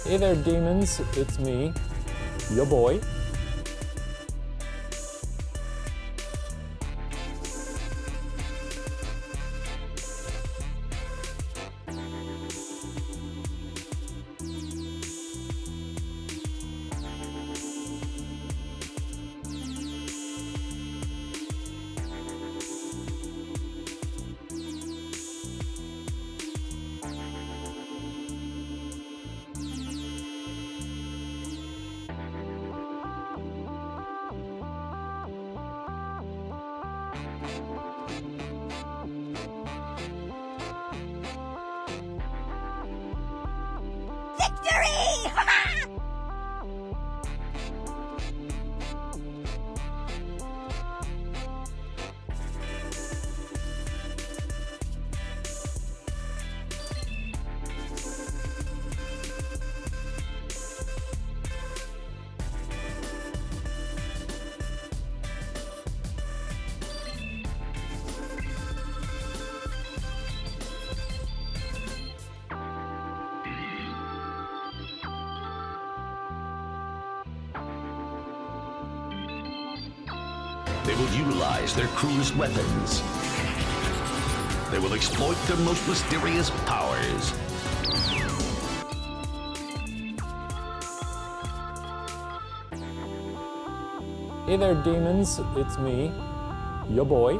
Hey there, demons. It's me, your boy. They will utilize their cruelest weapons. They will exploit their most mysterious powers. Hey there, demons. It's me, your boy.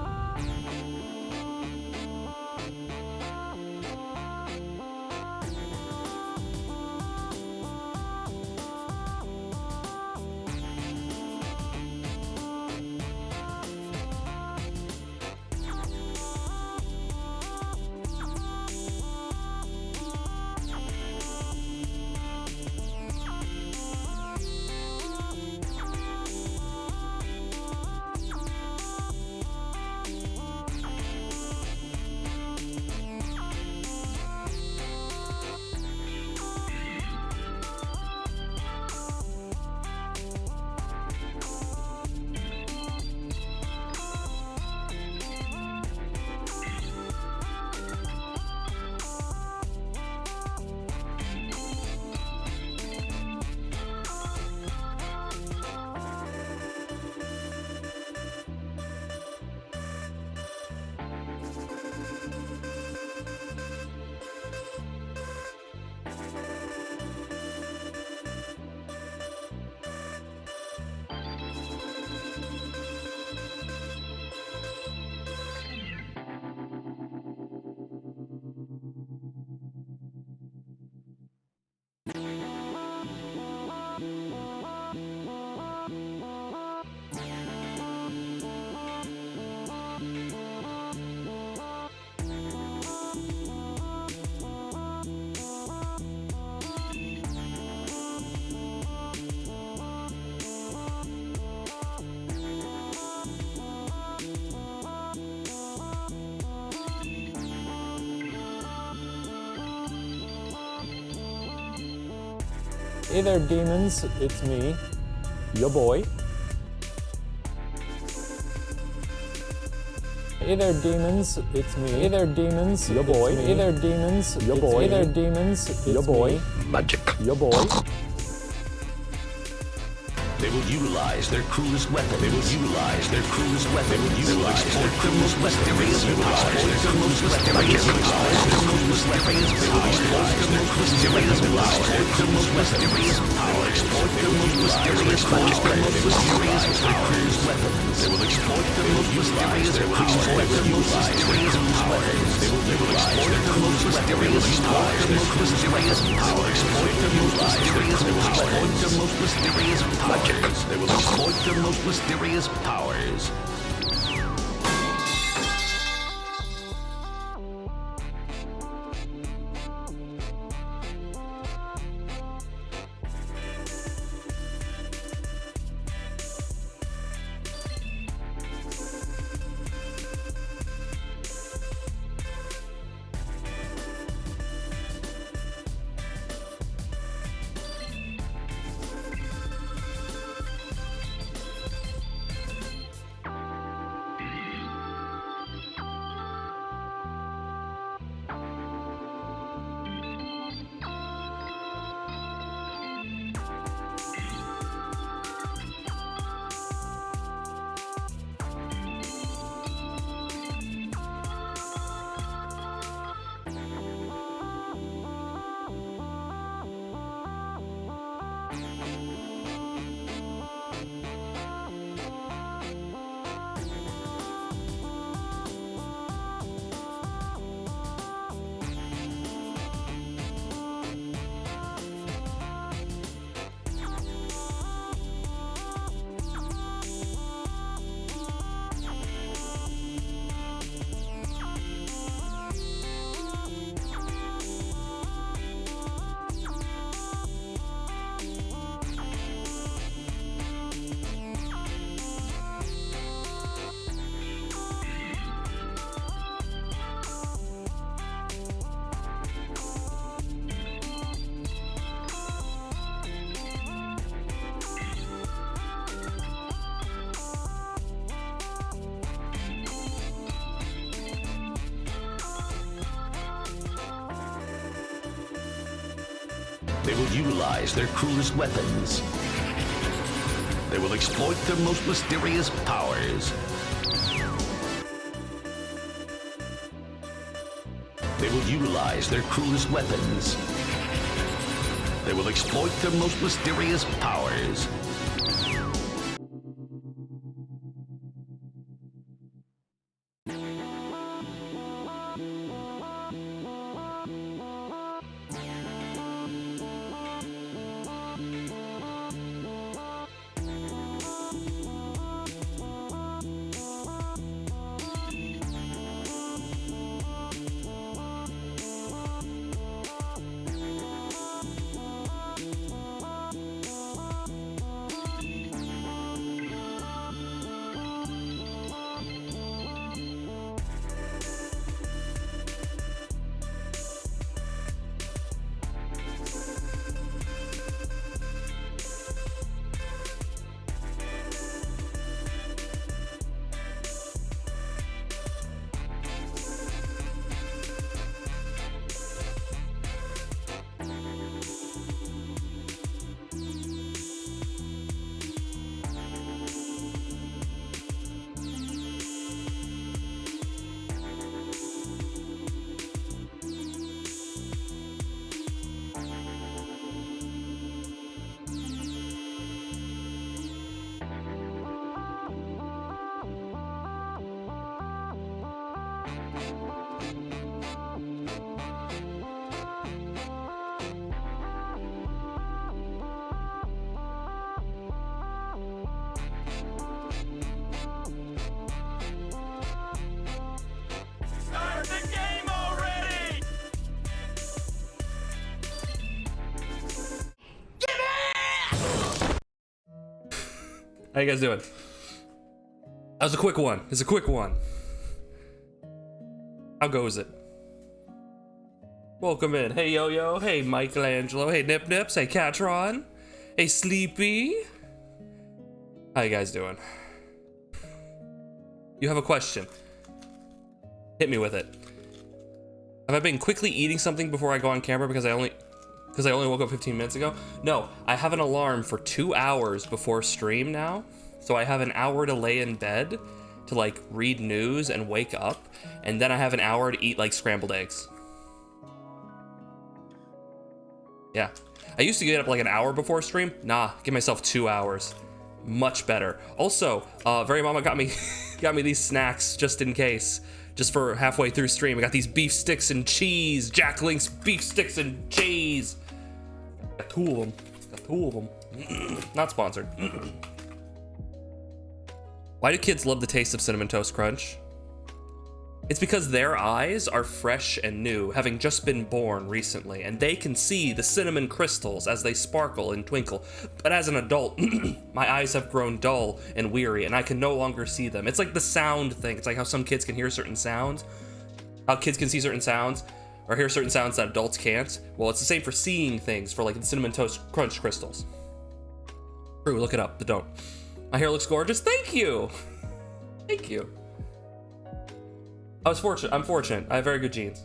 Hey there, demons. It's me, your boy. Hey there, demons. It's me. Hey there, demons. Your boy. Hey there, demons. Your boy. Hey there, demons. Your boy. Magic. Your boy. They will utilize their cruelest weapons. They will utilize their cruelest weapons. They will exploit their most mysterious powers. Their most mysterious powers. Their most mysterious powers. Their most mysterious powers. Their most mysterious powers. Exploit their most mysterious powers. Their most mysterious powers. Weapons. They will exploit their most mysterious powers. Their most mysterious powers. They will exploit their most mysterious powers. Their most mysterious powers. Exploit their most mysterious powers. Their most mysterious powers. They will exploit their most mysterious powers. They will utilize their cruelest weapons. They will exploit their most mysterious powers. They will utilize their cruelest weapons. They will exploit their most mysterious powers. How you guys doing? That was a quick one. It's a quick one. How goes it? Welcome in. Hey Yo-Yo. Hey Michelangelo. Hey Nip Nips. Hey Catron. Hey Sleepy. How you guys doing? You have a question. Hit me with it. Have I been quickly eating something before I go on camera because I only woke up 15 minutes ago? No, I have an alarm for 2 hours before stream now. So I have an hour to lay in bed to like read news and wake up. And then I have an hour to eat like scrambled eggs. Yeah. I used to get up like an hour before stream. Nah, give myself 2 hours. Much better. Also, Very Mama got me these snacks just in case. Just for halfway through stream. I got these beef sticks and cheese. Jack Link's beef sticks and cheese. Got two of them. Got two of them. Not sponsored. Why do kids love the taste of Cinnamon Toast Crunch? It's because their eyes are fresh and new, having just been born recently, and they can see the cinnamon crystals as they sparkle and twinkle. But as an adult, my eyes have grown dull and weary, and I can no longer see them. It's like the sound thing. It's like how some kids can hear certain sounds, how kids can see certain sounds, or hear certain sounds that adults can't. Well, it's the same for seeing things, for like the Cinnamon Toast Crunch crystals. True, look it up, but don't. My hair looks gorgeous. Thank you. Thank you. I'm fortunate. I have very good genes.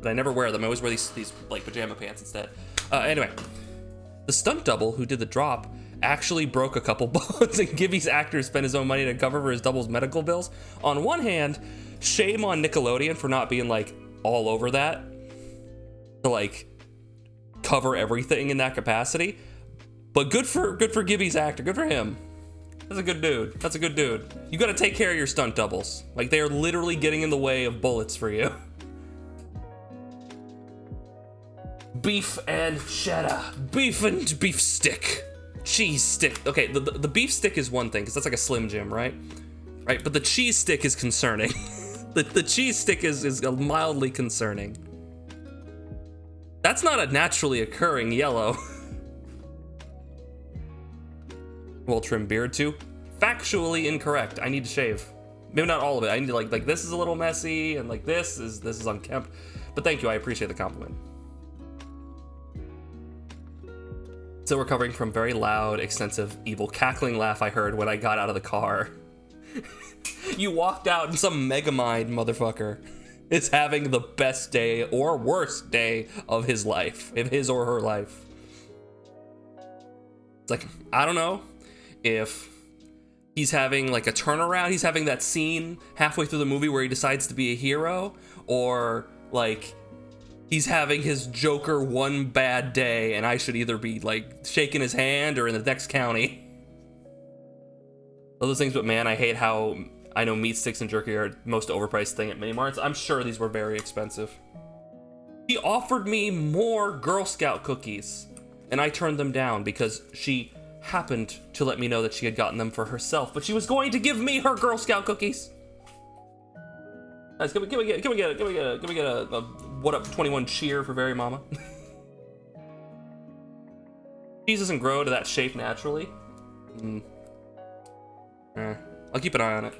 But I never wear them. I always wear these like pajama pants instead. Anyway, the stunt double who did the drop actually broke a couple bones, and Gibby's actor spent his own money to cover for his double's medical bills. On one hand, shame on Nickelodeon for not being like all over that to like cover everything in that capacity. But good for Gibby's actor. Good for him. That's a good dude. That's a good dude. You gotta take care of your stunt doubles. Like, they are literally getting in the way of bullets for you. Beef and cheddar. Beef and beef stick. Cheese stick. Okay, the beef stick is one thing, because that's like a Slim Jim, right? Right, but the cheese stick is concerning. the cheese stick is mildly concerning. That's not a naturally occurring yellow. Well, trim beard too. Factually incorrect. I need to shave. Maybe not all of it. I need to like this is a little messy, and like this is unkempt. But thank you. I appreciate the compliment. Still recovering from very loud, extensive, evil cackling laugh I heard when I got out of the car. You walked out in some Megamind, motherfucker. is having the best day or worst day of his life, of his or her life. It's like, I don't know if he's having like a turnaround. He's having that scene halfway through the movie where he decides to be a hero, or like he's having his Joker one bad day and I should either be like shaking his hand or in the next county. All those things, but man, I hate how I know meat sticks and jerky are the most overpriced thing at mini marts. I'm sure these were very expensive. She offered me more Girl Scout cookies and I turned them down because she happened to let me know that she had gotten them for herself, but she was going to give me her Girl Scout cookies. Guys, can we get a what up 21 cheer for Very Mama? Cheese doesn't grow to that shape naturally. I'll keep an eye on it.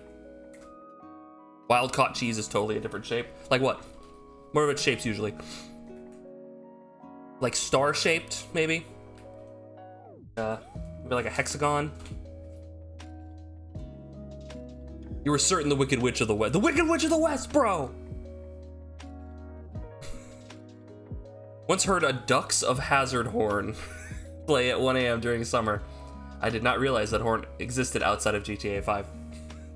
Wild caught cheese is totally a different shape. Like what? What are its shapes usually? Like star shaped, maybe? Maybe like a hexagon. You were certain the Wicked Witch of the West. The Wicked Witch of the West, bro! Once heard a Ducks of Hazzard horn play at 1 a.m. during summer. I did not realize that horn existed outside of GTA 5.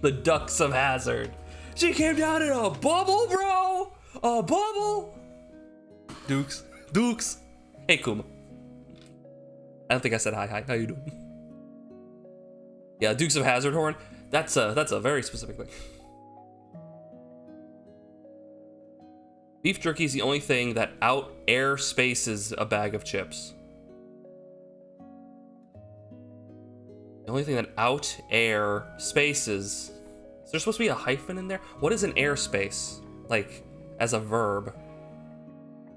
The Ducks of Hazzard. She came down in a bubble, bro! A bubble! Dukes. Hey, Kuma. I don't think I said hi. How you doing? Yeah, Dukes of Hazzard horn. That's a very specific thing. Beef jerky is the only thing that out air spaces a bag of chips. The only thing that out air spaces. Is there supposed to be a hyphen in there? What is an airspace? Like, as a verb?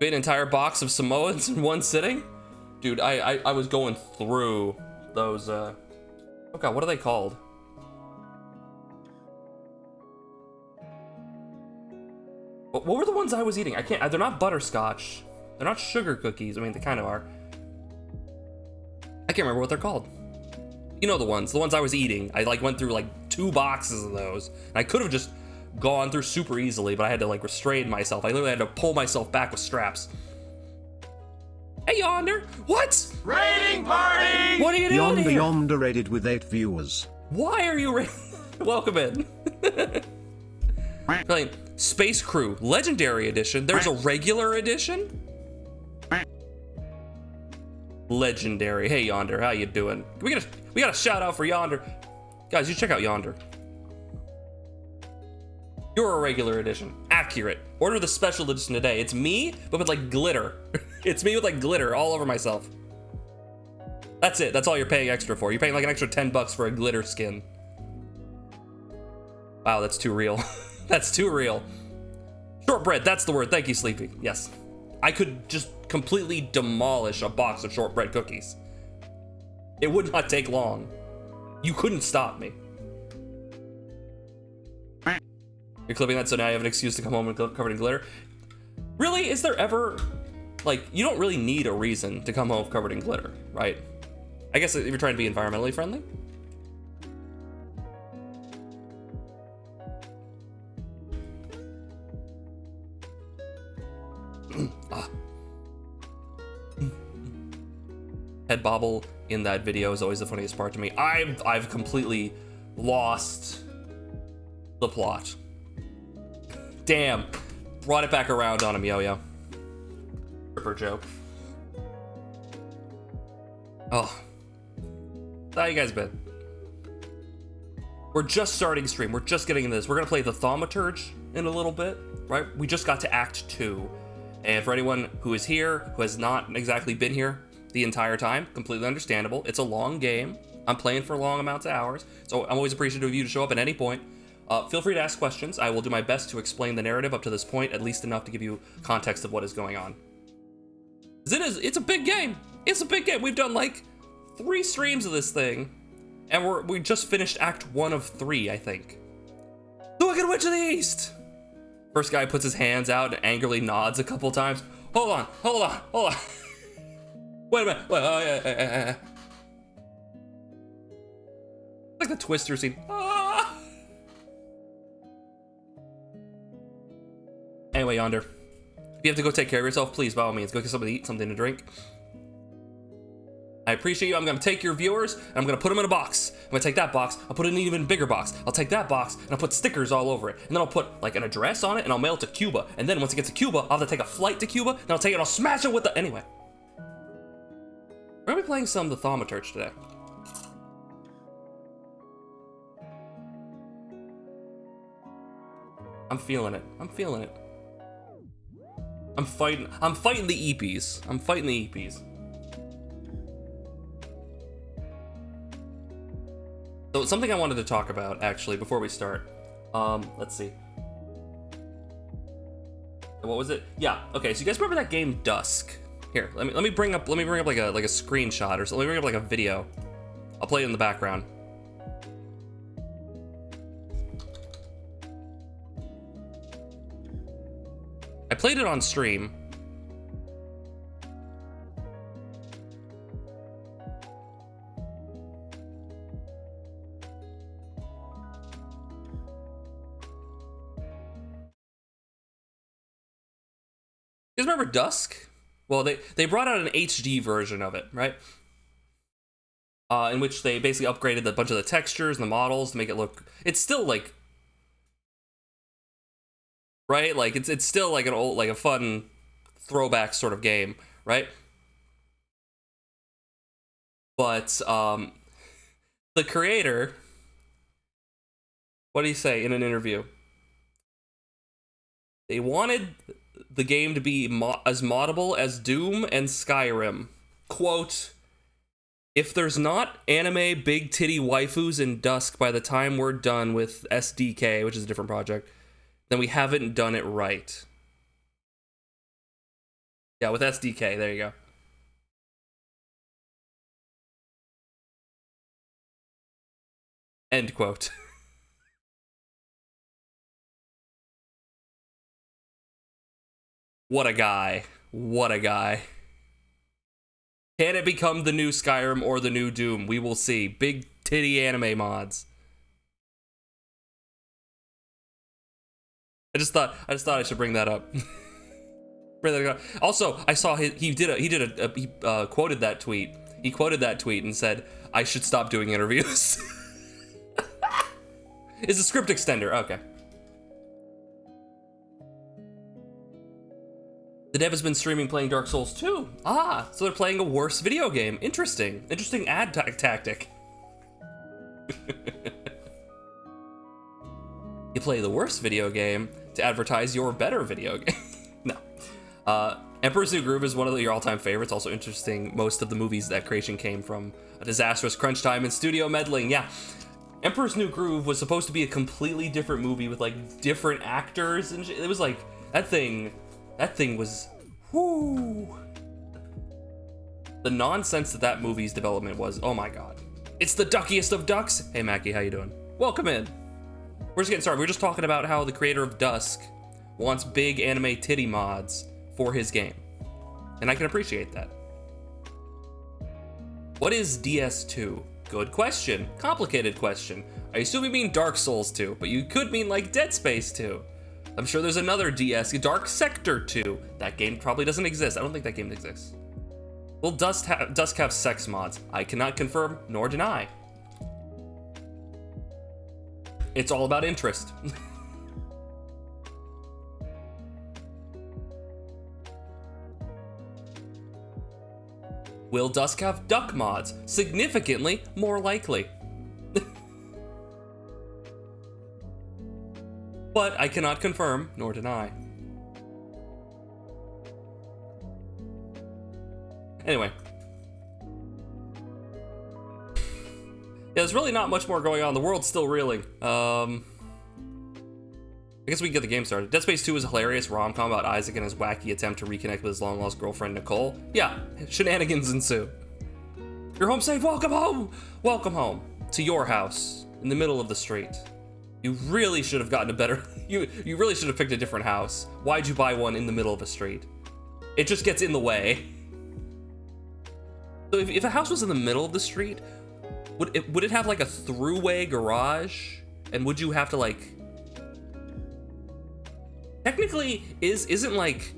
You ate an entire box of Samoans in one sitting? Dude, I was going through those, oh god, what are they called? What were the ones I was eating? I can't, they're not butterscotch. They're not sugar cookies. I mean, they kind of are. I can't remember what they're called. You know the ones I was eating. I like went through like 2 boxes of those. And I could have just gone through super easily, but I had to like restrain myself. I literally had to pull myself back with straps. Hey, Yonder! What? Raiding party! What are you doing here? Yonder raided with 8 viewers. Why are you Welcome in. Playing Space Crew Legendary Edition. There's a regular edition? Legendary. Hey, Yonder, how you doing? We got a shout out for Yonder. Guys, you check out Yonder. You're a regular edition. Accurate. Order the special edition today. It's me, but with like glitter. It's me with like glitter all over myself. That's it. That's all you're paying extra for. You're paying like an extra $10 for a glitter skin. Wow, that's too real. That's too real. Shortbread, that's the word. Thank you, Sleepy. Yes. I could just completely demolish a box of shortbread cookies. It would not take long. You couldn't stop me. You're clipping that so now you have an excuse to come home and covered in glitter. Really? Is there ever, like, you don't really need a reason to come home covered in glitter, right? I guess if you're trying to be environmentally friendly. Head bobble in that video is always the funniest part to me. I've completely lost the plot. Damn, brought it back around on him, Yo-Yo. Ripper joke. Oh, how you guys been? We're just starting stream. We're just getting into this. We're gonna play the Thaumaturge in a little bit, right? We just got to Act 2. And for anyone who is here, who has not exactly been here the entire time, completely understandable. It's a long game. I'm playing for long amounts of hours, so I'm always appreciative of you to show up at any point. Feel free to ask questions. I will do my best to explain the narrative up to this point, at least enough to give you context of what is going on. It's a big game. It's a big game. We've done like 3 streams of this thing, and we just finished Act 1 of 3, I think. The Wicked Witch of the East! First guy puts his hands out and angrily nods a couple times. Hold on. Wait a minute. Wait, yeah. Like the Twister scene. Ah! way yonder. If you have to go take care of yourself, please, by all means, go get something to eat, something to drink. I appreciate you. I'm gonna take your viewers and I'm gonna put them in a box. I'm gonna take that box, I'll put it in an even bigger box. I'll take that box and I'll put stickers all over it. And then I'll put like an address on it and I'll mail it to Cuba. And then once it gets to Cuba, I'll have to take a flight to Cuba and I'll take it and I'll smash it with the, anyway. We're gonna be playing some of the Thaumaturge today. I'm feeling it. I'm feeling it. I'm fighting the EPs. I'm fighting the EPs. So something I wanted to talk about actually before we start. Let's see. What was it? Yeah. Okay. So you guys remember that game Dusk? Here, let me bring up like a screenshot or something. Let me bring up like a video. I'll play it in the background. I played it on stream. You guys remember Dusk? Well, they brought out an HD version of it, right? In which they basically upgraded a bunch of the textures and the models to make it look... It's still like... Right? Like, it's still like an old, like a fun throwback sort of game, right? But, the creator... What did he say in an interview? They wanted the game to be as moddable as Doom and Skyrim. Quote, if there's not anime big titty waifus in Dusk by the time we're done with SDK, which is a different project, then we haven't done it right. Yeah, with SDK, there you go. End quote. What a guy. What a guy. Can it become the new Skyrim or the new Doom? We will see. Big titty anime mods. I just thought I should bring that up. Also, I saw he quoted that tweet. He quoted that tweet and said, "I should stop doing interviews." It's a script extender. Okay. The dev has been streaming playing Dark Souls 2. Ah, so they're playing a worse video game. Interesting. Interesting ad tactic. You play the worst video game to advertise your better video game. No. Emperor's New Groove is one of your all-time favorites. Also interesting, most of the movies that creation came from a disastrous crunch time and studio meddling. Yeah. Emperor's New Groove was supposed to be a completely different movie with like different actors and it was like, that thing was, whoo. The nonsense that movie's development was, oh my god. It's the duckiest of ducks. Hey Mackie, how you doing? Welcome in. We're just getting started. We're just talking about how the creator of Dusk wants big anime titty mods for his game. And I can appreciate that. What is DS2? Good question. Complicated question. I assume you mean Dark Souls 2, but you could mean like Dead Space 2. I'm sure there's another DS, Dark Sector 2. That game probably doesn't exist. I don't think that game exists. Will Dusk have sex mods? I cannot confirm nor deny. It's all about interest. Will Dusk have duck mods? Significantly more likely. But I cannot confirm nor deny. Anyway. Yeah, there's really not much more going on. The world's still reeling. I guess we can get the game started. Dead Space 2 is a hilarious rom-com about Isaac and his wacky attempt to reconnect with his long-lost girlfriend, Nicole. Yeah, shenanigans ensue. You're home safe, welcome home! Welcome home to your house in the middle of the street. You really should have gotten a better, you really should have picked a different house. Why'd you buy one in the middle of a street? It just gets in the way. So if a house was in the middle of the street, would it have like a throughway garage? And would you have to like, Technically, isn't like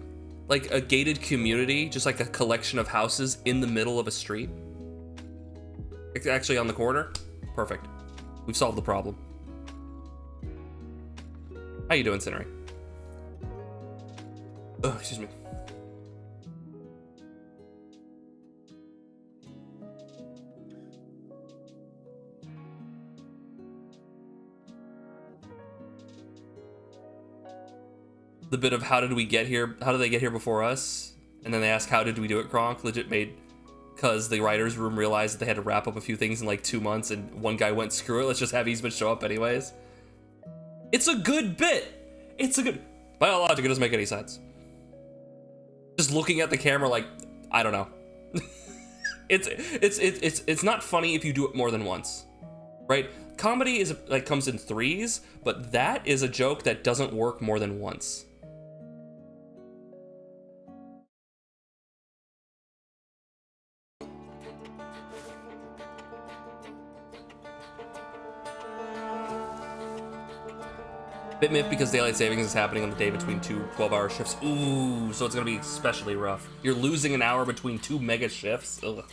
a gated community just like a collection of houses in the middle of a street? It's actually on the corner? Perfect. We've solved the problem. How you doing, Cinery? Oh, excuse me. The bit of how did we get here? How did they get here before us? And then they ask, how did we do it, Kronk? Legit made, because the writer's room realized that they had to wrap up a few things in like 2 months, and one guy went, screw it, let's just have Eastman show up anyways. It's a good bit. It's a good... Biologic, it doesn't make any sense. Just looking at the camera like, I don't know. It's not funny if you do it more than once, right? Comedy is like comes in threes, but that is a joke that doesn't work more than once. Bit miffed because daylight savings is happening on the day between two 12-hour shifts. Ooh, so it's gonna be especially rough. You're losing an hour between 2 mega shifts. Ugh.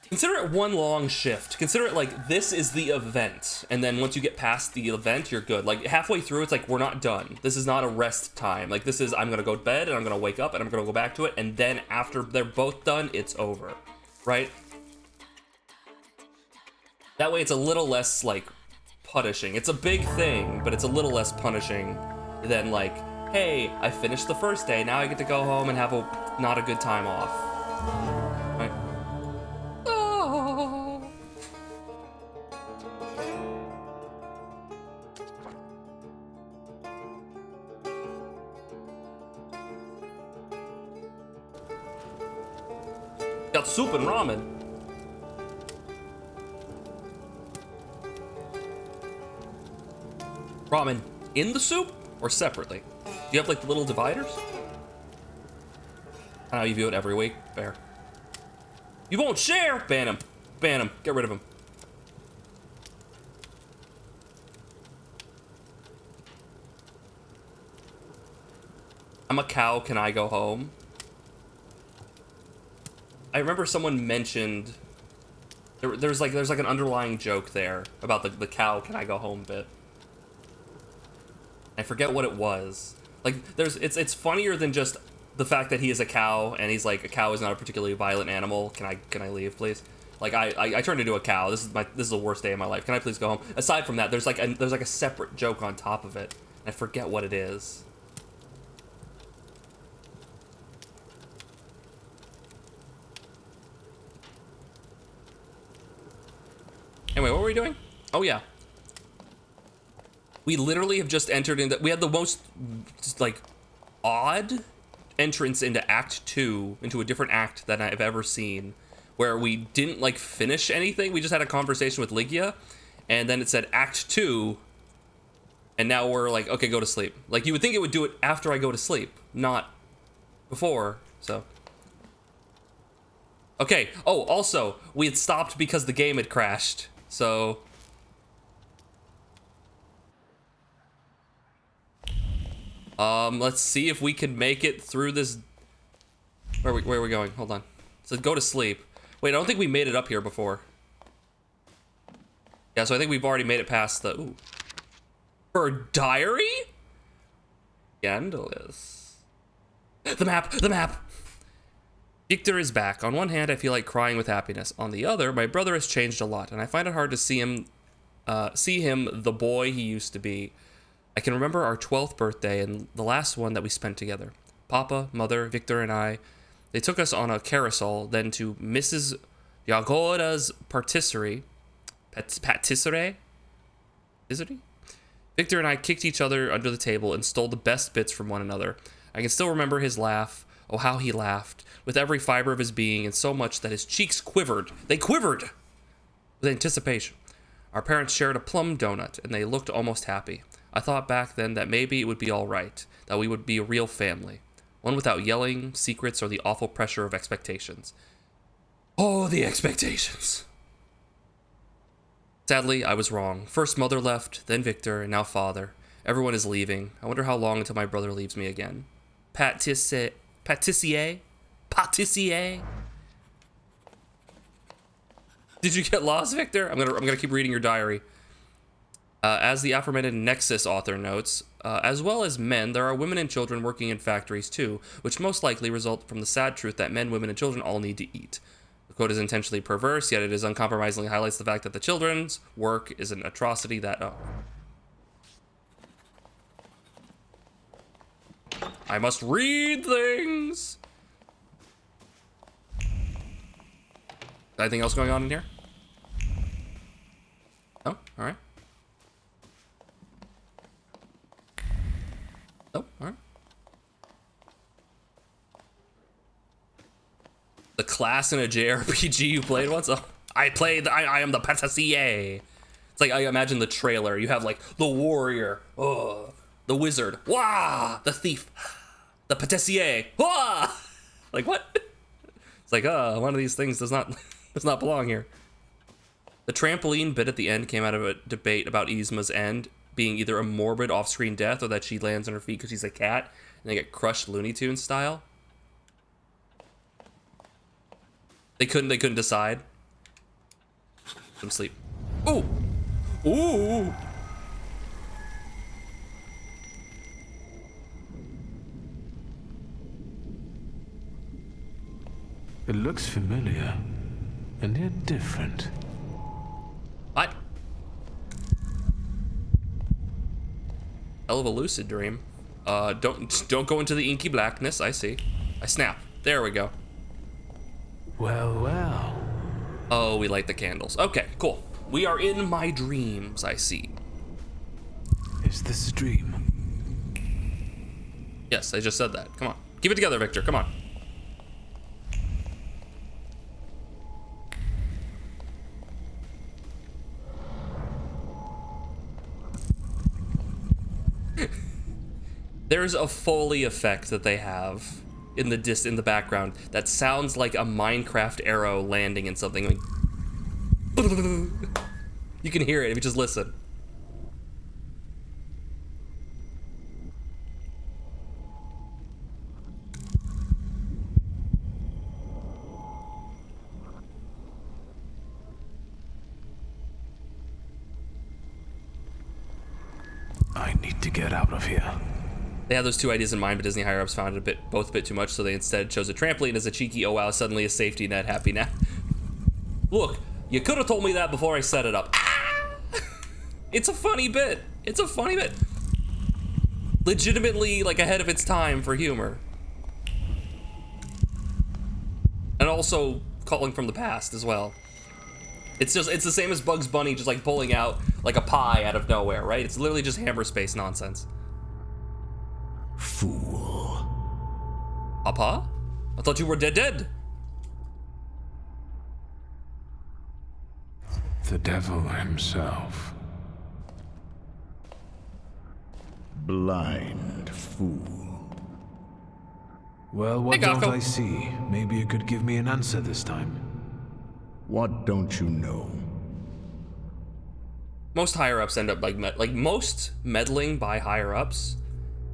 Consider it one long shift. Consider it like this is the event, and then once you get past the event, you're good. Like halfway through, it's like we're not done. This is not a rest time. Like this is I'm gonna go to bed and I'm gonna wake up and I'm gonna go back to it, and then after they're both done, it's over, right? That way, it's a little less like punishing. It's a big thing, but it's a little less punishing than like, hey, I finished the first day, now I get to go home and have a not a good time off. Right? Oh. Got soup and ramen. Ramen in the soup or separately? Do you have like the little dividers? I know you view it every week. Fair. You won't share? Ban him. Ban him. Get rid of him. I'm a cow. Can I go home? I remember someone mentioned there's like an underlying joke there about the cow. Can I go home bit. I forget what it was. Like, it's funnier than just the fact that he is a cow, and he's like, a cow is not a particularly violent animal. Can I leave, please? Like, I turned into a cow. This is the worst day of my life. Can I please go home? Aside from that, there's like a separate joke on top of it. I forget what it is. Anyway, what were we doing? Oh yeah. We literally have just entered into... We had the most, like, odd entrance into Act 2, into a different act than I've ever seen, where we didn't, like, finish anything. We just had a conversation with Ligia, and then it said Act 2, and now we're like, okay, go to sleep. Like, you would think it would do it after I go to sleep, not before, so... Okay, oh, also, we had stopped because the game had crashed, so... Let's see if we can make it through this. Where are we going? Hold on. So go to sleep. Wait, I don't think we made it up here before. Yeah, so I think we've already made it past the... Ooh. Her diary? Scandalous. The map! The map! Victor is back. On one hand, I feel like crying with happiness. On the other, my brother has changed a lot, and I find it hard to see him the boy he used to be. I can remember our 12th birthday and the last one that we spent together. Papa, Mother, Victor, and I. They took us on a carousel, then to Mrs. Yagoda's patisserie. Patisserie? Victor and I kicked each other under the table and stole the best bits from one another. I can still remember his laugh. Oh, how he laughed, with every fiber of his being, and so much that his cheeks quivered. They quivered with anticipation. Our parents shared a plum donut, and they looked almost happy. I thought back then that maybe it would be all right, that we would be a real family, one without yelling, secrets, or the awful pressure of expectations. Oh, the expectations! Sadly, I was wrong. First Mother left, then Victor, and now Father. Everyone is leaving. I wonder how long until my brother leaves me again. Patissier? Patissier? Did you get lost, Victor? I'm gonna keep reading your diary. As the aforementioned Nexus author notes, as well as men, there are women and children working in factories too, which most likely result from the sad truth that men, women, and children all need to eat. The quote is intentionally perverse, yet it is uncompromisingly highlights the fact that the children's work is an atrocity that... Oh. I must read things! Anything else going on in here? Oh, alright. Oh, alright. The class in a JRPG you played once? Oh, I am the patissier. It's like, I imagine the trailer. You have like the warrior, oh, the wizard, wah, the thief, the patissier, wah. Like what? It's like, one of these things does not belong here. The trampoline bit at the end came out of a debate about Yzma's end being either a morbid off-screen death or that she lands on her feet because she's a cat and they get crushed Looney Tunes style. They couldn't decide. Let them sleep. Ooh! Ooh! It looks familiar, and yet different. What? Hell of a lucid dream. Don't go into the inky blackness. I see. I snap. There we go. Well, well. Oh, we light the candles. Okay, cool. We are in my dreams, I see. Is this a dream? Yes, I just said that. Come on. Keep it together, Victor. Come on. There's a Foley effect that they have in the background that sounds like a Minecraft arrow landing in something. Like, you can hear it if you just listen. I need to get out of here. They had those two ideas in mind, but Disney higher-ups found it both a bit too much, so they instead chose a trampoline as a cheeky, oh wow, suddenly a safety net, happy now. Look, you could have told me that before I set it up. Ah! It's a funny bit. It's a funny bit. Legitimately, like, ahead of its time for humor. And also calling from the past as well. It's the same as Bugs Bunny just like pulling out like a pie out of nowhere, right? It's literally just hammer space nonsense. Fool. Papa? I thought you were dead. The devil himself. Blind fool. Well, what Hey, Gakko. don't I see? Maybe you could give me an answer this time. What don't you know? Most higher-ups end up like most meddling by higher-ups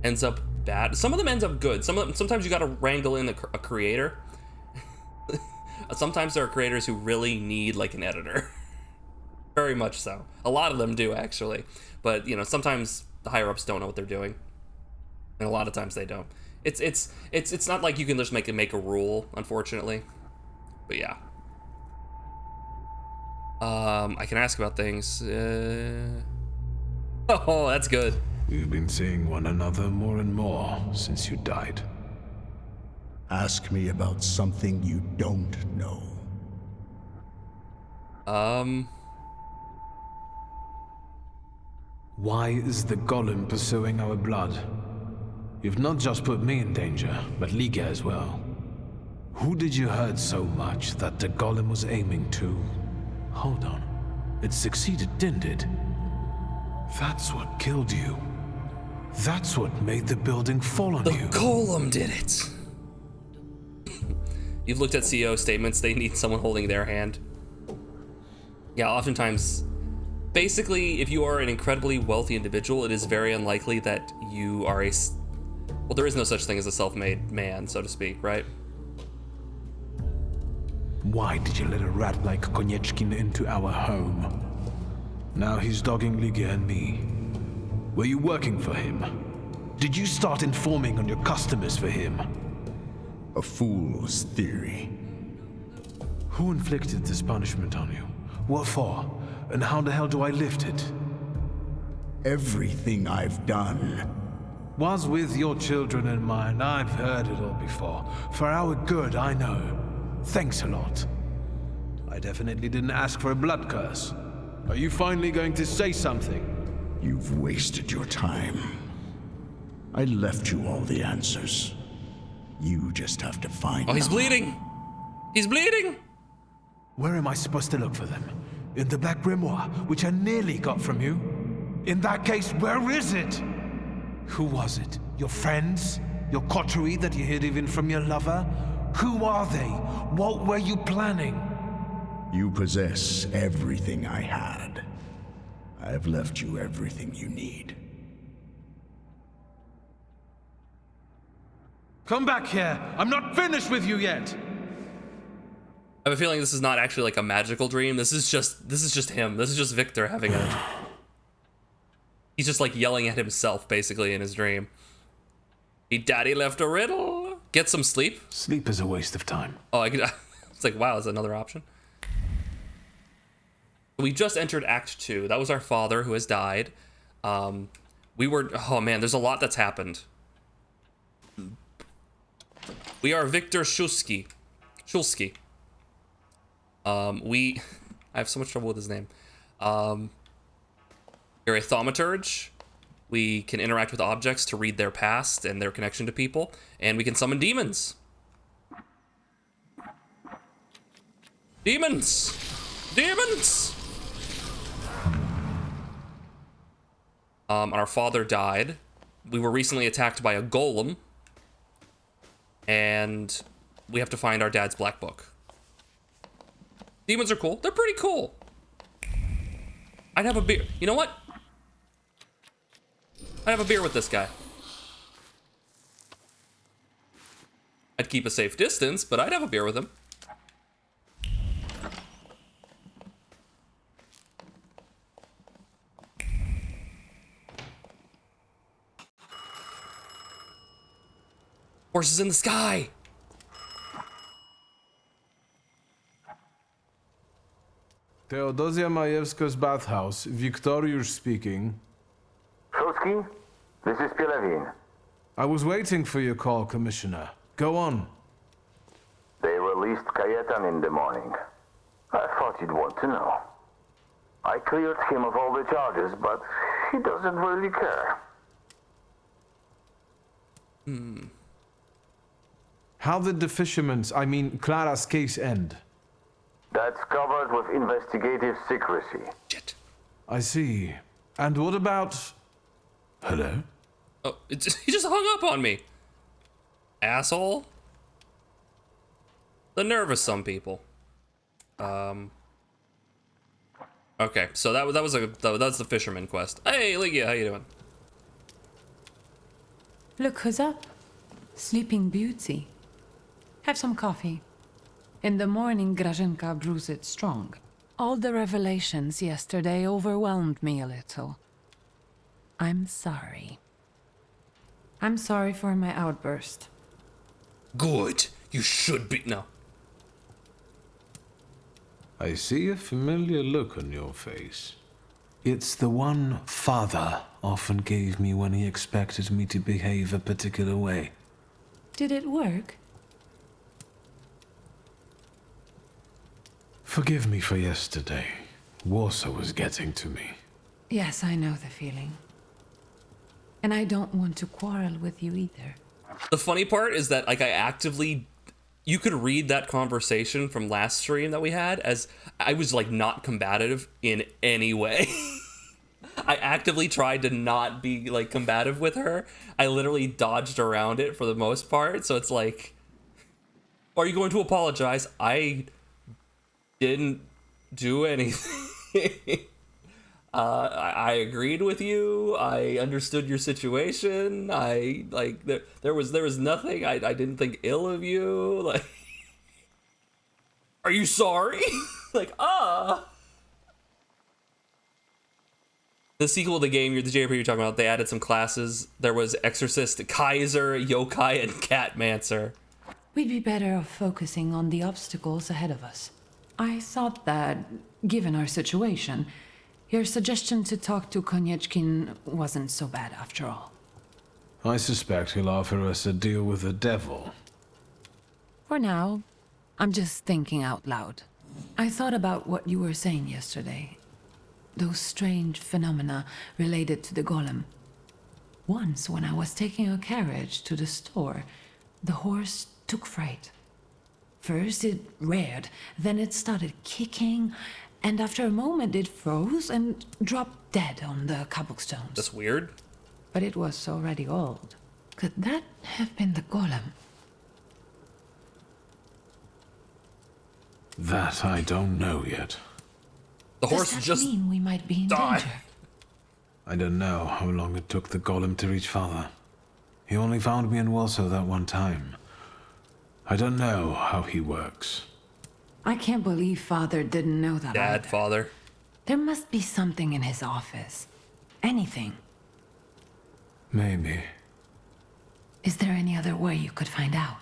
ends up bad. Some of them ends up good. Sometimes you gotta wrangle in a creator. Sometimes there are creators who really need like an editor. Very much so. A lot of them do actually, but you know sometimes the higher-ups don't know what they're doing, and a lot of times they don't. It's not like you can just make a rule, unfortunately. But yeah. I can ask about things. Oh, that's good. We've been seeing one another more and more since you died. Ask me about something you don't know. Why is the golem pursuing our blood? You've not just put me in danger, but Liga as well. Who did you hurt so much that the golem was aiming to? Hold on. It succeeded, didn't it? That's what killed you. That's what made the building fall on The you. golem did it. You've looked at CEO statements, they need someone holding their hand. Yeah, oftentimes Basically, if you are an incredibly wealthy individual, it is very unlikely that you are well, there is no such thing as a self-made man, so to speak, right? Why did you let a rat like Konieczkin into our home? Now he's dogging Ligia and me. Were you working for him? Did you start informing on your customers for him? A fool's theory. Who inflicted this punishment on you? What for? And how the hell do I lift it? Everything I've done. Was with your children in mind. I've heard it all before. For our good, I know. Thanks a lot. I definitely didn't ask for a blood curse. Are you finally going to say something? You've wasted your time. I left you all the answers. You just have to find Oh, he's them. bleeding! He's bleeding! Where am I supposed to look for them? In the Black Grimoire, which I nearly got from you? In that case, where is it? Who was it? Your friends? Your coterie that you hid even from your lover? Who are they? What were you planning? You possess everything I had. I've left you everything you need. Come back here! I'm not finished with you yet! I have a feeling this is not actually like a magical dream. This is just him. This is just Victor having a... He's just like yelling at himself, basically, in his dream. He daddy left a riddle. Get some sleep. Sleep is a waste of time. Oh, I could... It's like, wow, that's another option. We just entered Act 2. That was our father who has died. We were... Oh, man, there's a lot that's happened. We are Victor Shulsky. I have so much trouble with his name. You're a Thaumaturge. We can interact with objects to read their past and their connection to people, and we can summon demons. Demons! Demons! And our father died. We were recently attacked by a golem, and we have to find our dad's black book. Demons are cool. They're pretty cool. I'd have a beer. You know what? I'd have a beer with this guy. I'd keep a safe distance, but I'd have a beer with him. Horses in the sky. Teodosia Majewska's bathhouse. Wiktoriusz speaking. Shulsky, this is Pilevin. I was waiting for your call, Commissioner. Go on. They released Kajetan in the morning. I thought you'd want to know. I cleared him of all the charges, but he doesn't really care. How did the fisherman's, I mean Clara's case end? That's covered with investigative secrecy. Shit. I see. And what about... Hello? Oh, he just hung up on me. Asshole. The nerve of some people. Okay, so that's the fisherman quest. Hey, Ligia, how you doing? Look who's up. Sleeping Beauty. Have some coffee. In the morning, Grażynka brews it strong. All the revelations yesterday overwhelmed me a little. I'm sorry. I'm sorry for my outburst. Good. You should be. No. I see a familiar look on your face. It's the one Father often gave me when he expected me to behave a particular way. Did it work? Forgive me for yesterday. Warsaw was getting to me. Yes, I know the feeling. And I don't want to quarrel with you either. The funny part is that, like, you could read that conversation from last stream that we had as I was, like, not combative in any way. I actively tried to not be, like, combative with her. I literally dodged around it for the most part. So it's like, are you going to apologize? I didn't do anything. I agreed with you. I understood your situation. I like there was nothing. I didn't think ill of you. Like, are you sorry? Like, The sequel to the game, the JRPG you're talking about, they added some classes. There was Exorcist, Kaiser, Yokai, and Catmancer. We'd be better off focusing on the obstacles ahead of us. I thought that, given our situation, your suggestion to talk to Konieczkin wasn't so bad after all. I suspect he'll offer us a deal with the devil. For now, I'm just thinking out loud. I thought about what you were saying yesterday. Those strange phenomena related to the golem. Once, when I was taking a carriage to the store, the horse took fright. First it reared, then it started kicking, and after a moment it froze and dropped dead on the cobblestones. That's weird. But it was already old. Could that have been the golem? That I don't know yet. The horse Does that just mean we might be in died. danger? I don't know how long it took the golem to reach Father. He only found me in Warsaw that one time. I don't know how he works. I can't believe Father didn't know that Dad, either. Father. There must be something in his office. Anything. Maybe. Is there any other way you could find out?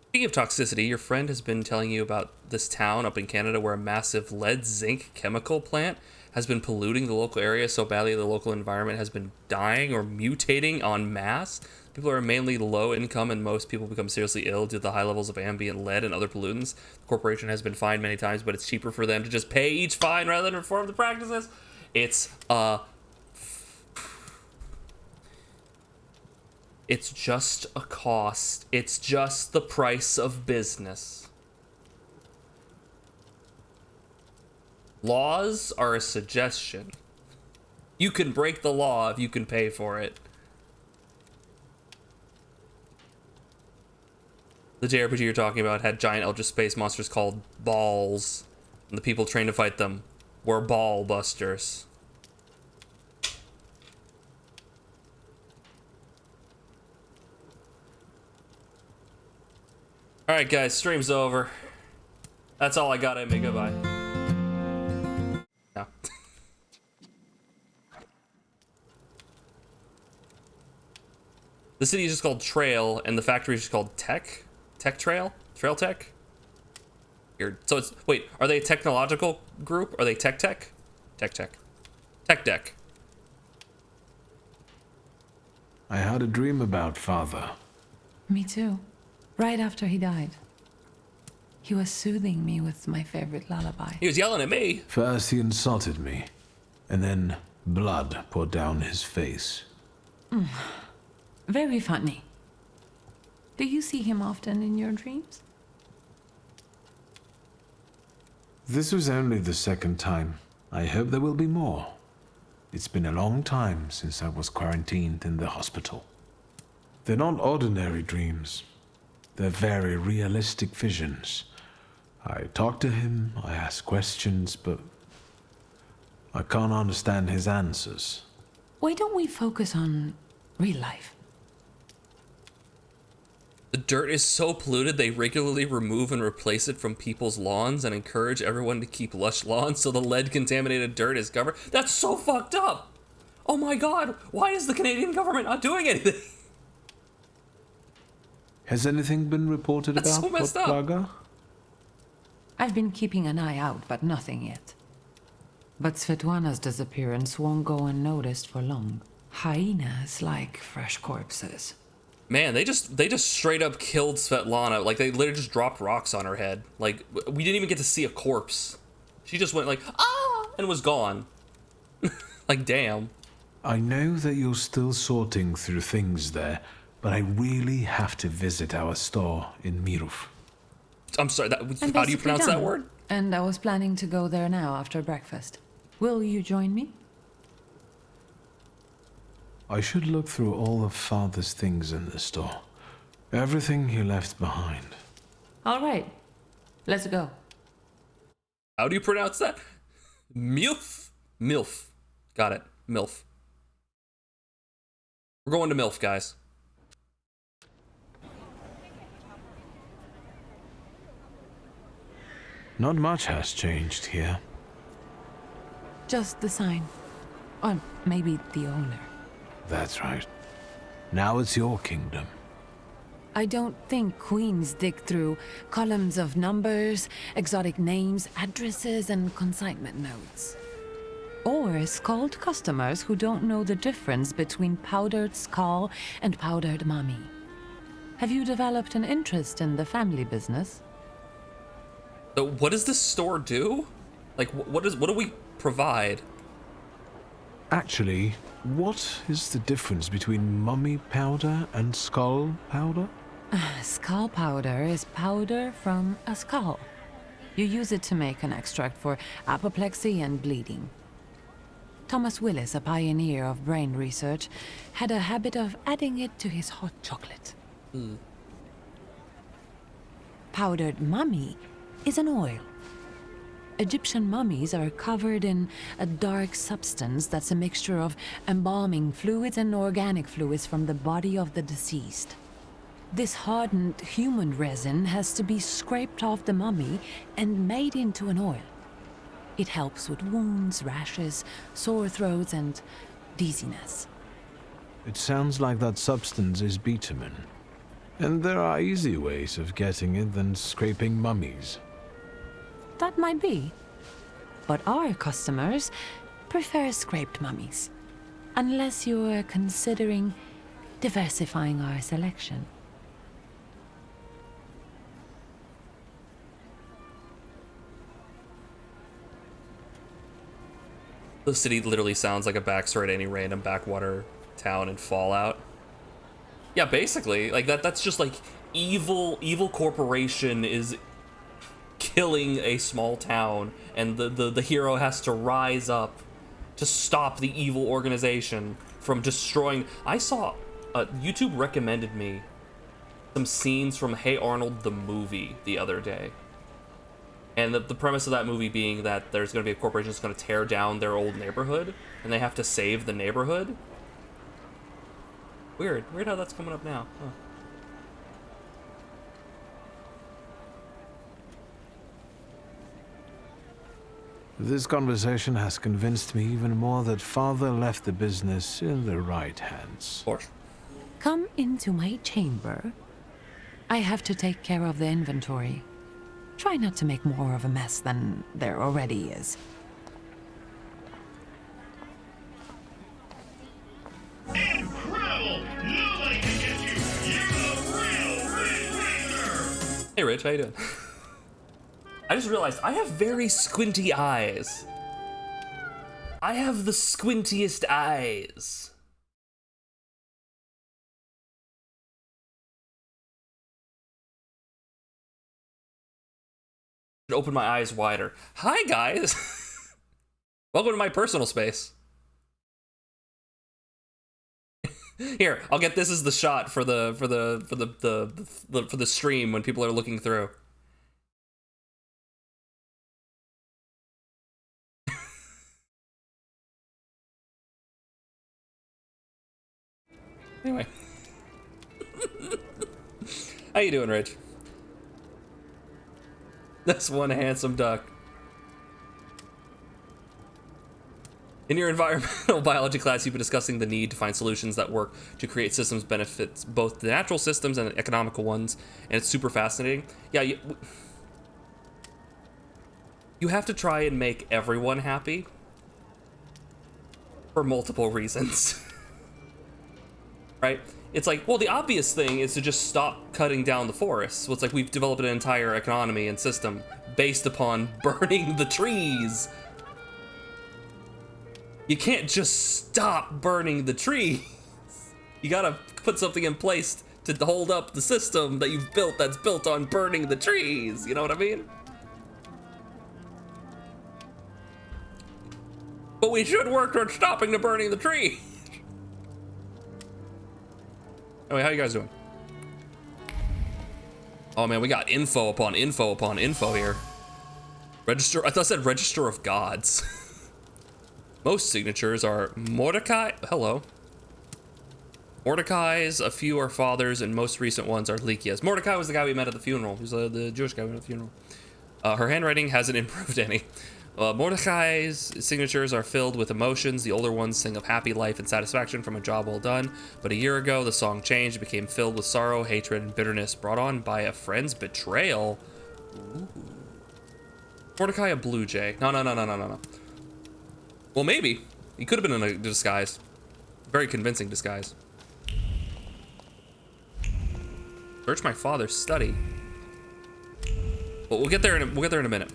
Speaking of toxicity, your friend has been telling you about this town up in Canada where a massive lead-zinc chemical plant has been polluting the local area so badly the local environment has been dying or mutating en masse. People are mainly low income and most people become seriously ill due to the high levels of ambient lead and other pollutants. The corporation has been fined many times, but it's cheaper for them to just pay each fine rather than reform the practices. It's just a cost. It's just the price of business. Laws are a suggestion. You can break the law if you can pay for it. The JRPG you're talking about had giant Eldritch space monsters called balls, and the people trained to fight them were ball busters. Alright guys, stream's over. That's all I got, Amy. Goodbye. No. The city is just called Trail, and the factory is just called Tech? Tech Trail? Trail Tech? Weird. So it's, wait, are they a technological group? Are they Tech? Tech Deck. I had a dream about Father. Me too. Right after he died. He was soothing me with my favorite lullaby. He was yelling at me. First he insulted me, and then blood poured down his face. Very funny. Do you see him often in your dreams? This was only the second time. I hope there will be more. It's been a long time since I was quarantined in the hospital. They're not ordinary dreams. They're very realistic visions. I talk to him, I ask questions, but I can't understand his answers. Why don't we focus on real life? The dirt is so polluted they regularly remove and replace it from people's lawns and encourage everyone to keep lush lawns so the lead-contaminated dirt is covered. That's so fucked up! Oh my god, why is the Canadian government not doing anything? Has anything been reported That's about so messed up. Praga? I've been keeping an eye out, but nothing yet. But Svetlana's disappearance won't go unnoticed for long. Hyenas like fresh corpses. Man, they just straight up killed Svetlana. Like, they literally just dropped rocks on her head. Like, we didn't even get to see a corpse. She just went like, ah, and was gone. Like, damn. I know that you're still sorting through things there, but I really have to visit our store in Mirov. I'm sorry, I'm how do you basically pronounce that done. word? And I was planning to go there now after breakfast. Will you join me? I should look through all of Father's things in the store. Everything he left behind. All right. Let's go. How do you pronounce that? Muf? MILF. Got it. MILF. We're going to MILF, guys. Not much has changed here. Just the sign. Or maybe the owner. That's right. Now it's your kingdom. I don't think queens dig through columns of numbers, exotic names, addresses, and consignment notes. Or scald customers who don't know the difference between powdered skull and powdered mummy. Have you developed an interest in the family business? So what does this store do? Like, what do we provide? Actually, what is the difference between mummy powder and skull powder? Skull powder is powder from a skull. You use it to make an extract for apoplexy and bleeding. Thomas Willis, a pioneer of brain research, had a habit of adding it to his hot chocolate. Powdered mummy is an oil. Egyptian mummies are covered in a dark substance that's a mixture of embalming fluids and organic fluids from the body of the deceased. This hardened human resin has to be scraped off the mummy and made into an oil. It helps with wounds, rashes, sore throats, and dizziness. It sounds like that substance is bitumen. And there are easier ways of getting it than scraping mummies. That might be. But our customers prefer scraped mummies. Unless you're considering diversifying our selection. The city literally sounds like a backstory to any random backwater town in Fallout. Yeah, basically, like that's just like evil corporation is killing a small town, and the hero has to rise up to stop the evil organization from destroying. I saw YouTube recommended me some scenes from Hey Arnold the movie the other day. And the premise of that movie being that there's going to be a corporation that's going to tear down their old neighborhood, and they have to save the neighborhood. Weird how that's coming up now. Huh. This conversation has convinced me even more that Father left the business in the right hands. Of course. Come into my chamber. I have to take care of the inventory. Try not to make more of a mess than there already is. Incredible! Nobody can get you! You're the real Ring Ranger! Hey Rich, how you doing? I just realized I have very squinty eyes. I have the squintiest eyes. Open my eyes wider. Hi guys. Welcome to my personal space. Here, I'll get this as the shot for the stream when people are looking through. Anyway. How you doing, Rich? That's one handsome duck. In your environmental biology class, you've been discussing the need to find solutions that work to create systems benefits both the natural systems and the economical ones, and it's super fascinating. Yeah, you have to try and make everyone happy for multiple reasons. Right? It's like, well, the obvious thing is to just stop cutting down the forests. Well, it's like we've developed an entire economy and system based upon burning the trees. You can't just stop burning the trees. You gotta put something in place to hold up the system that you've built that's built on burning the trees. You know what I mean? But we should work towards stopping the burning the trees. Anyway, how you guys doing? Oh man, we got info upon info upon info here. Register, I thought it said Register of Gods. Most signatures are Mordecai. Hello. Mordecai's, a few are fathers, and most recent ones are Likia's. Mordecai was the guy we met at the funeral. He was the Jewish guy we met at the funeral. Her handwriting hasn't improved any. Mordecai's signatures are filled with emotions. The older ones sing of happy life and satisfaction from a job well done. But a year ago, the song changed, became filled with sorrow, hatred, and bitterness brought on by a friend's betrayal. Ooh. Mordecai a blue jay. No. Well, maybe. He could have been in a disguise. Very convincing disguise. Search my father's study. Well, we'll get there in a minute.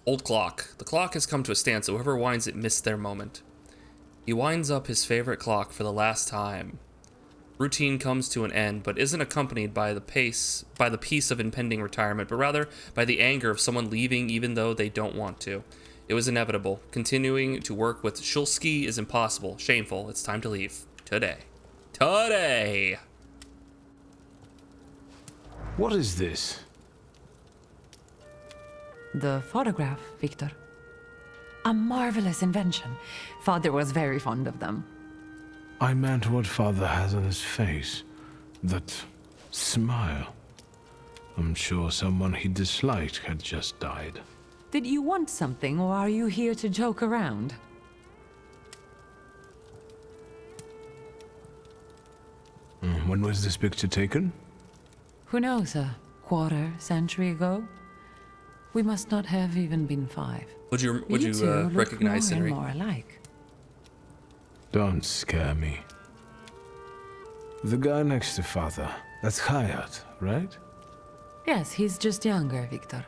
Old clock. The clock has come to a standstill. Whoever winds it missed their moment. He winds up his favorite clock for the last time. Routine comes to an end, but isn't accompanied by the peace of impending retirement, but rather by the anger of someone leaving even though they don't want to. It was inevitable. Continuing to work with Shulsky is impossible. Shameful. It's time to leave. Today. Today! What is this? The photograph, Victor. A marvelous invention. Father was very fond of them. I meant what father has on his face. That smile. I'm sure someone he disliked had just died. Did you want something, or are you here to joke around? When was this picture taken? Who knows, a quarter century ago? We must not have even been 5. Would you two recognize look more Henry? and more alike. Don't scare me. The guy next to father, that's Hayat, right? Yes, he's just younger, Victor.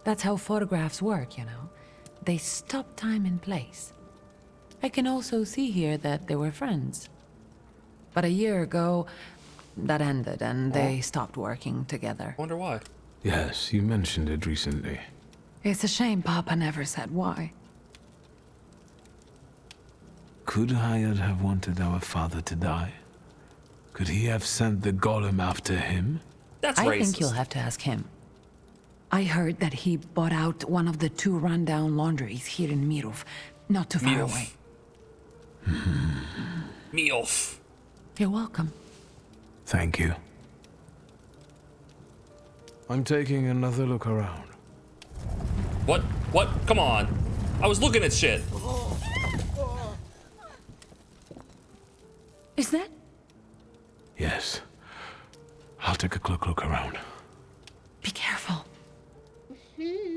That's how photographs work, you know. They stop time and place. I can also see here that they were friends. But a year ago, that ended and they stopped working together. Wonder why. Yes, you mentioned it recently. It's a shame Papa never said why. Could Hayat have wanted our father to die? Could he have sent the golem after him? That's I racist. think you'll have to ask him. I heard that he bought out one of the 2 rundown laundries here in Mirov, not too far Mirov. away. Meof. You're welcome. Thank you. I'm taking another look around. What? What? Come on. I was looking at shit. Is that? Yes. I'll take a quick look around. Be careful.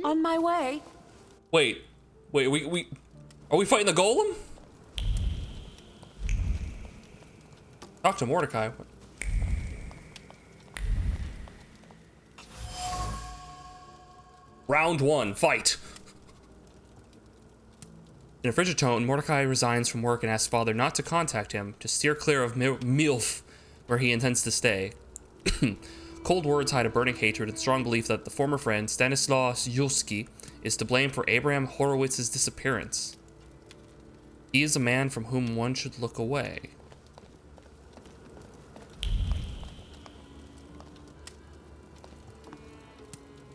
On my way. Wait, we are we fighting the golem? Talk to Mordecai. Round 1, fight. In a frigid tone, Mordecai resigns from work and asks father not to contact him, to steer clear of Milf, where he intends to stay. Cold words hide a burning hatred and strong belief that the former friend, Stanislaus Yulski, is to blame for Abraham Horowitz's disappearance. He is a man from whom one should look away.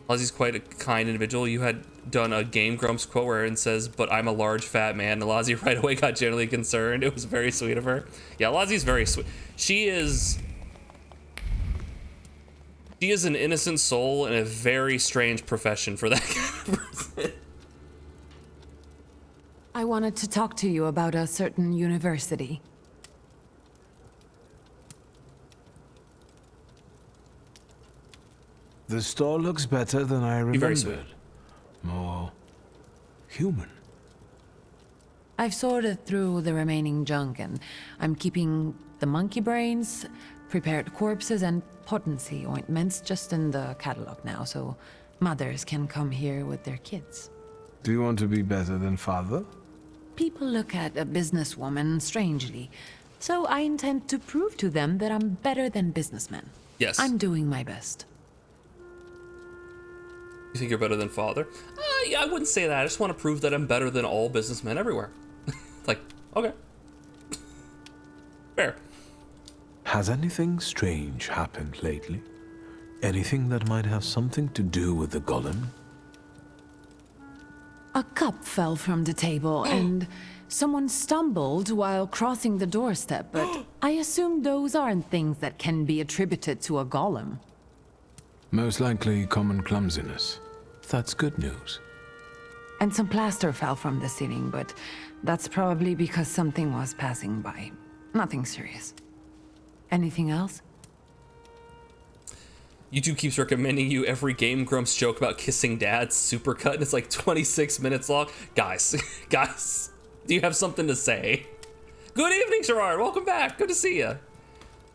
Ozzy's quite a kind individual. You had done a Game Grumps quote where it says, "But I'm a large fat man," and Lazi right away got genuinely concerned. It was very sweet of her. Yeah, Lazi's very sweet. She is an innocent soul in a very strange profession for that kind of person. I wanted to talk to you about a certain university. The store looks better than I remembered. very sweet. More human. I've sorted through the remaining junk and I'm keeping the monkey brains, prepared corpses, and potency ointments just in the catalog now, so mothers can come here with their kids. Do you want to be better than father? People look at a businesswoman strangely, so I intend to prove to them that I'm better than businessmen. Yes. I'm doing my best. You think you're better than father? Yeah, I wouldn't say that. I just want to prove that I'm better than all businessmen everywhere. Like, okay. Fair. Has anything strange happened lately? Anything that might have something to do with the golem? A cup fell from the table and someone stumbled while crossing the doorstep, but I assume those aren't things that can be attributed to a golem. Most likely common clumsiness. That's good news. And some plaster fell from the ceiling, but that's probably because something was passing by. Nothing serious. Anything else? YouTube keeps recommending you every Game Grumps joke about kissing dads supercut, and it's like 26 minutes long. Guys, guys, do you have something to say? Good evening, Gerard. Welcome back. Good to see you.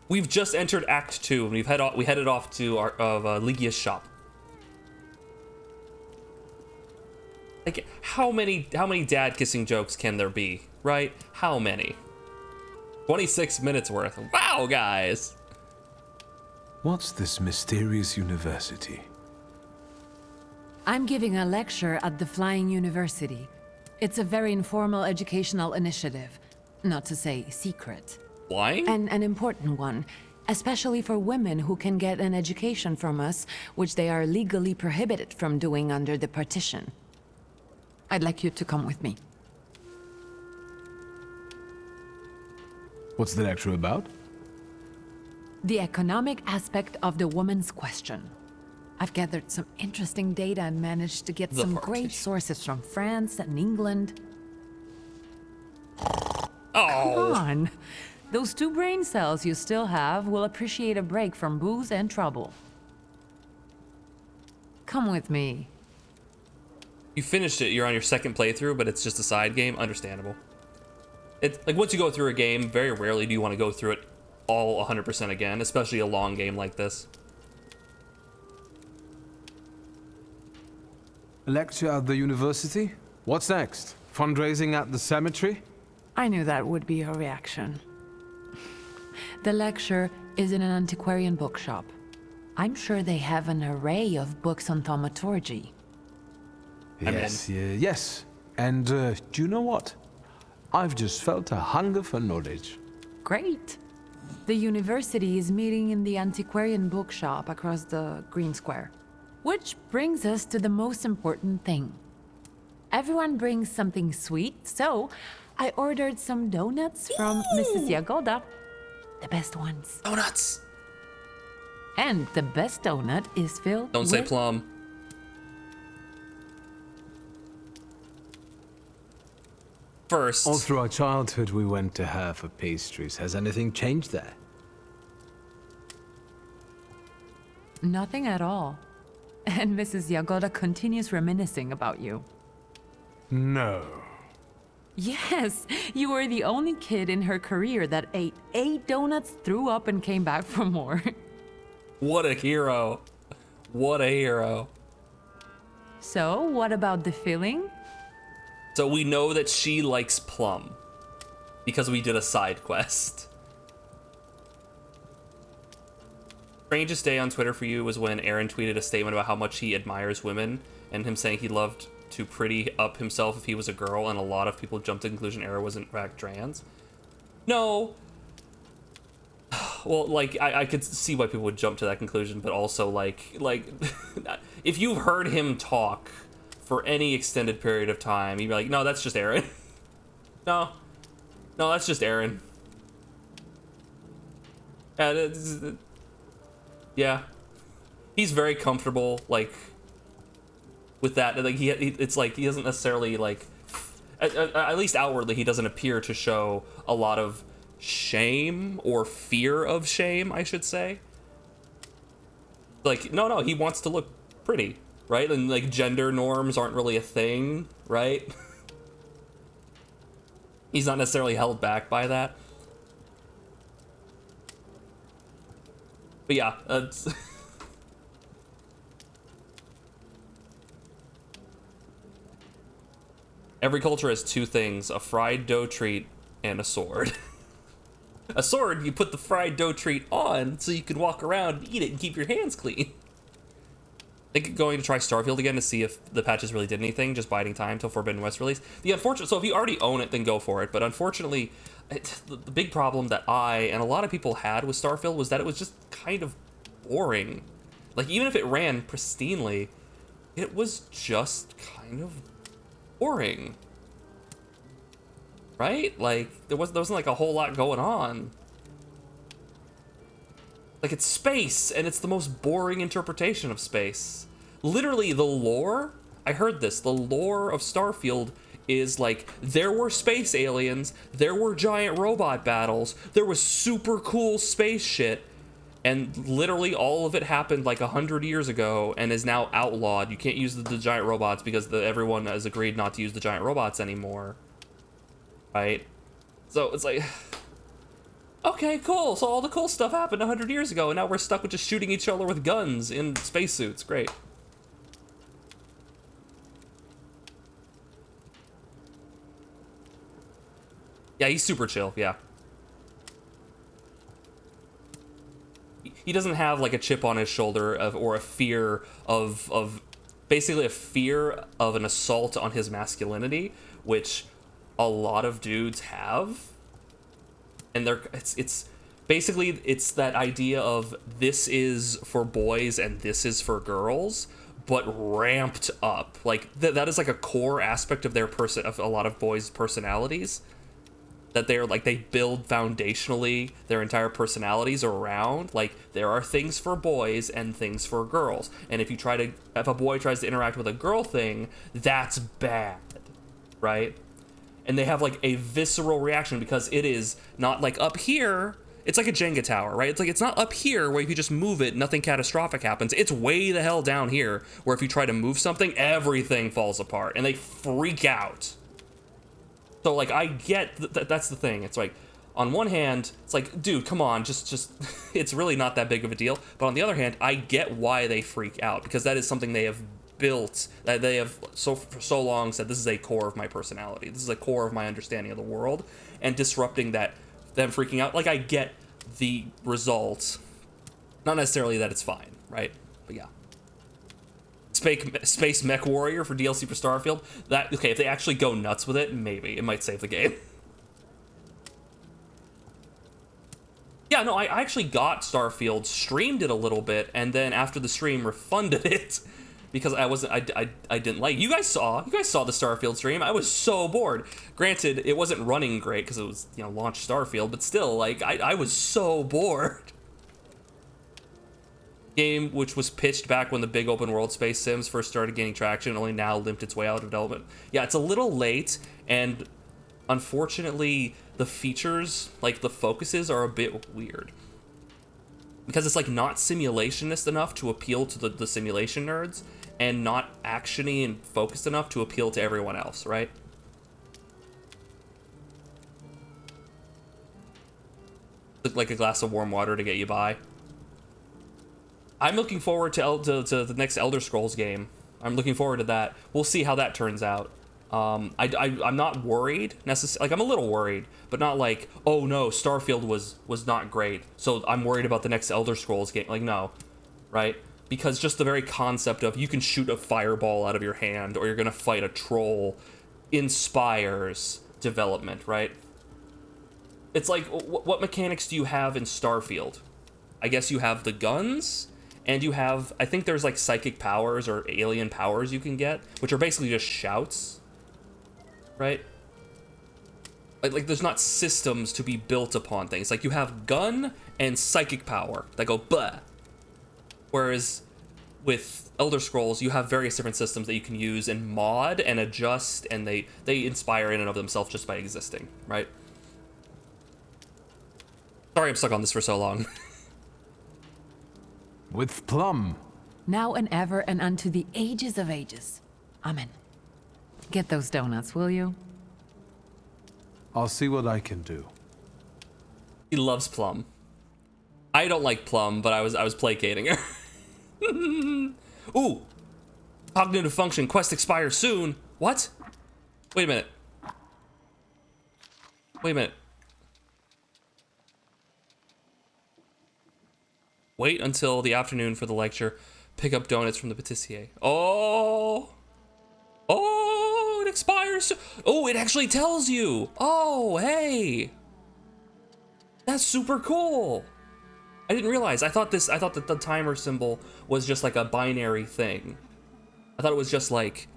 We've just entered Act 2, and we headed off to our Ligia's shop. Like, how many dad kissing jokes can there be, right? How many? 26 minutes worth. Wow, guys. What's this mysterious university? I'm giving a lecture at the Flying University. It's a very informal educational initiative, not to say secret. Flying? And an important one, especially for women who can get an education from us, which they are legally prohibited from doing under the partition. I'd like you to come with me. What's the lecture about? The economic aspect of the woman's question. I've gathered some interesting data and managed to get some great sources from France and England. Oh. Come on. Those 2 brain cells you still have will appreciate a break from booze and trouble. Come with me. You finished it, you're on your second playthrough, but it's just a side game. Understandable. It's like, once you go through a game, very rarely do you want to go through it all 100% again, especially a long game like this. A lecture at the university? What's next? Fundraising at the cemetery? I knew that would be your reaction. The lecture is in an antiquarian bookshop. I'm sure they have an array of books on Thaumaturge. Yes. And do you know what? I've just felt a hunger for knowledge. Great. The university is meeting in the antiquarian bookshop across the Green Square. Which brings us to the most important thing. Everyone brings something sweet, so I ordered some donuts from Mrs. Jagoda. The best ones. Donuts! And the best donut is filled Don't with... say plum. First. All through our childhood, we went to her for pastries. Has anything changed there? Nothing at all. And Mrs. Jagoda continues reminiscing about you. No. Yes, you were the only kid in her career that ate 8 donuts, threw up, and came back for more. What a hero. What a hero. So, what about the filling? So we know that she likes plum because we did a side quest. Strangest day on Twitter for you was when Aaron tweeted a statement about how much he admires women and him saying he loved to pretty up himself if he was a girl, and a lot of people jumped to the conclusion Aaron was in fact trans. No. Well, like, I could see why people would jump to that conclusion, but also, like, if you've heard him talk for any extended period of time, you'd be like, no, that's just Aaron. No, that's just Aaron. Yeah, he's very comfortable, like, with that. Like, it's like he doesn't necessarily, like, at least outwardly, he doesn't appear to show a lot of shame or fear of shame, I should say. Like, no, he wants to look pretty, right? And, like, gender norms aren't really a thing, right? He's not necessarily held back by that. But yeah, every culture has 2 things: a fried dough treat and a sword. A sword, you put the fried dough treat on so you can walk around and eat it and keep your hands clean. think going to try Starfield again to see if the patches really did anything, just biding time till Forbidden West release. The unfortunate, so if you already own it, then go for it. But unfortunately, the big problem that I and a lot of people had with Starfield was that it was just kind of boring. Like, even if it ran pristinely, it was just kind of boring. Right? Like, there wasn't like a whole lot going on. Like, it's space, and it's the most boring interpretation of space. Literally, the lore, I heard this, the lore of Starfield is like, there were space aliens, there were giant robot battles, there was super cool space shit, and literally all of it happened like 100 years ago and is now outlawed. You can't use the giant robots because everyone has agreed not to use the giant robots anymore. Right? So it's like, okay, cool. So all the cool stuff happened 100 years ago, and now we're stuck with just shooting each other with guns in spacesuits. Great. Yeah, he's super chill, yeah. He doesn't have like a chip on his shoulder or a fear of basically a fear of an assault on his masculinity, which a lot of dudes have. And it's basically, it's that idea of this is for boys and this is for girls, but ramped up. Like that is like a core aspect of of a lot of boys' personalities. That they're like, they build foundationally their entire personalities around, like, there are things for boys and things for girls. And if a boy tries to interact with a girl thing, that's bad, right? And they have like a visceral reaction because it is not like up here. It's like a Jenga tower, right? It's like, it's not up here where if you just move it, nothing catastrophic happens. It's way the hell down here where if you try to move something, everything falls apart and they freak out. So, like, I get that's the thing. It's like, on one hand, it's like, dude, come on, just it's really not that big of a deal. But on the other hand, I get why they freak out, because that is something they have built, that they have for so long said, this is a core of my personality. This is a core of my understanding of the world. And disrupting that, them freaking out, like, I get the results. Not necessarily that it's fine, right? But yeah. Space Mech Warrior for DLC for Starfield. That, okay, if they actually go nuts with it, maybe. It might save the game. Yeah, no, I actually got Starfield, streamed it a little bit, and then after the stream, refunded it. Because I didn't like it. You guys saw the Starfield stream. I was so bored. Granted, it wasn't running great because it was, launch Starfield, but still, like, I was so bored. Game which was pitched back when the big open world space sims first started gaining traction, only now limped its way out of development. Yeah, it's a little late, and unfortunately the features, like the focuses, are a bit weird. Because it's like not simulationist enough to appeal to the simulation nerds, and not actiony and focused enough to appeal to everyone else, right? Look like a glass of warm water to get you by. I'm looking forward to the next Elder Scrolls game. I'm looking forward to that. We'll see how that turns out. I'm not worried necessarily. Like, I'm a little worried, but not like, oh no, Starfield was not great, so I'm worried about the next Elder Scrolls game. Like, no, right? Because just the very concept of you can shoot a fireball out of your hand or you're gonna fight a troll inspires development, right? It's like, what mechanics do you have in Starfield? I guess you have the guns. And you have, I think there's like psychic powers or alien powers you can get, which are basically just shouts, right? Like there's not systems to be built upon things. Like you have gun and psychic power that go bah. Whereas with Elder Scrolls, you have various different systems that you can use and mod and adjust, and they inspire in and of themselves just by existing, right? Sorry I'm stuck on this for so long. With Plum. Now and ever and unto the ages of ages. Amen. Get those donuts, will you? I'll see what I can do. He loves Plum. I don't like Plum, but I was placating her. Ooh. Cognitive function quest expires soon. What? Wait a minute. Wait a minute. Wait until the afternoon for the lecture. Pick up donuts from the patissier. Oh, it expires. Oh, it actually tells you. Oh, hey, that's super cool. I didn't realize. I thought that the timer symbol was just like a binary thing. I thought it was just like,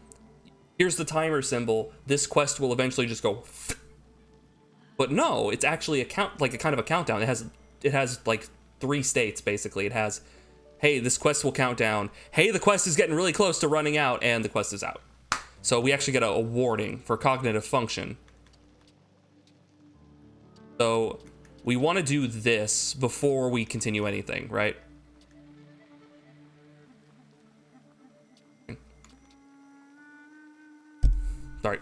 here's the timer symbol. This quest will eventually just go. But no, it's actually a kind of a countdown. It has like 3 states basically. It has, hey, this quest will count down. Hey, the quest is getting really close to running out, and the quest is out. So we actually get a warning for cognitive function. So we want to do this before we continue anything, right? Sorry.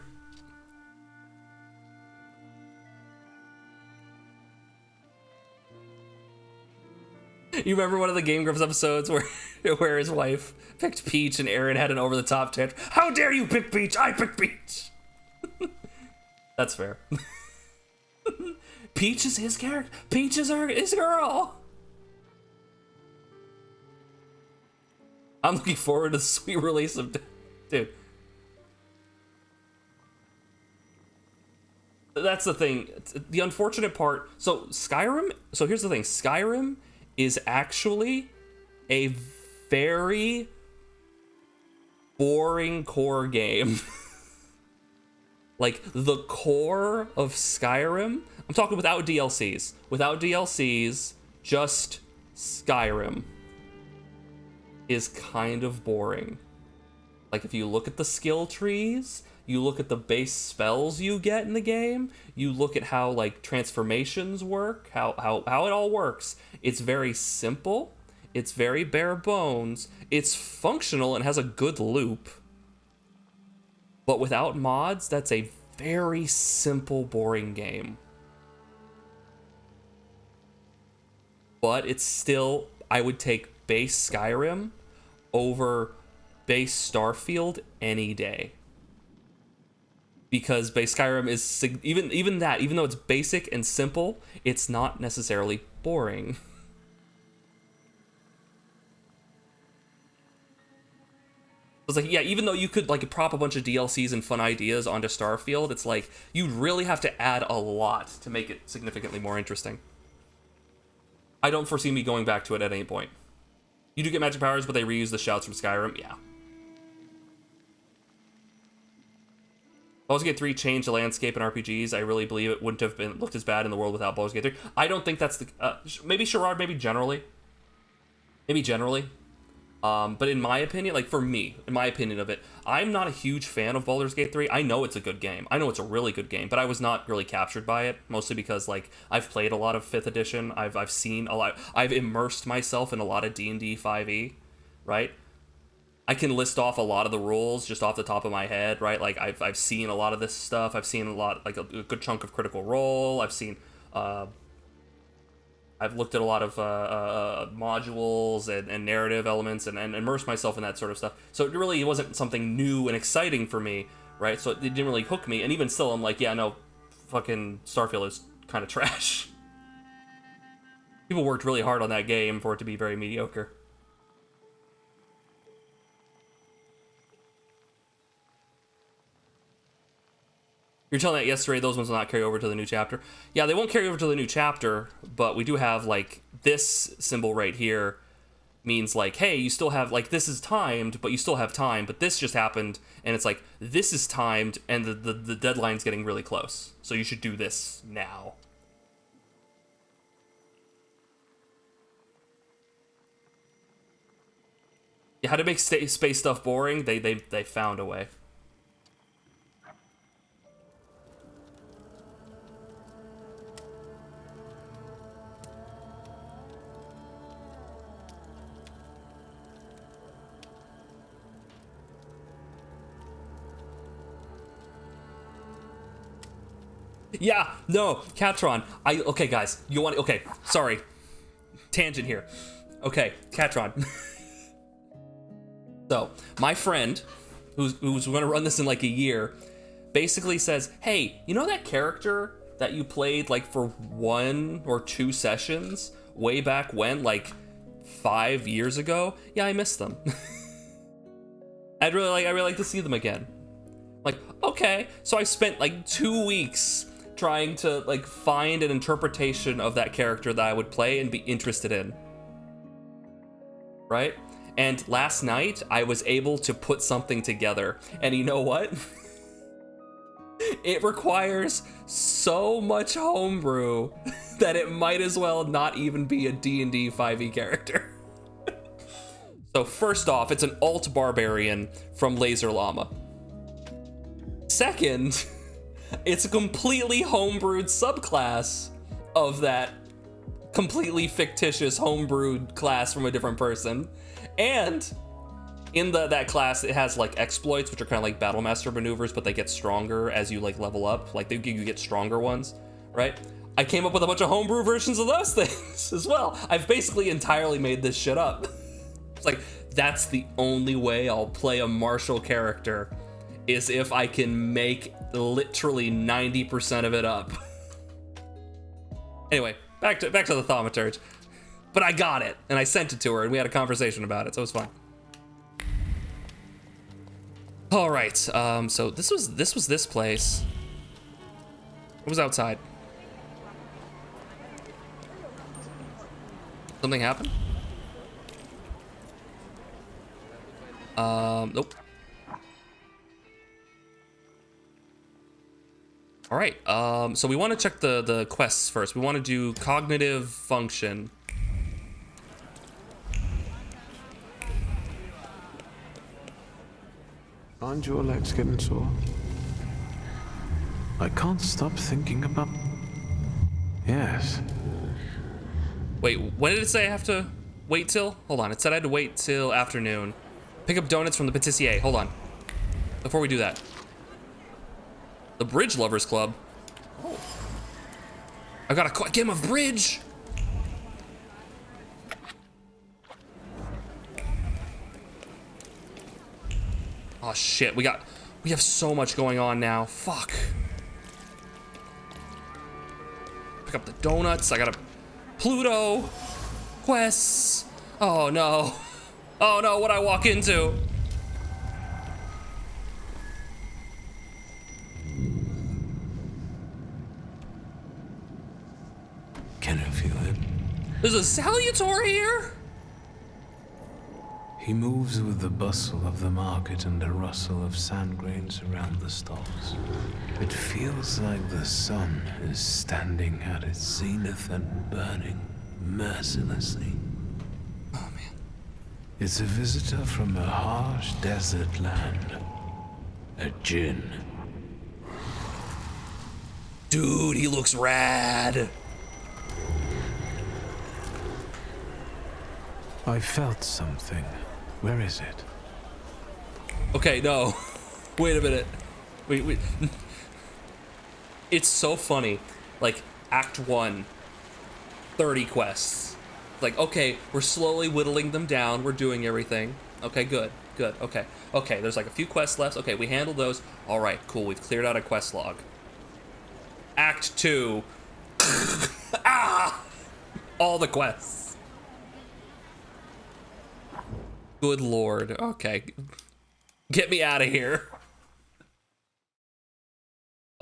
You remember one of the Game Grumps episodes where his wife picked Peach and Aaron had an over-the-top tantrum? How dare you pick Peach? I picked Peach! That's fair. Peach is his character. Peach is his girl. I'm looking forward to the sweet release of... Dude. That's the thing. The unfortunate part... So, Skyrim... So, here's the thing. Skyrim is actually a very boring core game. Like, the core of Skyrim... I'm talking without DLCs. Without DLCs, just Skyrim is kind of boring. Like, if you look at the skill trees, you look at the base spells you get in the game, you look at how, like, transformations work, how it all works, it's very simple, it's very bare bones, it's functional and has a good loop. But without mods, that's a very simple, boring game. But it's still, I would take base Skyrim over base Starfield any day. Because base Skyrim is, even though it's basic and simple, it's not necessarily boring. It's like, yeah, even though you could like prop a bunch of DLCs and fun ideas onto Starfield, it's like, you'd really have to add a lot to make it significantly more interesting. I don't foresee me going back to it at any point. You do get magic powers, but they reuse the shouts from Skyrim, yeah. Baldur's Gate 3 changed the landscape in RPGs. I really believe it wouldn't have been looked as bad in the world without Baldur's Gate 3. I don't think that's the... maybe Sherrod, maybe generally. Maybe generally. But in my opinion, like for me, in my opinion of it, I'm not a huge fan of Baldur's Gate 3. I know it's a good game. I know it's a really good game, but I was not really captured by it, mostly because like I've played a lot of 5th edition. I've seen a lot. I've immersed myself in a lot of D&D 5e, right? I can list off a lot of the rules just off the top of my head, right? Like I've seen a lot of this stuff. I've seen a lot, like a good chunk of Critical Role. I've seen, I've looked at a lot of modules and narrative elements and immersed myself in that sort of stuff. So it really wasn't something new and exciting for me, right? So it didn't really hook me. And even still, I'm like, yeah, no, fucking Starfield is kind of trash. People worked really hard on that game for it to be very mediocre. You're telling that yesterday those ones will not carry over to the new chapter. Yeah, they won't carry over to the new chapter, but we do have, like, this symbol right here means, like, hey, you still have, like, this is timed, but you still have time, but this just happened, and it's like, this is timed, and the deadline's getting really close, so you should do this now. Yeah, how to make space stuff boring, they found a way. Yeah, no, Catron. Okay, guys, you want... Okay, sorry. Tangent here. Okay, Catron. So, my friend, who's going to run this in like a year, basically says, hey, you know that character that you played like for 1 or 2 sessions way back when, like 5 years ago, yeah, I miss them. I really like to see them again. Like, okay, so I spent like 2 weeks trying to like find an interpretation of that character that I would play and be interested in. Right? And last night I was able to put something together. And you know what? It requires so much homebrew that it might as well not even be a D&D 5e character. So first off, it's an alt barbarian from Laser Llama. Second, it's a completely homebrewed subclass of that completely fictitious homebrewed class from a different person. And in that class, it has like exploits, which are kind of like Battlemaster maneuvers, but they get stronger as you like level up. Like you get stronger ones, right? I came up with a bunch of homebrew versions of those things as well. I've basically entirely made this shit up. It's like, that's the only way I'll play a martial character, is if I can make literally 90% of it up. Anyway, back to the Thaumaturge. But I got it, and I sent it to her, and we had a conversation about it, so it was fun. All right, so this was this place. What was outside? Something happened? Nope. All right, so we want to check the quests first. We want to do cognitive function. Aren't your legs getting sore? I can't stop thinking about... Yes. Wait, when did it say I have to wait till? Hold on, it said I had to wait till afternoon. Pick up donuts from the patissier. Hold on. Before we do that. The Bridge Lovers Club. Oh. I got a game of bridge. Oh shit, we have so much going on now. Fuck. Pick up the donuts. I got a Pluto quests. Oh no. Oh no, what'd I walk into? Can I feel it? There's a Salutor here? He moves with the bustle of the market and the rustle of sand grains around the stalls. It feels like the sun is standing at its zenith and burning mercilessly. Oh man. It's a visitor from a harsh desert land. A djinn. Dude, he looks rad. I felt something. Where is it? Okay, no. Wait a minute. Wait. It's so funny. Like, Act 1, 30 quests. Like, okay, we're slowly whittling them down. We're doing everything. Okay, good. Okay, there's like a few quests left. Okay, we handled those. All right, cool. We've cleared out a quest log. Act 2. All the quests. Good lord. Okay. Get me out of here.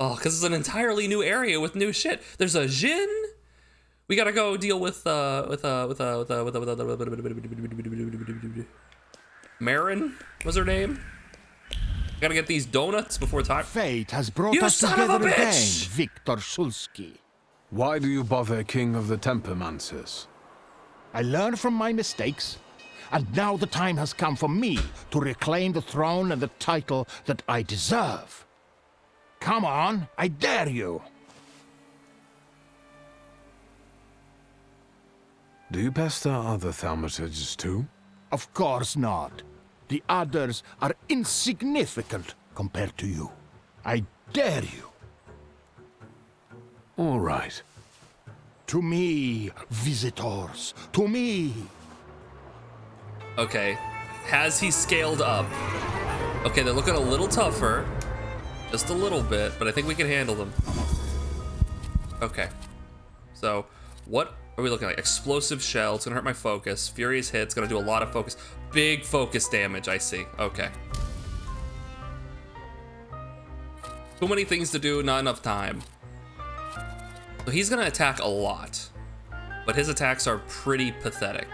Oh, because it's an entirely new area with new shit. There's a Jin. We gotta go deal with Marin was her name. Gotta get these donuts before time. Fate has brought You us son of a together again, bitch! Victor Shulsky. Why do you bother, King of the Tempermancers? I learned from my mistakes, and now the time has come for me to reclaim the throne and the title that I deserve. Come on, I dare you. Do you pester other Thaumaturges too? Of course not. The others are insignificant compared to you. I dare you. All right. To me, visitors, to me. Okay. Has he scaled up? Okay, they're looking a little tougher. Just a little bit, but I think we can handle them. Okay. So, what What are we looking like? Explosive shell. It's gonna hurt my focus. Furious hit. It's gonna do a lot of focus. Big focus damage, I see. Okay. Too many things to do, not enough time. So he's gonna attack a lot, but his attacks are pretty pathetic.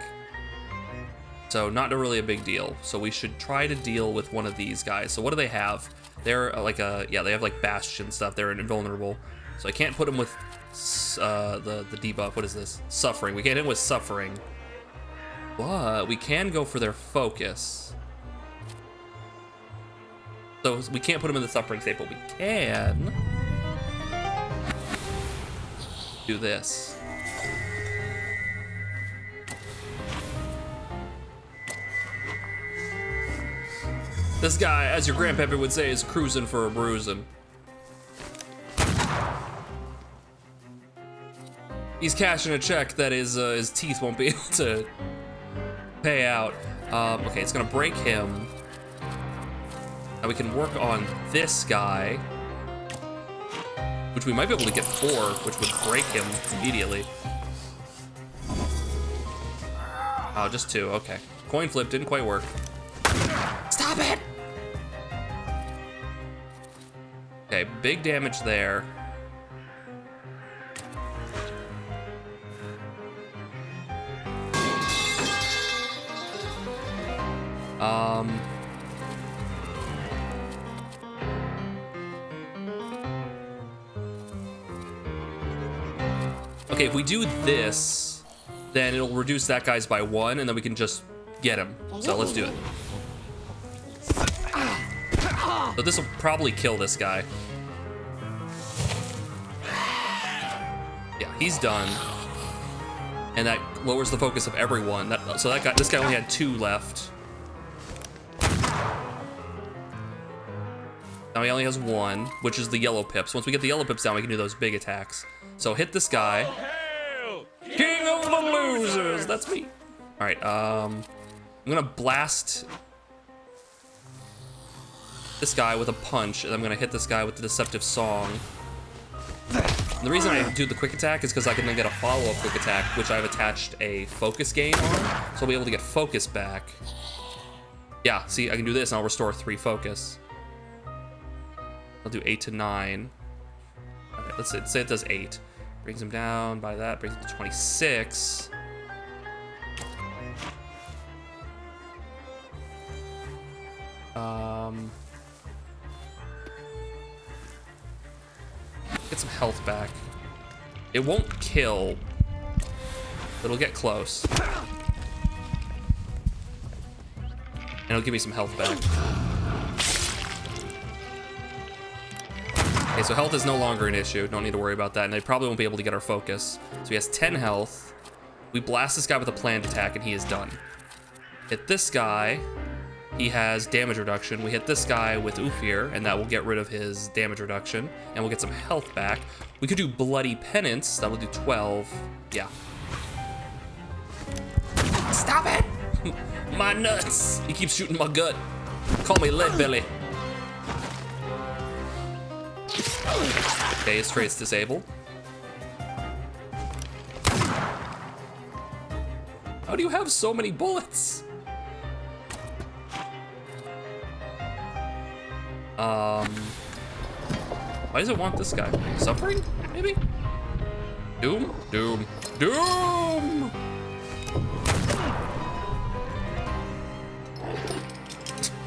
So not really a big deal. So we should try to deal with one of these guys. So what do they have? They're like yeah, they have like Bastion stuff. They're invulnerable. So I can't put them with the debuff. What is this? Suffering. We can't hit with Suffering. But we can go for their focus. So we can't put them in the Suffering state, but we can do this. This guy, as your grandpappy would say, is cruising for a bruising. He's cashing a check that his teeth won't be able to pay out. Okay, it's gonna break him. Now we can work on this guy, which we might be able to get 4, which would break him immediately. Oh, just 2, okay. Coin flip didn't quite work. Stop it! Okay, big damage there. Okay, if we do this, then it'll reduce that guy's by 1, and then we can just get him. So let's do it. So this will probably kill this guy. Yeah, he's done. And that lowers the focus of everyone. This guy only had 2 left. Now he only has 1, which is the yellow pips. Once we get the yellow pips down, we can do those big attacks. So hit this guy. King of the losers! That's me. All right, I'm gonna blast this guy with a punch, and I'm gonna hit this guy with the deceptive song. And the reason I do the quick attack is because I can then get a follow-up quick attack, which I've attached a focus gain on, so I'll be able to get focus back. Yeah, see, I can do this and I'll restore 3 focus. I'll do 8 to 9. Okay, let's say it does 8. Brings him down by that, brings him to 26. Get some health back. It won't kill, but it'll get close. And it'll give me some health back. Okay, so health is no longer an issue. Don't need to worry about that. And they probably won't be able to get our focus. So he has 10 health. We blast this guy with a planned attack and he is done. Hit this guy. He has damage reduction. We hit this guy with Ufir, and that will get rid of his damage reduction, and we'll get some health back. We could do Bloody Penance. That will do 12. Yeah. Stop it! My nuts! He keeps shooting my gut. Call me Lead Belly. Okay, his trait's disabled. How do you have so many bullets? Why does it want this guy? Suffering, maybe? Doom, doom, doom!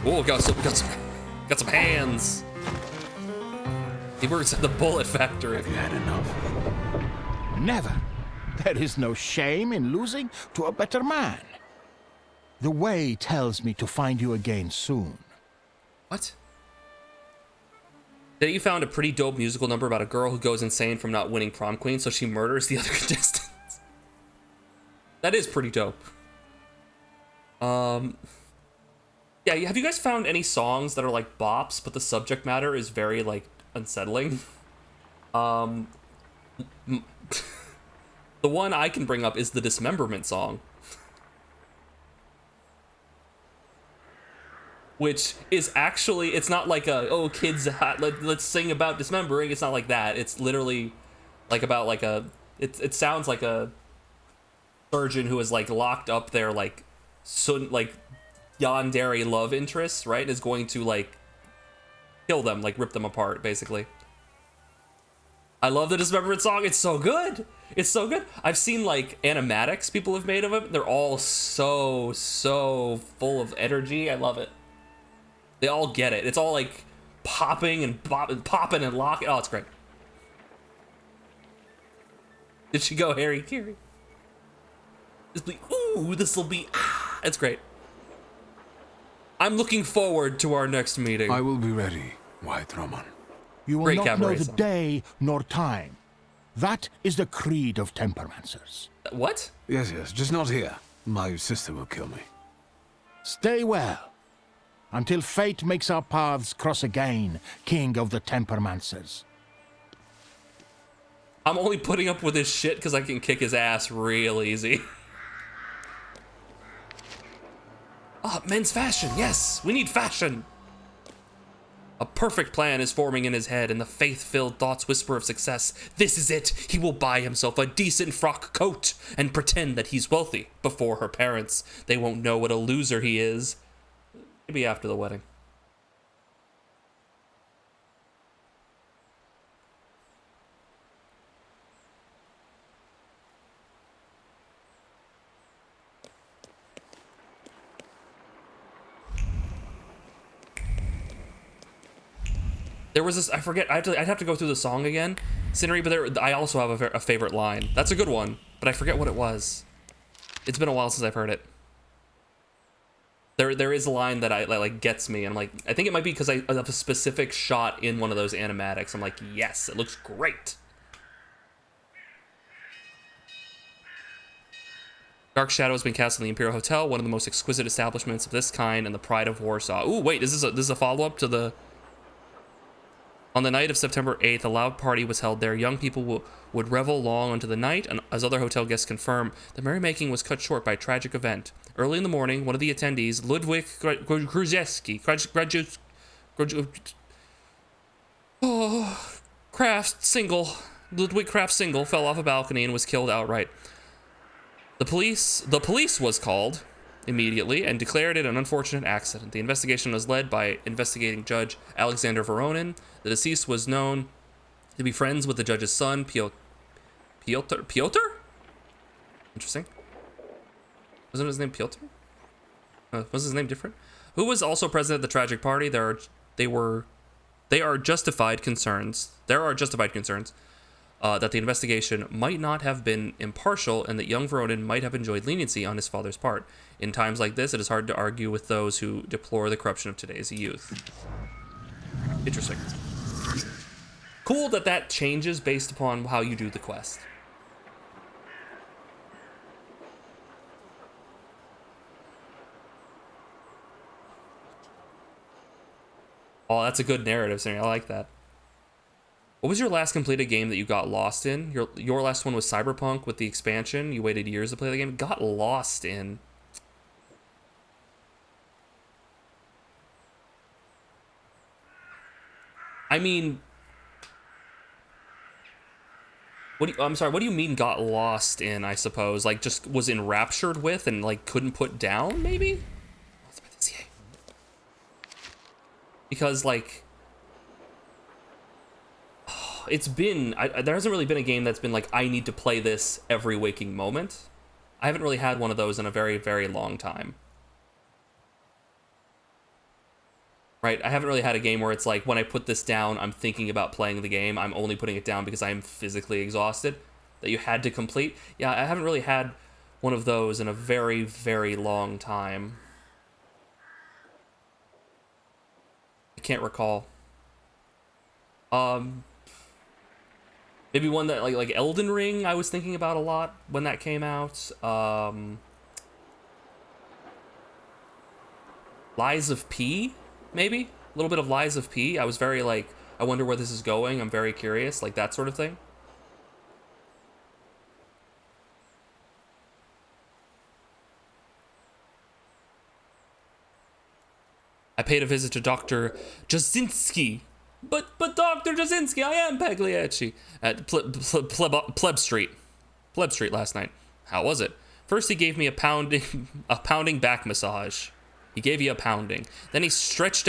Oh, got some hands. He works at the bullet factory. Have you had enough? Never. There is no shame in losing to a better man. The way tells me to find you again soon. What? Today you found a pretty dope musical number about a girl who goes insane from not winning prom queen, so she murders the other contestants. That is pretty dope. Yeah, have you guys found any songs that are like bops, but the subject matter is very like unsettling? The one I can bring up is the Dismemberment song. Which is actually, it's not like a, oh, kids, let's sing about dismembering. It's not like that. It's literally like about like a, it sounds like a surgeon who is like locked up there, like yandere love interests, right, is going to like kill them, like rip them apart, basically. I love the Dismemberment song. It's so good. It's so good. I've seen like animatics people have made of it. They're all so full of energy. I love it. They all get it. It's all like popping and popping and locking. Oh, it's great. Did she go Harry Carey? This'll be it's great. I'm looking forward to our next meeting. I will be ready, White Roman. You will Great not know cabaret the song. day nor time. That is the creed of Tempermancers. What? Yes, just not here. My sister will kill me. Stay well, until fate makes our paths cross again, King of the Tempermancers. I'm only putting up with his shit because I can kick his ass real easy. Ah, men's fashion. Yes, we need fashion. A perfect plan is forming in his head, and the faith-filled thoughts whisper of success. This is it. He will buy himself a decent frock coat and pretend that he's wealthy before her parents. They won't know what a loser he is. Maybe after the wedding. There was this, I forget, I'd have to go through the song again, Cindery, but I also have a favorite line. That's a good one, but I forget what it was. It's been a while since I've heard it. There is a line that like gets me, and I'm like, I think it might be because I have a specific shot in one of those animatics. I'm like, yes, it looks great. Dark Shadow has been cast in the Imperial Hotel, one of the most exquisite establishments of this kind, and the pride of Warsaw. Ooh, wait, this is a follow-up to the... On the night of September 8th, a loud party was held there. Young people would revel long into the night, and as other hotel guests confirm, the merrymaking was cut short by a tragic event. Early in the morning, one of the attendees, Ludwig Kruzewski, Ludwig Kraft Single fell off a balcony and was killed outright. The police was called immediately and declared it an unfortunate accident. The investigation was led by investigating Judge Alexander Voronin. The deceased was known to be friends with the judge's son, Piotr? Interesting. Wasn't his name Piotr? Was his name different? Who was also present at the tragic party. There are justified concerns that the investigation might not have been impartial and that young Voronin might have enjoyed leniency on his father's part. In times like this, it is hard to argue with those who deplore the corruption of today's youth. Interesting. Cool that changes based upon how you do the quest. Oh, that's a good narrative, Sammy. I like that. What was your last completed game that you got lost in? Your last one was Cyberpunk with the expansion. You waited years to play the game. Got lost in. I mean, I'm sorry, what do you mean got lost in, I suppose? Like, just was enraptured with and, like, couldn't put down, maybe? Because, like, it's been, there hasn't really been a game that's been like, I need to play this every waking moment. I haven't really had one of those in a very, very long time. Right? I haven't really had a game where it's like, when I put this down, I'm thinking about playing the game. I'm only putting it down because I'm physically exhausted. That you had to complete. Yeah, I haven't really had one of those in a very, very long time. I can't recall. Maybe one that like Elden Ring I was thinking about a lot when that came out. Lies of P, maybe? A little bit of Lies of P. I was very like, I wonder where this is going. I'm very curious, like that sort of thing. I paid a visit to Dr. Jasinski. But Dr. Jasinski, I am Pagliacci at Pleb Street last night. How was it? First, he gave me a pounding back massage. He gave you a pounding. Then he stretched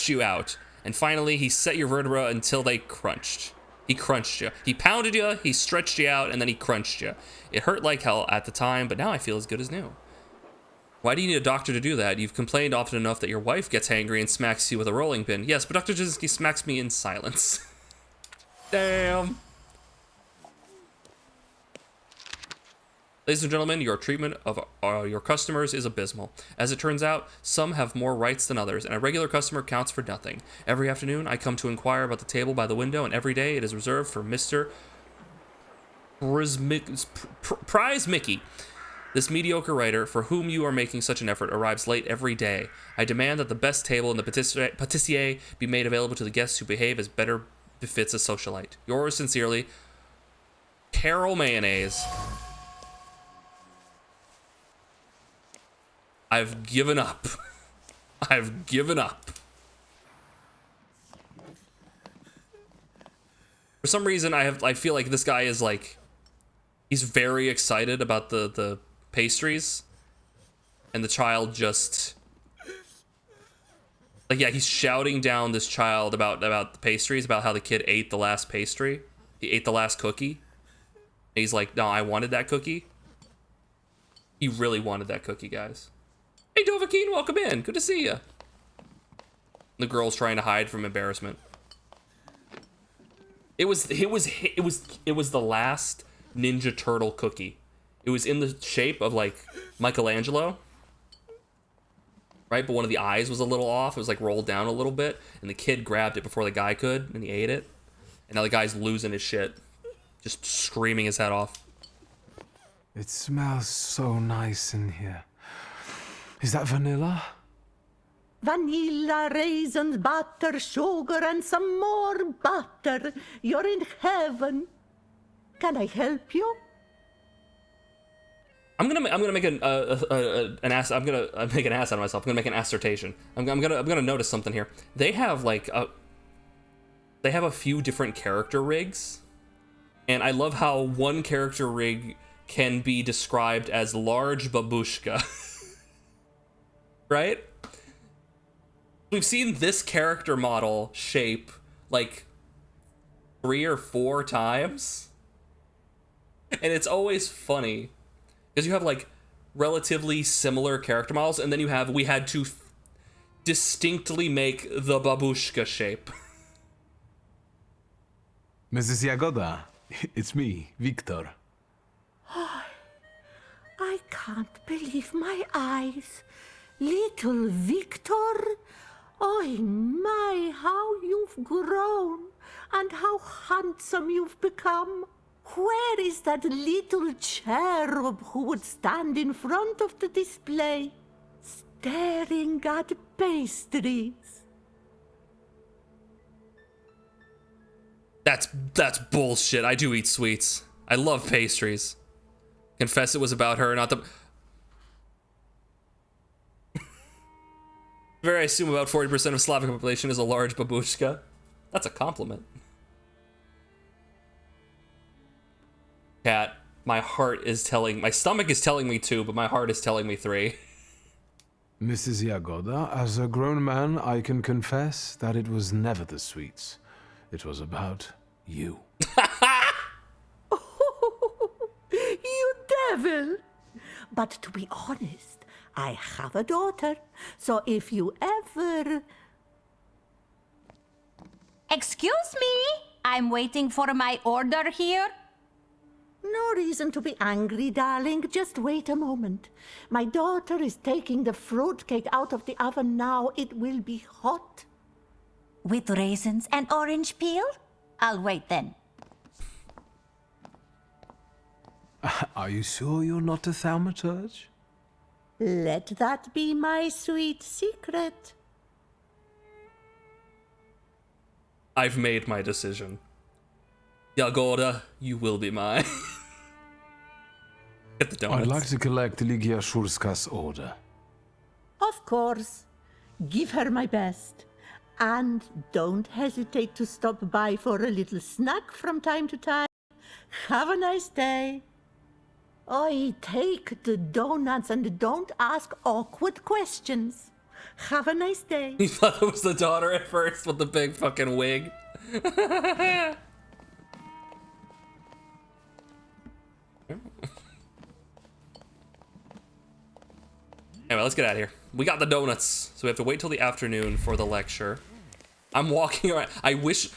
you out. And finally, he set your vertebra until they crunched. He crunched you. He pounded you, he stretched you out, and then he crunched you. It hurt like hell at the time, but now I feel as good as new. Why do you need a doctor to do that? You've complained often enough that your wife gets angry and smacks you with a rolling pin. Yes, but Dr. Jasinski smacks me in silence. Damn. Ladies and gentlemen, your treatment of your customers is abysmal. As it turns out, some have more rights than others, and a regular customer counts for nothing. Every afternoon, I come to inquire about the table by the window, and every day it is reserved for Mr. Prize Mickey. This mediocre writer, for whom you are making such an effort, arrives late every day. I demand that the best table in the pâtissier be made available to the guests who behave as better befits a socialite. Yours sincerely, Carol Mayonnaise. I've given up. I've given up. For some reason, I feel like this guy is like, he's very excited about the pastries, and the child just, like, yeah, he's shouting down this child about the pastries, about how the kid ate the last pastry. He ate the last cookie. And he's like, no, I wanted that cookie. He really wanted that cookie, guys. Hey, Dovahkiin, welcome in. Good to see you. The girl's trying to hide from embarrassment. It was the last Ninja Turtle cookie. It was in the shape of like Michelangelo, right? But one of the eyes was a little off. It was like rolled down a little bit, and the kid grabbed it before the guy could, and he ate it. And now the guy's losing his shit, just screaming his head off. It smells so nice in here. Is that vanilla? Vanilla, raisins, butter, sugar, and some more butter. You're in heaven. Can I help you? I'm gonna make an ass. I'm gonna make an ass out of myself. I'm gonna make an assertion. I'm gonna notice something here. They have like they have a few different character rigs, and I love how one character rig can be described as large babushka. Right? We've seen this character model shape like 3 or 4 times, and it's always funny because you have like relatively similar character models, and then we had to distinctly make the babushka shape. Mrs. Yagoda, it's me, Victor. I can't believe my eyes. Little Victor? Oh my, how you've grown, and how handsome you've become. Where is that little cherub who would stand in front of the display, staring at pastries? That's bullshit. I do eat sweets. I love pastries. Confess it was about her, not the... I assume about 40% of Slavic population is a large babushka. That's a compliment. Cat, my stomach is telling me 2, but my heart is telling me 3. Mrs. Yagoda, as a grown man, I can confess that it was never the sweets. It was about you. You devil! But to be honest, I have a daughter, so if you ever... Excuse me? I'm waiting for my order here. No reason to be angry, darling. Just wait a moment. My daughter is taking the fruitcake out of the oven now. It will be hot. With raisins and orange peel? I'll wait then. Are you sure you're not a thaumaturge? Let that be my sweet secret. I've made my decision. Yagoda, you will be mine. Get the donuts. I'd like to collect Ligia Shurska's order. Of course. Give her my best. And don't hesitate to stop by for a little snack from time to time. Have a nice day. I take the donuts and don't ask awkward questions. Have a nice day. You thought it was the daughter at first with the big fucking wig. Anyway, let's get out of here. We got the donuts, so we have to wait till the afternoon for the lecture. I'm walking around. I wish.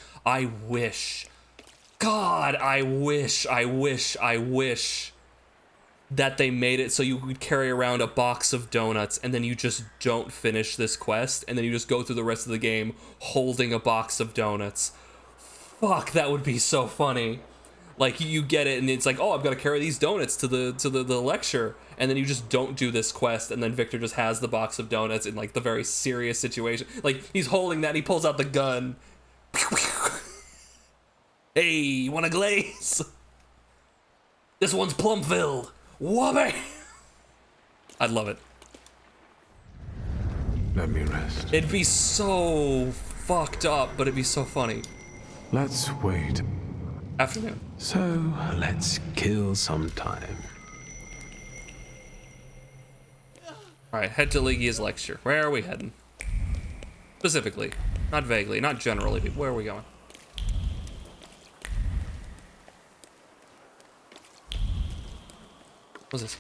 God, I wish that they made it so you could carry around a box of donuts and then you just don't finish this quest and then you just go through the rest of the game holding a box of donuts. Fuck, that would be so funny. Like, you get it and it's like, oh, I've got to carry these donuts to the lecture, and then you just don't do this quest, and then Victor just has the box of donuts in like the very serious situation. Like, he's holding that and he pulls out the gun. Hey, you want a glaze? This one's plum filled. Whoopee! I'd love it. Let me rest. It'd be so fucked up, but it'd be so funny. Let's wait. Afternoon. So, let's kill some time. Alright, head to Ligia's lecture. Where are we heading? Specifically. Not vaguely, not generally. Where are we going? What's this?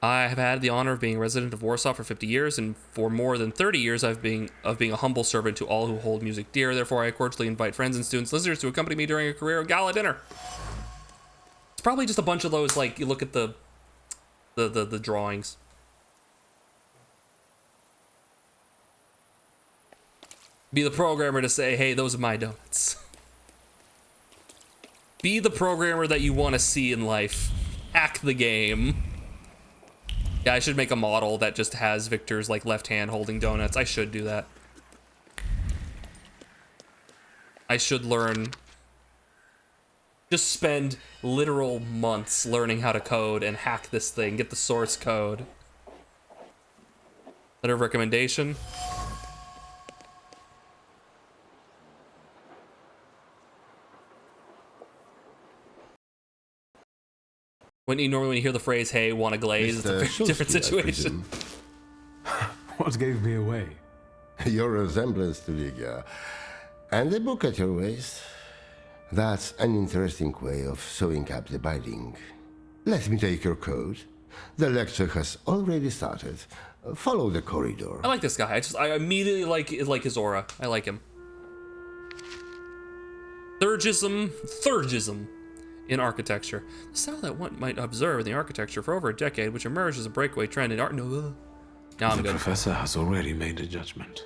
I have had the honor of being a resident of Warsaw for 50 years, and for more than 30 years of being a humble servant to all who hold music dear. Therefore, I cordially invite friends and students, listeners to accompany me during a career gala dinner. It's probably just a bunch of those, like, you look at the drawings. Be the programmer to say, hey, those are my donuts. Be the programmer that you want to see in life. Hack the game. Yeah, I should make a model that just has Victor's like left hand holding donuts. I should do that. I should learn. Just spend literal months learning how to code and hack this thing. Get the source code. Letter of recommendation. When you normally hear the phrase, hey, want a glaze, it's a very different situation. What gave me away? Your resemblance to Ligia. And the book at your waist. That's an interesting way of sewing up the binding. Let me take your coat. The lecture has already started. Follow the corridor. I like this guy. I immediately like his aura. I like him. Thurgism. In architecture. The style that one might observe in the architecture for over a decade, which emerged as a breakaway trend in art. No, I'm the good. Professor has already made a judgment.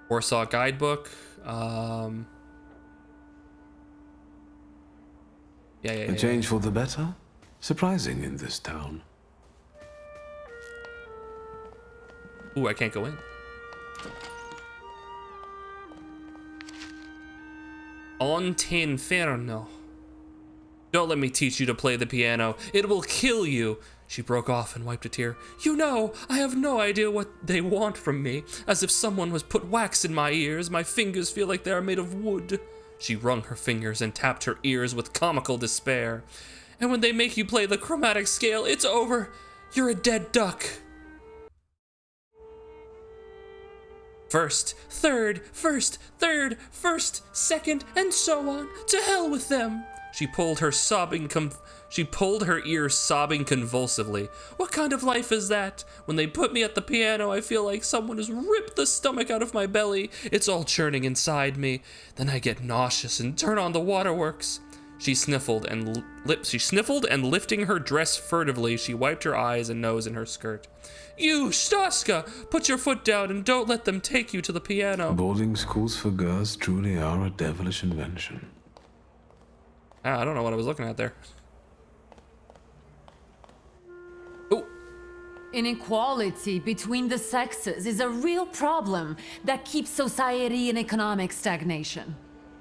Warsaw guidebook. A change for the better? Surprising in this town. Ooh, I can't go in. Inferno. Don't let me teach you to play the piano. It will kill you. She broke off and wiped a tear. You know, I have no idea what they want from me. As if someone was put wax in my ears. My fingers feel like they are made of wood. She wrung her fingers and tapped her ears with comical despair. And when they make you play the chromatic scale, it's over. You're a dead duck. First, third, first, third, first, second, and so on. To hell with them. She pulled her ears sobbing convulsively. What kind of life is that? When they put me at the piano, I feel like someone has ripped the stomach out of my belly. It's all churning inside me. Then I get nauseous and turn on the waterworks. She sniffled and lifting her dress furtively, she wiped her eyes and nose in her skirt. You, Staska, put your foot down and don't let them take you to the piano. Boarding schools for girls truly are a devilish invention. I don't know what I was looking at there. Inequality between the sexes is a real problem that keeps society in economic stagnation.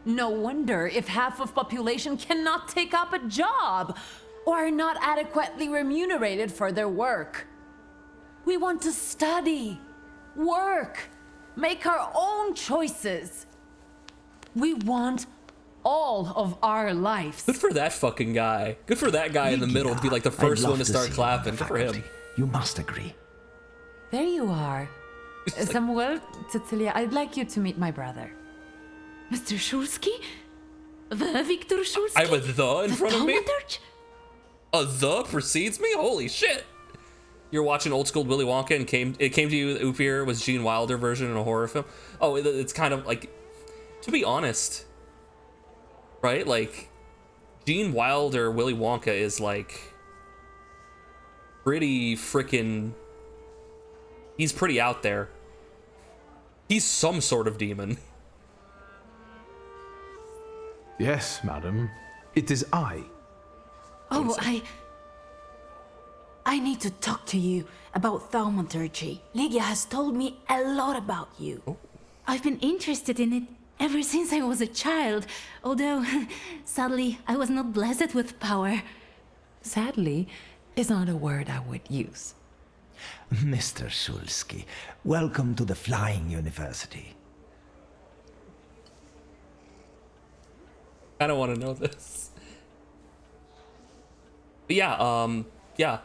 No wonder if half of population cannot take up a job or are not adequately remunerated for their work. We want to study, work, make our own choices. We want all of our lives. Good for that fucking guy. Good for that guy in the middle to be like the first one to start clapping. Good for him. You must agree. There you are. Samuel, Cecilia, I'd like you to meet my brother. Mr. Szulski? The Victor Szulski? I have a the in front of me? Thaumaturge? A the precedes me? Holy shit. You're watching old school Willy Wonka and it came to you that Oupir was Gene Wilder version in a horror film? Oh, it's kind of like, to be honest, right? Like, Gene Wilder, Willy Wonka is like pretty freaking, he's pretty out there. He's some sort of demon. Yes, madam. It is I. Oh, I need to talk to you about Thaumaturge. Lygia has told me a lot about you. Oh. I've been interested in it ever since I was a child, although, sadly, I was not blessed with power. Sadly is not a word I would use. Mr. Szulski, welcome to the Flying University. I don't want to know this. But yeah,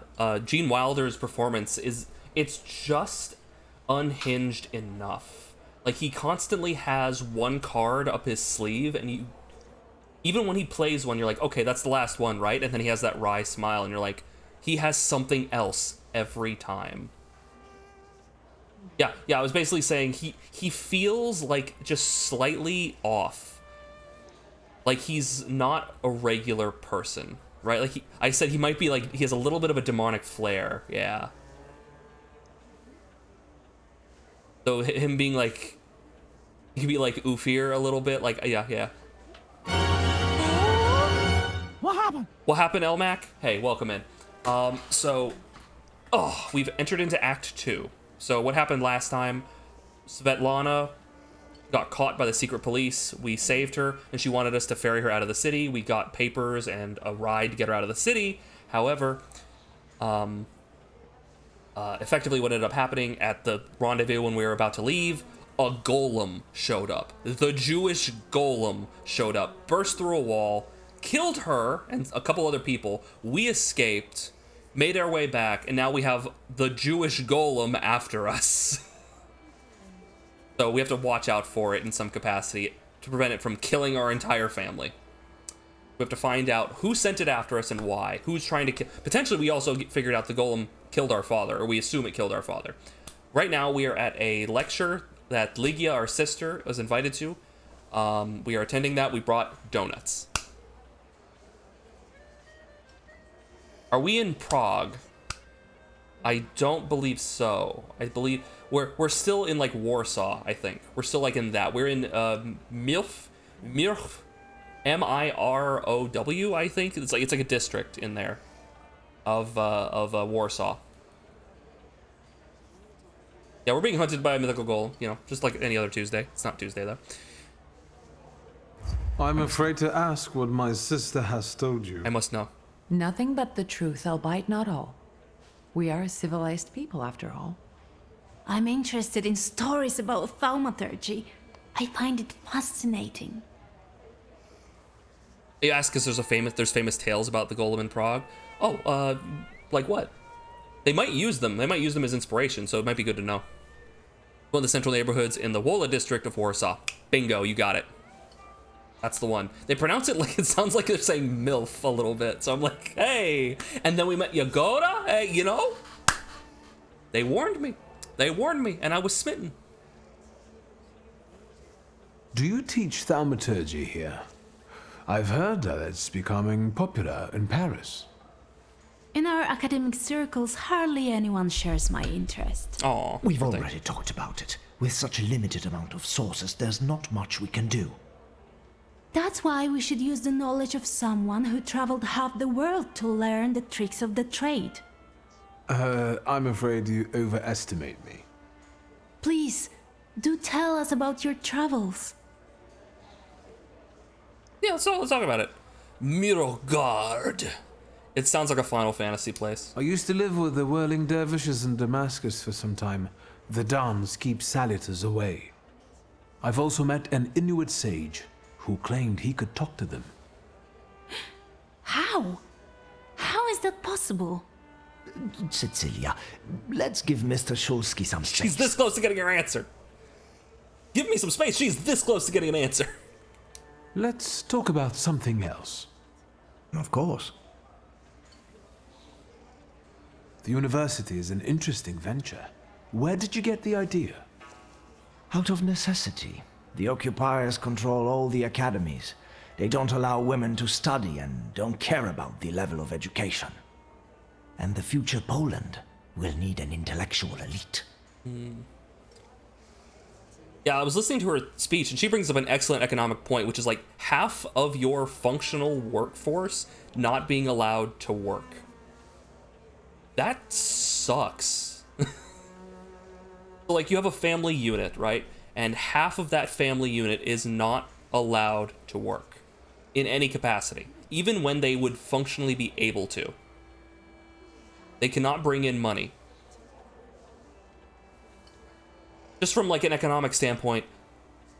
Gene Wilder's performance it's just unhinged enough. Like, he constantly has one card up his sleeve, and even when he plays one, you're like, okay, that's the last one, right? And then he has that wry smile, and you're like, he has something else every time. Yeah, I was basically saying he feels like just slightly off. Like, he's not a regular person, right? Like, I said he might be like, he has a little bit of a demonic flair, yeah. So him being like, he could be like Oupir a little bit, like, yeah. What happened? What happened, Elmac? Hey, welcome in. We've entered into Act 2. So what happened last time, Svetlana got caught by the secret police. We saved her, and she wanted us to ferry her out of the city. We got papers and a ride to get her out of the city. However, effectively what ended up happening at the rendezvous when we were about to leave, a golem showed up. The Jewish golem showed up, burst through a wall, killed her and a couple other people. We escaped, made our way back, and now we have the Jewish golem after us. So we have to watch out for it in some capacity to prevent it from killing our entire family. We have to find out who sent it after us and why. Who's trying to kill... Potentially, we also figured out the golem killed our father, or we assume it killed our father. Right now, we are at a lecture that Lygia, our sister, was invited to. We are attending that. We brought donuts. Are we in Prague? I don't believe so. I believe we're still in like Warsaw, I think. We're still like in that. We're in Mirów, M-I-R-O-W, I think. It's like a district in there of Warsaw. Yeah, we're being hunted by a mythical golem, you know, just like any other Tuesday. It's not Tuesday though. I'm afraid to ask what my sister has told you. I must know. Nothing but the truth, albeit not all. We are a civilized people, after all. I'm interested in stories about Thaumaturge. I find it fascinating. You ask because there's famous tales about the golem in Prague. Oh, like what? They might use them. They might use them as inspiration, so it might be good to know. One of the central neighborhoods in the Wola district of Warsaw. Bingo, you got it. That's the one. They pronounce it like it sounds like they're saying MILF a little bit. So I'm like, hey. And then we met Yagoda. Hey, you know? They warned me. And I was smitten. Do you teach Thaumaturge here? I've heard that it's becoming popular in Paris. In our academic circles, hardly anyone shares my interest. Aw. We've already talked about it. With such a limited amount of sources, there's not much we can do. That's why we should use the knowledge of someone who traveled half the world to learn the tricks of the trade. I'm afraid you overestimate me. Please, do tell us about your travels. Yeah, let's talk about it. Mirogard. It sounds like a Final Fantasy place. I used to live with the whirling dervishes in Damascus for some time. The Dons keep Salitors away. I've also met an Inuit sage. who claimed he could talk to them. How? How is that possible? Cecilia, let's give Mr. Shulsky some space. She's this close to getting her answer. Give me some space. She's this close to getting an answer. Let's talk about something else. Of course. The university is an interesting venture. Where did you get the idea? Out of necessity. The occupiers control all the academies. They don't allow women to study and don't care about the level of education. And the future Poland will need an intellectual elite. Yeah, I was listening to her speech, and she brings up an excellent economic point, which is like half of your functional workforce not being allowed to work. That sucks. So, like, you have a family unit, right? And half of that family unit is not allowed to work in any capacity, even when they would functionally be able to. They cannot bring in money. Just from like an economic standpoint,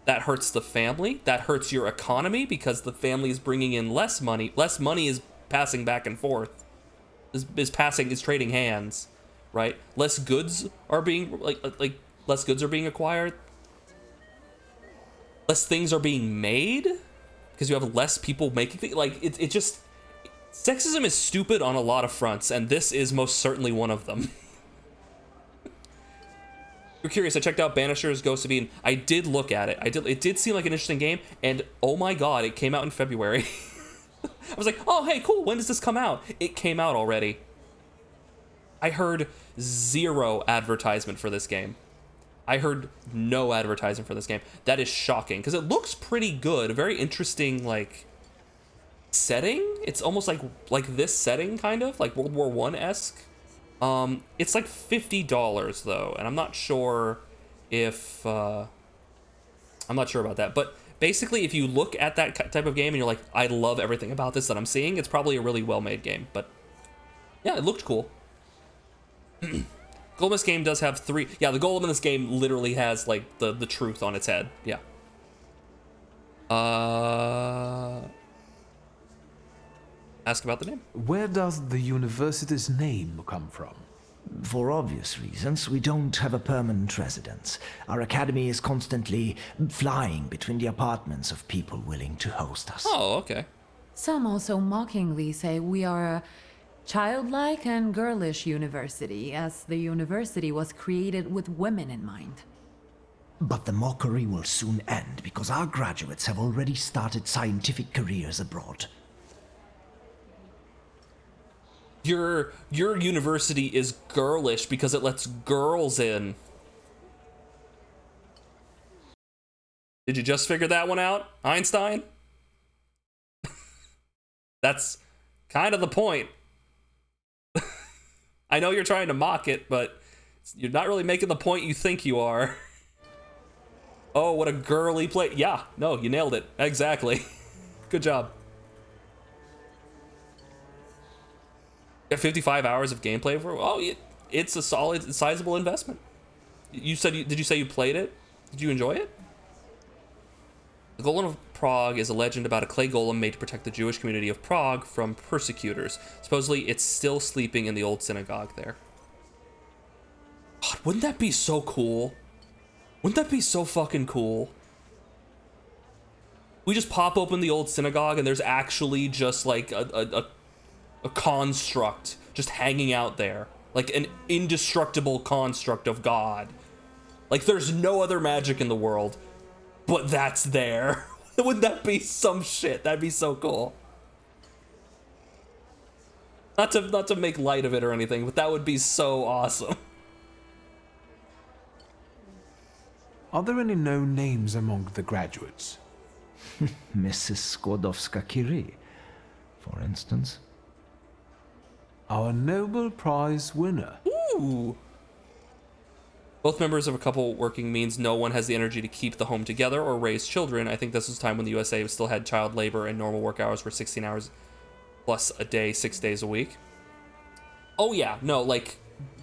that hurts the family, that hurts your economy because the family is bringing in less money is passing back and forth, is trading hands, right? Less goods are being less goods are being acquired. Less things are being made because you have less people making things. Like it just sexism is stupid on a lot of fronts, and this is most certainly one of them. You're curious, I checked out Banisher's Ghost of Eden. I did look at it. It did seem like an interesting game, and oh my god, it came out in February. I was like, oh hey, cool, when does this come out? It came out already. I heard zero advertisement for this game. I heard no advertisement for this game. That is shocking, because it looks pretty good. A very interesting, like, setting. It's almost like this setting, kind of, like World War I-esque. It's like $50 though, and I'm not sure if I'm not sure about that. But basically, if you look at that type of game and you're like, I love everything about this that I'm seeing, it's probably a really well-made game. But yeah, it looked cool. Golem in this game does have three. Yeah, the golem in this game literally has like the truth on its head. Yeah. Ask about the name. Where does the university's name come from? For obvious reasons, we don't have a permanent residence. Our academy is constantly flying between the apartments of people willing to host us. Oh, okay. Some also mockingly say we are a childlike and girlish university, as the university was created with women in mind. But the mockery will soon end because our graduates have already started scientific careers abroad. Your university is girlish because it lets girls in. Did you just figure that one out, Einstein? That's kind of the point. I know you're trying to mock it, but you're not really making the point you think you are. Oh, what a girly play. Yeah, no, you nailed it. Exactly. Good job. Got 55 hours of gameplay for. Oh, it's a solid, sizable investment. You said did you say you played it? Did you enjoy it? The Golem of Prague is a legend about a clay golem made to protect the Jewish community of Prague from persecutors. Supposedly, it's still sleeping in the old synagogue there. God, wouldn't that be so cool? Wouldn't that be so fucking cool? We just pop open the old synagogue and there's actually just like a construct just hanging out there, like an indestructible construct of God. Like there's no other magic in the world, but that's there. Wouldn't that be some shit? That'd be so cool. Not to make light of it or anything, but that would be so awesome. Are there any known names among the graduates? Mrs. Skłodowska-Curie, for instance. Our Nobel Prize winner. Ooh. Both members of a couple working means no one has the energy to keep the home together or raise children. I think this was a time when the USA still had child labor and normal work hours were 16 hours plus a day, 6 days a week. Oh yeah, no, like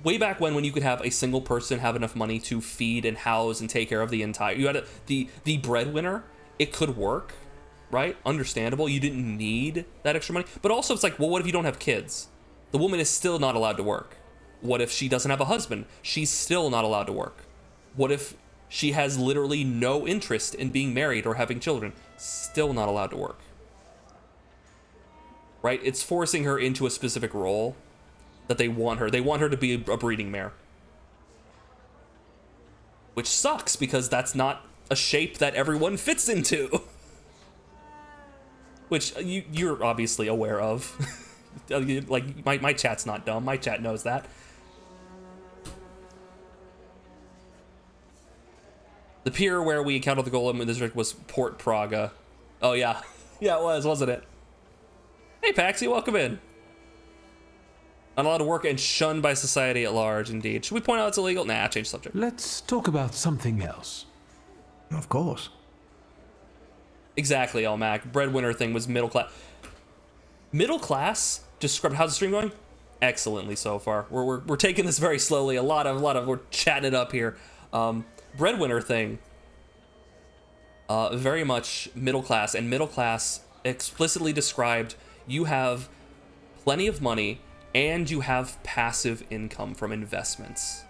way back when you could have a single person have enough money to feed and house and take care of the entire, you had the breadwinner, it could work. right? Understandable. You didn't need that extra money. But also it's like, well, what if you don't have kids? The woman is still not allowed to work. What if she doesn't have a husband? She's still not allowed to work. What if she has literally no interest in being married or having children? Still not allowed to work. Right? It's forcing her into a specific role that they want her. They want her to be a breeding mare. Which sucks, because that's not a shape that everyone fits into. Which you're obviously aware of. Like, my chat's not dumb. My chat knows that. The pier where we encountered the golem in the district was Port Praga. Oh, yeah. Yeah, it was, wasn't it? Hey, Paxi, welcome in. Not allowed to work and shunned by society at large, indeed. Should we point out it's illegal? Nah, change subject. Let's talk about something else. Of course. Exactly, Almac. Breadwinner thing was middle class. Middle class? Described. How's the stream going? Excellently so far. We're taking this very slowly. A lot of we're chatting it up here. Breadwinner thing. Very much middle class, and middle class explicitly described. You have plenty of money and you have passive income from investments.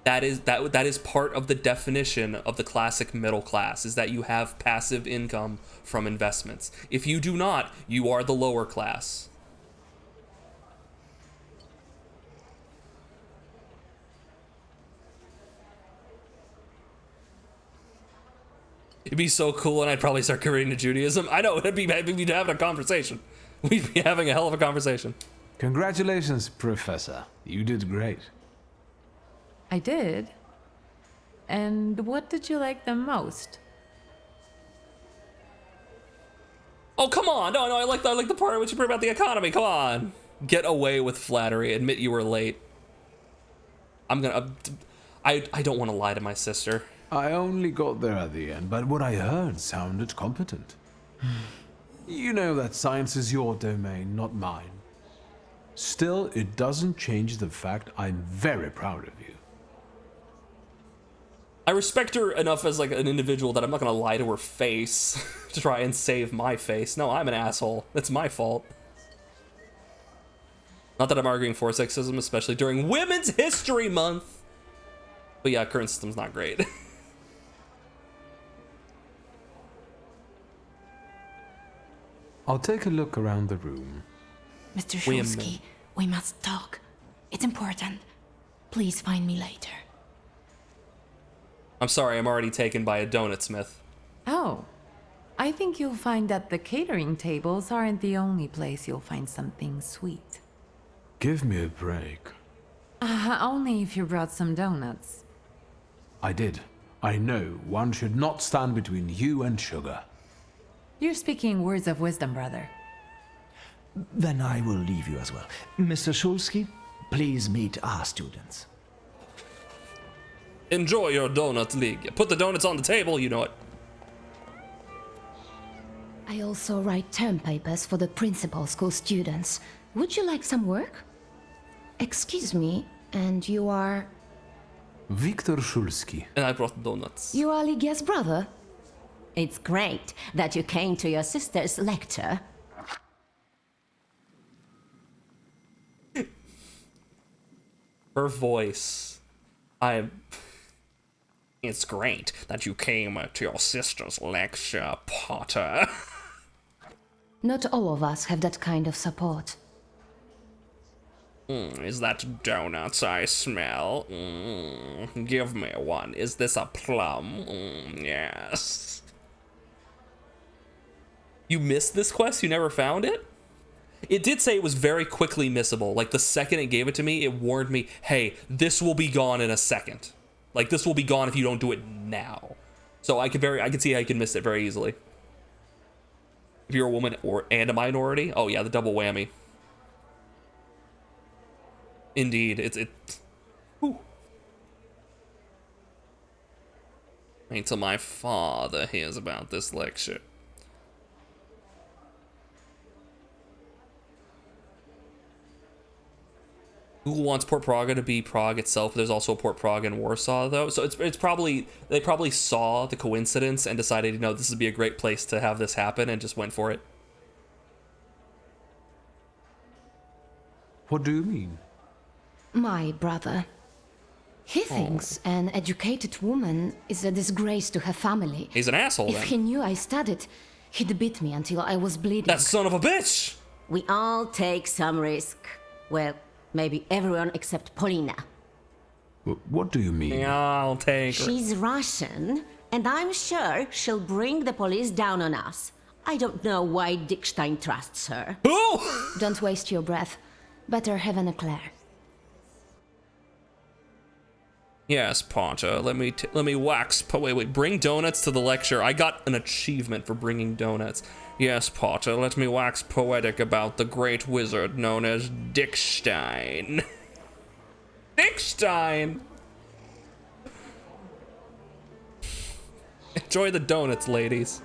That is part of the definition of the classic middle class, is that you have passive income from investments. If you do not, you are the lower class. It'd be so cool, and I'd probably start converting to Judaism. I know, it'd be having a conversation. We'd be having a hell of a conversation. Congratulations, Professor. You did great. I did. And what did you like the most? Oh, come on. No, I like the part in which you bring about the economy. Come on. Get away with flattery. Admit you were late. I don't want to lie to my sister. I only got there at the end, but what I heard sounded competent. You know that science is your domain, not mine. Still, it doesn't change the fact I'm very proud of you. I respect her enough as like an individual that I'm not gonna lie to her face to try and save my face. No, I'm an asshole. It's my fault. Not that I'm arguing for sexism, especially during Women's History Month. But yeah, current system's not great. I'll take a look around the room. Mr. Shulsky, we must talk. It's important. Please find me later. I'm sorry, I'm already taken by a donut smith. Oh, I think you'll find that the catering tables aren't the only place you'll find something sweet. Give me a break. Only if you brought some donuts. I did. I know one should not stand between you and sugar. You're speaking words of wisdom, brother. Then I will leave you as well. Mr. Shulsky, please meet our students. Enjoy your donut, League. Put the donuts on the table, you know it. I also write term papers for the principal school students. Would you like some work? Excuse me, and you are... Viktor Shulsky. And I brought donuts. You are Lygia's brother? It's great that you came to your sister's lecture. Her voice. It's great that you came to your sister's lecture, Potter. Not all of us have that kind of support. Is that donuts I smell? Give me one. Is this a plum? Yes. You missed this quest? You never found it? It did say it was very quickly missable. Like, the second it gave it to me, it warned me, hey, this will be gone in a second. Like, this will be gone if you don't do it now. So I could see how you can miss it very easily. If you're a woman and a minority, oh yeah, the double whammy. Indeed, Whew. Wait till my father hears about this lecture. Google wants Port Praga to be Prague itself. There's also a Port Prague in Warsaw, though. So it's probably, they probably saw the coincidence and decided, you know, this would be a great place to have this happen and just went for it. What do you mean? My brother. He thinks an educated woman is a disgrace to her family. He's an asshole, If then. he knew I studied, he'd beat me until I was bleeding. That son of a bitch! We all take some risk. Well, maybe everyone except Polina. What do you mean? I'll take her. She's Russian, and I'm sure she'll bring the police down on us. I don't know why Dickstein trusts her. Oh! Don't waste your breath. Better have an eclair. Yes, Poncha, let me wax. Wait, bring donuts to the lecture. I got an achievement for bringing donuts. Yes, Potter, let me wax poetic about the great wizard known as Dickstein. Dickstein! Enjoy the donuts, ladies.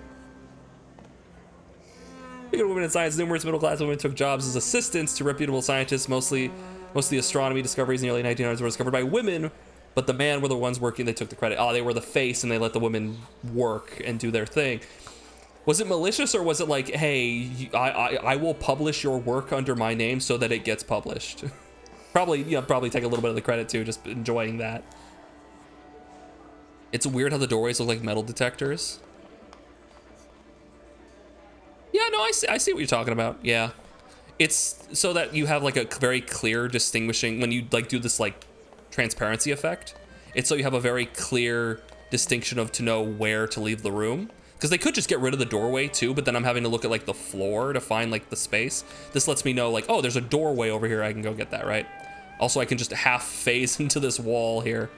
Speaking of women in science, numerous middle-class women took jobs as assistants to reputable scientists. Mostly astronomy discoveries in the early 1900s were discovered by women, but the men were the ones working. They took the credit. Oh, they were the face, and they let the women work and do their thing. Was it malicious, or was it like, hey, I will publish your work under my name so that it gets published? Probably take a little bit of the credit too, just enjoying that. It's weird how the doorways look like metal detectors. Yeah, no, I see what you're talking about. Yeah, it's so that you have like a very clear distinguishing when you like do this like transparency effect. It's so you have a very clear distinction of to know where to leave the room. Because they could just get rid of the doorway too, but then I'm having to look at like the floor to find like the space. This lets me know like, oh, there's a doorway over here. I can go get that, right? Also, I can just half phase into this wall here.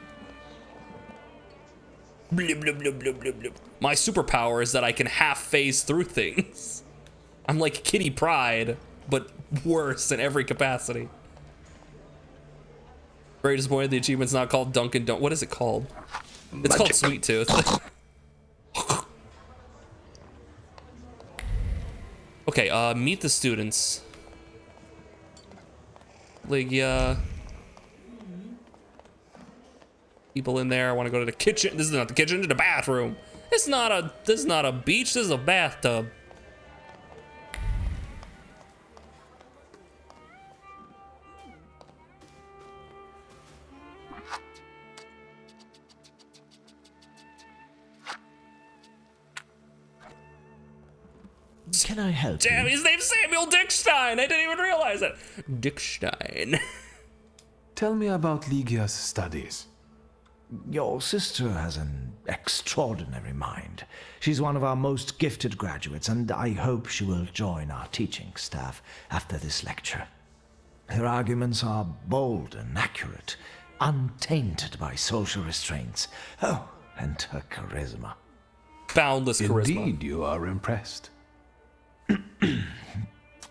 Blub, blub, blub, blub, blub, blub. My superpower is that I can half phase through things. I'm like Kitty Pryde, but worse in every capacity. Very disappointed the achievement's not called Dunkin' What is it called? It's called Sweet Tooth. Okay, meet the students. Ligia. People in there. I want to go to the kitchen. This is not the kitchen, it's the bathroom. This is not a beach, this is a bathtub. Can I help Damn, you? his name's Samuel Dickstein. I didn't even realize it. Dickstein. Tell me about Ligia's studies. Your sister has an extraordinary mind. She's one of our most gifted graduates, and I hope she will join our teaching staff after this lecture. Her arguments are bold and accurate, untainted by social restraints. Oh, and her charisma. Boundless charisma. Indeed, you are impressed.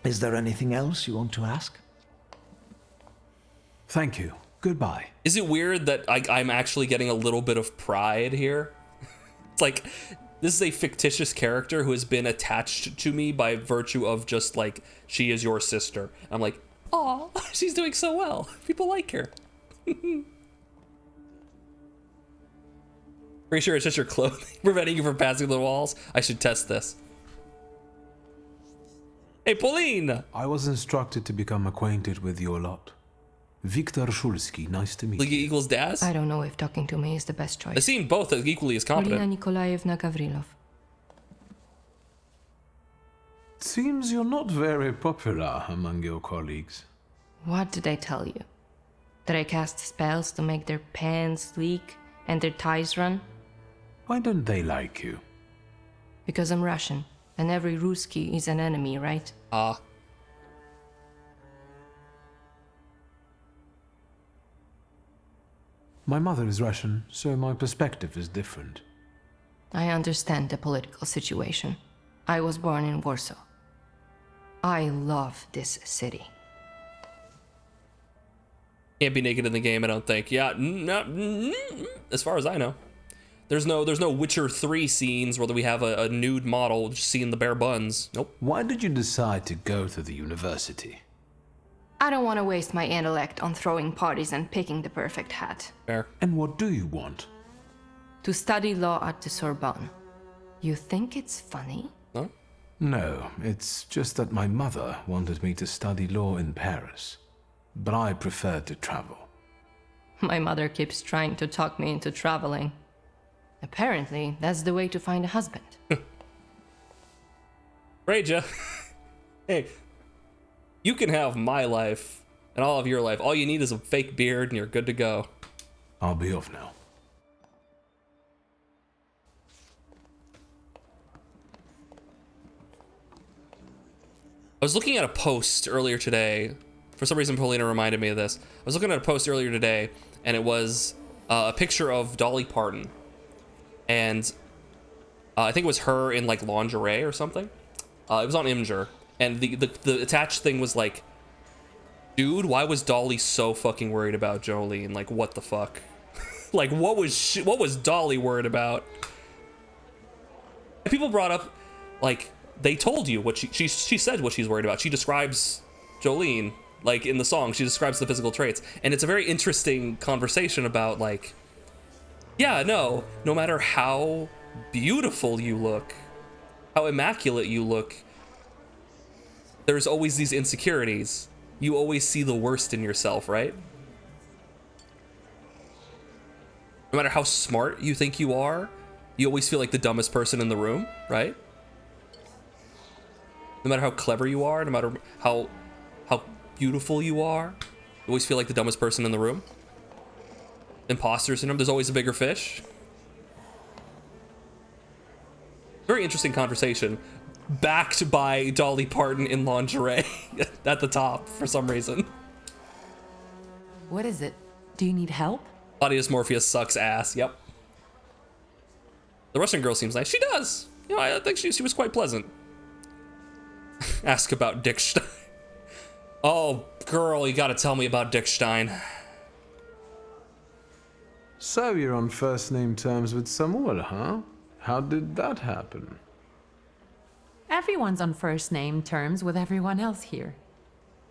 Is there anything else you want to ask? Thank you. Goodbye. Is it weird that I'm actually getting a little bit of pride here? It's like, this is a fictitious character who has been attached to me by virtue of just like, she is your sister. I'm like, aw, she's doing so well. People like her. Pretty sure it's just your clothing preventing you from passing the walls. I should test this. Hey, Pauline! I was instructed to become acquainted with your lot. Viktor Shulsky, nice to meet you. Ligia equals Daz? I don't know if talking to me is the best choice. They seem both as equally as competent. Polina Nikolaevna Gavrilov. Seems you're not very popular among your colleagues. What did I tell you? That I cast spells to make their pants leak and their ties run? Why don't they like you? Because I'm Russian, and every Ruski is an enemy, right? Ah. My mother is Russian, so my perspective is different. I understand the political situation. I was born in Warsaw. I love this city. Can't be naked in the game, I don't think. Yeah, as far as I know. There's no Witcher 3 scenes where we have a nude model just seeing the bare buns. Nope. Why did you decide to go to the university? I don't want to waste my intellect on throwing parties and picking the perfect hat. Fair. And what do you want? To study law at the Sorbonne. You think it's funny? No? No, it's just that my mother wanted me to study law in Paris. But I preferred to travel. My mother keeps trying to talk me into traveling. Apparently, that's the way to find a husband. Raja, hey, you can have my life and all of your life. All you need is a fake beard and you're good to go. I'll be off now. I was looking at a post earlier today. For some reason, Paulina reminded me of this. I was looking at a post earlier today, and it was a picture of Dolly Parton. And I think it was her in like lingerie or something. It was on Imgur, and the attached thing was like, dude, why was Dolly so fucking worried about Jolene? Like, what the fuck? Like, what was Dolly worried about? And people brought up, like, they told you what she said what she's worried about. She describes Jolene, like in the song, she describes the physical traits, and it's a very interesting conversation about like, yeah, no matter how beautiful you look, how immaculate you look, there's always these insecurities. You always see the worst in yourself, right? No matter how smart you think you are, you always feel like the dumbest person in the room, right? No matter how clever you are, no matter how beautiful you are, you always feel like the dumbest person in the room. Imposter syndrome, there's always a bigger fish. Very interesting conversation, backed by Dolly Parton in lingerie at the top for some reason. What is it? Do you need help? Body dysmorphia sucks ass, yep. The Russian girl seems nice. She does. You know, I think she was quite pleasant. Ask about Dick Stein. Oh, girl, you gotta tell me about Dick Stein. So you're on first name terms with Samuel, huh? How did that happen? Everyone's on first name terms with everyone else here.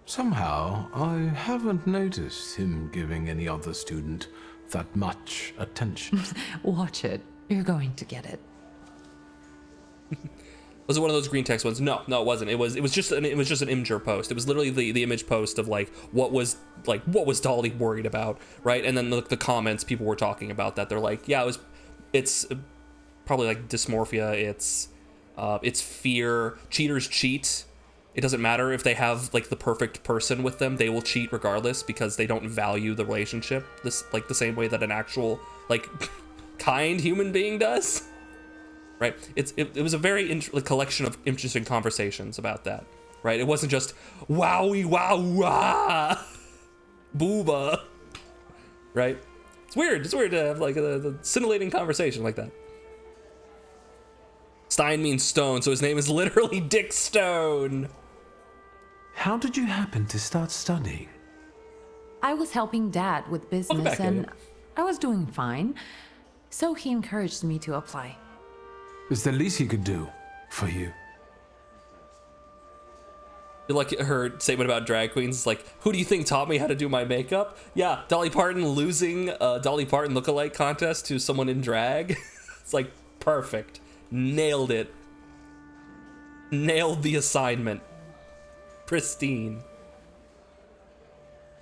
Somehow, I haven't noticed him giving any other student that much attention. Watch it. You're going to get it. Was it one of those green text ones? No, it wasn't. It was just an Imgur post. It was literally the image post of like what was Dolly worried about, right? And then the comments, people were talking about that. They're like, yeah, it's probably like dysmorphia. It's fear. Cheaters cheat. It doesn't matter if they have like the perfect person with them, they will cheat regardless because they don't value the relationship like the same way that an actual like kind human being does. Right? It was a very collection of interesting conversations about that. Right? It wasn't just wowie wow wah booba. Right? It's weird. It's weird to have like a scintillating conversation like that. Stein means stone, so his name is literally Dick Stone. How did you happen to start studying? I was helping Dad with business and I was doing fine. So he encouraged me to apply. It's the least he could do for you. You like her statement about drag queens? It's like, who do you think taught me how to do my makeup? Yeah, Dolly Parton losing a Dolly Parton lookalike contest to someone in drag. It's like, perfect. Nailed it. Nailed the assignment. Pristine.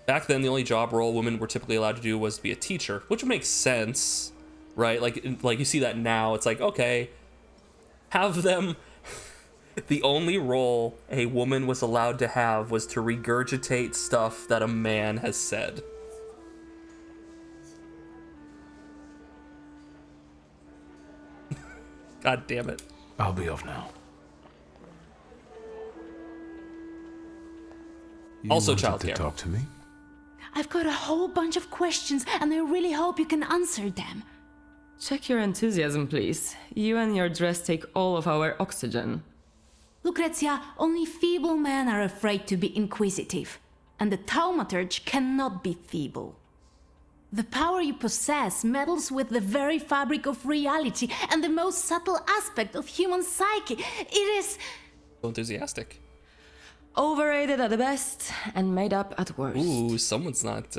Back then, the only job role women were typically allowed to do was to be a teacher, which makes sense, right? Like you see that now. It's like, okay, have them. The only role a woman was allowed to have was to regurgitate stuff that a man has said. God damn it. I'll be off now. You also wanted childcare. to talk to me? I've got a whole bunch of questions, and I really hope you can answer them. Check your enthusiasm, please. You and your dress take all of our oxygen. Lucrezia, only feeble men are afraid to be inquisitive, and the Thaumaturge cannot be feeble. The power you possess meddles with the very fabric of reality and the most subtle aspect of human psyche. It is... So enthusiastic. Overrated at the best and made up at worst. Ooh, someone's not,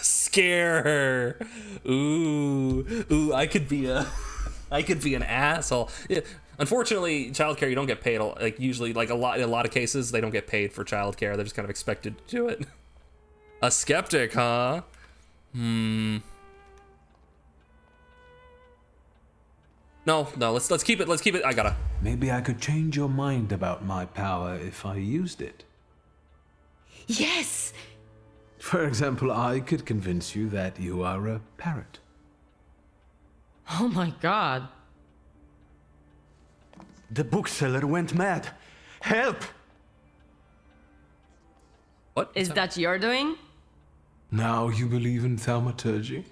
Scare her. Ooh, I could be an asshole. Yeah. Unfortunately, childcare, you don't get paid. Like usually, like in a lot of cases, they don't get paid for childcare. They're just kind of expected to do it. A skeptic, huh? No, let's keep it. Let's keep it. I gotta. Maybe I could change your mind about my power if I used it. Yes! For example, I could convince you that you are a parrot. Oh my god. The bookseller went mad. Help! What? Is that your doing? Now you believe in thaumaturgy?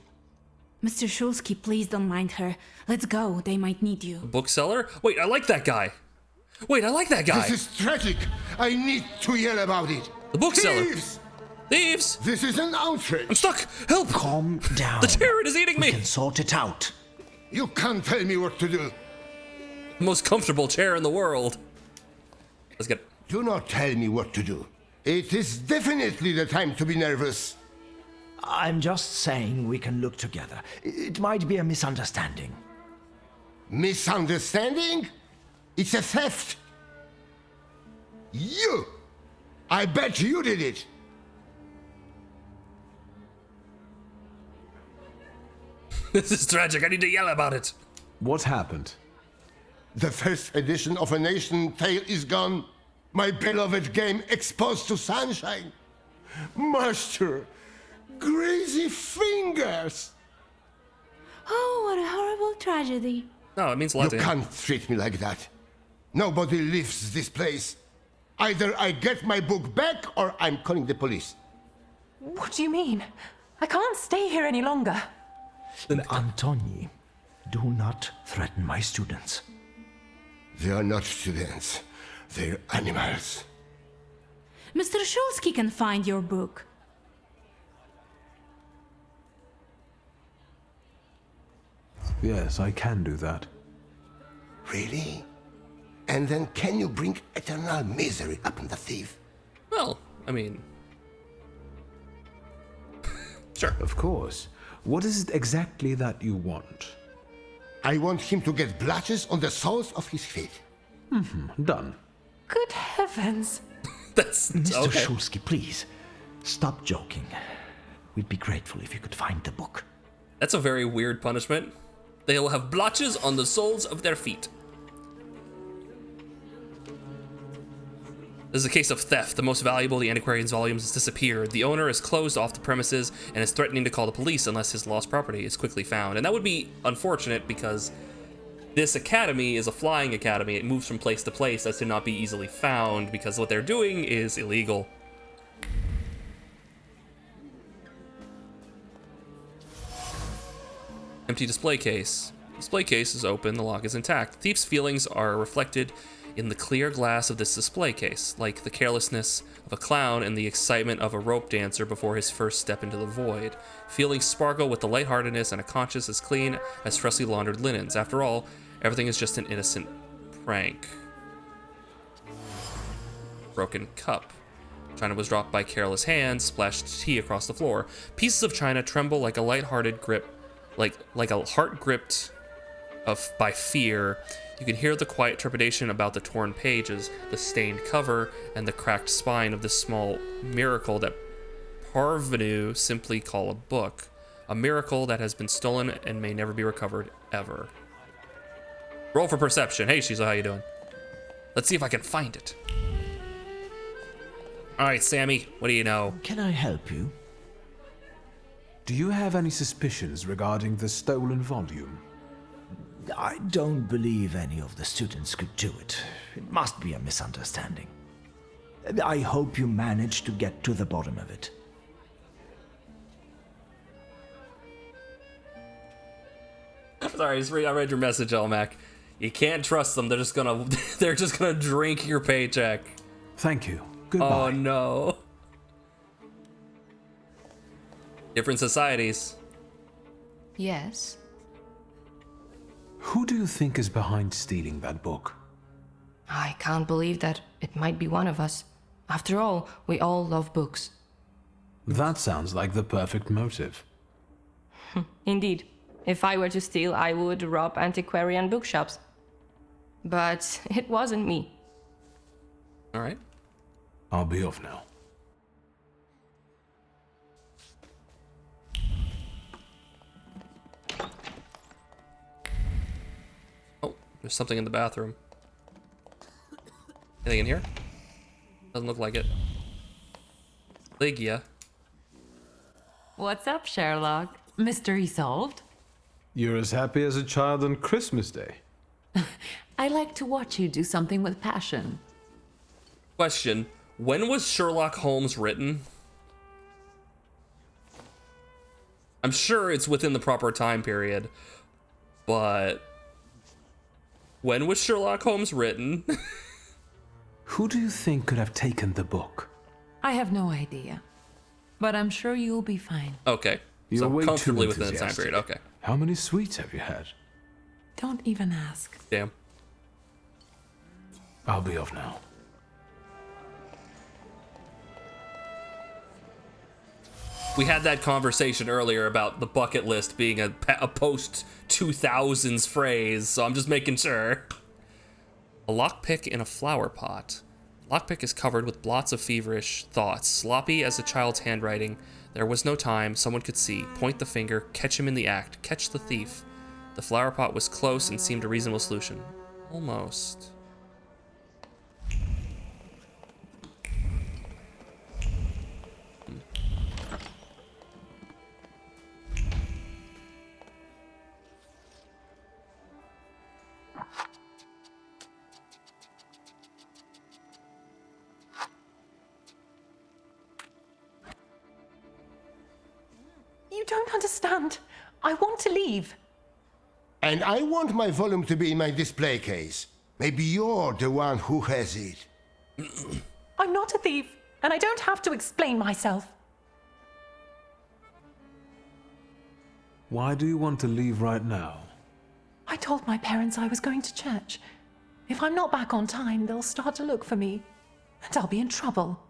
Mr. Shulsky, please don't mind her. Let's go, they might need you. Bookseller? Wait, I like that guy. This is tragic. I need to yell about it. The bookseller. Thieves! This is an outrage. I'm stuck. Help! Calm down. The terror is eating me. We can sort it out. You can't tell me what to do. The most comfortable chair in the world. Let's get. Do not tell me what to do. It is definitely the time to be nervous. I'm just saying we can look together. It might be a misunderstanding. Misunderstanding? It's a theft. You! I bet you did it. This is tragic. I need to yell about it. What happened? The first edition of A Nation Tale is gone. My beloved game exposed to sunshine. Master, crazy fingers. Oh, what a horrible tragedy. No, it means a lot to You him. can't treat me like that. Nobody leaves this place. Either I get my book back or I'm calling the police. What do you mean? I can't stay here any longer. Antoni, do not threaten my students. They are not students. They're animals. Mr. Shulsky can find your book. Yes, I can do that. Really? And then can you bring eternal misery upon the thief? Well, I mean... Sure. Of course. What is it exactly that you want? I want him to get blotches on the soles of his feet. Done. Good heavens. That's Mr. okay. Shulsky, please, stop joking. We'd be grateful if you could find the book. That's a very weird punishment. They will have blotches on the soles of their feet. This is a case of theft. The most valuable of the antiquarian's volumes has disappeared. The owner is closed off the premises and is threatening to call the police unless his lost property is quickly found. And that would be unfortunate because this academy is a flying academy. It moves from place to place as to not be easily found because what they're doing is illegal. Empty display case. Display case is open, the lock is intact. The thief's feelings are reflected in the clear glass of this display case, like the carelessness of a clown and the excitement of a rope dancer before his first step into the void. Feelings sparkle with the lightheartedness and a conscience as clean as freshly laundered linens. After all, everything is just an innocent prank. Broken cup. China was dropped by careless hands, splashed tea across the floor. Pieces of china tremble like a lighthearted grip, like a heart gripped by fear. You can hear the quiet trepidation about the torn pages, the stained cover, and the cracked spine of this small miracle that parvenu simply call a book. A miracle that has been stolen and may never be recovered, ever. Roll for perception. Hey, Shiza, how you doing? Let's see if I can find it. All right, Sammy, what do you know? Can I help you? Do you have any suspicions regarding the stolen volume? I don't believe any of the students could do it. It must be a misunderstanding. I hope you manage to get to the bottom of it. Sorry, I read your message, Elmac. You can't trust them. They're just gonna drink your paycheck. Thank you. Goodbye. Oh no. Different societies. Yes. Who do you think is behind stealing that book? I can't believe that it might be one of us. After all, we all love books. That sounds like the perfect motive. Indeed. If I were to steal, I would rob antiquarian bookshops. But it wasn't me. All right. I'll be off now. Oh, there's something in the bathroom. Anything in here? Doesn't look like it. Lygia. What's up, Sherlock? Mystery solved? You're as happy as a child on Christmas Day. I like to watch you do something with passion. Question. When was Sherlock Holmes written? I'm sure it's within the proper time period, but when was Sherlock Holmes written? Who do you think could have taken the book? I have no idea, but I'm sure you'll be fine. Okay. You're So way too comfortably within the time enthusiastic. period. Okay. How many sweets have you had? Don't even ask. Damn. I'll be off now. We had that conversation earlier about the bucket list being a post-2000s phrase, so I'm just making sure. A lockpick in a flower pot. Lockpick is covered with blots of feverish thoughts, sloppy as a child's handwriting. There was no time, someone could see. Point the finger, catch him in the act, catch the thief. The flower pot was close and seemed a reasonable solution. Almost. You don't understand. I want to leave. And I want my volume to be in my display case. Maybe you're the one who has it. I'm not a thief, and I don't have to explain myself. Why do you want to leave right now? I told my parents I was going to church. If I'm not back on time, they'll start to look for me, and I'll be in trouble.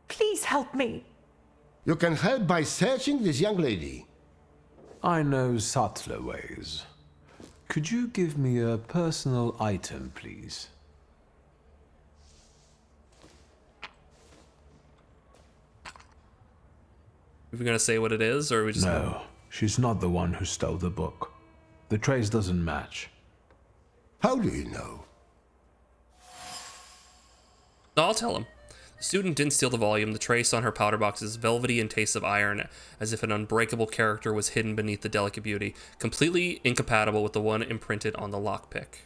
Please help me. You can help by searching this young lady. I know subtler ways. Could you give me a personal item, please? Are we gonna say what it is, or are we just... No, she's not the one who stole the book. The trace doesn't match. How do you know? No, I'll tell him. The student didn't steal the volume. The trace on her powder box is velvety and tastes of iron, as if an unbreakable character was hidden beneath the delicate beauty, completely incompatible with the one imprinted on the lockpick.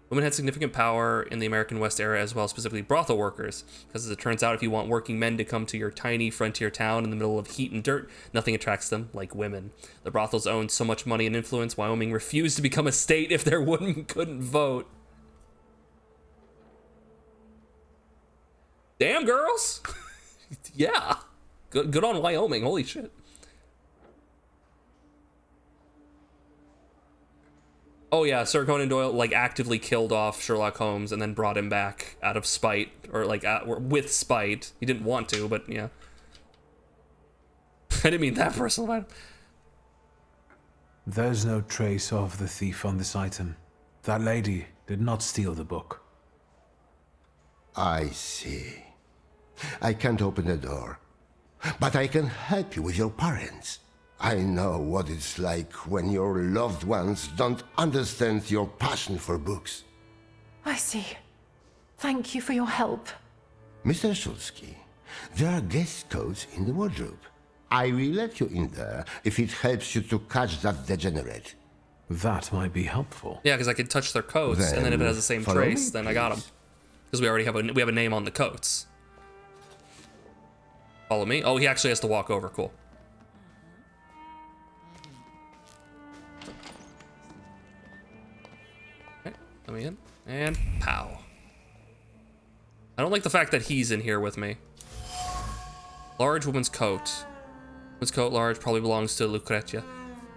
Women had significant power in the American West era as well, specifically brothel workers, because as it turns out, if you want working men to come to your tiny frontier town in the middle of heat and dirt, nothing attracts them like women. The brothels owned so much money and influence, Wyoming refused to become a state if their women couldn't vote. Damn, girls! Yeah. Good on Wyoming, holy shit. Oh yeah, Sir Conan Doyle like actively killed off Sherlock Holmes and then brought him back out of spite, or like with spite. He didn't want to, but yeah. I didn't mean that personal. There's no trace of the thief on this item. That lady did not steal the book. I see. I can't open the door, but I can help you with your parents. I know what it's like when your loved ones don't understand your passion for books. I see. Thank you for your help. Mr. Szulski, there are guest coats in the wardrobe. I will let you in there if it helps you to catch that degenerate. That might be helpful. Yeah, because I could touch their coats, and then if it has the same follow trace, me, then I got them. Because we already have a name on the coats. Follow me. Oh, he actually has to walk over. Cool. Okay, let me in. And pow. I don't like the fact that he's in here with me. Large woman's coat. Woman's coat, large, probably belongs to Lucrezia.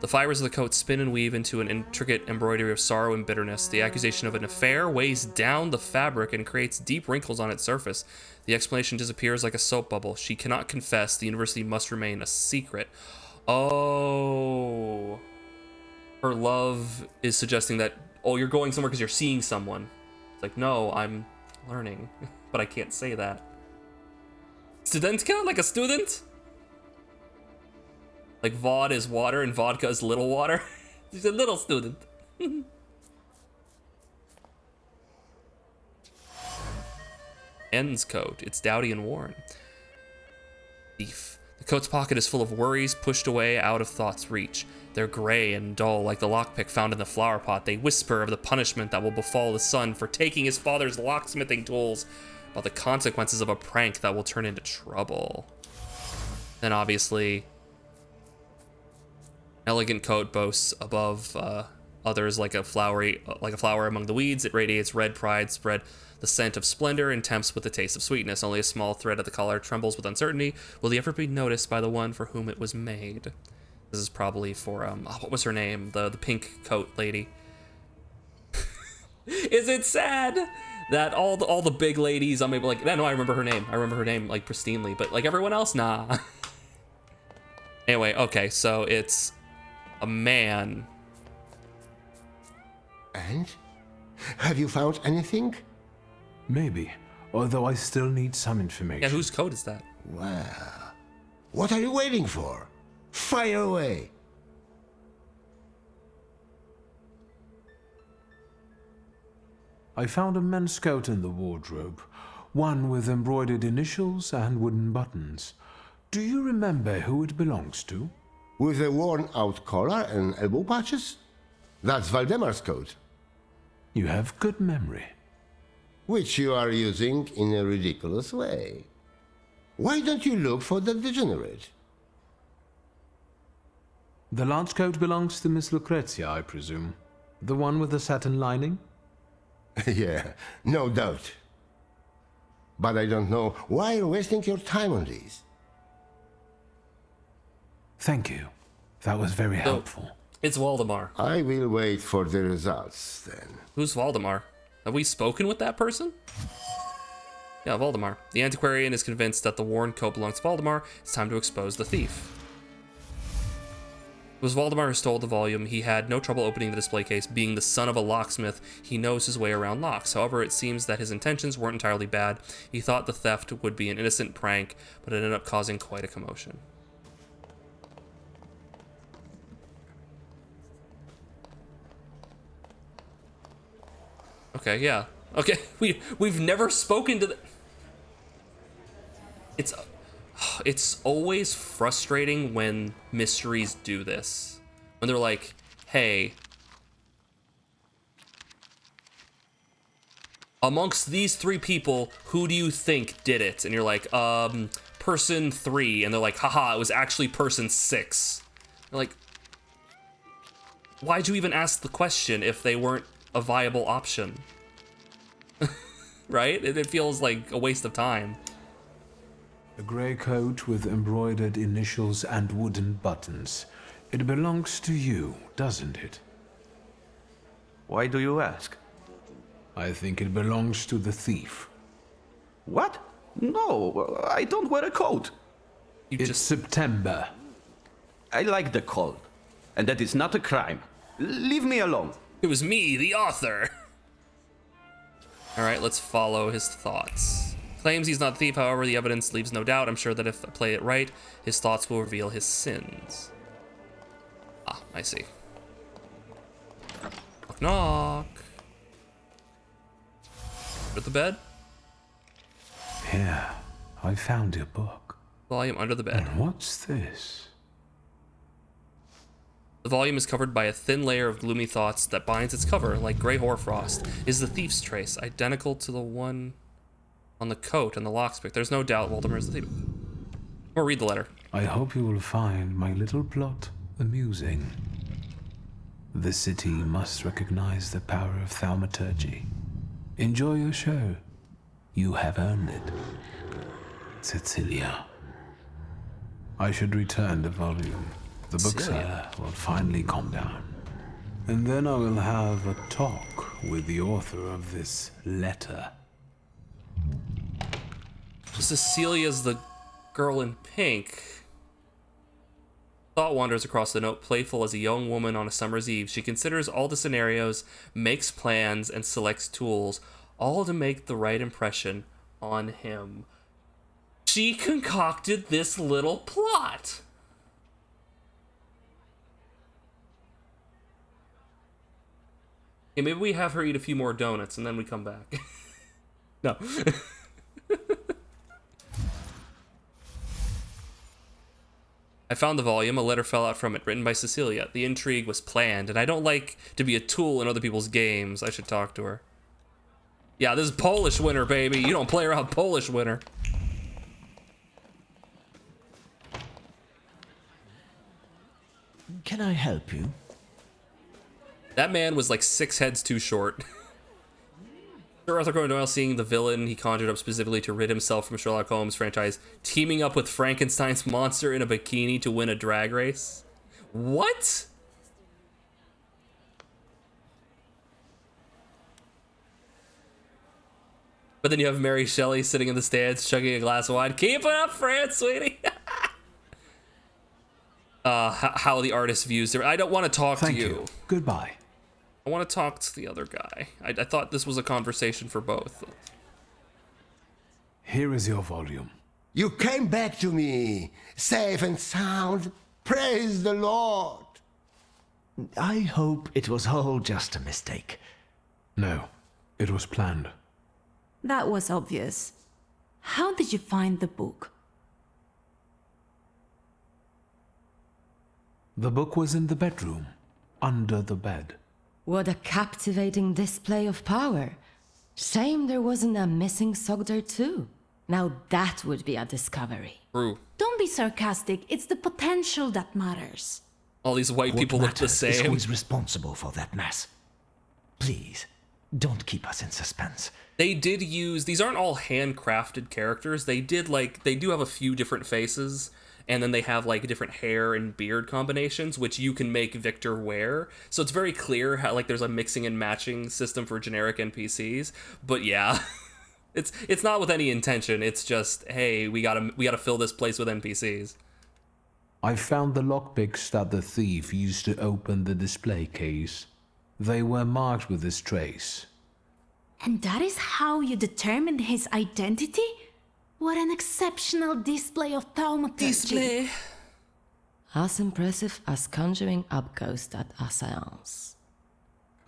The fibers of the coat spin and weave into an intricate embroidery of sorrow and bitterness. The accusation of an affair weighs down the fabric and creates deep wrinkles on its surface. The explanation disappears like a soap bubble. She cannot confess. The university must remain a secret. Oh. Her love is suggesting that, oh, you're going somewhere because you're seeing someone. It's like, no, I'm learning, but I can't say that. Studentka? Like a student? Like VOD is water and vodka is little water. She's a little student. N's coat. It's dowdy and worn. Thief. The coat's pocket is full of worries pushed away out of thought's reach. They're gray and dull, like the lockpick found in the flower pot. They whisper of the punishment that will befall the son for taking his father's locksmithing tools, about the consequences of a prank that will turn into trouble. Then obviously, elegant coat boasts above others like a flower among the weeds. It radiates red pride, spread the scent of splendor, and tempts with the taste of sweetness. Only a small thread of the collar trembles with uncertainty. Will he ever be noticed by the one for whom it was made? This is probably for what was her name? The pink coat lady. Is it sad that all the big ladies, I'm able like, no, I remember her name. I remember her name like pristinely, but like everyone else, nah. Anyway, okay, so it's a man. And? Have you found anything? Maybe, although I still need some information. Yeah, whose coat is that? Well, what are you waiting for? Fire away. I found a men's coat in the wardrobe, one with embroidered initials and wooden buttons. Do you remember who it belongs to? With a worn-out collar and elbow patches? That's Valdemar's coat. You have good memory. Which you are using in a ridiculous way. Why don't you look for the degenerate? The large coat belongs to Miss Lucrezia, I presume. The one with the satin lining? Yeah, no doubt. But I don't know why you're wasting your time on these. Thank you. That was very helpful. It's Waldemar. I will wait for the results then. Who's Waldemar? Have we spoken with that person? Yeah, Waldemar. The antiquarian is convinced that the worn coat belongs to Waldemar. It's time to expose the thief. It was Waldemar who stole the volume. He had no trouble opening the display case. Being the son of a locksmith, he knows his way around locks. However, it seems that his intentions weren't entirely bad. He thought the theft would be an innocent prank, but it ended up causing quite a commotion. Okay, yeah. Okay, we've never spoken to the... It's always frustrating when mysteries do this. When they're like, hey, amongst these 3 people, who do you think did it? And you're like, person 3. And they're like, haha, it was actually person 6. You're like, why'd you even ask the question if they weren't a viable option? Right? It feels like a waste of time. A grey coat with embroidered initials and wooden buttons. It belongs to you, doesn't it? Why do you ask? I think it belongs to the thief. What? No, I don't wear a coat. It's September. I like the cold, and that is not a crime. Leave me alone. It was me, the author. All right, let's follow his thoughts. Claims he's not a thief, however, the evidence leaves no doubt. I'm sure that if I play it right, his thoughts will reveal his sins. Ah, I see. Knock, knock. Under the bed? Here, I found your book. Volume under the bed. And what's this? The volume is covered by a thin layer of gloomy thoughts that binds its cover like gray hoarfrost. Is the thief's trace identical to the one on the coat and the locksmith? There's no doubt Waldemar is the thief. Or read the letter. I hope you will find my little plot amusing. The city must recognize the power of Thaumaturge. Enjoy your show. You have earned it. Cecilia. I should return the volume. The bookseller will finally calm down. And then I will have a talk with the author of this letter. Cecilia's the girl in pink. Thought wanders across the note, playful as a young woman on a summer's eve. She considers all the scenarios, makes plans, and selects tools, all to make the right impression on him. She concocted this little plot. Okay, maybe we have her eat a few more donuts and then we come back. No. I found the volume. A letter fell out from it, written by Cecilia. The intrigue was planned, and I don't like to be a tool in other people's games. I should talk to her. Yeah, this is Polish winter, baby. You don't play around Polish winter. Can I help you? That man was like 6 heads too short. Sir Arthur Conan Doyle, seeing the villain he conjured up specifically to rid himself from Sherlock Holmes franchise, teaming up with Frankenstein's monster in a bikini to win a drag race. What? But then you have Mary Shelley sitting in the stands, chugging a glass of wine. Keep it up, France, sweetie. How the artist views her. I don't want to talk to you. Thank you. Goodbye. I want to talk to the other guy. I thought this was a conversation for both. Here is your volume. You came back to me, safe and sound. Praise the Lord. I hope it was all just a mistake. No, it was planned. That was obvious. How did you find the book? The book was in the bedroom, under the bed. What a captivating display of power. Shame there wasn't a missing sock there too. Now that would be a discovery. True. Don't be sarcastic. It's the potential that matters. All these white people look the Is same. who is responsible for that mess? Please, don't keep us in suspense. They did use, these aren't all handcrafted characters. They do have a few different faces, and then they have like different hair and beard combinations, which you can make Victor wear. So it's very clear how like there's a mixing and matching system for generic NPCs. But yeah, it's not with any intention. It's just, hey, we gotta fill this place with NPCs. I found the lockpicks that the thief used to open the display case. They were marked with this trace. And that is how you determined his identity? What an exceptional display of thaumaturgy. As impressive as conjuring up ghosts at a seance.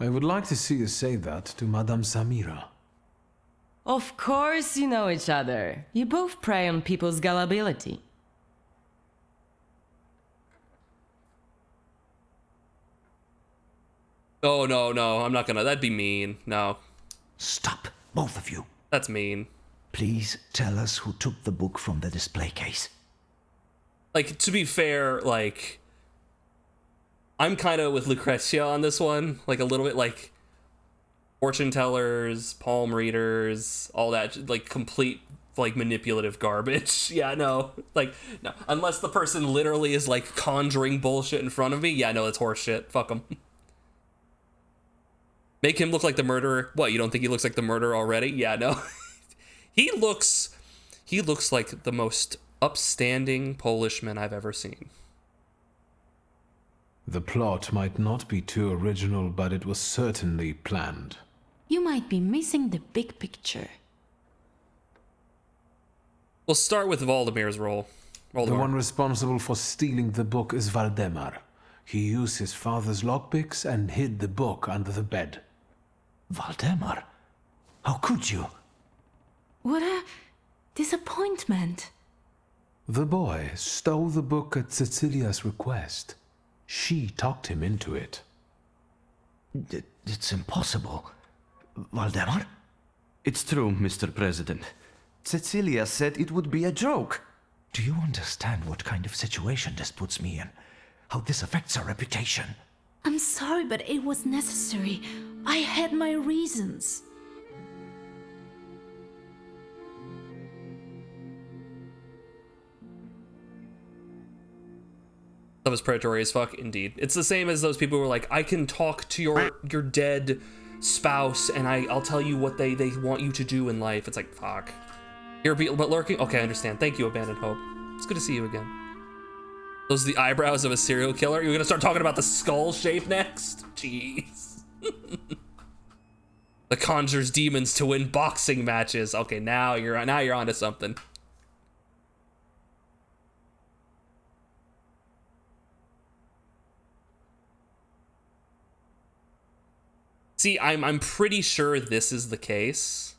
I would like to see you say that to Madame Samira. Of course you know each other. You both prey on people's gullibility. Oh, no, I'm not gonna. That'd be mean. No. Stop, both of you. That's mean. Please tell us who took the book from the display case. Like, to be fair, like, I'm kind of with Lucrezia on this one. Like, a little bit, like, fortune tellers, palm readers, all that, like, complete, like, manipulative garbage. Yeah, no. Like, no. Unless the person literally is, like, conjuring bullshit in front of me. Yeah, no, that's horseshit. Fuck them. Make him look like the murderer. What, you don't think he looks like the murderer already? Yeah, no. He looks like the most upstanding Polishman I've ever seen. The plot might not be too original, but it was certainly planned. You might be missing the big picture. We'll start with Valdemir's role. The one responsible for stealing the book is Valdemar. He used his father's lockpicks and hid the book under the bed. Valdemar? How could you? What a disappointment. The boy stole the book at Cecilia's request. She talked him into it. It's impossible. Valdemar? It's true, Mr. President. Cecilia said it would be a joke. Do you understand what kind of situation this puts me in? How this affects our reputation? I'm sorry, but it was necessary. I had my reasons. That was predatory as fuck, indeed. It's the same as those people who are like, I can talk to your dead spouse and I'll tell you what they want you to do in life. It's like, fuck. You're but lurking? Okay, I understand. Thank you, Abandoned Hope. It's good to see you again. Those are the eyebrows of a serial killer? You're gonna start talking about the skull shape next? Jeez. The conjures demons to win boxing matches. Okay, now you're onto something. See, I'm pretty sure this is the case,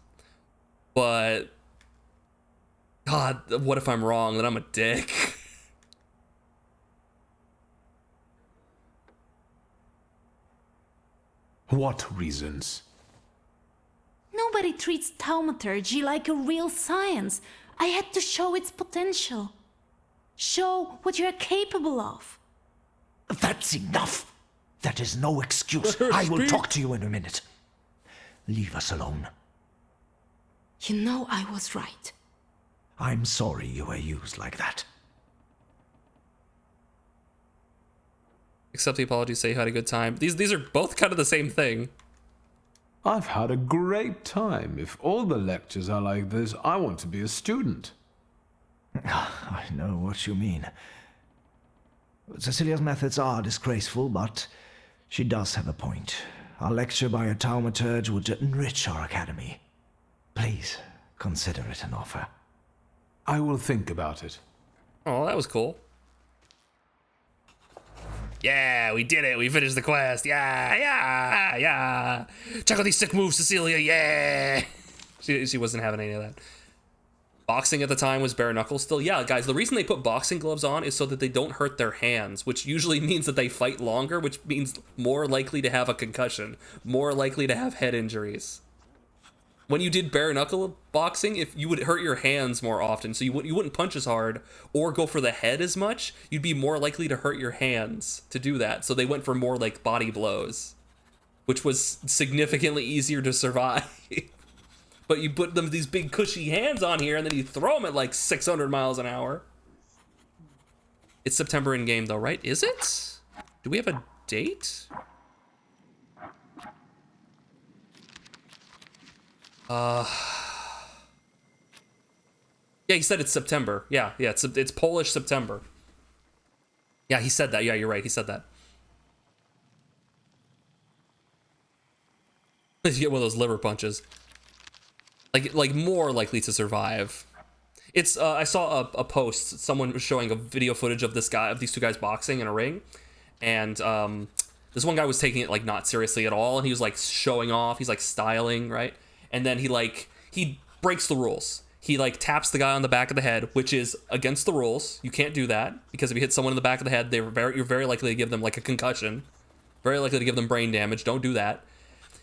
but God, what if I'm wrong? Then I'm a dick. What reasons? Nobody treats Thaumaturge like a real science. I had to show its potential. Show what you're capable of. That's enough. That is no excuse. I will talk to you in a minute. Leave us alone. You know I was right. I'm sorry you were used like that. Accept the apologies, say you had a good time. These are both kind of the same thing. I've had a great time. If all the lectures are like this, I want to be a student. I know what you mean. Cecilia's methods are disgraceful, but she does have a point. A lecture by a Thaumaturge would enrich our academy. Please, consider it an offer. I will think about it. Oh, that was cool. Yeah, we did it. We finished the quest. Yeah. Check out these sick moves, Cecilia. Yeah. She wasn't having any of that. Boxing at the time was bare knuckles still. Yeah, guys, the reason they put boxing gloves on is so that they don't hurt their hands, which usually means that they fight longer, which means more likely to have a concussion, more likely to have head injuries. When you did bare knuckle boxing, if you would hurt your hands more often, so you wouldn't punch as hard or go for the head as much, you'd be more likely to hurt your hands to do that. So they went for more like body blows, which was significantly easier to survive. But you put them these big cushy hands on here and then you throw them at like 600 miles an hour. It's September in game though, right? Is it? Do we have a date? Yeah, he said it's September. Yeah, it's Polish September. Yeah, he said that. Yeah, you're right. He said that. You get one of those liver punches. Like more likely to survive. It's I saw a post. Someone was showing a video footage of these two guys boxing in a ring, and this one guy was taking it like not seriously at all, and he was like showing off. He's like styling, right? And then he breaks the rules. He like taps the guy on the back of the head, which is against the rules. You can't do that because if you hit someone in the back of the head, you're very likely to give them like a concussion, very likely to give them brain damage. Don't do that.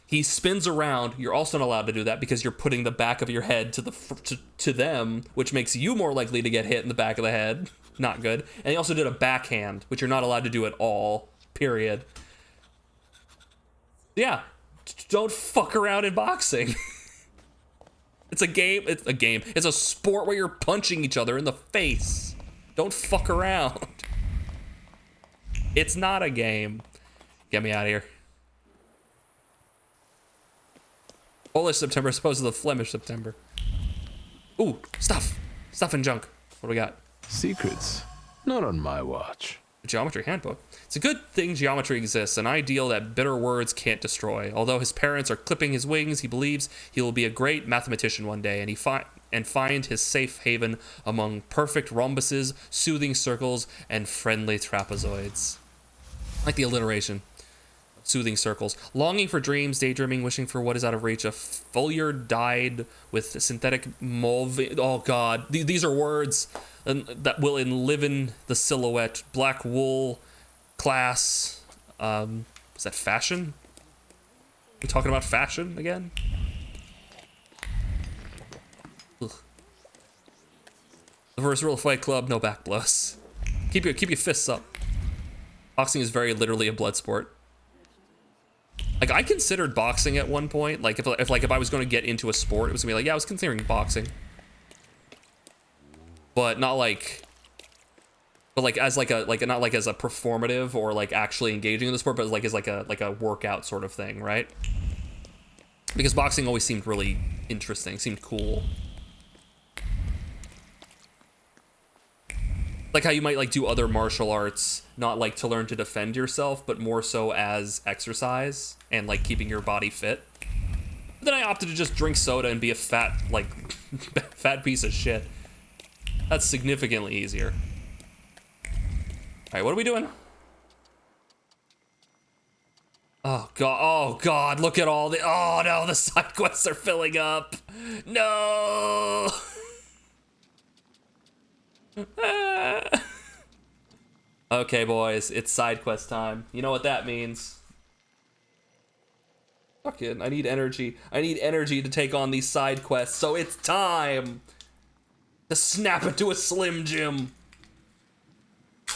He spins around. You're also not allowed to do that because you're putting the back of your head to them, which makes you more likely to get hit in the back of the head. Not good. And he also did a backhand, which you're not allowed to do at all. Period. Yeah, don't fuck around in boxing. It's a game. It's a sport where you're punching each other in the face. Don't fuck around. It's not a game. Get me out of here. Polish September as opposed to the Flemish September. Ooh, stuff and junk. What do we got? Secrets. Not on my watch. The Geometry Handbook. It's a good thing geometry exists, an ideal that bitter words can't destroy. Although his parents are clipping his wings, he believes he will be a great mathematician one day, and find his safe haven among perfect rhombuses, soothing circles, and friendly trapezoids. I like the alliteration. Soothing circles. Longing for dreams, daydreaming, wishing for what is out of reach. A foliar dyed with synthetic mauve. Oh god, these are words that will enliven the silhouette. Black wool, class. Is that fashion? We talking about fashion again? Ugh. The first rule of Fight Club: no back blows. Keep your fists up. Boxing is very literally a blood sport. Like, I considered boxing at one point. Like, if I was going to get into a sport, it was gonna be like, yeah, I was considering boxing, but not like but like as like a not like as a performative or like actually engaging in the sport, but like as like a workout sort of thing, right? Because boxing always seemed really interesting, seemed cool. Like how you might like do other martial arts, not like to learn to defend yourself, but more so as exercise and like keeping your body fit. But then I opted to just drink soda and be a fat, like, fat piece of shit. That's significantly easier. All right, what are we doing? Oh God, look at all the, oh no, the side quests are filling up. No. Okay, boys, it's side quest time. You know what that means. Fucking, I need energy. I need energy to take on these side quests, so it's time to snap into a Slim Jim.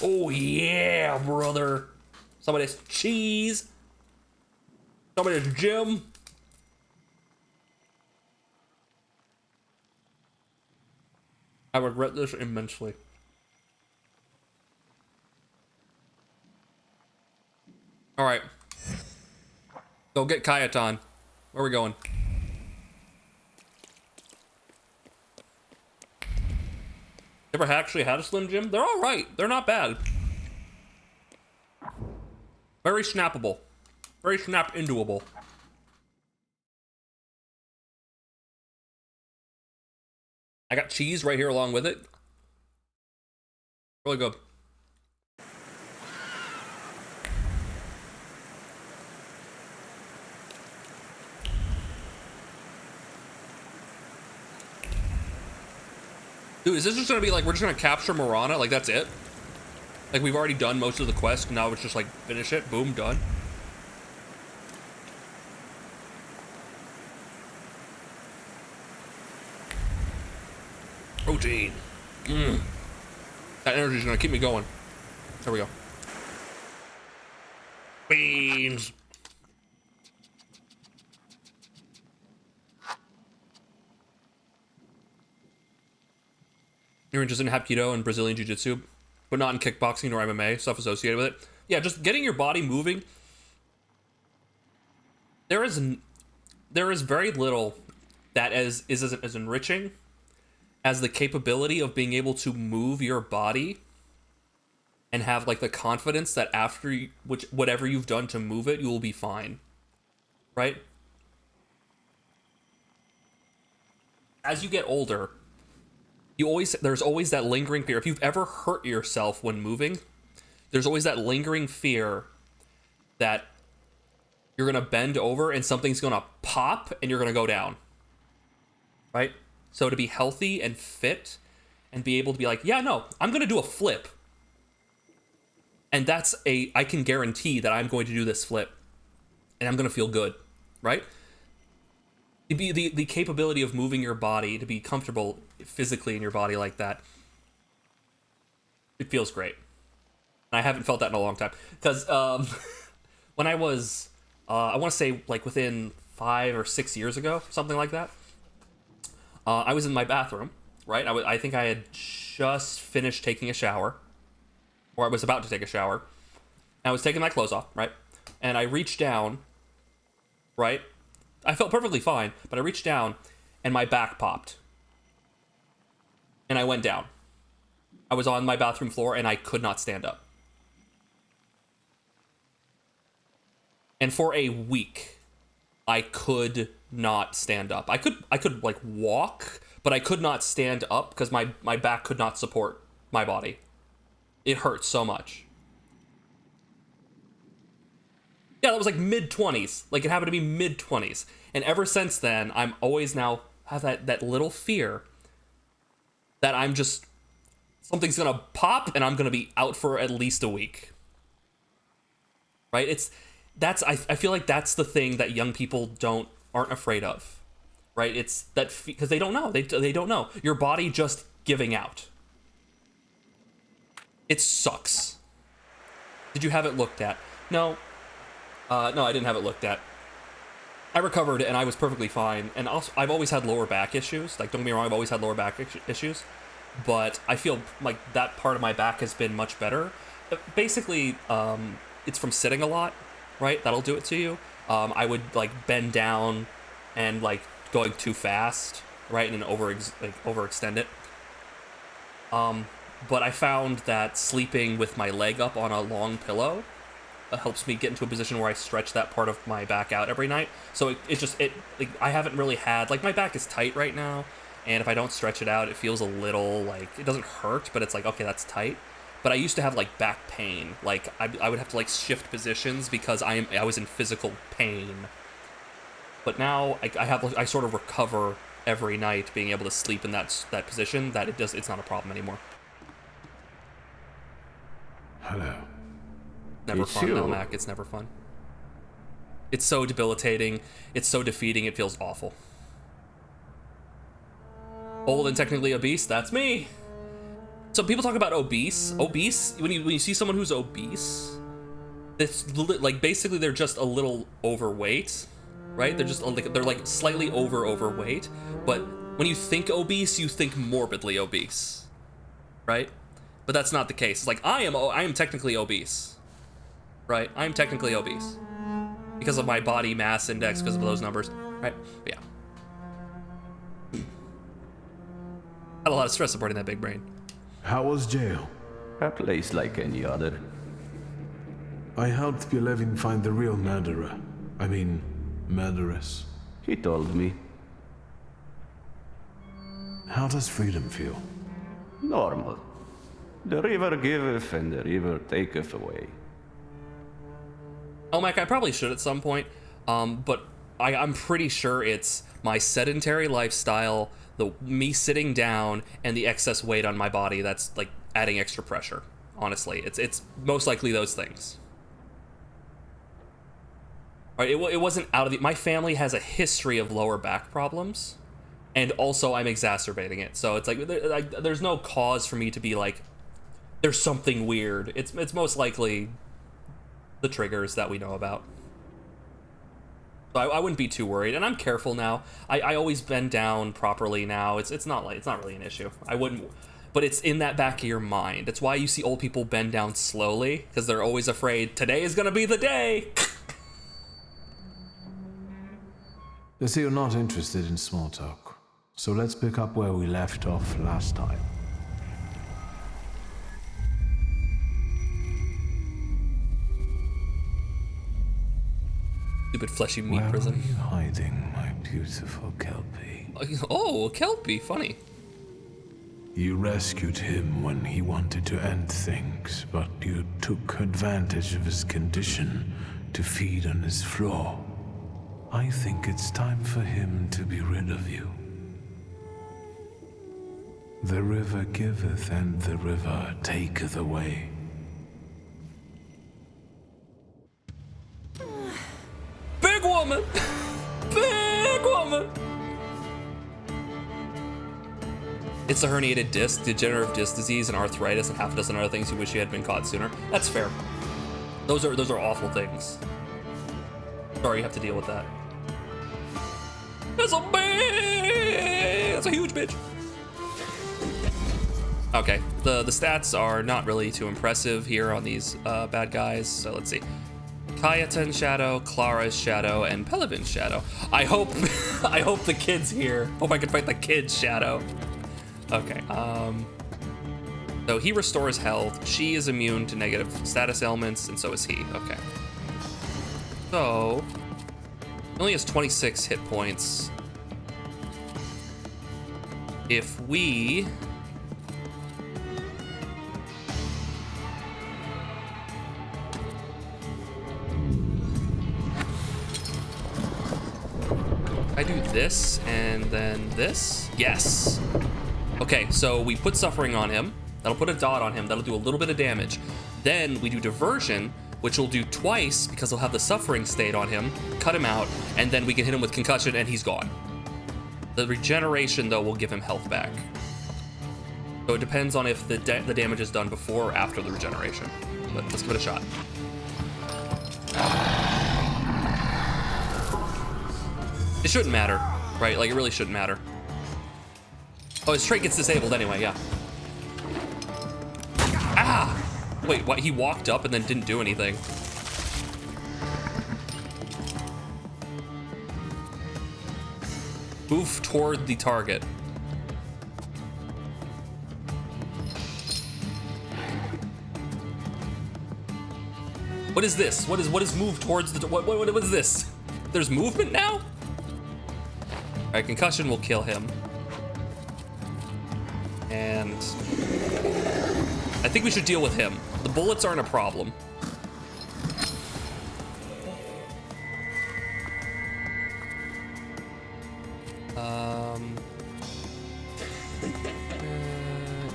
Oh yeah, brother. Somebody's cheese. Somebody's Jim. I regret this immensely. All right. Go get Kayaton. Where are we going? Ever actually had a Slim Jim? They're all right. They're not bad. Very snappable. Very snap-indoable. I got cheese right here along with it. Really good. Dude, is this just gonna be like, we're just gonna capture Marana? Like, that's it? Like, we've already done most of the quest, and now it's just like, finish it, boom, done. Protein. That energy is gonna keep me going. There we go. Beans. You're interested in Hapkido and Brazilian Jiu-Jitsu, but not in kickboxing or MMA, stuff associated with it. Yeah, just getting your body moving. There is very little that is as enriching as the capability of being able to move your body and have like the confidence that after you, whatever you've done to move it, you will be fine. Right? As you get older, there's always that lingering fear. If you've ever hurt yourself when moving, there's always that lingering fear that you're gonna bend over and something's gonna pop and you're gonna go down. Right? So to be healthy and fit and be able to be like, yeah, no, I'm gonna do a flip. And I can guarantee that I'm going to do this flip and I'm gonna feel good, right? The capability of moving your body to be comfortable physically in your body like that, it feels great. And I haven't felt that in a long time. Because when I was, I want to say like within 5 or 6 years ago, something like that, I was in my bathroom, right? I think I had just finished taking a shower, or I was about to take a shower. And I was taking my clothes off, right? And I reached down, right? I felt perfectly fine, but I reached down and my back popped. And I went down. I was on my bathroom floor and I could not stand up. And for a week, I could not stand up. I could like walk, but I could not stand up because my back could not support my body. It hurt so much. Yeah, that was like mid-20s. Like, it happened to be mid-20s. And ever since then, I'm always now have that little fear that I'm just, something's gonna pop and I'm gonna be out for at least a week. Right? I feel like that's the thing that young people aren't afraid of. Right? It's that, because they don't know. They don't know. Your body just giving out. It sucks. Did you have it looked at? No. No, I didn't have it looked at. I recovered and I was perfectly fine. And also, I've always had lower back issues. Like, don't get me wrong, I've always had lower back issues. but I feel like that part of my back has been much better. Basically, it's from sitting a lot, right? That'll do it to you. I would like bend down and like going too fast, right, and overextend it. But I found that sleeping with my leg up on a long pillow helps me get into a position where I stretch that part of my back out every night. So like, I haven't really had, like, my back is tight right now, and if I don't stretch it out, it feels a little like, it doesn't hurt, but it's like, okay, that's tight. But I used to have like back pain. Like I would have to like shift positions because I was in physical pain. But now I sort of recover every night being able to sleep in that position, that it's not a problem anymore. Hello. Never It's fun, you. Melmac. It's never fun. It's so debilitating. It's so defeating. It feels awful. Old and technically obese. That's me. So people talk about obese. Obese. When you see someone who's obese, it's like basically they're just a little overweight, right? They're like slightly overweight. But when you think obese, you think morbidly obese, right? But that's not the case. It's like I am technically obese. Right, I'm technically obese because of my body mass index, because of those numbers, right? But yeah, had a lot of stress supporting that big brain. How was jail? A place like any other. I helped Belevin find the real murderer. I mean, murderess. He told me. How does freedom feel? Normal. The river giveth and the river taketh away. Oh, Mike, I probably should at some point, but I'm pretty sure it's my sedentary lifestyle, me sitting down, and the excess weight on my body that's like adding extra pressure. Honestly, it's most likely those things. All right, it wasn't out of the. My family has a history of lower back problems, and also I'm exacerbating it. So it's like there's no cause for me to be like, there's something weird. It's most likely the triggers that we know about. So I wouldn't be too worried, and I'm careful now. I always bend down properly now. It's not really an issue. I wouldn't, but it's in that back of your mind. It's why you see old people bend down slowly, because they're always afraid today is gonna be the day. I see you're not interested in small talk, so let's pick up where we left off last time. Stupid fleshy meat Where prison. are you hiding, my beautiful Kelpie? Oh, Kelpie, funny. You rescued him when he wanted to end things, but you took advantage of his condition to feed on his flaw. I think it's time for him to be rid of you. The river giveth and the river taketh away. Big woman! Big woman! It's a herniated disc, degenerative disc disease, and arthritis, and half a dozen other things you wish you had been caught sooner. That's fair. Those are awful things. Sorry you have to deal with that. That's a huge bitch. Okay, the stats are not really too impressive here on these bad guys, so let's see. Kayatan's shadow, Clara's shadow, and Pelivan's shadow. I hope the kid's here. Hope I can fight the kid's shadow. Okay, so he restores health. She is immune to negative status ailments, and so is he. Okay. So, he only has 26 hit points. If we... I do this and then this. Yes. Okay, so we put suffering on him. That'll put a dot on him. That'll do a little bit of damage. Then we do diversion, which will do twice because he'll have the suffering state on him, cut him out, and then we can hit him with concussion and he's gone. The regeneration, though, will give him health back. So it depends on if the damage is done before or after the regeneration. But let's give it a shot. It shouldn't matter, right? Like, it really shouldn't matter. Oh, his trait gets disabled anyway, yeah. Ah! Wait, what? He walked up and then didn't do anything. Move toward the target. What is this? What is move towards the what is this? There's movement now? Alright, concussion will kill him. And I think we should deal with him. The bullets aren't a problem.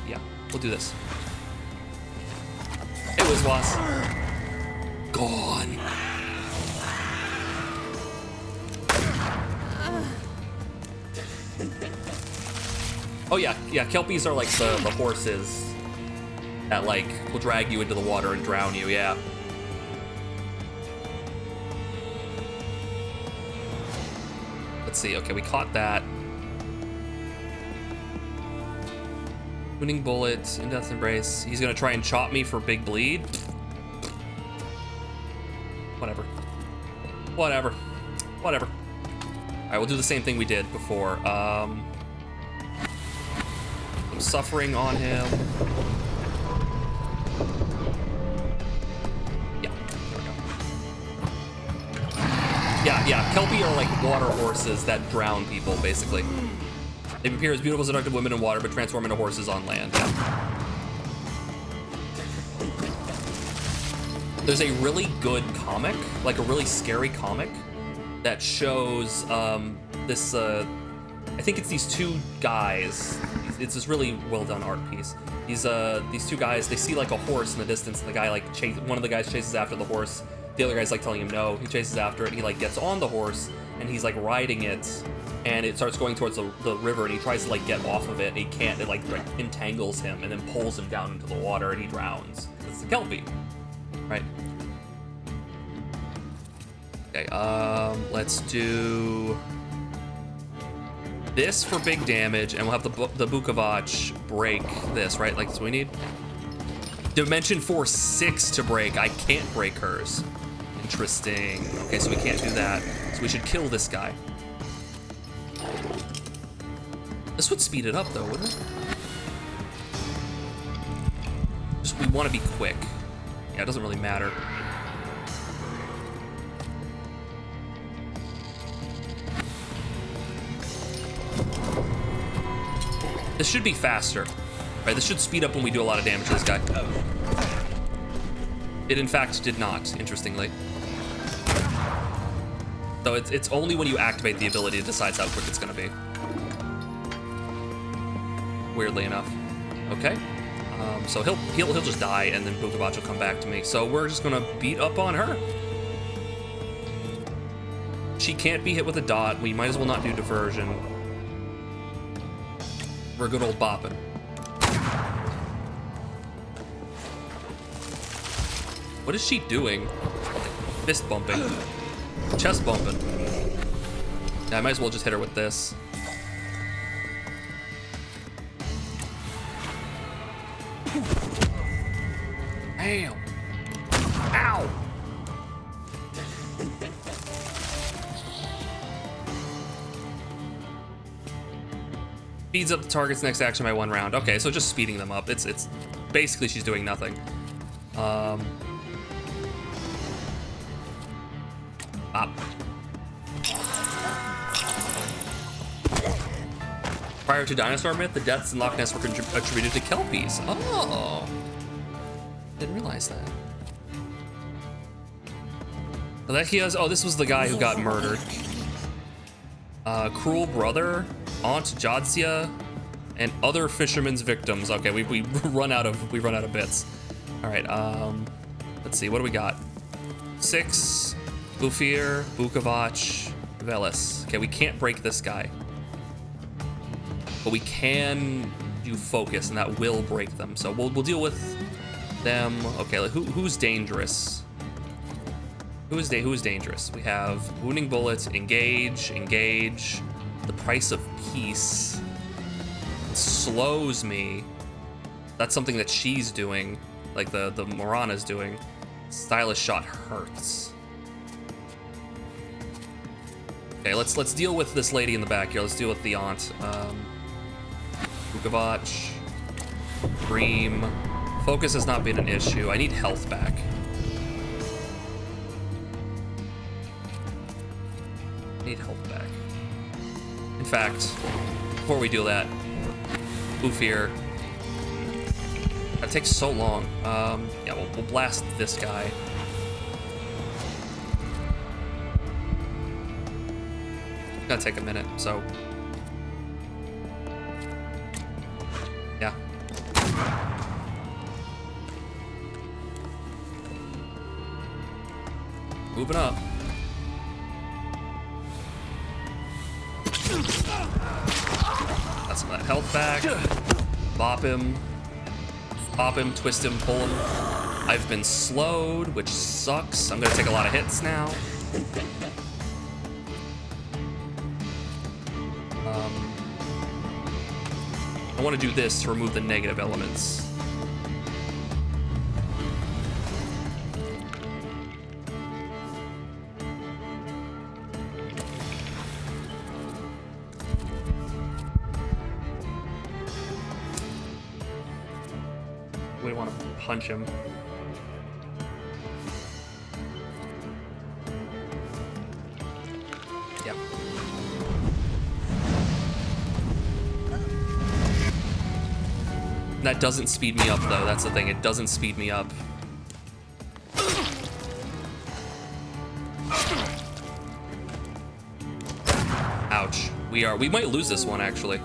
Yeah, we'll do this. It was Was. Gone. Oh yeah, Kelpies are like the horses that like will drag you into the water and drown you, yeah. Let's see, okay, we caught that. Winning bullet, in death's embrace. He's gonna try and chop me for big bleed. Whatever. Whatever. Whatever. Alright, we'll do the same thing we did before. Some suffering on him. Yeah, there we go. Yeah, Kelpie are like water horses that drown people, basically. They appear as beautiful, seductive women in water, but transform into horses on land. Yeah. There's a really good comic, like a really scary comic, that shows this, I think it's these two guys. It's this really well done art piece. These two guys, they see like a horse in the distance, and the guy like one of the guys chases after the horse. The other guy's like telling him no. He chases after it, and he like gets on the horse, and he's like riding it, and it starts going towards the river, and he tries to like get off of it, and he can't. It like entangles him, and then pulls him down into the water, and he drowns. It's a Kelpie, right? Okay, let's do this for big damage, and we'll have the Bukavach break this, right? Like, that's what we need. Dimension 4/6 to break. I can't break hers. Interesting. Okay, so we can't do that. So we should kill this guy. This would speed it up, though, wouldn't it? Just we want to be quick. Yeah, it doesn't really matter. This should be faster, right? This should speed up when we do a lot of damage to this guy. It in fact did not, interestingly. So it's only when you activate the ability it decides how quick it's gonna be. Weirdly enough. Okay. So he'll just die, and then Bukavach will come back to me. So we're just gonna beat up on her. She can't be hit with a dot. We might as well not do diversion. We're good old bopping. What is she doing? Fist bumping. Chest bumping. Yeah, I might as well just hit her with this. Damn. Ow. Speeds up the target's next action by 1 round. Okay, so just speeding them up. It's basically she's doing nothing. Prior to Dinosaur Myth, the deaths in Loch Ness were attributed to Kelpies. Oh, didn't realize that. So that he has. Oh, this was the guy who got murdered. Cruel brother, Aunt Jadzia, and other fishermen's victims. Okay, we run out of bits. All right. Let's see. What do we got? 6. Bufir, Bukavach, Velis. Okay, we can't break this guy. But we can do focus, and that will break them. So we'll deal with them. Okay, like who's dangerous? Who's dangerous? We have wounding bullets, engage. The price of peace. It slows me. That's something that she's doing. like the Morana's doing. Stylus shot hurts. Okay, let's deal with this lady in the back here. Let's deal with the aunt. Vukovac, Dream. Focus has not been an issue. I need health back. I need health back. In fact, before we do that, Oofir. That takes so long. Yeah, we'll blast this guy. It's gonna take a minute, so. Yeah. Moving up. Got some of that health back. Bop him. Pop him, twist him, pull him. I've been slowed, which sucks. I'm gonna take a lot of hits now. I want to do this to remove the negative elements. We want to punch him. Yep. That doesn't speed me up, though. That's the thing. It doesn't speed me up. Ouch. We might lose this one, actually.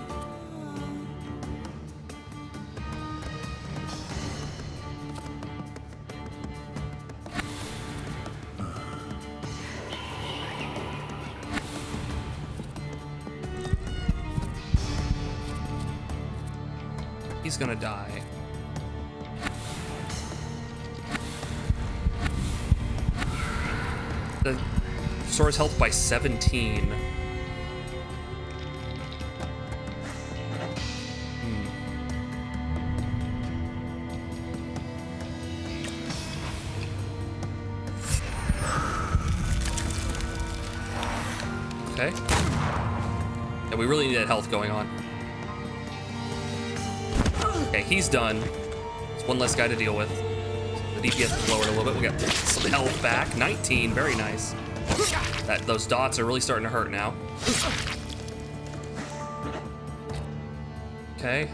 He's gonna die. The restores health by 17. Okay. Yeah, we really need that health going on. Okay, he's done. It's one less guy to deal with. So the DPS is lowered a little bit. We'll get some health back. 19, very nice. Those dots are really starting to hurt now. Okay,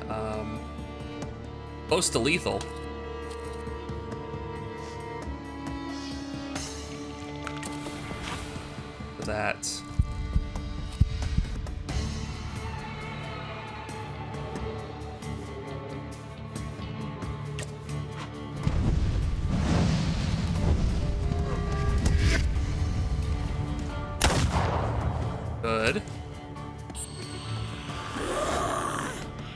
close to lethal. That. Good.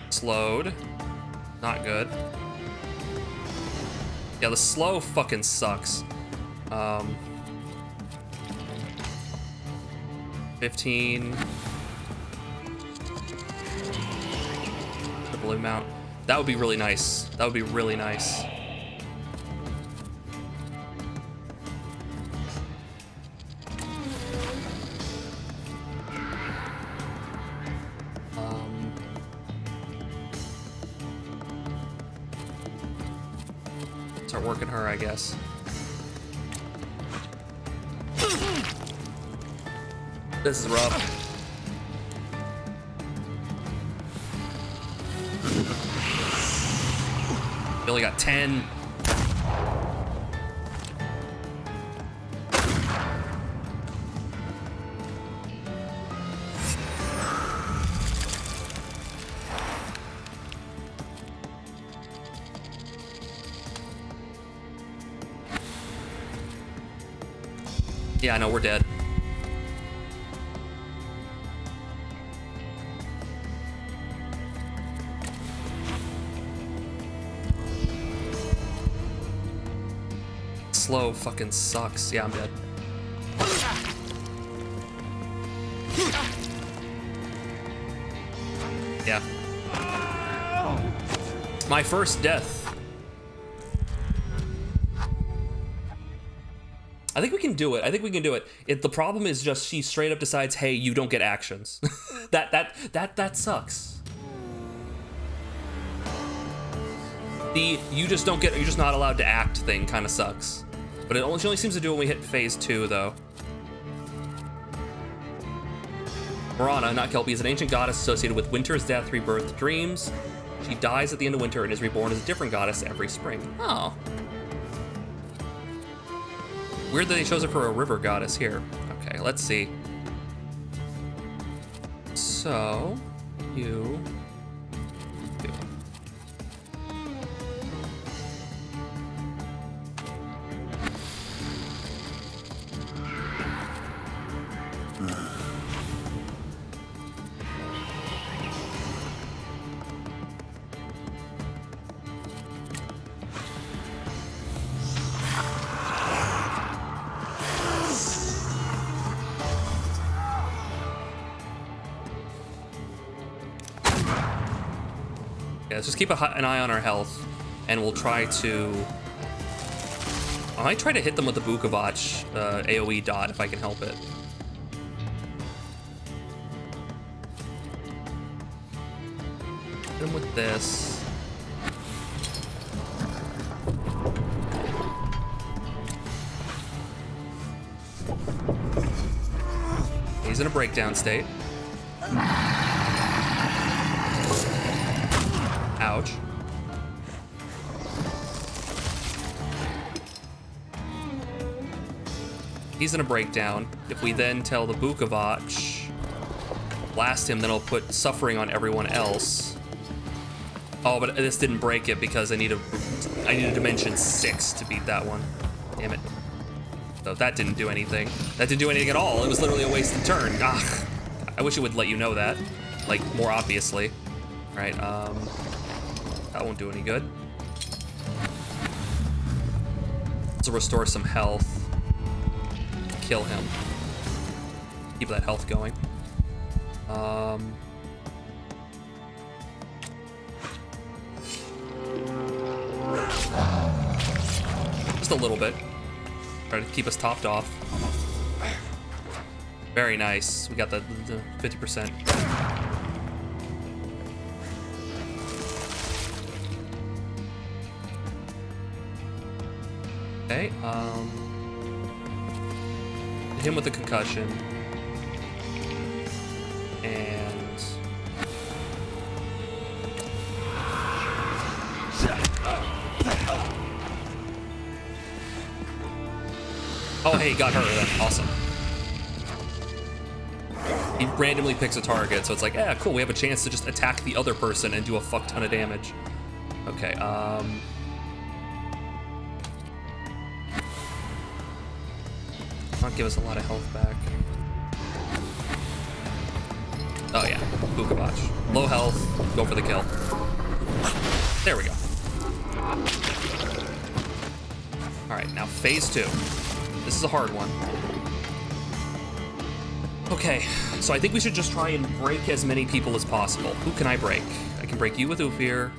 Slowed. Not good. Yeah, the slow fucking sucks. 15. The blue mount. That would be really nice. That would be really nice. Start working her, I guess. This is rough. We only got 10. Yeah, I know, we're dead. Slow fucking sucks. Yeah, I'm dead. Yeah. My first death. I think we can do it. I think we can do it. The problem is just she straight up decides, hey, you don't get actions. that sucks. The you're just not allowed to act thing kind of sucks. But she only seems to do it when we hit phase 2 though. Marana, not Kelpie, is an ancient goddess associated with winter's death, rebirth, dreams. She dies at the end of winter and is reborn as a different goddess every spring. Oh. Weird that they chose her for a river goddess here. Okay, let's see. So, you do. Let's just keep an eye on our health, and we'll try to... I might try to hit them with the Bukovac AoE dot if I can help it. Hit him with this. He's in a breakdown state. Ouch. He's in a breakdown. If we then tell the Bukovac, blast him, then I'll put suffering on everyone else. Oh, but this didn't break it because I need a dimension 6 to beat that one. Damn it. So that didn't do anything. That didn't do anything at all. It was literally a wasted turn. Ugh. I wish it would let you know that, like, more obviously. All right, that won't do any good. Let's restore some health. Kill him. Keep that health going. Just a little bit. Try to keep us topped off. Very nice. We got the 50%. Okay, hit him with the concussion. And... oh, hey, got her then. Awesome. He randomly picks a target, so it's like, yeah, cool, we have a chance to just attack the other person and do a fuck ton of damage. Okay, not give us a lot of health back. Oh yeah, Bukovac. Low health, go for the kill. There we go. Alright, now phase 2. This is a hard one. Okay, so I think we should just try and break as many people as possible. Who can I break? I can break you with Ufir,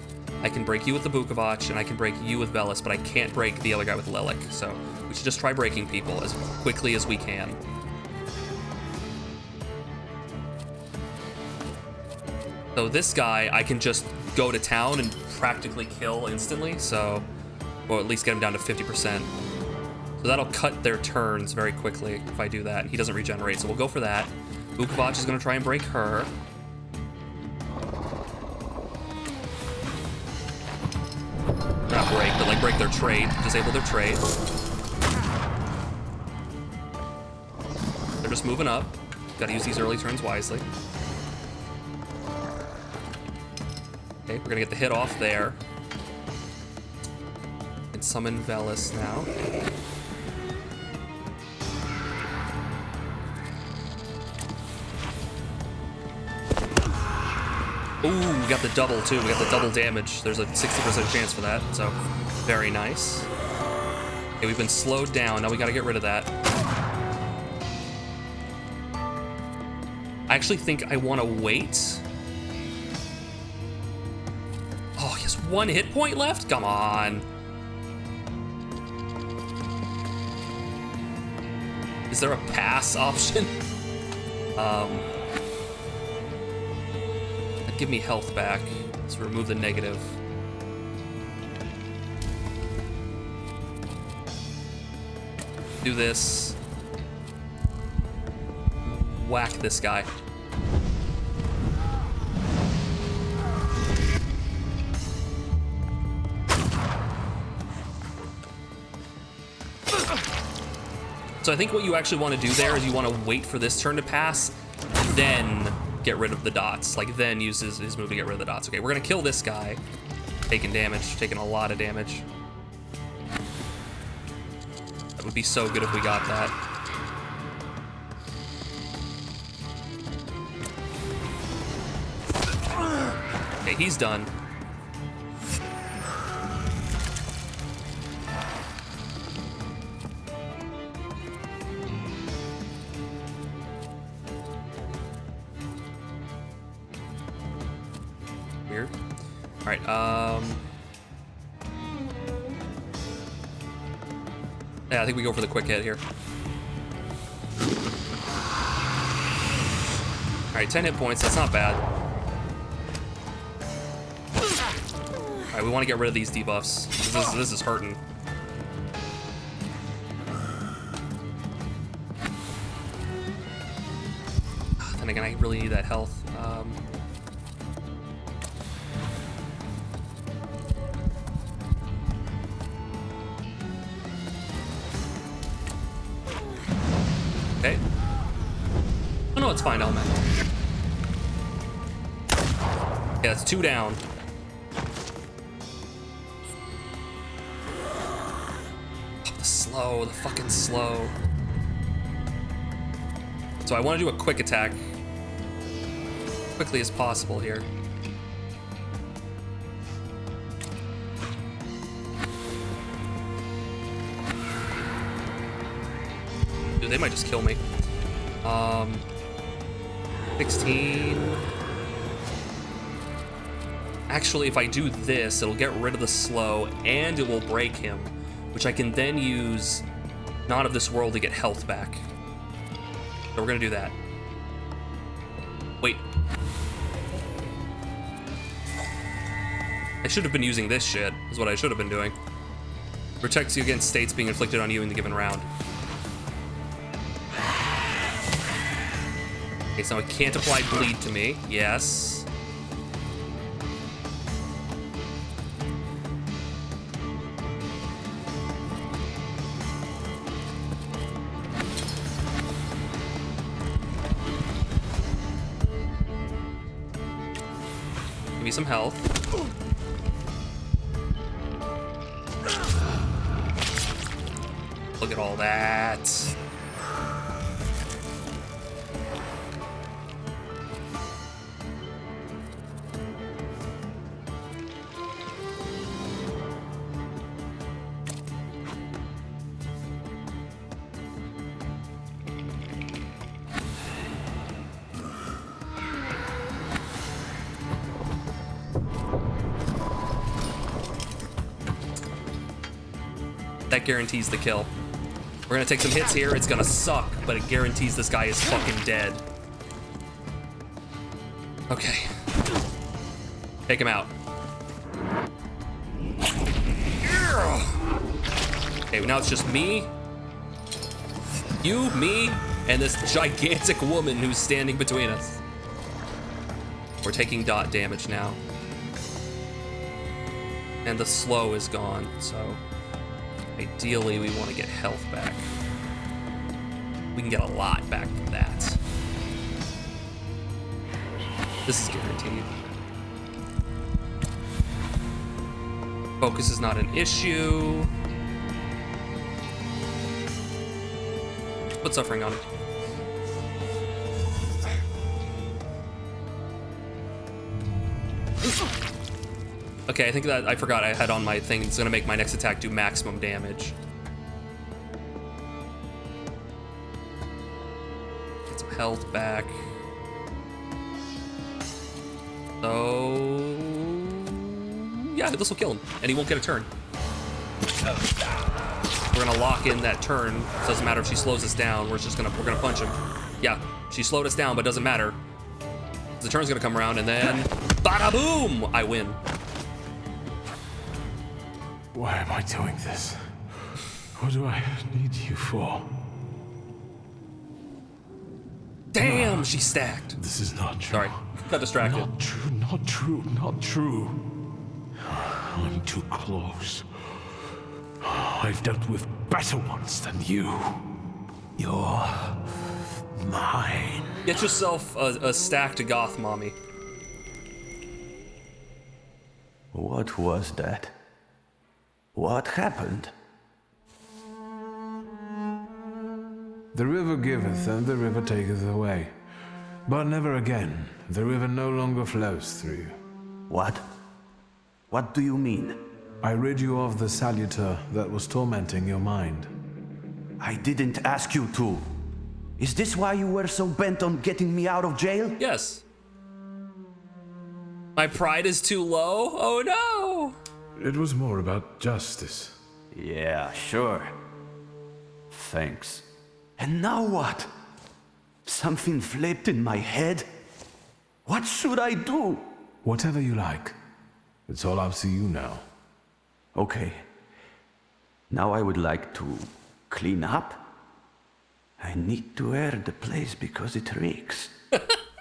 I can break you with the Bukovac, and I can break you with Velis, but I can't break the other guy with Lilik, so we should just try breaking people as quickly as we can. So this guy, I can just go to town and practically kill instantly, so, or at least get him down to 50%. So that'll cut their turns very quickly if I do that. He doesn't regenerate, so we'll go for that. Bukovac is gonna try and break her. Not break, but like break their trait, disable their trait. They're just moving up. Gotta use these early turns wisely. Okay, we're gonna get the hit off there. And summon Velis now. Ooh, we got the double too. We got the double damage. There's a 60% chance for that, so very nice. Okay, we've been slowed down. Now we gotta get rid of that. I actually think I want to wait. Oh, he has 1 hit point left? Come on. Is there a pass option? That'd give me health back. Let's remove the negative. Do this. Whack this guy. So I think what you actually want to do there is you want to wait for this turn to pass, then get rid of the dots. Like, then use his move to get rid of the dots. Okay, we're gonna kill this guy. Taking damage, taking a lot of damage. That would be so good if we got that. Okay, he's done. Weird. All right, yeah, I think we go for the quick hit here. All right, 10 hit points, that's not bad. All right, we want to get rid of these debuffs. This is hurting. Then again, I really need that health. Okay. Oh no, it's fine, Element. Yeah, that's 2 down. The slow, the fucking slow. So I want to do a quick attack. Quickly as possible here. Dude, they might just kill me. 16. Actually, if I do this, it'll get rid of the slow and it will break him, which I can then use Not of This World to get health back. So we're gonna do that. Wait. I should have been using this shit, is what I should have been doing. Protects you against states being inflicted on you in the given round. Okay, so it can't apply bleed to me. Yes. Give me some health. Look at all that. That guarantees the kill. We're gonna take some hits here. It's gonna suck, but it guarantees this guy is fucking dead. Okay. Take him out. Okay, now it's just me, you, me, and this gigantic woman who's standing between us. We're taking dot damage now. And the slow is gone, so ideally we want to get health back. We can get a lot back from that. This is guaranteed. Focus is not an issue. Put suffering on it. Okay, I think that I forgot I had on my thing. It's gonna make my next attack do maximum damage. Get some health back. So yeah, this will kill him, and he won't get a turn. we're gonna lock in that turn. So it doesn't matter if she slows us down. We're gonna punch him. Yeah, she slowed us down, but it doesn't matter. The turn's gonna come around, and then bada boom! I win. Why am I doing this? What do I need you for? Damn, she's stacked. This is not true. Sorry, got distracted. Not true, not true, not true. I'm too close. I've dealt with better ones than you. You're mine. Get yourself a stacked goth mommy. What was that? What happened? The river giveth and the river taketh away. But never again. The river no longer flows through you. What? What do you mean? I rid you of the salutor that was tormenting your mind. I didn't ask you to. Is this why you were so bent on getting me out of jail? Yes. My pride is too low? Oh no! It was more about justice. Yeah, sure. Thanks. And now what? Something flipped in my head? What should I do? Whatever you like. It's all up to you now. Okay. Now I would like to clean up. I need to air the place because it reeks.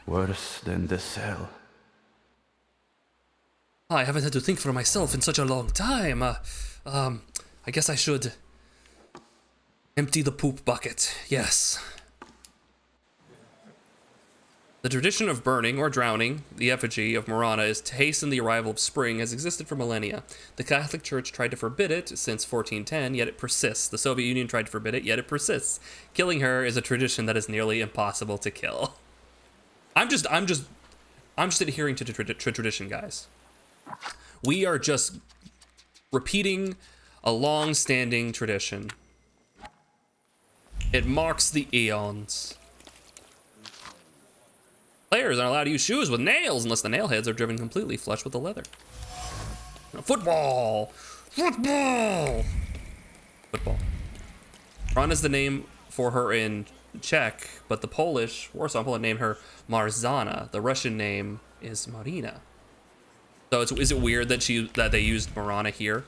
Worse than the cell. I haven't had to think for myself in such a long time. I guess I should empty the poop bucket. Yes. The tradition of burning or drowning the effigy of Marana is to hasten the arrival of spring has existed for millennia. The Catholic Church tried to forbid it since 1410, yet it persists. The Soviet Union tried to forbid it, yet it persists. Killing her is a tradition that is nearly impossible to kill. I'm just adhering to tradition, guys. We are just repeating a long-standing tradition. It marks the eons. Players aren't allowed to use shoes with nails unless the nail heads are driven completely flush with the leather. Football! Football! Football. Ron is the name for her in Czech, but the Polish Warsaw Poland named her Marzana. The Russian name is Marina. So is it weird that they used Marana here?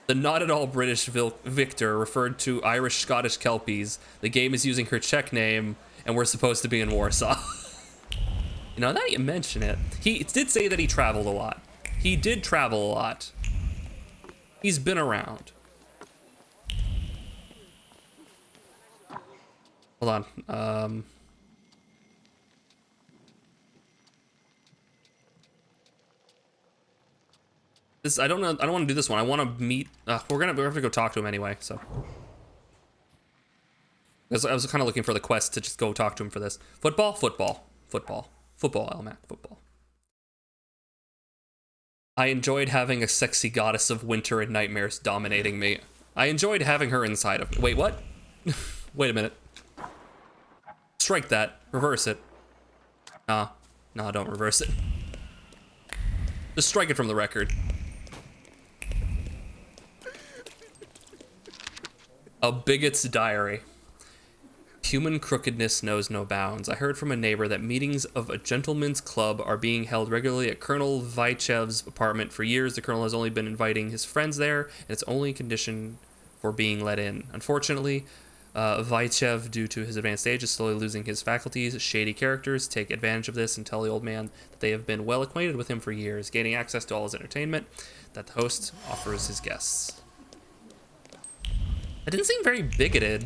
The not at all British Victor referred to Irish Scottish Kelpies. The game is using her Czech name, and we're supposed to be in Warsaw. You know, now that you mention it, he did say that he traveled a lot. He did travel a lot. He's been around. Hold on. I don't know. I don't want to do this one. I want to meet. We're gonna have to go talk to him anyway. So, I was kind of looking for the quest to just go talk to him for this. Football, football, football, football. Elmac, football. I enjoyed having a sexy goddess of winter and nightmares dominating me. I enjoyed having her inside of me. Wait, what? Wait a minute. Strike that. Reverse it. Nah, don't reverse it. Just strike it from the record. A Bigot's Diary. Human crookedness knows no bounds. I heard from a neighbor that meetings of a gentleman's club are being held regularly at Colonel Vychev's apartment. For years, the colonel has only been inviting his friends there, and it's only condition for being let in. Unfortunately, Vychev, due to his advanced age, is slowly losing his faculties. Shady characters take advantage of this and tell the old man that they have been well acquainted with him for years, gaining access to all his entertainment that the host offers his guests. It didn't seem very bigoted.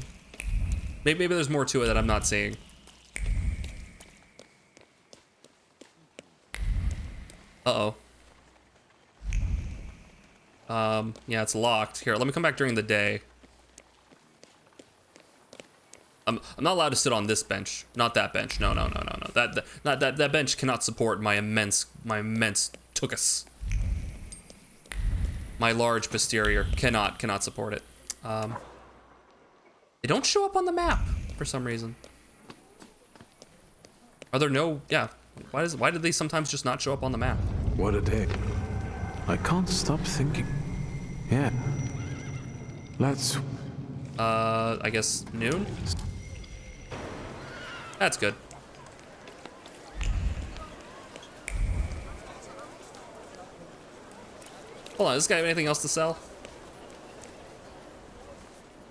Maybe there's more to it that I'm not seeing. Uh-oh. Yeah, it's locked. Here, let me come back during the day. I'm not allowed to sit on this bench. Not that bench. No. That bench cannot support my immense tuchus. My large posterior cannot support it. They don't show up on the map for some reason. Are there no? Yeah. Why did they sometimes just not show up on the map? What a day. I can't stop thinking. Yeah. Let's... I guess noon? That's good. Hold on, does this guy have anything else to sell?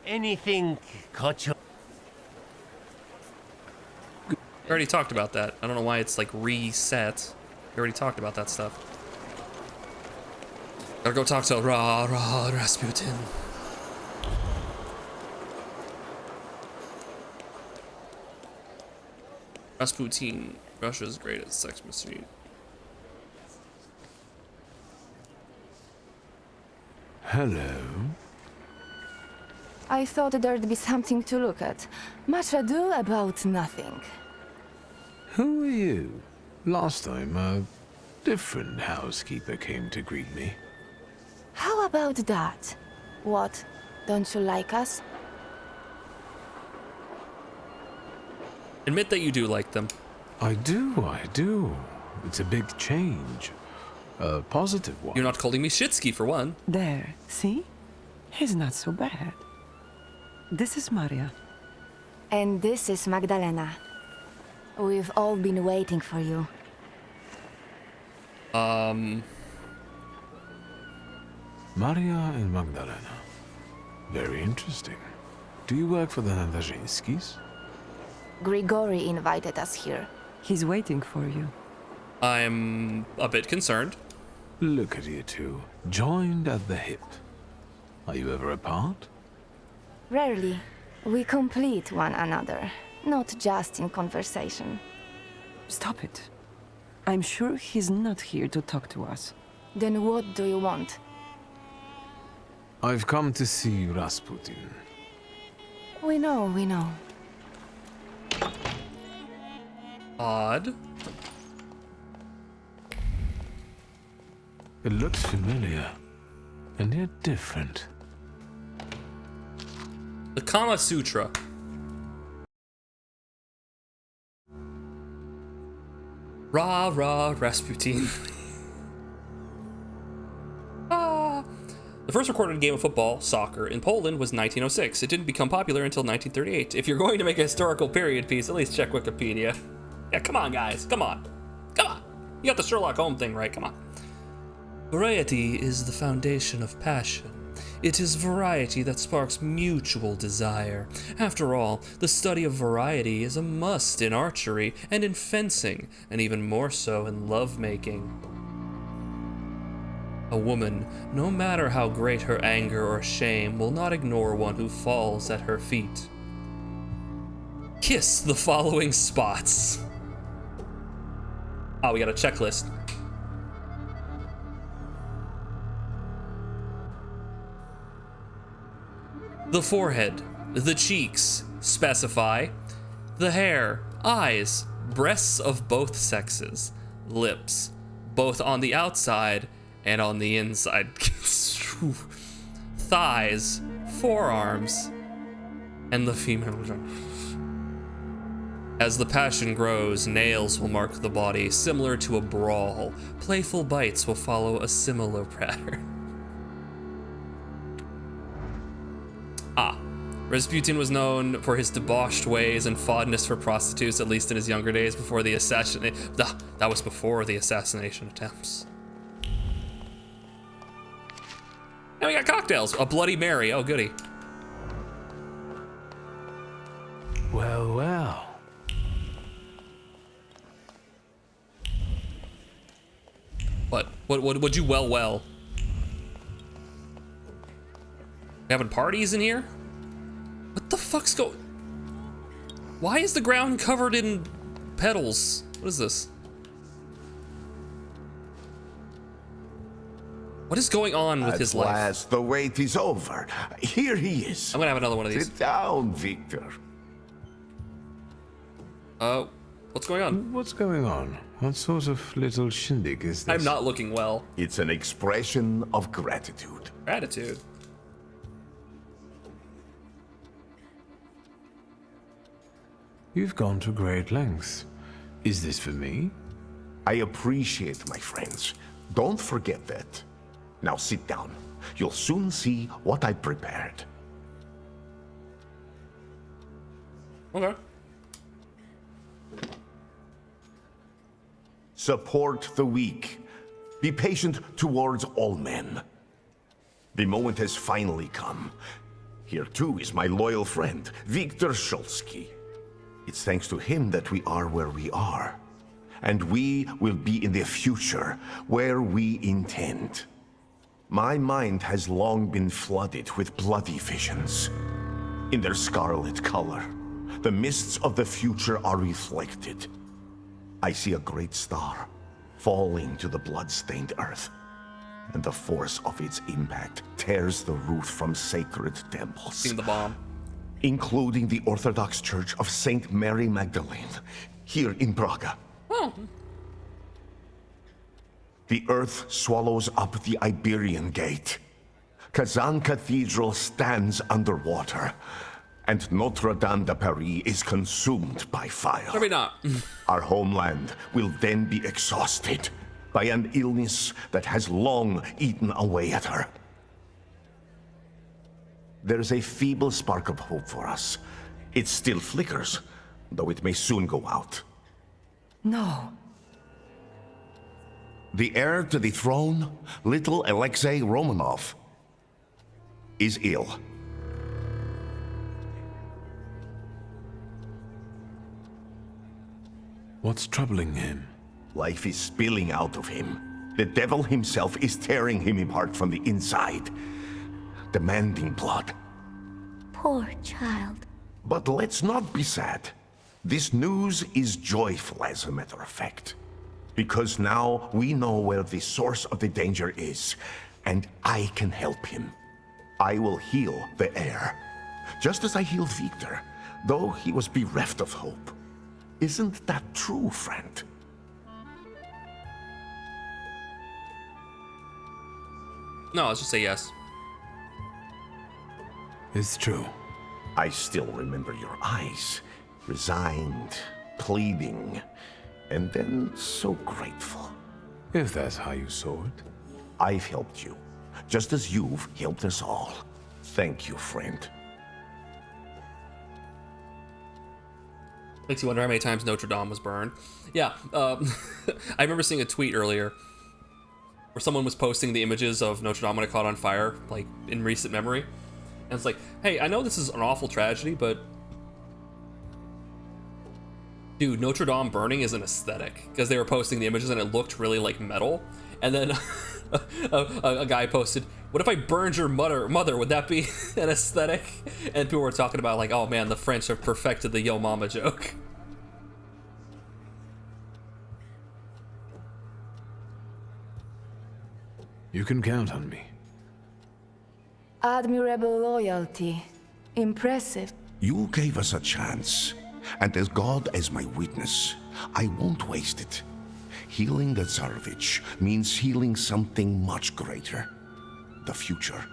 Anything, Kocho? We already talked about that. I don't know why it's like reset. We already talked about that stuff. Gotta go talk to Rasputin. Rasputin, Russia's greatest sex machine. Hello. I thought there'd be something to look at. Much ado about nothing. Who are you? Last time, a different housekeeper came to greet me. How about that? What? Don't you like us? Admit that you do like them. I do. It's a big change. A positive one. You're not calling me Shitsky for one. There, see? He's not so bad. This is Maria. And this is Magdalena. We've all been waiting for you. Maria and Magdalena. Very interesting. Do you work for the Nadazhinskis? Grigori invited us here. He's waiting for you. I'm a bit concerned. Look at you two, joined at the hip. Are you ever apart? Rarely. We complete one another, not just in conversation. Stop it. I'm sure he's not here to talk to us. Then what do you want? I've come to see Rasputin. We know. Odd. It looks familiar, and yet different. The Kama Sutra. Rah, Rasputin. The first recorded game of football, soccer, in Poland was 1906. It didn't become popular until 1938. If you're going to make a historical period piece, at least check Wikipedia. Yeah, come on, guys. Come on. You got the Sherlock Holmes thing right. Come on. Variety is the foundation of passion. It is variety that sparks mutual desire. After all, the study of variety is a must in archery and in fencing, and even more so in lovemaking. A woman, no matter how great her anger or shame, will not ignore one who falls at her feet. Kiss the following spots. Oh, we got a checklist. The forehead, the cheeks, specify. The hair, eyes, breasts of both sexes, lips, both on the outside and on the inside. Thighs, forearms, and the female vagina. As the passion grows, nails will mark the body, similar to a brawl. Playful bites will follow a similar pattern. Rasputin was known for his debauched ways and fondness for prostitutes, at least in his younger days, before the assassination. That was before the assassination attempts. And we got cocktails. A Bloody Mary. Oh, goody. Well. What would you well? Having parties in here? What the fuck's going? Why is the ground covered in petals? What is this? What is going on with his life? At last, the wait is over. Here he is. I'm gonna have another one of these. Sit down, Victor. What's going on? What's going on? What sort of little shindig is this? I'm not looking well. It's an expression of gratitude. Gratitude? You've gone to great lengths. Is this for me? I appreciate my friends. Don't forget that. Now sit down. You'll soon see what I prepared. Okay. Support the weak. Be patient towards all men. The moment has finally come. Here too is my loyal friend, Viktor Shulsky. It's thanks to him that we are where we are. And we will be in the future, where we intend. My mind has long been flooded with bloody visions. In their scarlet color, the mists of the future are reflected. I see a great star falling to the blood-stained earth, and the force of its impact tears the roof from sacred temples. Seen the bomb. Including the Orthodox Church of Saint Mary Magdalene, here in Praga. Oh. The earth swallows up the Iberian Gate. Kazan Cathedral stands underwater, and Notre Dame de Paris is consumed by fire. Maybe not. Our homeland will then be exhausted by an illness that has long eaten away at her. There's a feeble spark of hope for us. It still flickers, though it may soon go out. No. The heir to the throne, little Alexei Romanov, is ill. What's troubling him? Life is spilling out of him. The devil himself is tearing him apart from the inside, demanding blood. Poor child. But let's not be sad. This news is joyful, as a matter of fact. Because now we know where the source of the danger is, and I can help him. I will heal the heir, just as I healed Victor, though he was bereft of hope. Isn't that true, friend? No, let's just say yes. It's true. I still remember your eyes, resigned, pleading, and then so grateful. If that's how you saw it. I've helped you, just as you've helped us all. Thank you, friend. Makes you wonder how many times Notre Dame was burned. Yeah, I remember seeing a tweet earlier where someone was posting the images of Notre Dame when it caught on fire, like in recent memory. And it's like, hey, I know this is an awful tragedy, but dude, Notre Dame burning is an aesthetic, because they were posting the images and it looked really like metal. And then a guy posted, what if I burned your mother? Would that be an aesthetic? And people were talking about like, oh man, the French have perfected the yo mama joke. You can count on me. Admirable loyalty. Impressive. You gave us a chance, and as God as my witness, I won't waste it. Healing the Tsarevich means healing something much greater. The future.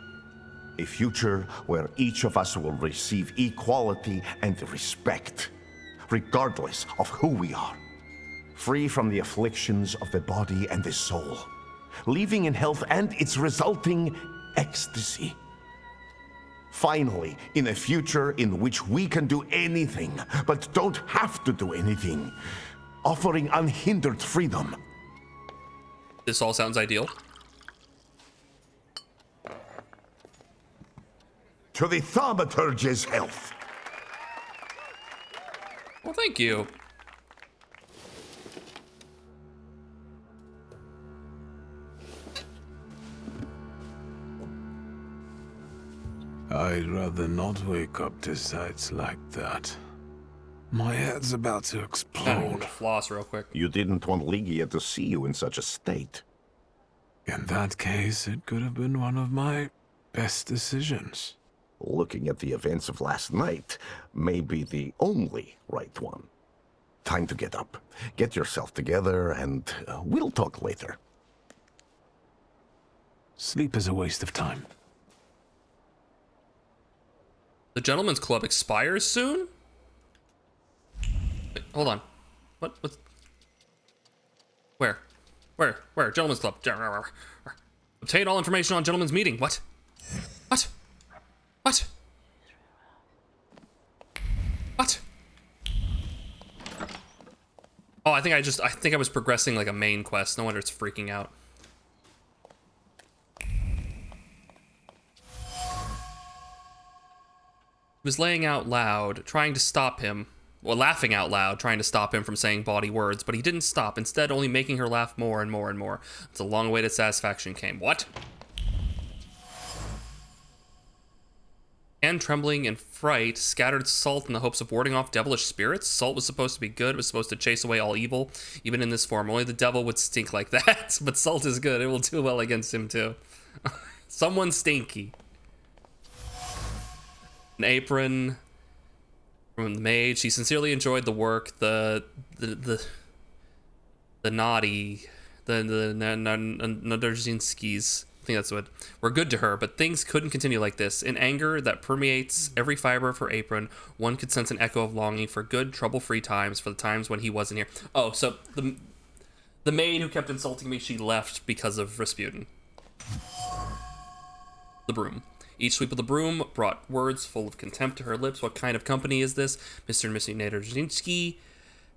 A future where each of us will receive equality and respect, regardless of who we are. Free from the afflictions of the body and the soul. Living in health and its resulting ecstasy. Finally, in a future in which we can do anything, but don't have to do anything. Offering unhindered freedom. This all sounds ideal. To the Thaumaturge's health. Well, thank you. I'd rather not wake up to sights like that. My head's about to I'm explode. gonna floss real quick. You didn't want Ligia to see you in such a state. In that case, it could have been one of my best decisions. Looking at the events of last night may be the only right one. Time to get up. Get yourself together, and we'll talk later. Sleep is a waste of time. The Gentleman's Club expires soon? Wait, hold on. What's... Where? Gentleman's Club. Obtain all information on gentleman's meeting. What? What? What? What? Oh, I think I was progressing like a main quest. No wonder it's freaking out. He was laying out loud, trying to stop him. Well, laughing out loud, trying to stop him from saying bawdy words, but he didn't stop, instead only making her laugh more and more and more. It's a long-awaited satisfaction came. What? Anne, trembling in fright, scattered salt in the hopes of warding off devilish spirits. Salt was supposed to be good, it was supposed to chase away all evil, even in this form. Only the devil would stink like that, but salt is good. It will do well against him, too. Someone stinky. An apron from the maid. She sincerely enjoyed the work. The Nadrzynskis, I think that's what, were good to her, but things couldn't continue like this. In anger that permeates every fiber of her apron, one could sense an echo of longing for good, trouble-free times, for the times when he wasn't here. Oh, so the maid who kept insulting me, she left because of Rasputin. The broom. Each sweep of the broom brought words full of contempt to her lips. What kind of company is this? Mr. and Mrs. Nadrzynski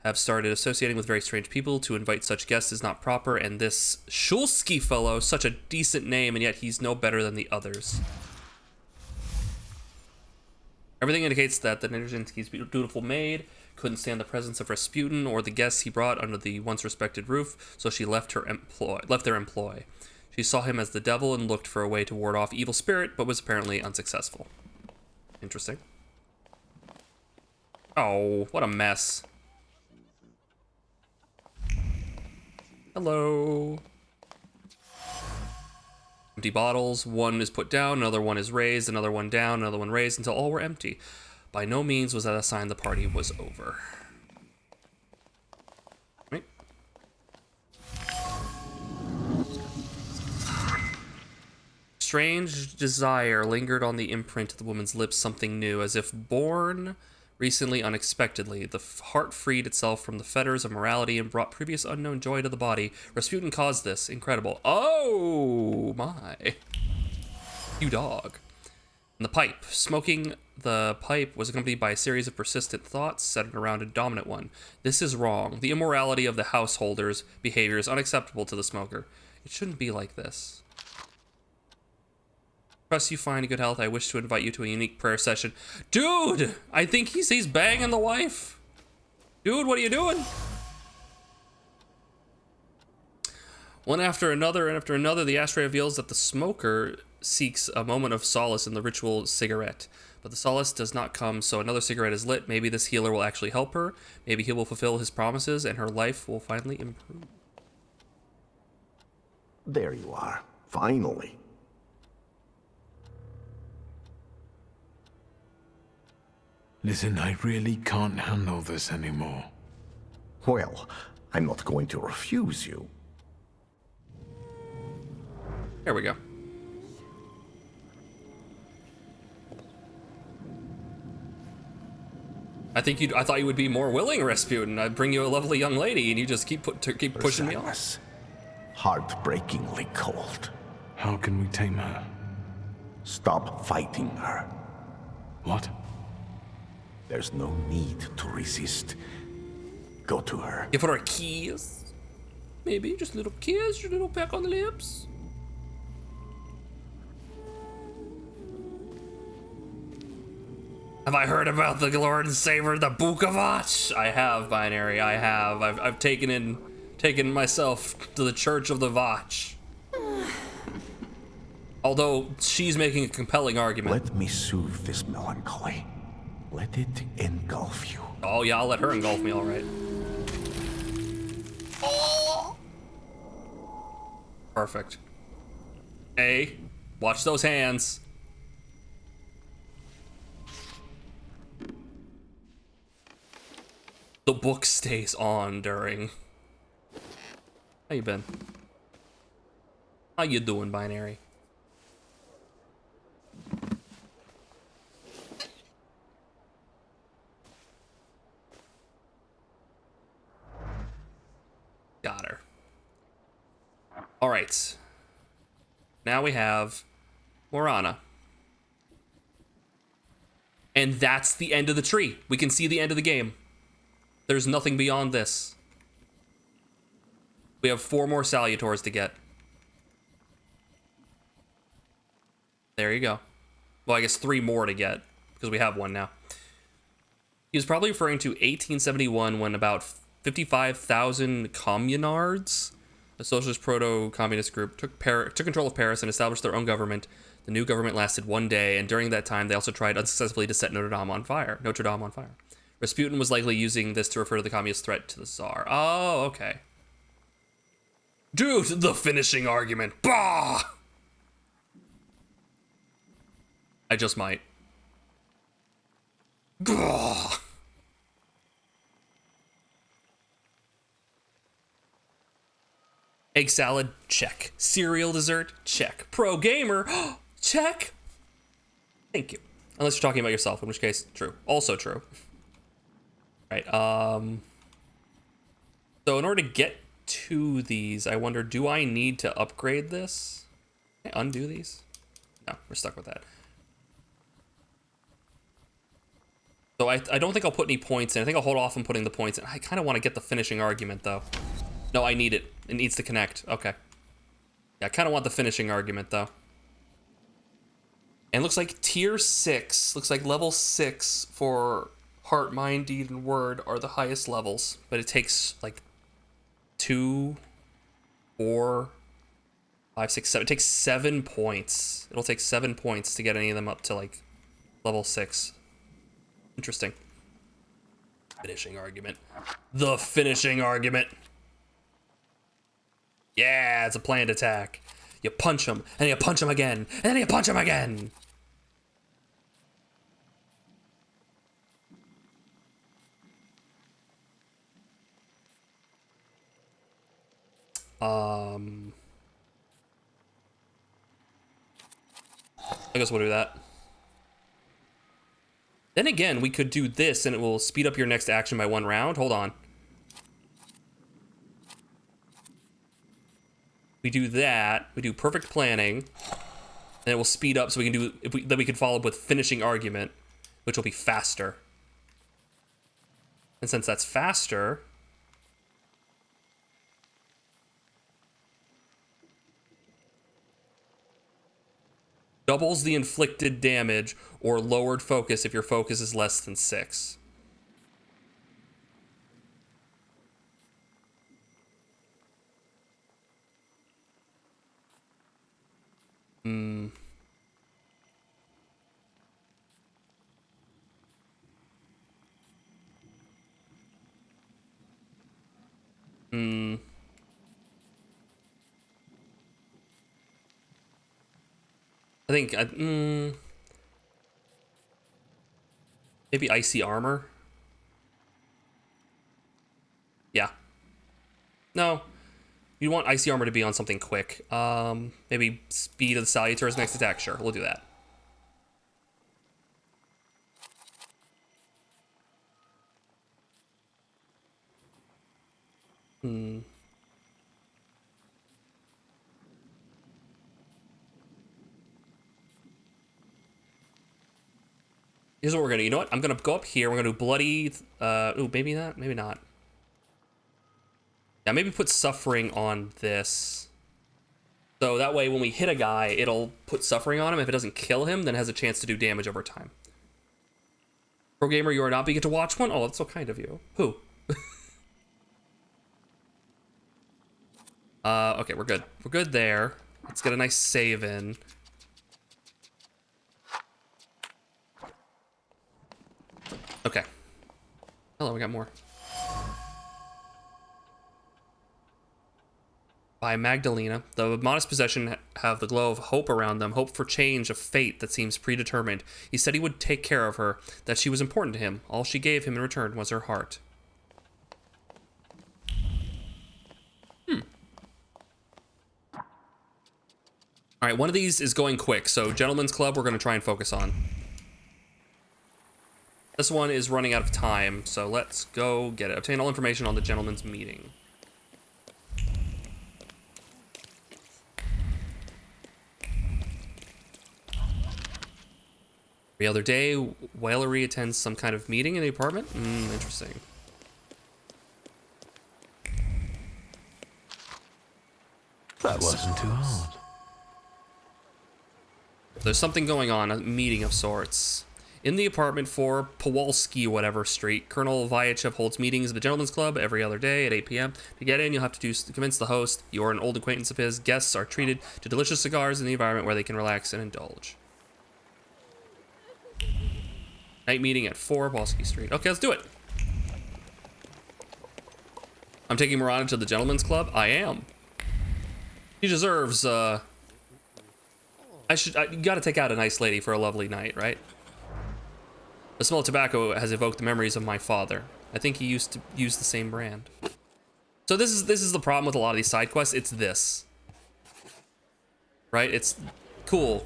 have started associating with very strange people. To invite such guests is not proper, and this Shulsky fellow, such a decent name, and yet he's no better than the others. Everything indicates that the Nadrzynski's dutiful maid couldn't stand the presence of Rasputin or the guests he brought under the once respected roof, so she left their employ. She saw him as the devil and looked for a way to ward off evil spirit, but was apparently unsuccessful. Interesting. Oh, what a mess. Hello. Empty bottles. One is put down, another one is raised, another one down, another one raised, until all were empty. By no means was that a sign the party was over. Right. Strange desire lingered on the imprint of the woman's lips, something new, as if born recently unexpectedly. The heart freed itself from the fetters of morality and brought previous unknown joy to the body. Rasputin caused this. Incredible. Oh, my. You dog. And the pipe. Smoking the pipe was accompanied by a series of persistent thoughts centered around a dominant one. This is wrong. The immorality of the householder's behavior is unacceptable to the smoker. It shouldn't be like this. Trust you find good health. I wish to invite you to a unique prayer session. Dude, I think he's banging the wife. Dude, what are you doing? One after another and after another, the ashtray reveals that the smoker seeks a moment of solace in the ritual cigarette. But the solace does not come, so another cigarette is lit. Maybe this healer will actually help her. Maybe he will fulfill his promises and her life will finally improve. There you are. Finally. Listen, I really can't handle this anymore. Well, I'm not going to refuse you. There we go. I thought you would be more willing, Rasputin. I'd bring you a lovely young lady, and you just keep pushing me off. Heartbreakingly cold. How can we tame her? Stop fighting her. What? There's no need to resist. Go to her. Give her a kiss. Maybe just a little kiss, just a little peck on the lips. Have I heard about the Lord and Savior, the Bukovac? I have, Binary. I have. I've taken myself to the Church of the Vach. Although she's making a compelling argument. Let me soothe this melancholy. Let it engulf you. Oh yeah, I'll let her engulf me, all right. Oh. Perfect. Hey, watch those hands. The book stays on during. How you been? How you doing, Binary? Got her. All right. Now we have Morana. And that's the end of the tree. We can see the end of the game. There's nothing beyond this. We have 4 more Salutors to get. There you go. Well, I guess 3 more to get, because we have one now. He was probably referring to 1871 when about 55,000 communards, a socialist proto-communist group, took control of Paris and established their own government. The new government lasted 1 day, and during that time, they also tried unsuccessfully to set Notre Dame on fire. Rasputin was likely using this to refer to the communist threat to the Tsar. Oh, okay. Dude, the finishing argument. Bah! I just might. Bah! Egg salad, check. Cereal dessert, check. Pro gamer, check. Thank you. Unless you're talking about yourself, in which case, true. Also true. Right, so in order to get to these, I wonder, do I need to upgrade this? Can I undo these? No, we're stuck with that. So I don't think I'll put any points in. I think I'll hold off on putting the points in. I kind of want to get the finishing argument, though. No, I need it. It needs to connect. Okay. Yeah, I kind of want the finishing argument, though. And looks like tier 6, looks like level 6 for Heart, Mind, Deed, and Word are the highest levels. But it takes, like, 2, 4, 5, 6, 7. It takes 7 points. It'll take 7 points to get any of them up to, like, level 6. Interesting. Finishing argument. The finishing argument. Yeah, it's a planned attack. You punch him, and you punch him again, and then you punch him again. I guess we'll do that. Then again, we could do this, and it will speed up your next action by 1 round. Hold on. We do that. We do perfect planning, and it will speed up, so we can do. Then we can follow up with finishing argument, which will be faster. And since that's faster, doubles the inflicted damage or lowered focus if your focus is less than 6. I think maybe icy armor. Yeah. No, you want icy armor to be on something quick. Maybe speed of the Salutor's next attack. Sure, we'll do that. Here's what we're gonna. You know what? I'm gonna go up here. We're gonna do bloody. Ooh, maybe not. Maybe not. Yeah, maybe put suffering on this. So that way, when we hit a guy, it'll put suffering on him. If it doesn't kill him, then it has a chance to do damage over time. Pro gamer, you are not being to watch one. Oh, that's so kind of you. Who? Okay, we're good. We're good there. Let's get a nice save in. Okay. Hello, we got more. By Magdalena. The modest possession have the glow of hope around them, hope for change, of fate that seems predetermined. He said he would take care of her, that she was important to him. All she gave him in return was her heart. All right, one of these is going quick, so Gentleman's Club we're going to try and focus on. This one is running out of time, so let's go get it. Obtain all information on the Gentleman's Meeting. Every other day, Wailery attends some kind of meeting in the apartment. Interesting. That wasn't too hard. There's something going on, a meeting of sorts. In the apartment 4, Powalski whatever street, Colonel Vyachev holds meetings at the Gentlemen's Club every other day at 8 p.m. To get in, you'll have to convince the host you're an old acquaintance of his. Guests are treated to delicious cigars in the environment where they can relax and indulge. Night meeting at 4 Powalski Street. Okay, let's do it. I'm taking Marana to the Gentlemen's Club. I am. He deserves, you gotta take out a nice lady for a lovely night, right? The smell of tobacco has evoked the memories of my father. I think he used to use the same brand. So this is the problem with a lot of these side quests. It's this. Right? It's cool.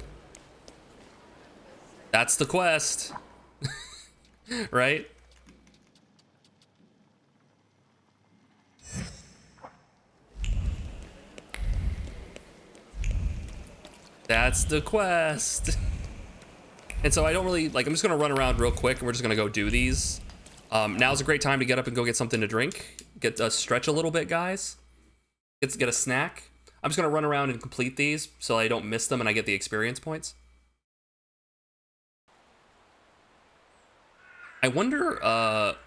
That's the quest. Right? That's the quest. And so I don't really, like, I'm just gonna run around real quick and we're just gonna go do these. Now's a great time to get up and go get something to drink. Stretch a little bit, guys. Get a snack. I'm just gonna run around and complete these so I don't miss them and I get the experience points. I wonder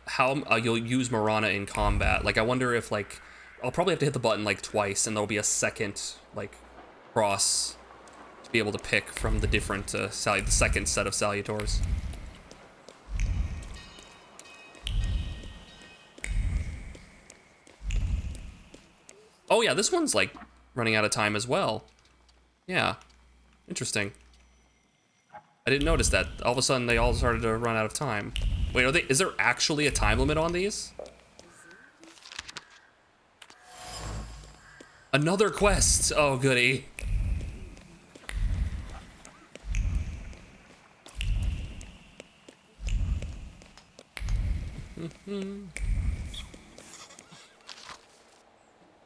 how you'll use Marana in combat. Like, I wonder if, like, I'll probably have to hit the button, like, twice and there'll be a second, like, cross to be able to pick from the different, the second set of salutors. Oh yeah, this one's like running out of time as well. Yeah, interesting. I didn't notice that. All of a sudden they all started to run out of time. Wait, is there actually a time limit on these? Another quest, oh goody.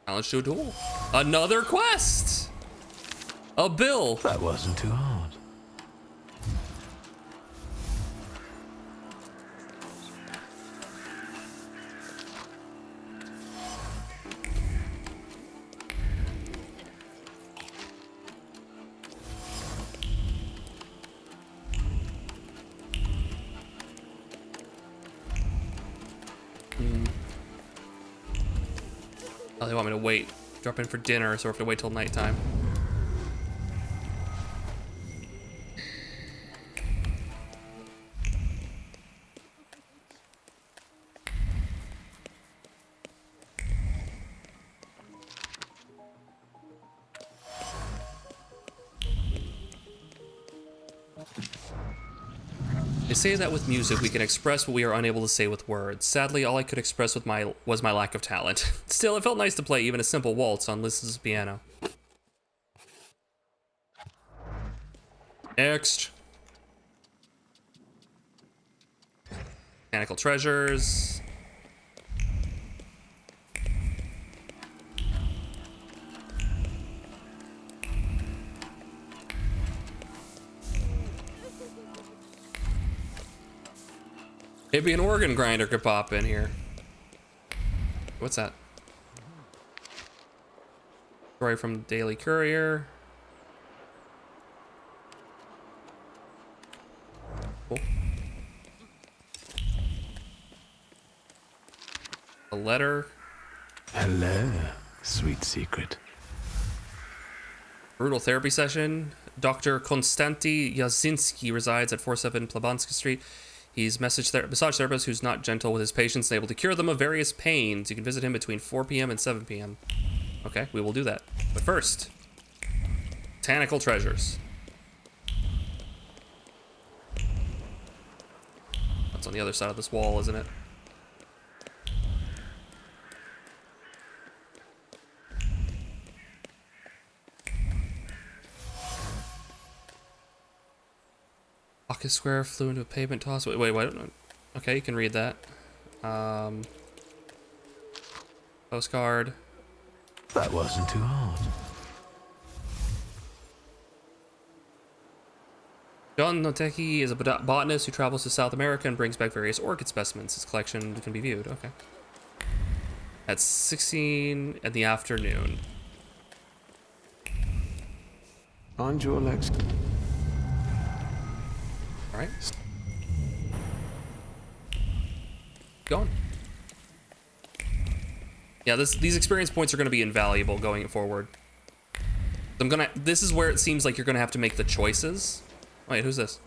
Challenge to a duel. Another quest! A bill! That wasn't too hard. Oh, they want me to wait. Drop in for dinner, so we have to wait till nighttime. They say that with music we can express what we are unable to say with words. Sadly, all I could express with was my lack of talent. Still, it felt nice to play even a simple waltz on Liz's piano. Next. Mechanical treasures. Maybe an organ grinder could pop in here. What's that? Story from Daily Courier. Cool. A letter. Hello, sweet secret. Brutal therapy session. Dr. Konstanty Yazinski resides at 47 Plabanska Street. He's massage therapist who's not gentle with his patients and able to cure them of various pains. You can visit him between 4 p.m. and 7 p.m. Okay, we will do that. But first, botanical treasures. That's on the other side of this wall, isn't it? Pocket square flew into a pavement toss. Wait, okay, you can read that. Postcard. That wasn't too hard. John Noteki is a botanist who travels to South America and brings back various orchid specimens. His collection can be viewed. Okay. At 16 in the afternoon. Aren't your legs? All right. Going. Yeah, these experience points are going to be invaluable going forward. This is where it seems like you're going to have to make the choices. Wait, who's this?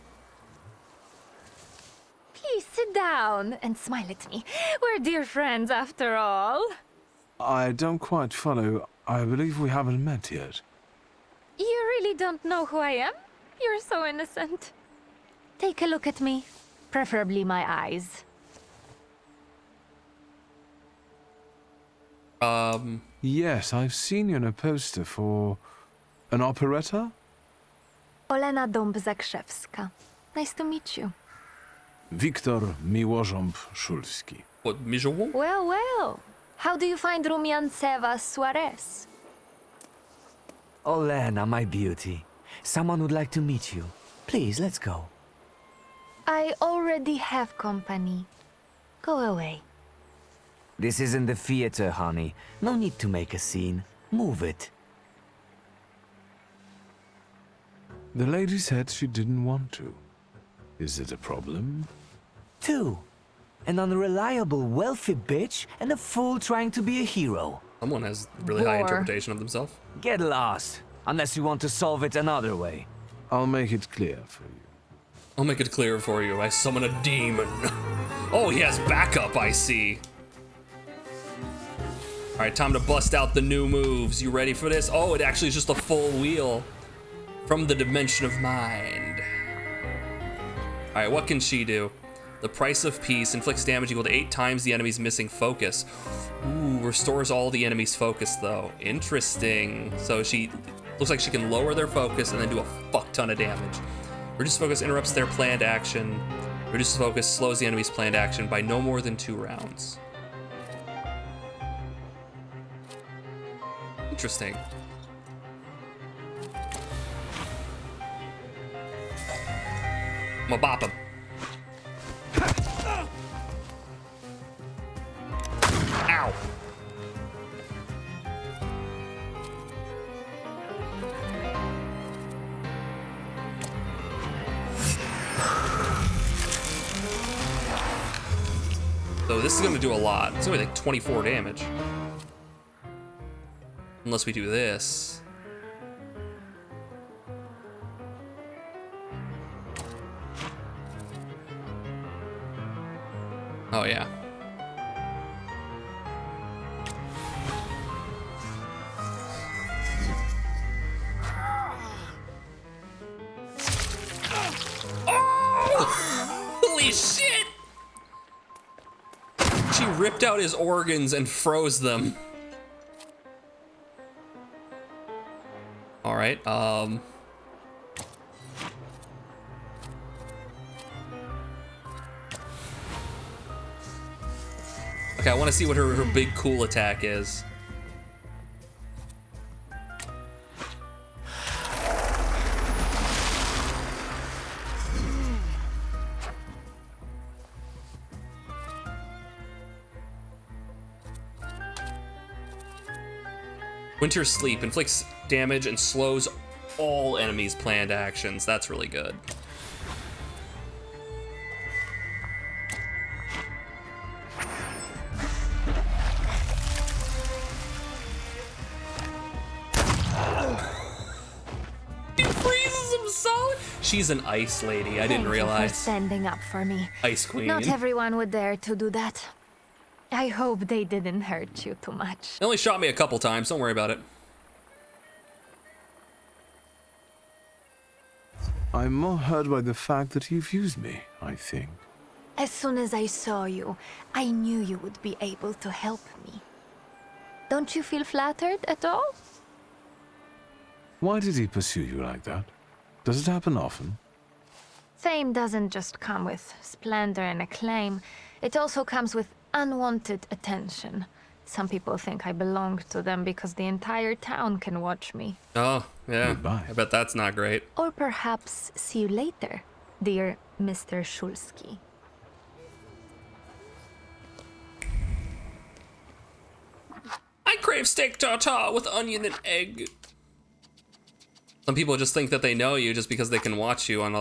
Please sit down and smile at me. We're dear friends after all. I don't quite follow. I believe we haven't met yet. You really don't know who I am? You're so innocent. Take a look at me. Preferably my eyes. Yes, I've seen you in a poster for an operetta? Olena Dąb-Zakrzewska. Nice to meet you. Wiktor Miłożąb-Szulski. What, Miłożąb? Well, well. How do you find Rumiancewa Suarez? Olena, my beauty. Someone would like to meet you. Please, let's go. I already have company. Go away. This isn't the theater, honey. No need to make a scene. Move it. The lady said she didn't want to. Is it a problem? 2. An unreliable, wealthy bitch and a fool trying to be a hero. Someone has really high interpretation of themselves. Get lost, unless you want to solve it another way. I'll make it clear for you. I'll make it clear for you. I summon a demon. Oh, he has backup, I see. All right, time to bust out the new moves. You ready for this? Oh, it actually is just a full wheel from the dimension of mind. All right, what can she do? The price of peace inflicts damage equal to 8 times the enemy's missing focus. Ooh, restores all the enemy's focus though. Interesting. So she looks like she can lower their focus and then do a fuck ton of damage. Reduce focus interrupts their planned action. Reduces focus slows the enemy's planned action by no more than 2 rounds. Interesting. I'm gonna bop him. Ow. So this is gonna do a lot. It's only like 24 damage. Unless we do this. Oh yeah. Oh! Holy shit! She ripped out his organs and froze them. All right, okay, I want to see what her big cool attack is. Winter's Sleep inflicts damage and slows all enemies' planned actions. That's really good. He freezes him solid. She's an ice lady. I didn't Thank you realize. for standing up for me. Ice Queen. Not everyone would dare to do that. I hope they didn't hurt you too much. They only shot me a couple times. Don't worry about it. I'm more hurt by the fact that you've used me, I think. As soon as I saw you, I knew you would be able to help me. Don't you feel flattered at all? Why did he pursue you like that? Does it happen often? Fame doesn't just come with splendor and acclaim. It also comes with unwanted attention. Some people think I belong to them because the entire town can watch me. Oh, yeah. Goodbye. I bet that's not great. Or perhaps see you later, dear Mr. Shulsky. I crave steak tartare with onion and egg. Some people just think that they know you just because they can watch you on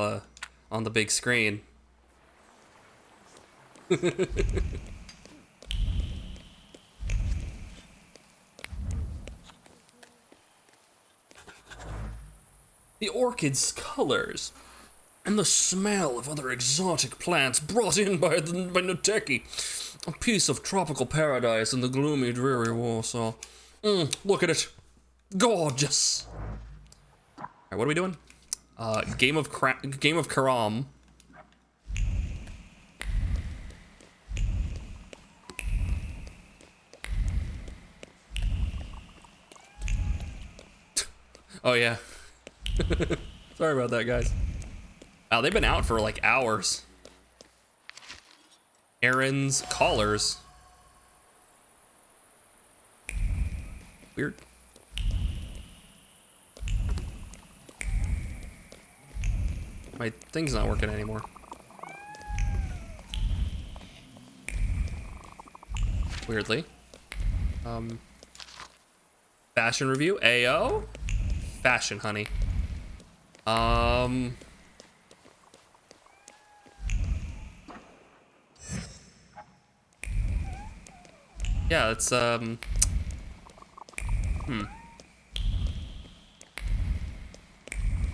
the big screen. The orchid's colors and the smell of other exotic plants brought in by Nuteki. A piece of tropical paradise in the gloomy, dreary Warsaw. Look at it. Gorgeous. All right, what are we doing? Game of Karam. Oh yeah. Sorry about that, guys. Wow, they've been out for like hours. Errands, callers. Weird. My thing's not working anymore. Weirdly. Fashion review, AO? Fashion, honey. Yeah, it's,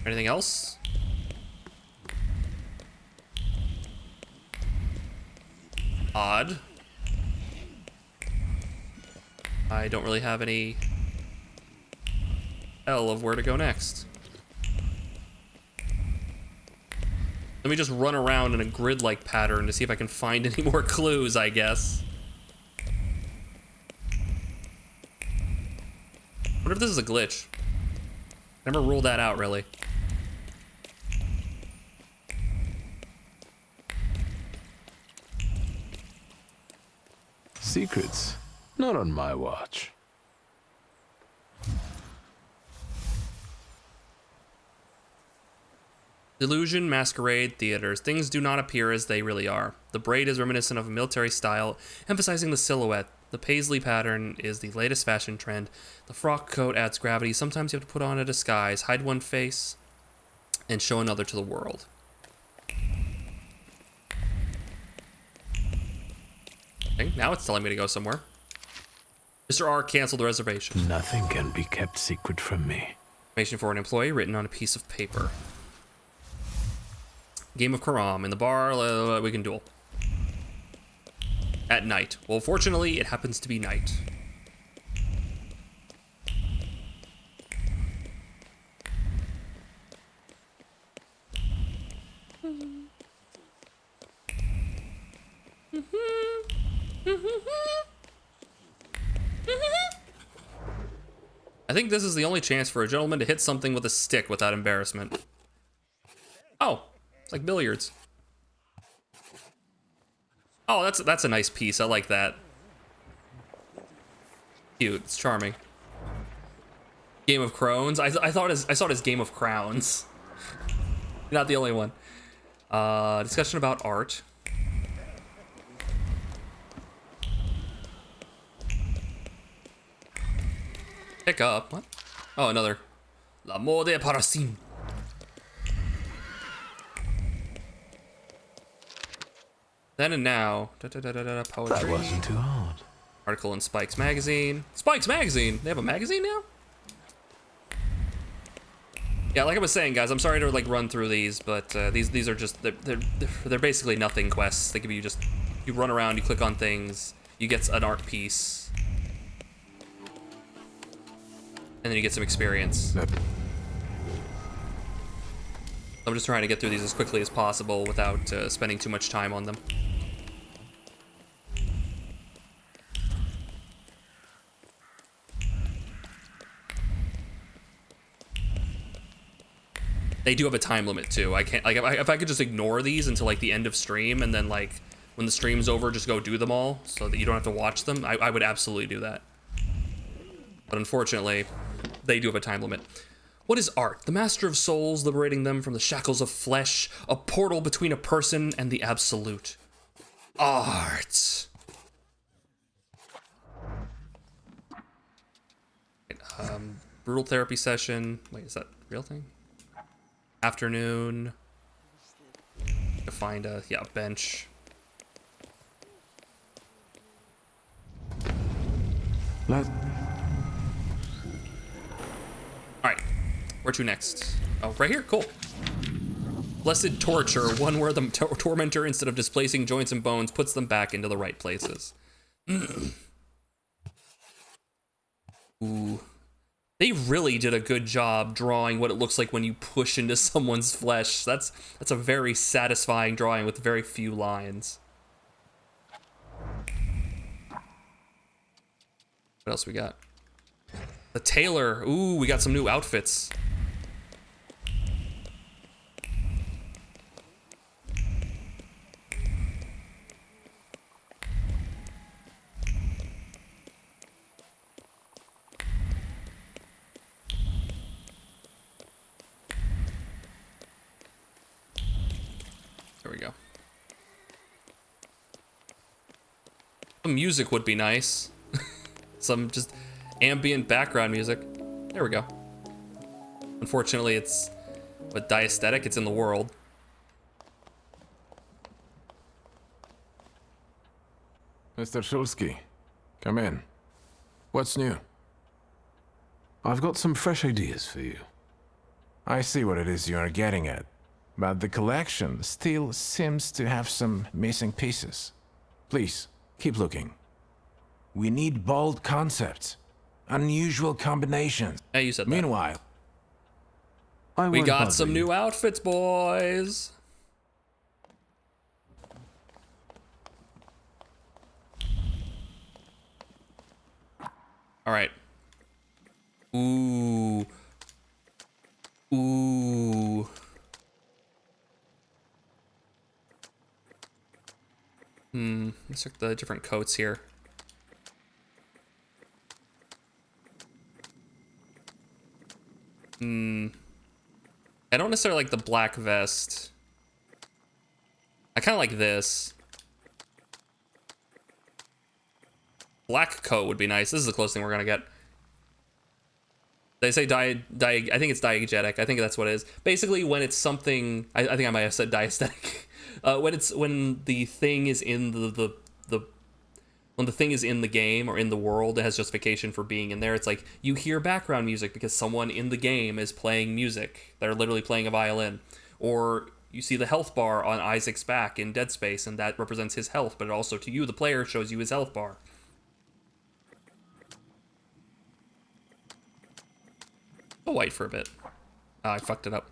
Anything else? Odd. I don't really have any tell of where to go next. Let me just run around in a grid-like pattern to see if I can find any more clues, I guess. What if this is a glitch? Never ruled that out, really. Secrets? Not on my watch. Illusion, masquerade, theaters. Things do not appear as they really are. The braid is reminiscent of a military style, emphasizing the silhouette. The paisley pattern is the latest fashion trend. The frock coat adds gravity. Sometimes you have to put on a disguise, hide one face, and show another to the world. Okay, now it's telling me to go somewhere. Mr. R canceled the reservation. Nothing can be kept secret from me. Information for an employee written on a piece of paper. Game of Karam. In the bar, we can duel. At night. Well, fortunately, it happens to be night. I think this is the only chance for a gentleman to hit something with a stick without embarrassment. Oh, it's like billiards. Oh, that's a nice piece. I like that. Cute. It's charming. Game of Crones. I saw it as Game of Crowns. Not the only one. Discussion about art. Pick up. What? Oh, another. L'amour de Parasim. Then and now. Poetry. That wasn't too hard. Article in Spike's Magazine. Spike's Magazine? They have a magazine now? Yeah, like I was saying, guys, I'm sorry to like run through these, but these are just they're basically nothing quests. They give you just you run around, you click on things, you get an art piece, and then you get some experience. I'm just trying to get through these as quickly as possible without spending too much time on them. They do have a time limit too. I can't like if I could just ignore these until like the end of stream and then like when the stream's over, just go do them all so that you don't have to watch them, I would absolutely do that. But unfortunately, they do have a time limit. What is art? The master of souls, liberating them from the shackles of flesh, a portal between a person and the absolute. Art. Brutal therapy session. Wait, is that a real thing? Afternoon. To find a bench. Alright. Where to next? Oh, right here. Cool. Blessed torture, one where the tormentor, instead of displacing joints and bones, puts them back into the right places. Ooh. They really did a good job drawing what it looks like when you push into someone's flesh. That's a very satisfying drawing with very few lines. What else we got? The tailor. Ooh, we got some new outfits. There we go. Some music would be nice. Some just ambient background music. There we go. Unfortunately, it's with diesthetic, it's in the world. Mr. Shulsky, come in. What's new? I've got some fresh ideas for you. I see what it is you are getting at, but the collection still seems to have some missing pieces. Please, keep looking. We need bold concepts, unusual combinations. Hey, you said that. Meanwhile, We got some new outfits, boys. All right. Ooh. Ooh. Let's check the different coats here. I don't necessarily like the black vest. I kind of like this. Black coat would be nice. This is the closest thing we're gonna get. They say I think it's diegetic. I think that's what it is. Basically, when it's something, I think I might have said diesthetic. When the thing is in when the thing is in the game or in the world, it has justification for being in there. It's like you hear background music because someone in the game is playing music. They're literally playing a violin. Or you see the health bar on Isaac's back in Dead Space, and that represents his health, but it also to you, the player, shows you his health bar. Go white for a bit. Oh, I fucked it up.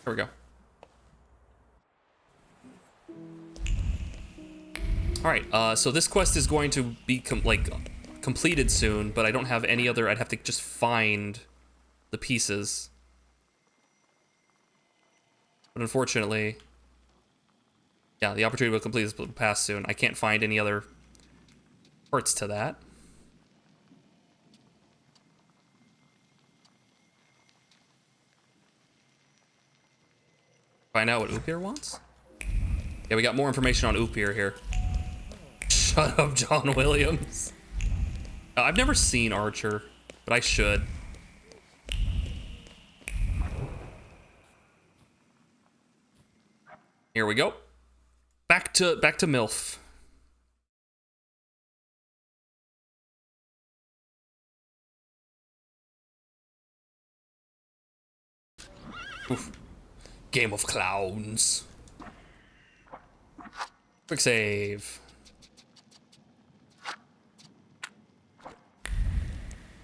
There we go. All right, so this quest is going to be completed soon, but I don't have any other. I'd have to just find the pieces. But unfortunately, yeah, the opportunity to complete this will pass soon. I can't find any other parts to that. Find out what Upir wants? Yeah, we got more information on Upir here. Shut up, John Williams. I've never seen Archer, but I should. Here we go. Back to MILF. Oof. Game of clowns. Quick save.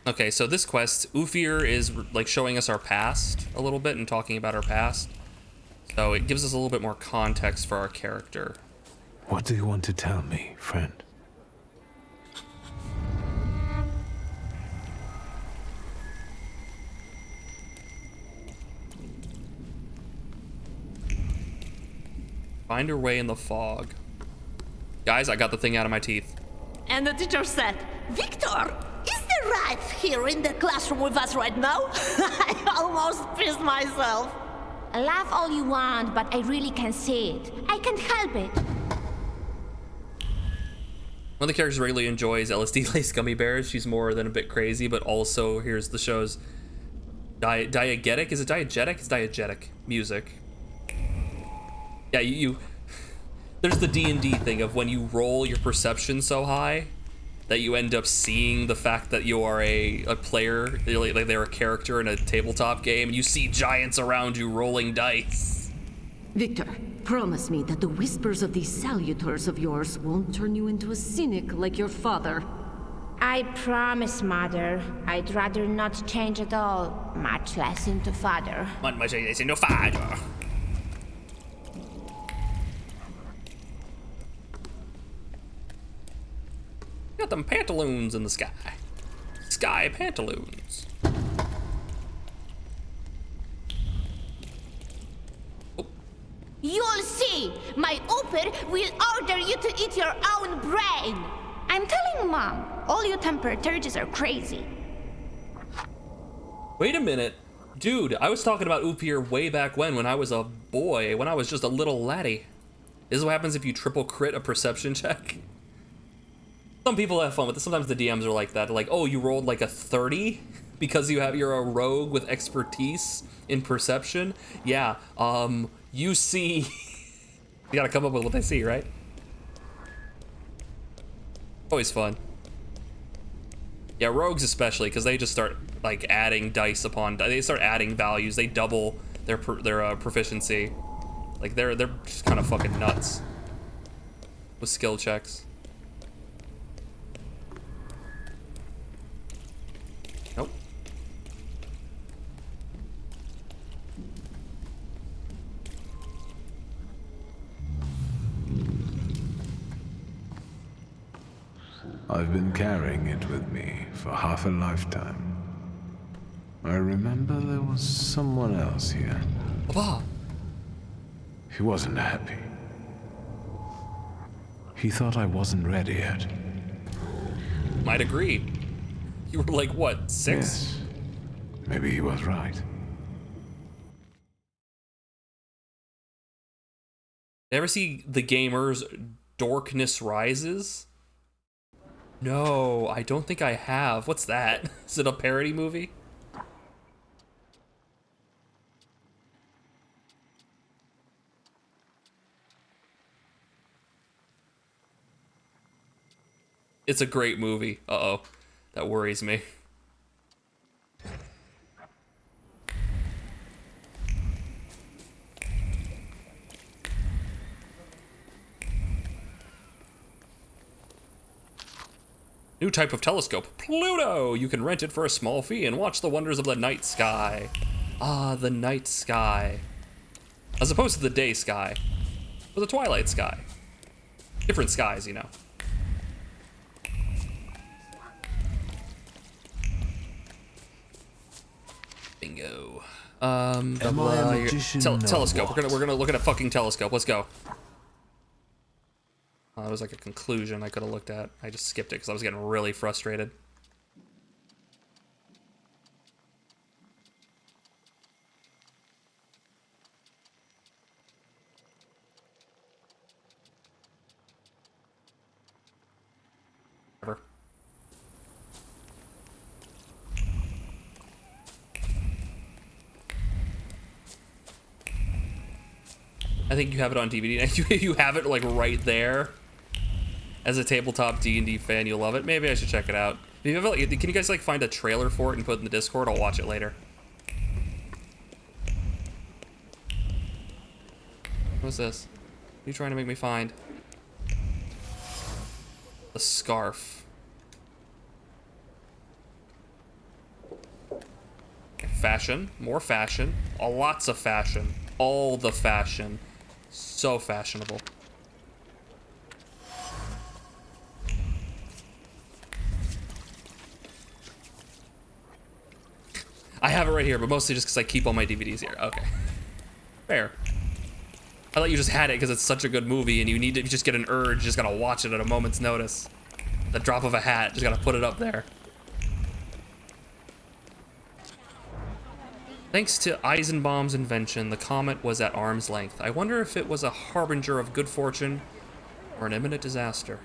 Okay, so this quest, Ufir is like showing us our past a little bit and talking about our past. So it gives us a little bit more context for our character. What do you want to tell me, friend? Find your way in the fog. Guys, I got the thing out of my teeth. And the teacher said, Victor, is the Wraith here in the classroom with us right now? I almost pissed myself. Laugh all you want, but I really can't see it. I can't help it. One of the characters really enjoys LSD-laced gummy bears. She's more than a bit crazy, but also here's the show's diegetic. Is it diegetic? It's diegetic music. Yeah, you there's the D&D thing of when you roll your perception so high that you end up seeing the fact that you are a player, like they're a character in a tabletop game, and you see giants around you rolling dice. Victor, promise me that the whispers of these salutors of yours won't turn you into a cynic like your father. I promise, Mother. I'd rather not change at all, much less into Father. Much less into Father. Got them pantaloons in the sky. Sky pantaloons. You'll see! My Ooper will order you to eat your own brain! I'm telling Mom, all you Thaumaturges are crazy. Wait a minute. Dude, I was talking about Oopir way back when I was a boy, when I was just a little laddie. This is what happens if you triple crit a perception check. Some people have fun with it. Sometimes the DMs are like that. Like, oh, you rolled like a 30 because you're a rogue with expertise in perception. Yeah, you see, you gotta come up with what they see, right? Always fun. Yeah, rogues especially, because they just start like adding dice upon, they start adding values. They double their proficiency. Like they're just kind of fucking nuts with skill checks. Nope. I've been carrying it with me for half a lifetime. I remember there was someone else here. Papa. He wasn't happy. He thought I wasn't ready yet. Might agree. You were like, what, 6? Yes. Maybe he was right. Ever see The Gamer's Dorkness Rises? No, I don't think I have. What's that? Is it a parody movie? It's a great movie. Uh-oh. That worries me. New type of telescope, Pluto! You can rent it for a small fee and watch the wonders of the night sky. Ah, the night sky. As opposed to the day sky. Or the twilight sky. Different skies, you know. Bingo. Telescope. We're gonna look at a fucking telescope. Let's go. That was like a conclusion I could have looked at. I just skipped it because I was getting really frustrated. Whatever. I think you have it on DVD. You have it like right there. As a tabletop D&D fan, you'll love it. Maybe I should check it out. If you ever, like, can you guys like find a trailer for it and put it in the Discord? I'll watch it later. What's this? What are you trying to make me find? A scarf. Fashion. More fashion. Lots of fashion. All the fashion. So fashionable. I have it right here, but mostly just because I keep all my DVDs here. Okay. Fair. I thought you just had it because it's such a good movie and you need to just get an urge, you just gotta watch it at a moment's notice. The drop of a hat, just gotta put it up there. Thanks to Eisenbaum's invention, the comet was at arm's length. I wonder if it was a harbinger of good fortune or an imminent disaster.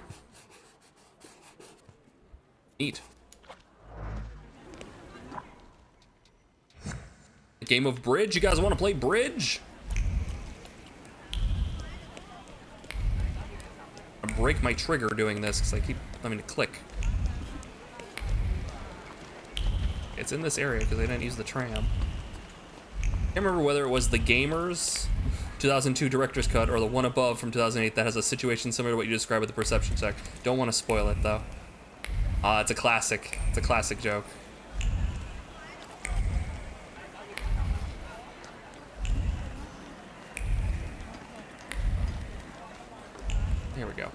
Neat. A game of bridge? You guys want to play bridge? I break my trigger doing this because I keep having to click. It's in this area because I didn't use the tram. I can't remember whether it was the Gamers 2002 Director's Cut or the one above from 2008 that has a situation similar to what you described with the perception check. Don't want to spoil it though. It's a classic. It's a classic joke. Here we go.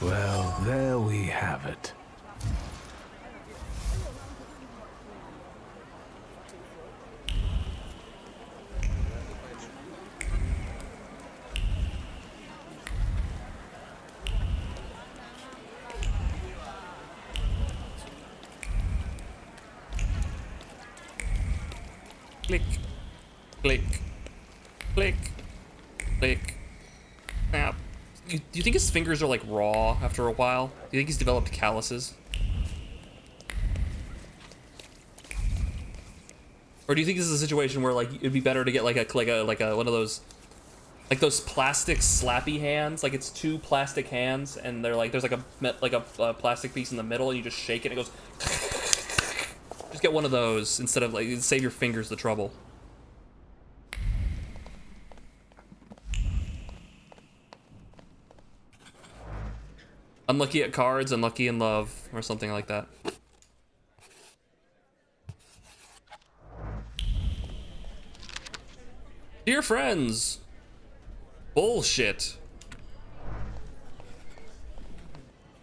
Well, there we have it. Click, click, click, click. Snap. Do you think his fingers are like raw after a while? Do you think he's developed calluses? Or do you think this is a situation where like it'd be better to get like a one of those like those plastic slappy hands? Like it's two plastic hands and they're like there's like a plastic piece in the middle and you just shake it and it goes. Just get one of those instead of like save your fingers the trouble. Unlucky at cards, unlucky in love, or something like that. Dear friends, bullshit.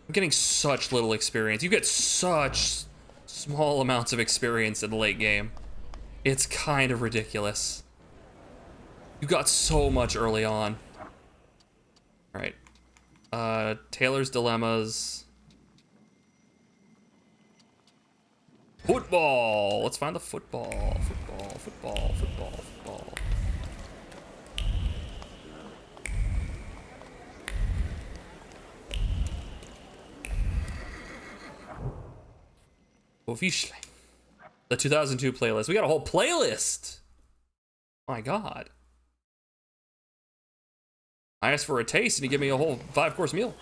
I'm getting such little experience. You get such small amounts of experience in the late game. It's kind of ridiculous. You got so much early on. All right. Taylor's Dilemmas. Football. Let's find the football. Football. Officially. The 2002 playlist. We got a whole playlist. My God. I asked for a taste and he gave me a whole 5-course meal.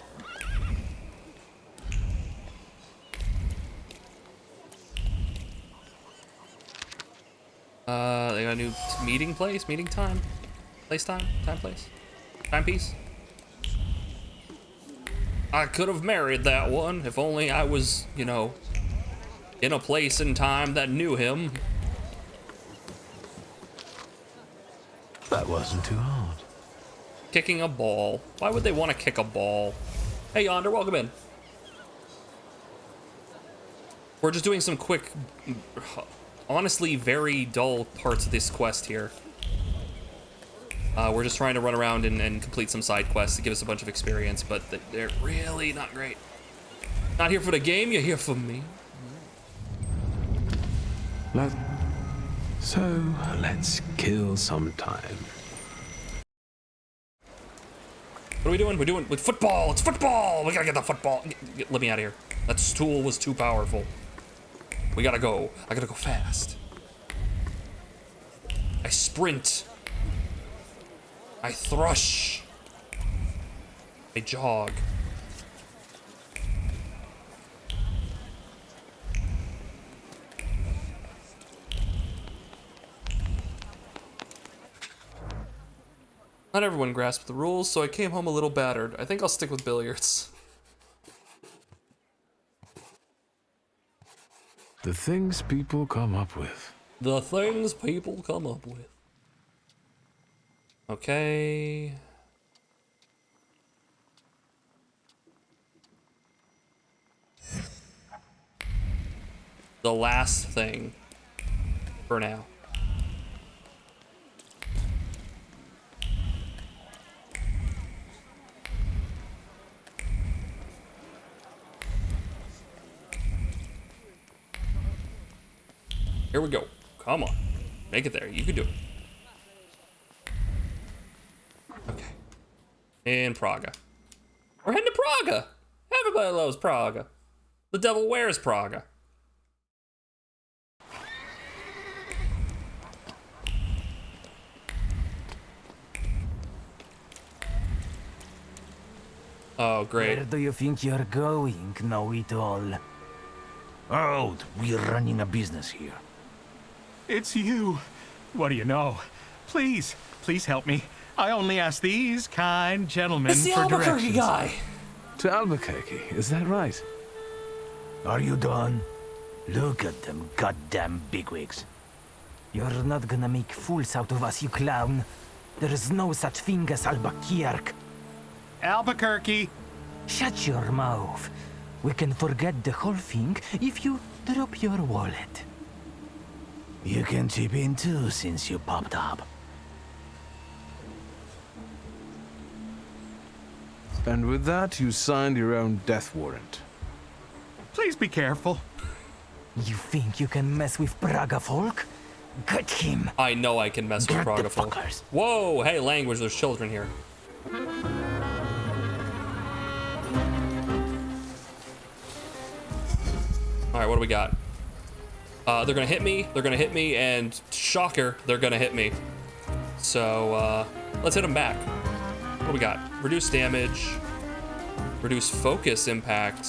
They got a new meeting place, meeting time, place time, place, timepiece. I could have married that one if only I was, you know, in a place and time that knew him. That wasn't too hard. Kicking a ball. Why would they want to kick a ball? Hey, Yonder, welcome in. We're just doing some quick, honestly, very dull parts of this quest here. We're just trying to run around and complete some side quests to give us a bunch of experience, but they're really not great. Not here for the game, you're here for me. So, let's kill some time. What are we doing? We're doing with football. It's football. We gotta get the football. Let me out of here. That stool was too powerful. We gotta go. I gotta go fast. I sprint. I thrush. I jog. Not everyone grasped the rules, so I came home a little battered. I think I'll stick with billiards. The things people come up with. The things people come up with. Okay. The last thing for now. Here we go. Come on. Make it there. You can do it. Okay. In Praga. We're heading to Praga. Everybody loves Praga. The devil wears Praga. Oh, great. Where do you think you're going, know-it-all? Old, we're running a business here. It's you. What do you know? Please, please help me. I only ask these kind gentlemen It's the for Albuquerque directions. guy. To Albuquerque, is that right? Are you done? Look at them goddamn bigwigs. You're not gonna make fools out of us, you clown. There is no such thing as Albuquerque. Albuquerque. Shut your mouth. We can forget the whole thing if you drop your wallet. You can chip in too since you popped up. And with that, you signed your own death warrant. Please be careful. You think you can mess with Praga folk? Get him! I know I can mess with Get Praga the folk. fuckers. Whoa, hey, language, there's children here. Alright, what do we got? They're gonna hit me, and shocker, they're gonna hit me. So, let's hit them back. What do we got? Reduce damage, reduce focus impact,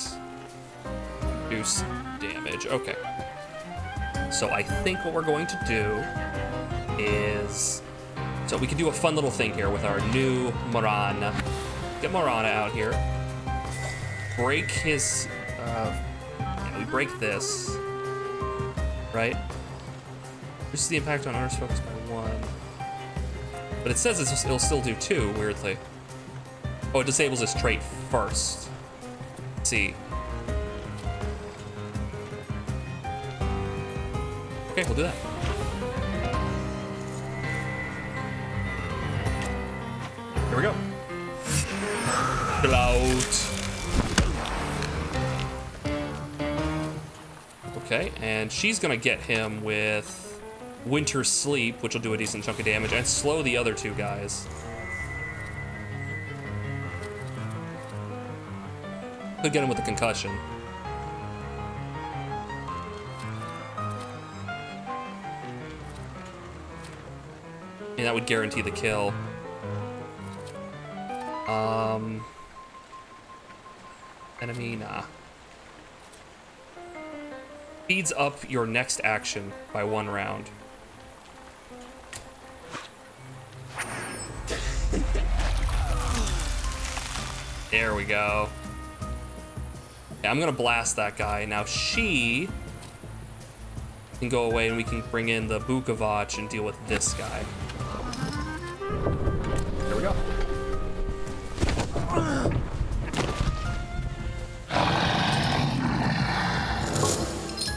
reduce damage, okay. So I think what we're going to do is, so we can do a fun little thing here with our new Morana. Get Morana out here. Break his, yeah, we break this, right? Reduces the impact on others focus by 1. But it says it'll still do 2, weirdly. Oh, it disables his trait first. Let's see. Okay, we'll do that. Here we go. Bloat. Okay, and she's gonna get him with Winter Sleep, which will do a decent chunk of damage, and slow the other two guys. Could get him with a concussion. And that would guarantee the kill. Enemy, nah. Speeds up your next action by 1 round. There we go. Yeah, I'm gonna blast that guy. Now she can go away and we can bring in the Bukovac and deal with this guy. There we go.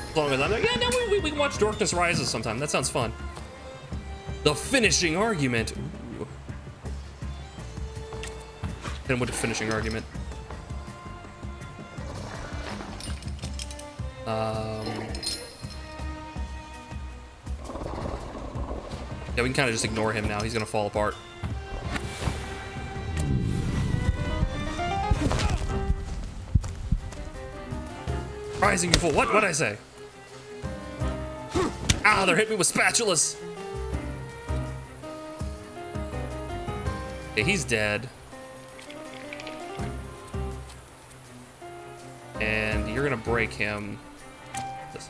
As long as I'm there. Yeah, no, we can watch Darkness Rises sometime. That sounds fun. The finishing argument. Ooh. Hit him with the finishing argument. Yeah, we can kind of just ignore him now. He's gonna fall apart. Rising, you fool. What'd I say? Ah, they're hitting me with spatulas. Okay, he's dead. And you're gonna break him. This.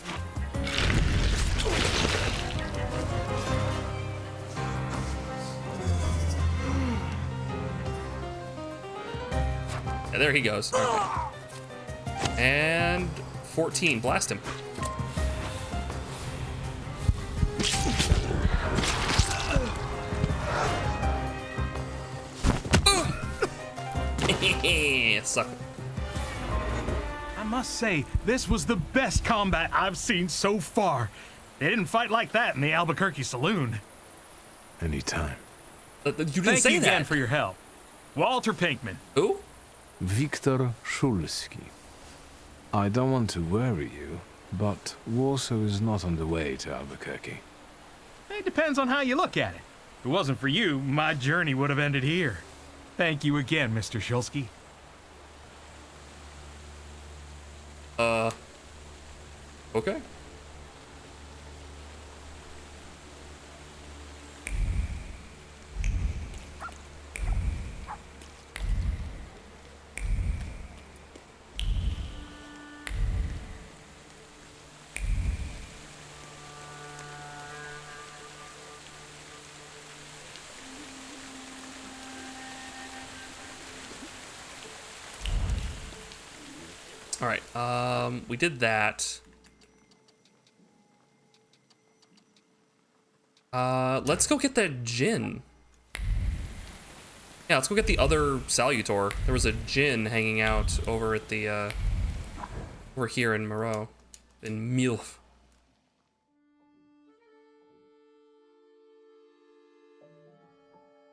Yeah, there he goes. Okay. And 14, blast him. Sucker. I must say, this was the best combat I've seen so far. They didn't fight like that in the Albuquerque saloon. Anytime. You didn't Thank say you that. again for your help. Walter Pinkman. Who? Viktor Szulski. I don't want to worry you, But Warsaw is not on the way to Albuquerque. It depends on how you look at it. If it wasn't for you, my journey would have ended here. Thank you again, Mr. Shulsky. Okay. All right, we did that. Let's go get that Djinn. Yeah, let's go get the other Salutor. There was a Djinn hanging out over at the, over here in Moreau. In Milf.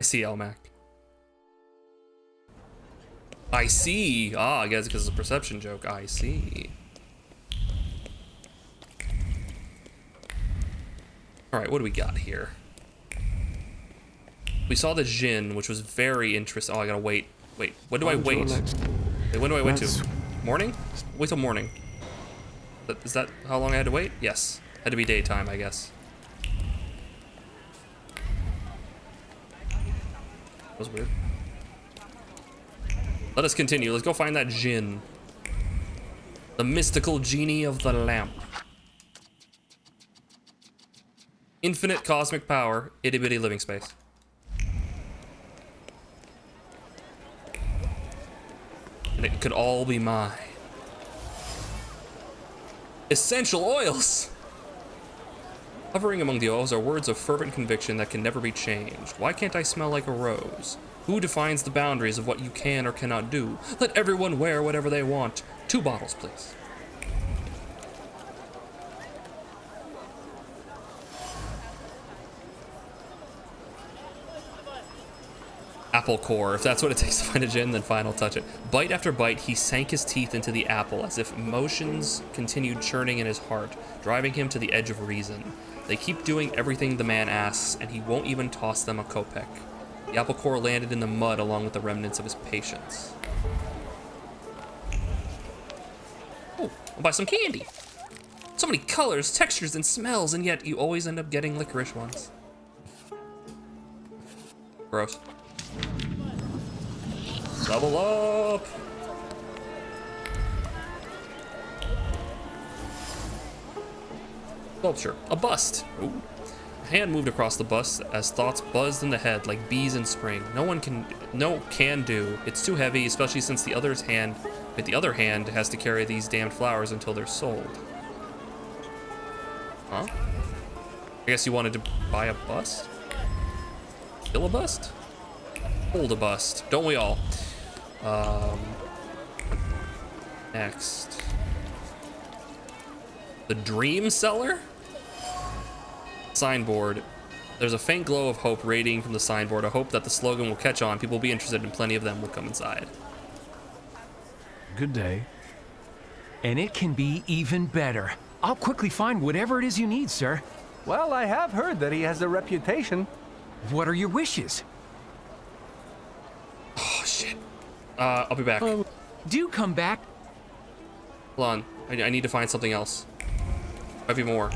I see, Elmac. I see. Ah, I guess because it's a perception joke. I see. All right, what do we got here? We saw the Djinn, which was very interesting. Oh, I gotta wait. Wait, when do I wait? Wait, when do I wait to? Morning? Wait till morning. Is that how long I had to wait? Yes. Had to be daytime, I guess. That was weird. Let us continue. Let's go find that Djinn. The mystical genie of the lamp. Infinite cosmic power, itty bitty living space. And it could all be mine. Essential oils! Hovering among the oils are words of fervent conviction that can never be changed. Why can't I smell like a rose? Who defines the boundaries of what you can or cannot do? Let everyone wear whatever they want. 2 bottles, please. Apple core. If that's what it takes to find a Djinn, then fine, I'll touch it. Bite after bite, he sank his teeth into the apple as if emotions continued churning in his heart, driving him to the edge of reason. They keep doing everything the man asks, and he won't even toss them a kopeck. The apple core landed in the mud along with the remnants of his patience. Oh, I'll buy some candy. So many colors, textures, and smells, and yet you always end up getting licorice ones. Gross. Level up! Sculpture. A bust. Ooh. A hand moved across the bust as thoughts buzzed in the head like bees in spring. No can do. It's too heavy, especially since the other hand has to carry these damned flowers until they're sold. Huh? I guess you wanted to buy a bust? Kill a bust? Hold a bust. Don't we all? Next. The Dream Seller? Signboard. There's a faint glow of hope radiating from the signboard, a hope that the slogan will catch on, people will be interested, and plenty of them will come inside. Good day. And it can be even better. I'll quickly find whatever it is you need, sir. Well, I have heard that he has a reputation. What are your wishes? Oh, shit. I'll be back. Do come back. Hold on. I need to find something else. Might be more.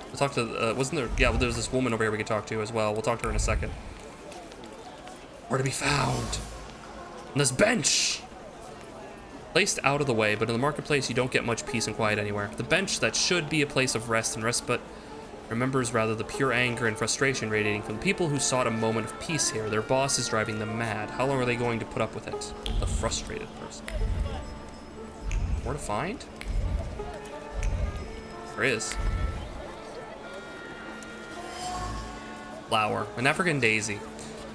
We'll talk to, wasn't there? Yeah, well, there's this woman over here we could talk to as well. We'll talk to her in a second. Where to be found? On this bench! Placed out of the way, but in the marketplace you don't get much peace and quiet anywhere. The bench that should be a place of rest and respite remembers rather the pure anger and frustration radiating from the people who sought a moment of peace here. Their boss is driving them mad. How long are they going to put up with it? The frustrated person. More to find? There is. Flower. An African daisy.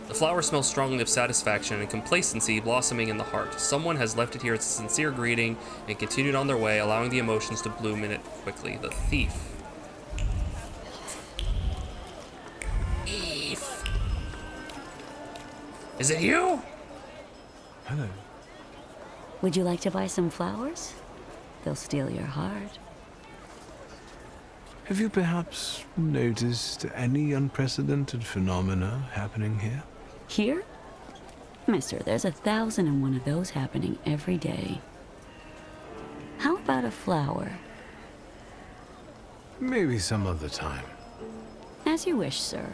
The flower smells strongly of satisfaction and complacency blossoming in the heart. Someone has left it here as a sincere greeting and continued on their way, allowing the emotions to bloom in it quickly. The thief. Thief. Is it you? Hello. Would you like to buy some flowers? they'll steal your heart. Have you perhaps noticed any unprecedented phenomena happening here? Here? Mister, there's 1,001 of those happening every day. How about a flower? Maybe some other time. As you wish, sir.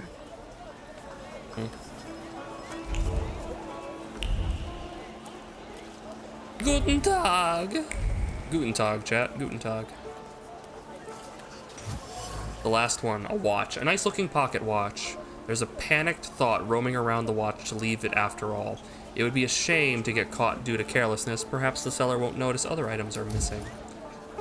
Guten Tag. Guten Tag, chat. Guten Tag. The last one, a watch. A nice looking pocket watch. There's a panicked thought roaming around the watch to leave it after all. It would be a shame to get caught due to carelessness. Perhaps the seller won't notice other items are missing.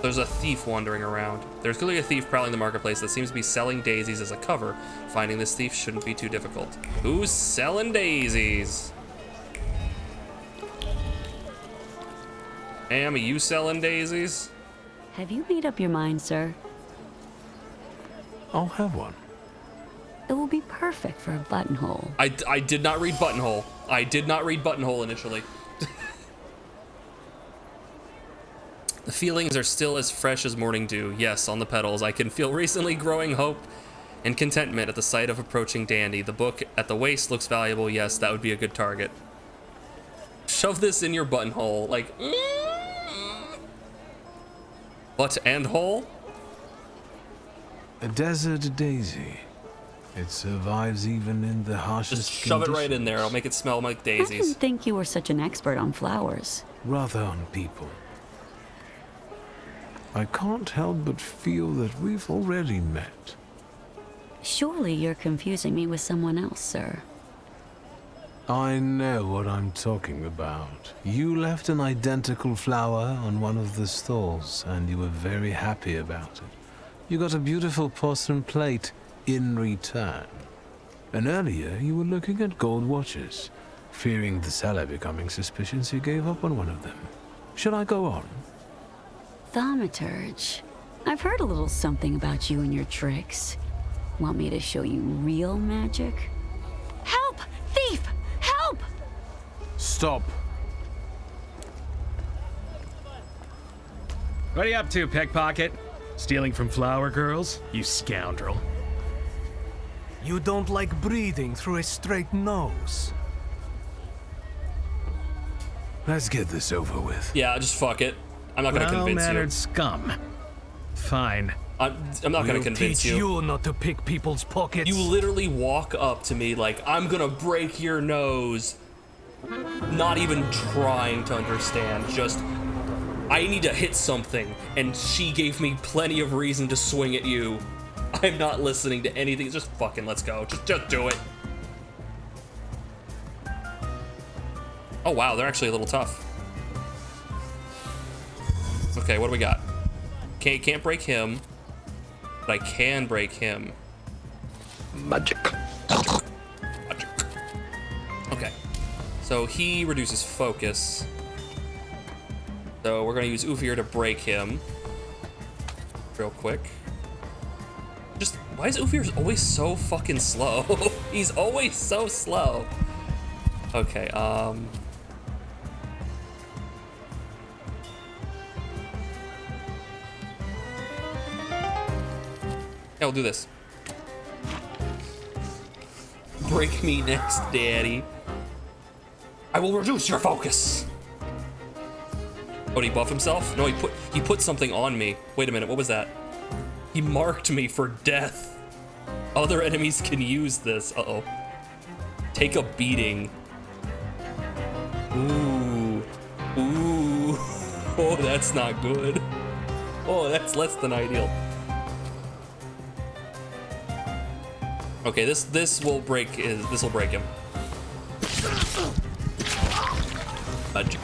There's a thief wandering around. There's clearly a thief prowling the marketplace that seems to be selling daisies as a cover. Finding this thief shouldn't be too difficult. Who's selling daisies? Ma'am, are you selling daisies? Have you made up your mind, sir? I'll have one. It will be perfect for a buttonhole. I did not read buttonhole. I did not read buttonhole initially. The feelings are still as fresh as morning dew. Yes, on the petals. I can feel recently growing hope and contentment at the sight of approaching dandy. The book at the waist looks valuable. Yes, that would be a good target. Shove this in your buttonhole. Like, butt and hole? A desert daisy. It survives even in the harshest Just shove it right in conditions. there. I'll make it smell like I daisies. didn't think you were such an expert on flowers. Rather on people. I can't help but feel that we've already met. Surely you're confusing me with someone else, sir. I know what I'm talking about. You left an identical flower on one of the stalls, and you were very happy about it. You got a beautiful porcelain plate in return. And earlier, you were looking at gold watches. Fearing the seller becoming suspicious, you gave up on one of them. Should I go on? Thaumaturge. I've heard a little something about you and your tricks. Want me to show you real magic? Help! Thief! Help! Stop. What are you up to, pickpocket? Stealing from flower girls? You scoundrel. You don't like breathing through a straight nose. Let's get this over with. Yeah, just fuck it. I'm not gonna convince you. Well-mannered scum. Fine. I'm not gonna convince teach you not to pick people's pockets. You literally walk up to me like, I'm gonna break your nose. Not even trying to understand, just, I need to hit something, and she gave me plenty of reason to swing at you. I'm not listening to anything, just fucking let's go. Just do it. Oh wow, they're actually a little tough. Okay, what do we got? Can't break him, but I can break him. Magic. Magic. Okay, so he reduces focus. So we're gonna use Ufir to break him. Real quick. Just, why is Ufir always so fucking slow? He's always so slow. Okay, yeah, we'll do this. Break me next, daddy. I will reduce your focus. Oh, did he buff himself? No, he put something on me. Wait a minute, what was that? He marked me for death. Other enemies can use this. Uh-oh. Take a beating. Ooh. Ooh. Oh, that's not good. Oh, that's less than ideal. Okay, this will break him. Magic.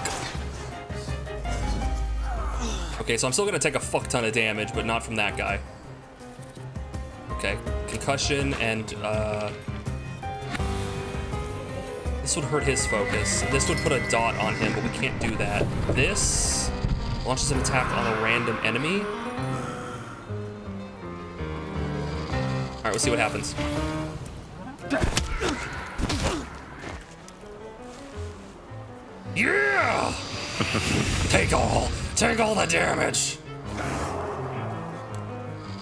Okay, so I'm still gonna take a fuck ton of damage, but not from that guy. Okay, concussion and this would hurt his focus. This would put a dot on him, but we can't do that. This launches an attack on a random enemy. All right, we'll see what happens. Yeah! Take all the damage.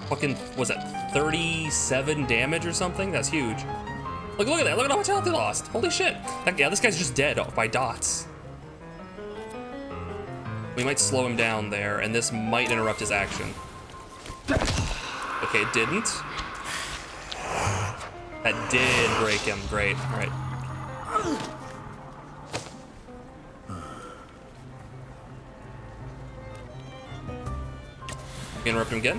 Fucking, was that 37 damage or something? That's huge. Look at that. Look at how much health he lost. Holy shit. Yeah, this guy's just dead by dots. We might slow him down there, and this might interrupt his action. Okay, it didn't. That did break him. Great. All right. Interrupt him again.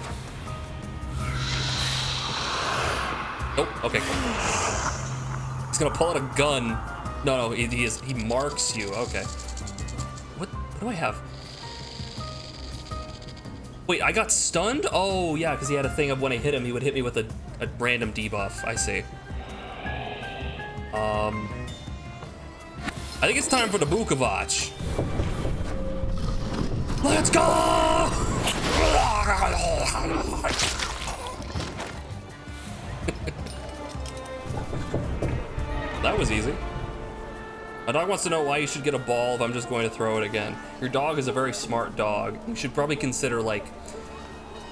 Nope. Okay, cool. He's gonna pull out a gun. No, he marks you. Okay. What do I have? Wait, I got stunned? Oh, yeah, because he had a thing of when I hit him, he would hit me with a random debuff. I see. I think it's time for the Bukavach. Let's go! That was easy. My dog wants to know why you should get a ball if I'm just going to throw it again. Your dog is a very smart dog. You should probably consider, like,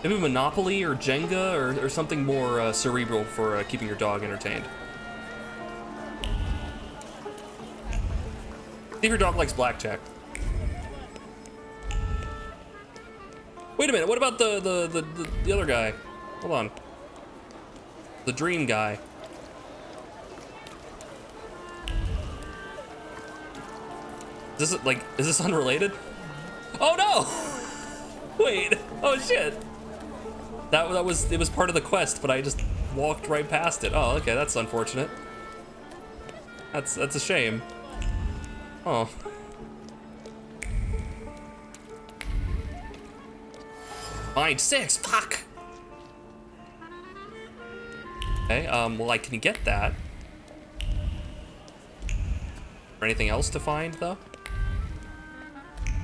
maybe Monopoly or Jenga or something more cerebral for keeping your dog entertained. See if your dog likes blackjack. Wait a minute, what about the other guy? Hold on. The dream guy. Is this unrelated? Oh no! Wait, oh shit. It was part of the quest, but I just walked right past it. Oh, okay, that's unfortunate. That's a shame. Oh. Mind 6, fuck! Okay, well I can get that. Or anything else to find, though?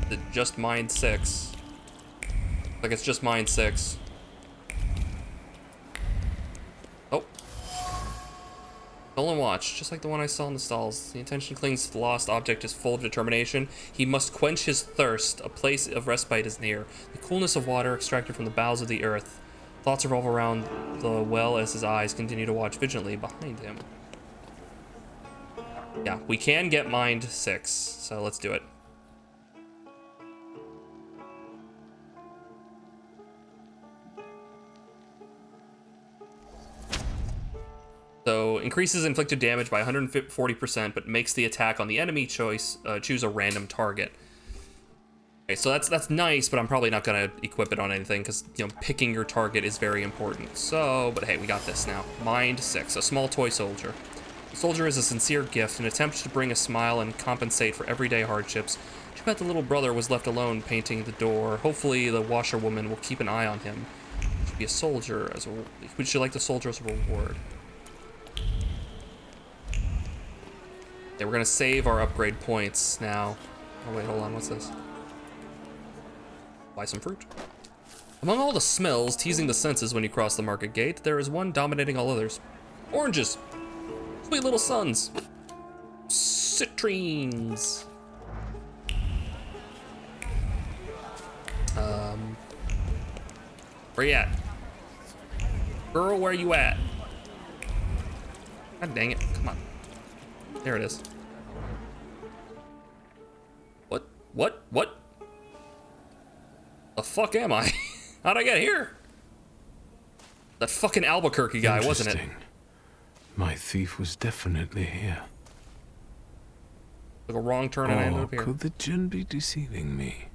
Is it just Mind 6? Like it's just Mind 6. Oh. Stolen watch, just like the one I saw in the stalls. The intention clings to the lost object is full of determination. He must quench his thirst. A place of respite is near. The coolness of water extracted from the bowels of the earth. Thoughts revolve around the well as his eyes continue to watch vigilantly behind him. Yeah, we can get Mind 6, so let's do it. So, increases inflicted damage by 140%, but makes the attack on the enemy choose a random target. Okay, so that's nice, but I'm probably not gonna equip it on anything, because, you know, picking your target is very important. So, but hey, we got this now. Mind 6, a small toy soldier. The soldier is a sincere gift, an attempt to bring a smile and compensate for everyday hardships. Too bad the little brother was left alone painting the door. Hopefully the washerwoman will keep an eye on him. Should be a soldier as a... Would you like the soldier as a reward? Yeah, we're gonna save our upgrade points now. Oh wait, hold on, what's this? Buy some fruit. Among all the smells teasing the senses when you cross the market gate, there is one dominating all others. Oranges. Sweet little suns. Citrines. Where you at? Girl, where you at? God dang it, come on. There it is. What? The fuck am I? How'd I get here? That fucking Albuquerque guy, wasn't it? My thief was definitely here. Took a wrong turn and I ended up here. Could the djinn be deceiving me?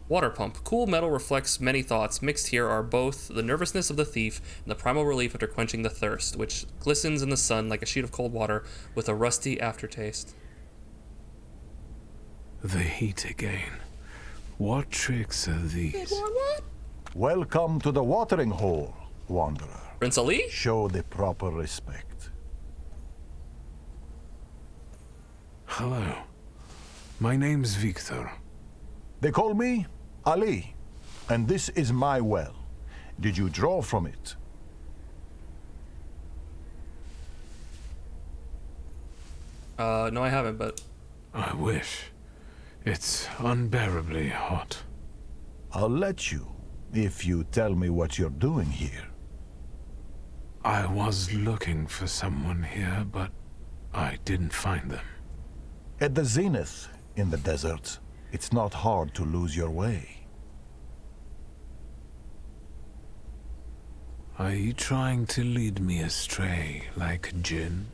Water pump. Cool metal reflects many thoughts. Mixed here are both the nervousness of the thief and the primal relief after quenching the thirst, which glistens in the sun like a sheet of cold water with a rusty aftertaste. The heat again. What tricks are these? Welcome to the watering hole, Wanderer. Prince Ali? Show the proper respect. Hello. My name's Victor. They call me Ali, and this is my well. Did you draw from it? No, I haven't, but... I wish. It's unbearably hot. I'll let you, if you tell me what you're doing here. I was looking for someone here, but I didn't find them. At the zenith in the deserts, it's not hard to lose your way. Are you trying to lead me astray like Jinn?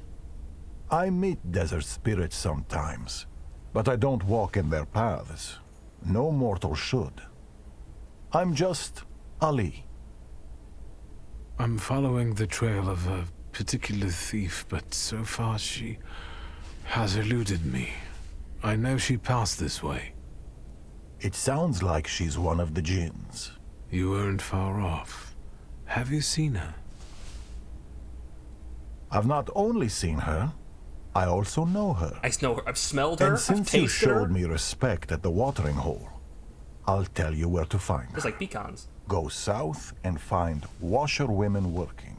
I meet desert spirits sometimes, but I don't walk in their paths. No mortal should. I'm just Ali. I'm following the trail of a particular thief, but so far she has eluded me. I know she passed this way. It sounds like she's one of the jinns. You weren't far off. Have you seen her? I've not only seen her, I also know her. I know her. I've smelled her. And I've since you tasted her. showed me respect at the watering hole, I'll tell you where to find her. It's like pecans. Go south and find washerwomen working.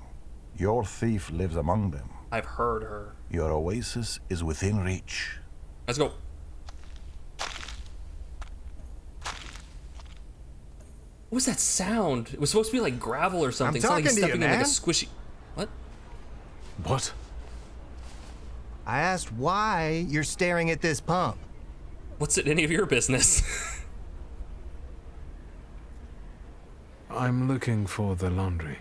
Your thief lives among them. I've heard her. Your oasis is within reach. Let's go. What was that sound? It was supposed to be like gravel or something. I'm It sounded like talking to you, stepping in like a man. squishy. What? What? I asked why you're staring at this pump. What's it any of your business? I'm looking for the laundry.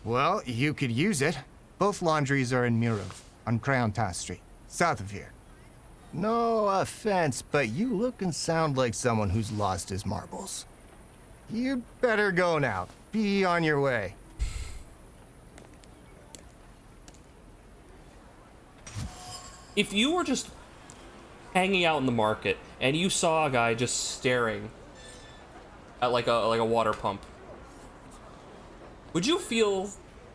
Well, you could use it. Both laundries are in Murov, on Crown Tass Street, south of here. No offense, but you look and sound like someone who's lost his marbles. You'd better go now. Be on your way. If you were just hanging out in the market and you saw a guy just staring at like a water pump, would you feel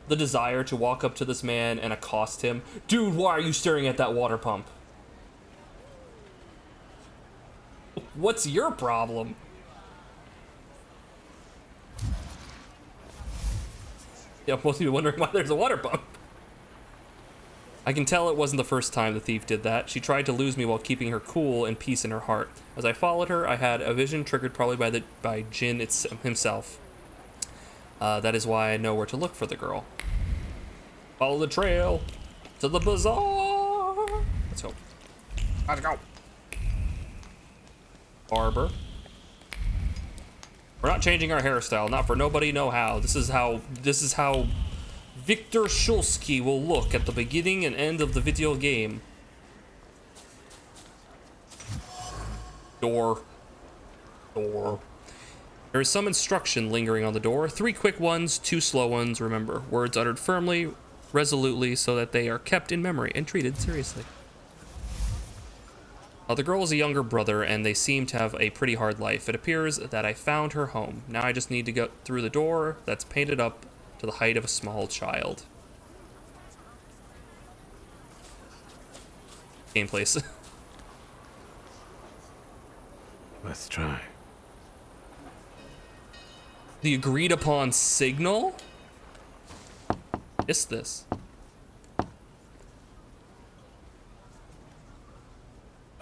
the desire to walk up to this man and accost him? Dude, why are you staring at that water pump? What's your problem? Yeah, most people wondering why there's a water pump. I can tell it wasn't the first time the thief did that. She tried to lose me while keeping her cool and peace in her heart. As I followed her, I had a vision triggered probably by Jinn himself. That is why I know where to look for the girl. Follow the trail to the bazaar. Let's go. Let's go. Barber. We're not changing our hairstyle, not for nobody know how. This is how Victor Shulsky will look at the beginning and end of the video game. Door. There is some instruction lingering on the door. 3 quick ones, 2 slow ones, remember. Words uttered firmly, resolutely, so that they are kept in memory and treated seriously. The girl is a younger brother, and they seem to have a pretty hard life. It appears that I found her home. Now I just need to go through the door that's painted up to the height of a small child. Gameplays. Let's try. The agreed upon signal? Is this?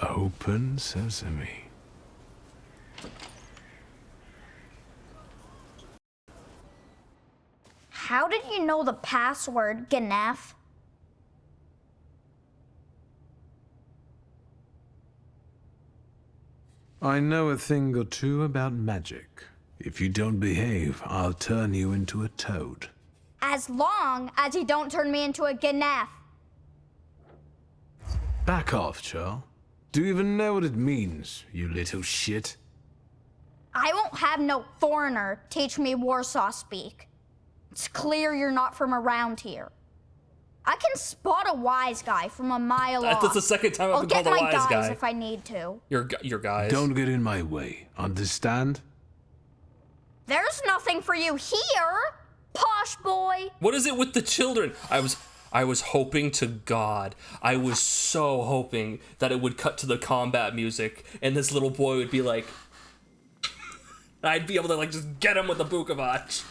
Open sesame. How did you know the password, Ganef? I know a thing or two about magic. If you don't behave, I'll turn you into a toad. As long as you don't turn me into a Ganef. Back off, Charles. Do you even know what it means, you little shit? I won't have no foreigner teach me Warsaw speak. It's clear you're not from around here. I can spot a wise guy from a mile off. That's the second time I've been called a I'll get wise my guys guy. if I need to. Your guys. Don't get in my way, understand? There's nothing for you here, posh boy. What is it with the children? I was hoping to God, I was so hoping that it would cut to the combat music and this little boy would be like, I'd be able to like just get him with the Bukovac.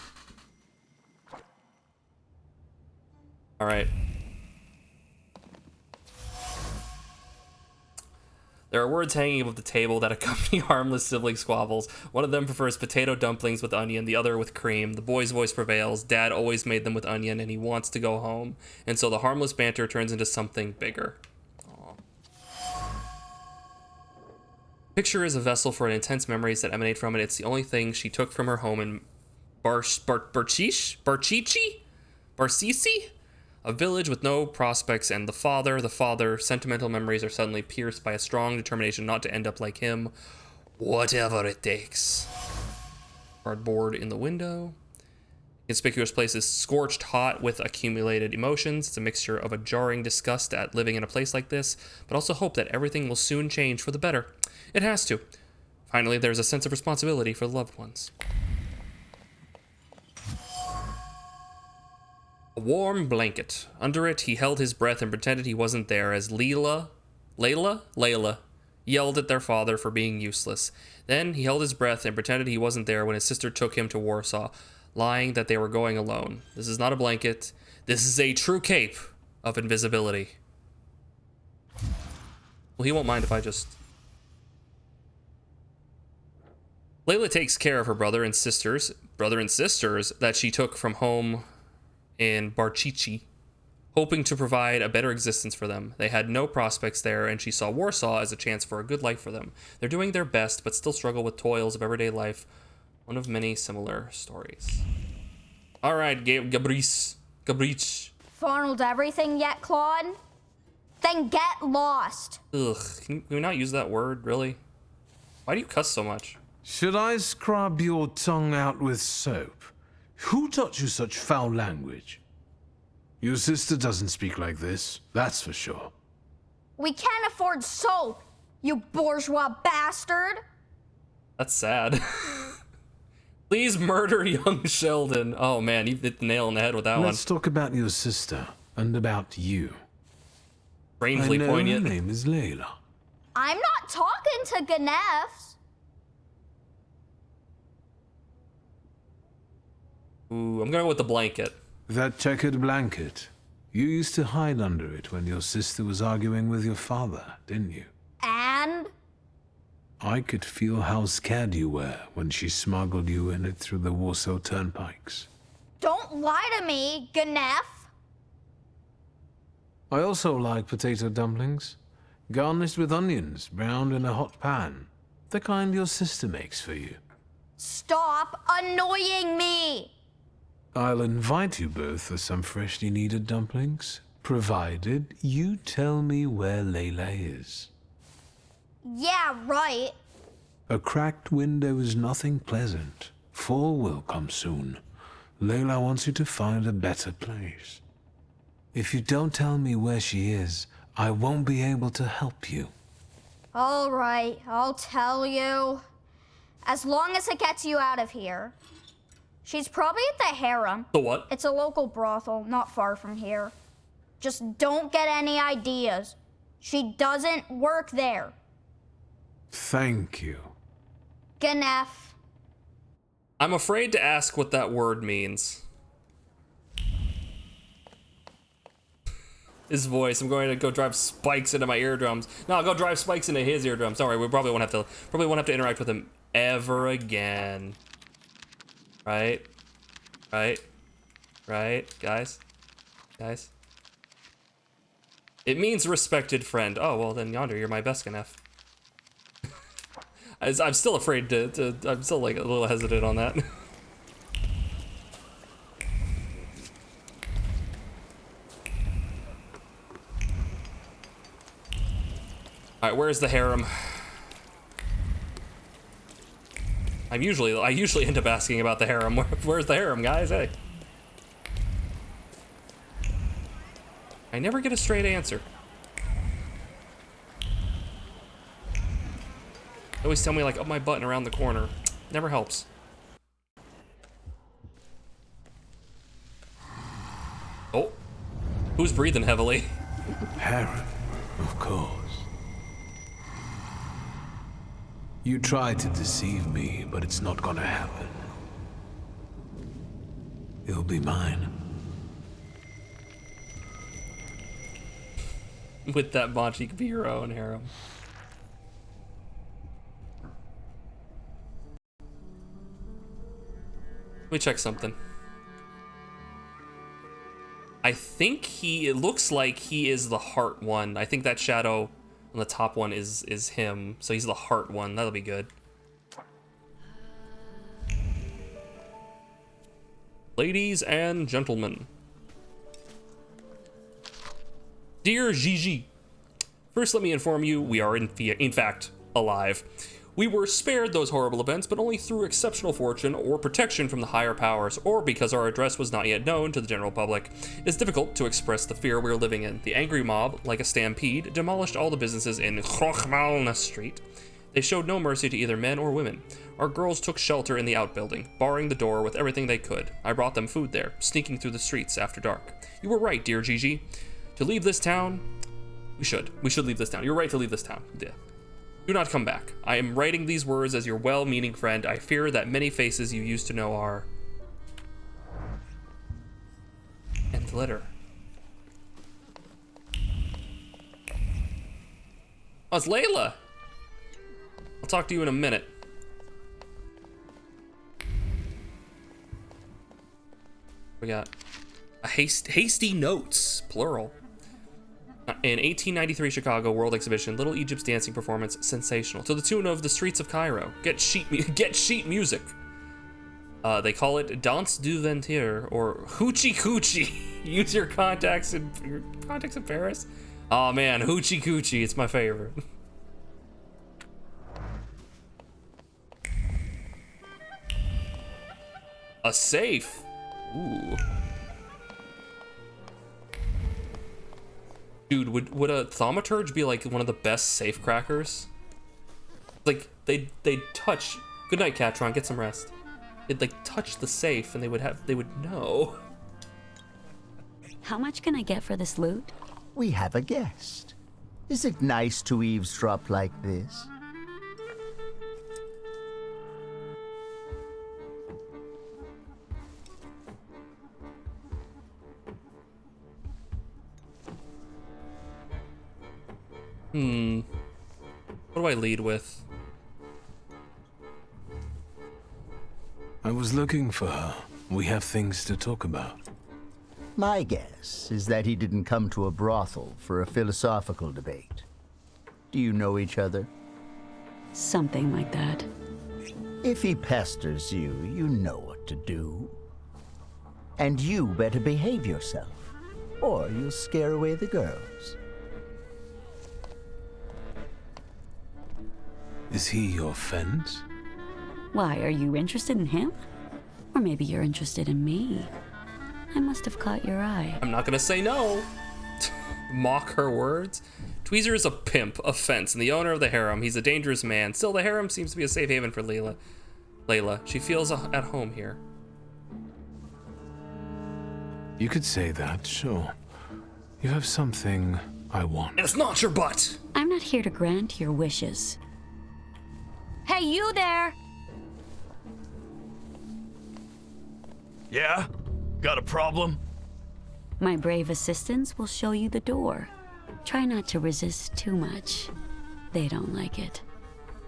All right. There are words hanging above the table that accompany harmless sibling squabbles. One of them prefers potato dumplings with onion, the other with cream. The boy's voice prevails. Dad always made them with onion, and he wants to go home. And so the harmless banter turns into something bigger. Aww. Picture is a vessel for intense memories that emanate from it. It's the only thing she took from her home in Barchichi? A village with no prospects, and the father, sentimental memories are suddenly pierced by a strong determination not to end up like him, whatever it takes. Cardboard in the window. Conspicuous place is scorched hot with accumulated emotions. It's a mixture of a jarring disgust at living in a place like this, but also hope that everything will soon change for the better. It has to. Finally, there's a sense of responsibility for the loved ones. A warm blanket. Under it, he held his breath and pretended he wasn't there as Layla yelled at their father for being useless. Then he held his breath and pretended he wasn't there when his sister took him to Warsaw, lying that they were going alone. This is not a blanket. This is a true cape of invisibility. Well, he won't mind if I just... Layla takes care of her brother and sisters that she took from home in Barchichi, hoping to provide a better existence for them. They had no prospects there, and she saw Warsaw as a chance for a good life for them. They're doing their best, but still struggle with toils of everyday life. One of many similar stories. All right, Gabrice. Funneled everything yet, Claude? Then get lost. Ugh, can we not use that word, really? Why do you cuss so much? Should I scrub your tongue out with soap? Who taught you such foul language? Your sister doesn't speak like this, that's for sure. We can't afford soap, you bourgeois bastard. That's sad. Please murder young Sheldon. Oh man, you hit the nail on the head with that one. Let's talk about your sister and about you. Strangely poignant. Her name is Layla. I'm not talking to Ganefs. Ooh, I'm gonna go with the blanket. That checkered blanket. You used to hide under it when your sister was arguing with your father, didn't you? And? I could feel how scared you were when she smuggled you in it through the Warsaw turnpikes. Don't lie to me, Ganef. I also like potato dumplings, garnished with onions, browned in a hot pan. The kind your sister makes for you. Stop annoying me! I'll invite you both for some freshly kneaded dumplings, provided you tell me where Layla is. Yeah, right. A cracked window is nothing pleasant. Fall will come soon. Layla wants you to find a better place. If you don't tell me where she is, I won't be able to help you. All right, I'll tell you. As long as it gets you out of here. She's probably at the harem. The what? It's a local brothel, not far from here. Just don't get any ideas. She doesn't work there. Thank you. Ganef. I'm afraid to ask what that word means. His voice. I'm going to go drive spikes into my eardrums. No, I'll go drive spikes into his eardrums. Don't worry, we probably won't have to interact with him ever again. Right? Right, guys? It means respected friend. Oh, well then Yonder, you're my best Ganef. I'm still afraid I'm still like a little hesitant on that. Alright, where's the harem? I usually end up asking about the harem. Where's the harem, guys? Hey. I never get a straight answer. They always tell me like up my butt and around the corner. Never helps. Oh. Who's breathing heavily? Harem, of course. You tried to deceive me, but it's not gonna happen. You'll be mine. With that bot, you could be your own harem. Let me check something. I think it looks like he is the heart one. I think that shadow on the top one is him. So he's the heart one. That'll be good. Ladies and gentlemen. Dear Gigi, first let me inform you we are in fact alive. We were spared those horrible events, but only through exceptional fortune or protection from the higher powers, or because our address was not yet known to the general public. It's difficult to express the fear we're living in. The angry mob, like a stampede, demolished all the businesses in Krochmalna Street. They showed no mercy to either men or women. Our girls took shelter in the outbuilding, barring the door with everything they could. I brought them food there, sneaking through the streets after dark. You were right, dear Gigi. To leave this town, we should leave this town. You're right to leave this town. Yeah. Do not come back. I am writing these words as your well-meaning friend. I fear that many faces you used to know are... End letter. Oh, it's Layla. I'll talk to you in a minute. We got a hasty notes, plural. In 1893 Chicago World Exhibition, Little Egypt's dancing performance sensational to the tune of The Streets of Cairo. Get sheet music. They call it Danse du Ventre or Hoochie Coochie. Use your contacts in Paris. Oh man, Hoochie Coochie, it's my favorite. A safe. Ooh. Dude, would a Thaumaturge be like one of the best safe crackers? Like they'd touch. Good night, Catron. Get some rest. They'd like touch the safe, and they would know. How much can I get for this loot? We have a guest. Is it nice to eavesdrop like this? What do I lead with? I was looking for her. We have things to talk about. My guess is that he didn't come to a brothel for a philosophical debate. Do you know each other? Something like that. If he pesters you, you know what to do. And you better behave yourself, or you'll scare away the girls. Is he your friend? Why, are you interested in him? Or maybe you're interested in me. I must have caught your eye. I'm not gonna say no. Mock her words. Tweezer is a pimp, a fence, and the owner of the harem. He's a dangerous man. Still, the harem seems to be a safe haven for Layla. She feels at home here. You could say that, sure. You have something I want. And it's not your butt! I'm not here to grant your wishes. Hey, you there! Yeah? Got a problem? My brave assistants will show you the door. Try not to resist too much. They don't like it.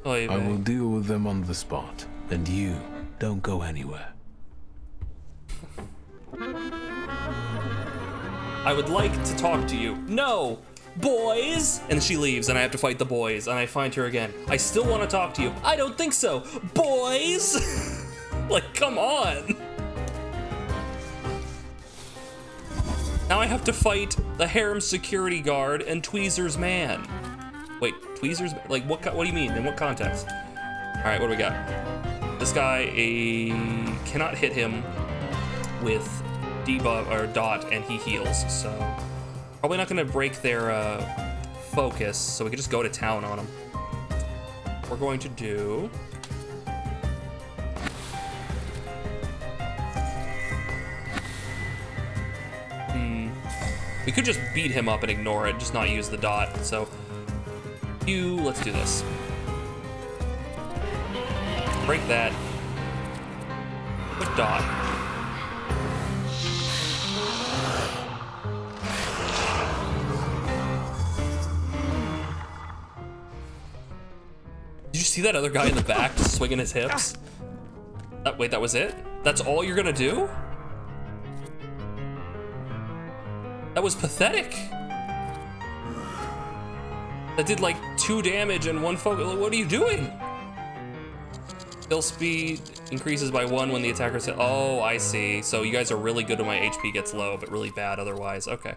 I will deal with them on the spot. And you, don't go anywhere. I would like to talk to you. No! Boys! And she leaves, and I have to fight the boys, and I find her again. I still want to talk to you. I don't think so. Boys! Like, come on! Now I have to fight the harem security guard and Tweezer's man. Wait, Tweezer's, like, what do you mean? In what context? All right, what do we got? This guy cannot hit him with debuff or dot, and he heals. So probably not gonna break their focus. So we can just go to town on him. We're going to do. We could just beat him up and ignore it, just not use the dot. So let's do this. Break that. Put dot. Did you see that other guy in the back just swinging his hips? Wait, that was it? That's all you're gonna do? That was pathetic. That did like 2 damage and 1 focus. What are you doing? Kill speed increases by 1 when the attacker says, oh, I see. So you guys are really good when my HP gets low, but really bad otherwise. Okay.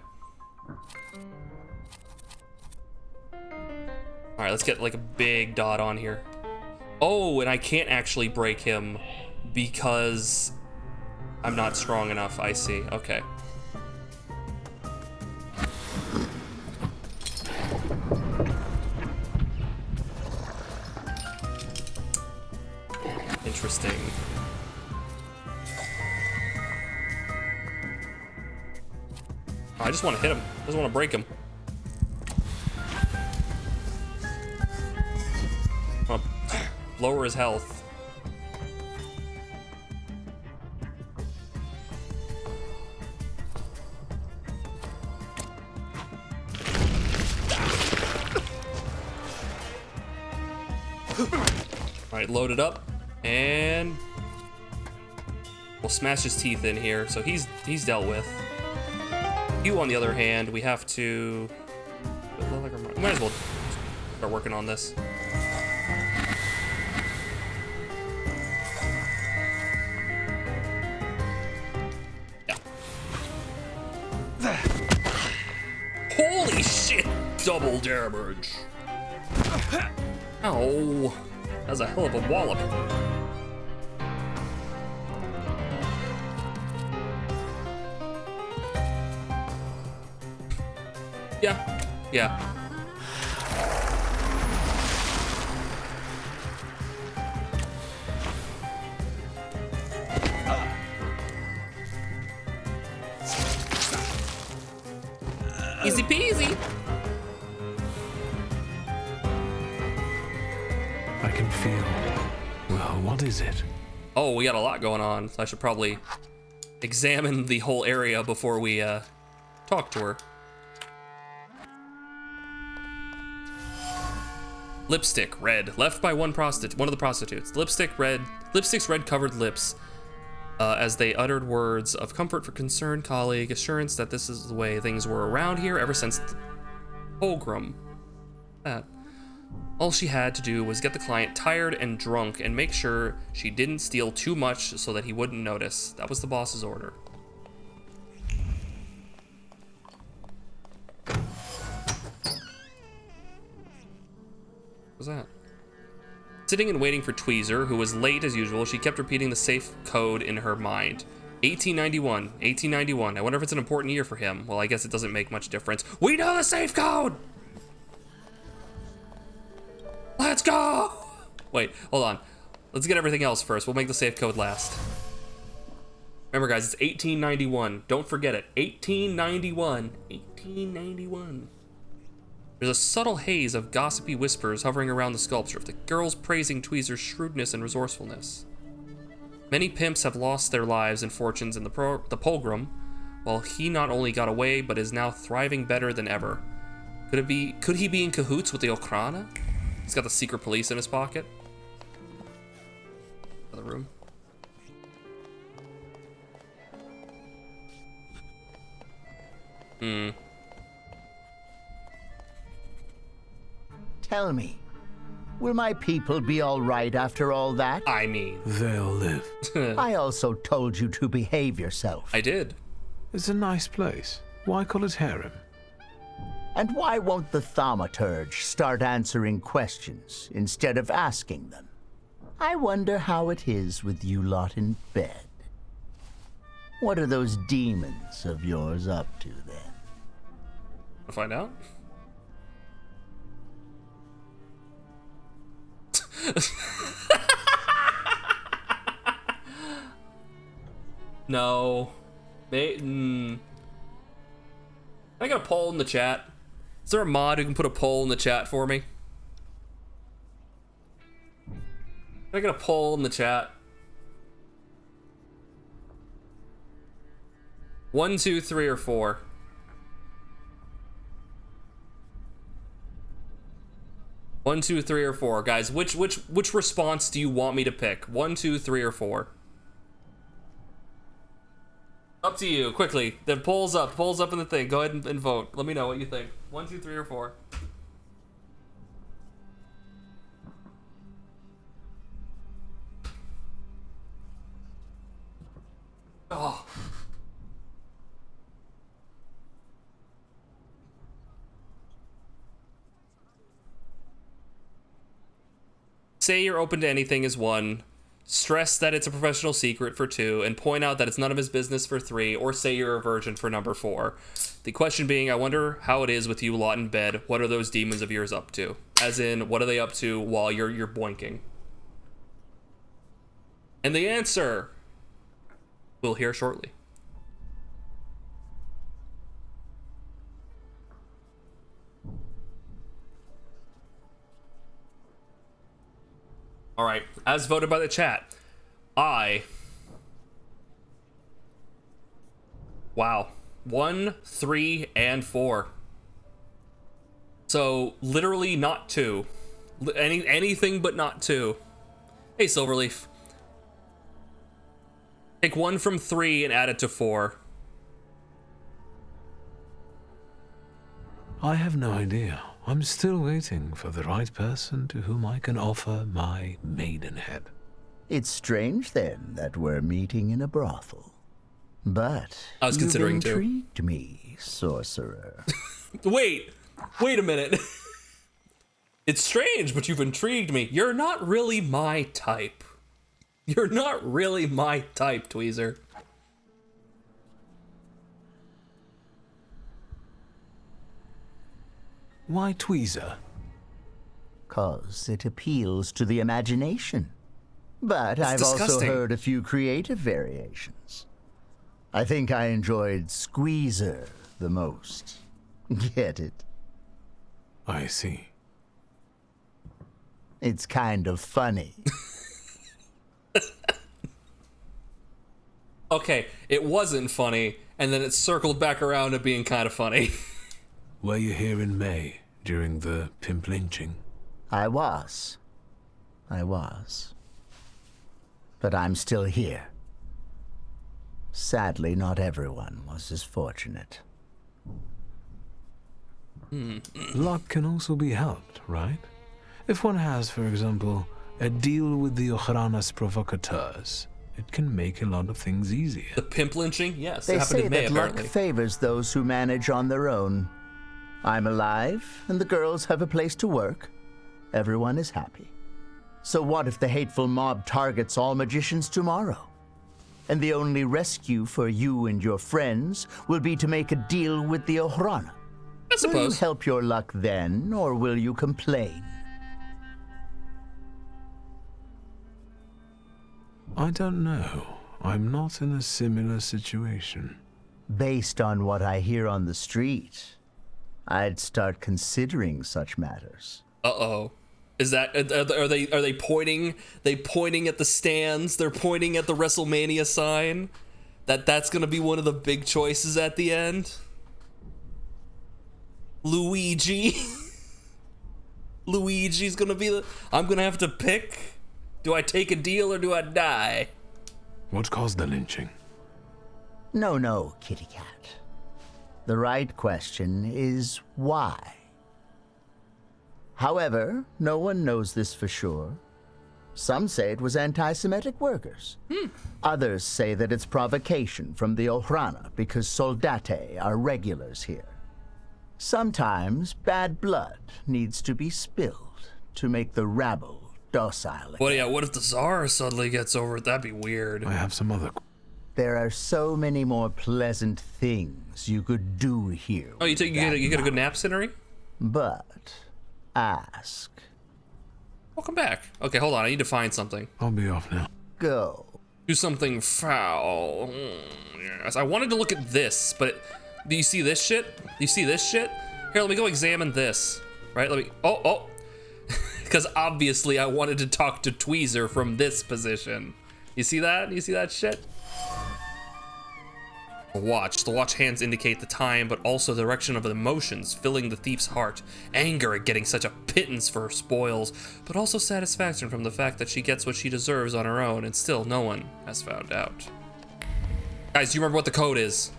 All right, let's get like a big dot on here. Oh, and I can't actually break him because I'm not strong enough. I see. Okay. Interesting. I just want to hit him. I just want to break him. Lower his health. All right, load it up, and we'll smash his teeth in here. So he's dealt with. You, on the other hand, we have to. Might as well start working on this. Holy shit! Double damage. Ow. That's a hell of a wallop. Yeah. Yeah. Easy peasy. I can feel. Well, what is it? Oh, we got a lot going on. So I should probably examine the whole area before we talk to her. Lipstick red, left by one of the prostitutes. Lipstick's red covered lips. As they uttered words of comfort for concerned colleague, assurance that this is the way things were around here ever since the pogrom. All she had to do was get the client tired and drunk and make sure she didn't steal too much so that he wouldn't notice. That was the boss's order. What was that? Sitting and waiting for Tweezer, who was late as usual, she kept repeating the safe code in her mind. 1891, 1891. I wonder if it's an important year for him. Well, I guess it doesn't make much difference. We know the safe code! Let's go! Wait, hold on. Let's get everything else first. We'll make the safe code last. Remember, guys, it's 1891. Don't forget it. 1891. 1891. There's a subtle haze of gossipy whispers hovering around the sculpture of the girls praising Tweezer's shrewdness and resourcefulness. Many pimps have lost their lives and fortunes in the pogrom, while he not only got away, but is now thriving better than ever. Could he be in cahoots with the Okrana? He's got the secret police in his pocket. Another room. Tell me, will my people be all right after all that? I mean... They'll live. I also told you to behave yourself. I did. It's a nice place. Why call it harem? And why won't the Thaumaturge start answering questions instead of asking them? I wonder how it is with you lot in bed. What are those demons of yours up to then? I'll find out. No. I got a poll in the chat. Is there a mod who can put a poll in the chat for me? I got a poll in the chat. 1, 2, 3, or 4. One, 2, 3, or 4, guys. Which response do you want me to pick? 1, 2, 3, or 4? Up to you, quickly. The polls up in the thing. Go ahead and vote. Let me know what you think. 1, 2, 3, or 4. Oh. Say you're open to anything is 1. Stress that it's a professional secret for 2, and point out that it's none of his business for 3, or say you're a virgin for number 4. The question being, I wonder how it is with you lot in bed. What are those demons of yours up to? As in, what are they up to while you're boinking? And the answer we'll hear shortly. All right, as voted by the chat, wow, 1, 3, and 4. So literally not 2. Anything but not 2. Hey, Silverleaf. Take 1 from 3 and add it to 4. I have no idea. I'm still waiting for the right person to whom I can offer my maidenhead. It's strange, then, that we're meeting in a brothel. But I was considering you've intrigued me, sorcerer. Wait a minute. It's strange, but you've intrigued me. You're not really my type. You're not really my type, Tweezer. Why Tweezer? 'Cause it appeals to the imagination. But It's I've disgusting. also heard a few creative variations. I think I enjoyed Squeezer the most. Get it? I see. It's kind of funny. Okay, it wasn't funny, and then it circled back around to being kind of funny. Were you here in May during the pimp lynching? I was. But I'm still here. Sadly, not everyone was as fortunate. Luck can also be helped, right? If one has, for example, a deal with the Ojranas provocateurs, it can make a lot of things easier. The pimp lynching? Yes, They it happened say in May, that apparently. luck favors those who manage on their own. I'm alive, and the girls have a place to work. Everyone is happy. So what if the hateful mob targets all magicians tomorrow? And the only rescue for you and your friends will be to make a deal with the Ojrana. I suppose. Will you help your luck then, or will you complain? I don't know. I'm not in a similar situation. Based on what I hear on the street, I'd start considering such matters. Uh-oh. Is that are they pointing? They pointing at the stands? They're pointing at the WrestleMania sign? That's gonna be one of the big choices at the end? Luigi? Luigi's gonna be the... I'm gonna have to pick? Do I take a deal or do I die? What caused the lynching? No, kitty cat. The right question is why? However, no one knows this for sure. Some say it was anti-Semitic workers. Others say that it's provocation from the Ojrana because soldate are regulars here. Sometimes bad blood needs to be spilled to make the rabble docile again. Well, yeah, what if the Tsar suddenly gets over it? That'd be weird. I have some other... There are so many more pleasant things you could do here. Oh, you get a good nap, Cinery? But ask. Welcome back. Okay, hold on. I need to find something. I'll be off now. Go. Do something foul. Yes, I wanted to look at this, but do you see this shit? Do you see this shit? Here, let me go examine this. Right? Let me. Oh. Because obviously I wanted to talk to Tweezer from this position. You see that? You see that shit? The watch hands indicate the time, but also the direction of the emotions filling the thief's heart. Anger at getting such a pittance for her spoils, but also satisfaction from the fact that she gets what she deserves on her own, and still no one has found out. Guys, do you remember what the code is?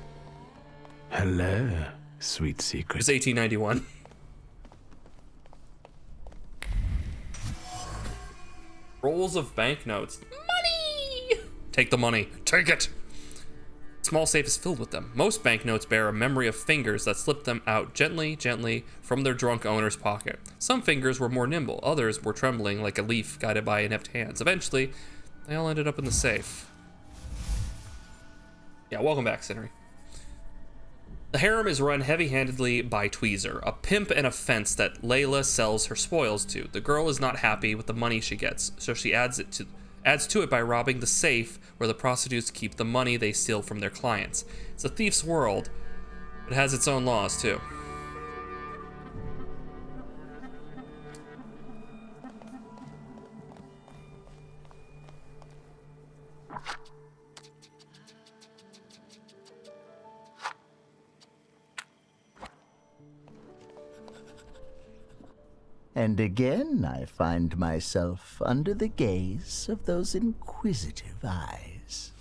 Hello, sweet secret. It's 1891. Rolls of banknotes. Money! Take the money. Take it! Small safe is filled with them. Most banknotes bear a memory of fingers that slipped them out gently from their drunk owner's pocket. Some fingers were more nimble. Others were trembling like a leaf guided by inept hands. Eventually, they all ended up in the safe. Yeah, welcome back, Cinnery. The harem is run heavy-handedly by Tweezer, a pimp and a fence that Layla sells her spoils to. The girl is not happy with the money she gets, so she adds to it by robbing the safe where the prostitutes keep the money they steal from their clients. It's a thief's world, but it has its own laws, too. And again, I find myself under the gaze of those inquisitive eyes.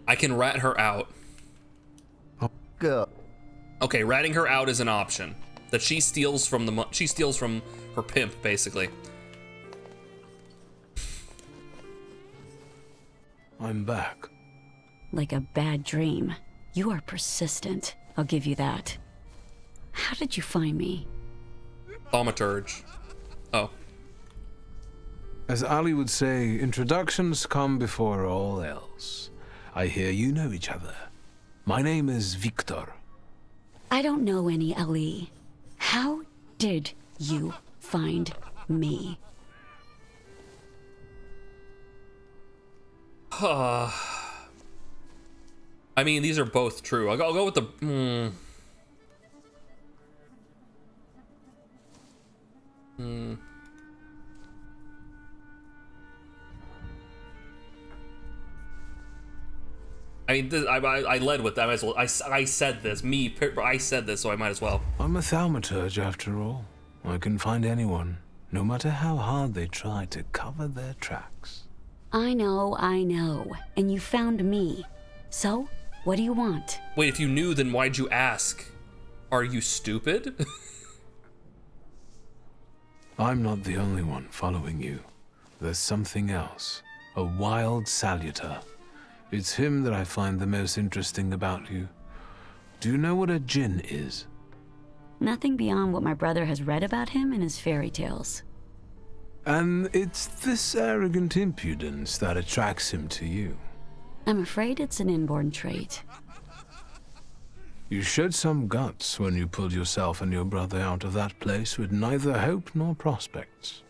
I can rat her out. Go. Okay, ratting her out is an option. That she steals from her pimp, basically. I'm back. Like a bad dream. You are persistent. I'll give you that. How did you find me? Thaumaturge. Oh. As Ali would say, introductions come before all else. I hear you know each other. My name is Victor. I don't know any Ali. How did you find me? I mean, these are both true. I'll go with the... I mean, I led with that. I might as well. I said this. I said this, so I might as well. I'm a thaumaturge, after all. I can find anyone, no matter how hard they try to cover their tracks. I know. And you found me. So, what do you want? Wait, if you knew, then why'd you ask? Are you stupid? I'm not the only one following you. There's something else. A wild saluter. It's him that I find the most interesting about you. Do you know what a djinn is? Nothing beyond what my brother has read about him in his fairy tales. And it's this arrogant impudence that attracts him to you. I'm afraid it's an inborn trait. You showed some guts when you pulled yourself and your brother out of that place with neither hope nor prospects.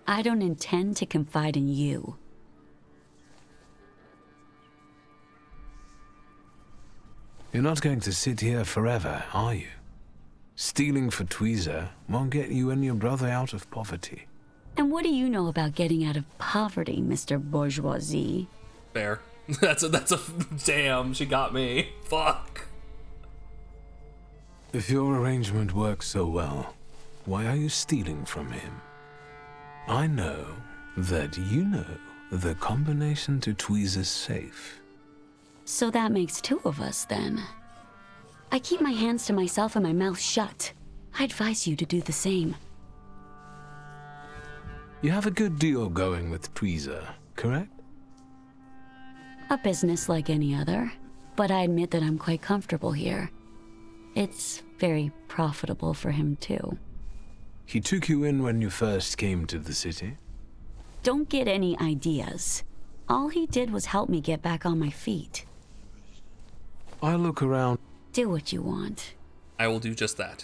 I don't intend to confide in you. You're not going to sit here forever, are you? Stealing for Tweezer won't get you and your brother out of poverty. And what do you know about getting out of poverty, Mr. Bourgeoisie? Fair. That's a damn, she got me. Fuck. If your arrangement works so well, why are you stealing from him? I know that you know the combination to Tweezer's safe. So that makes two of us, then. I keep my hands to myself and my mouth shut. I advise you to do the same. You have a good deal going with Tweezer, correct? A business like any other, but I admit that I'm quite comfortable here. It's very profitable for him, too. He took you in when you first came to the city? Don't get any ideas. All he did was help me get back on my feet. I'll look around. Do what you want. I will do just that.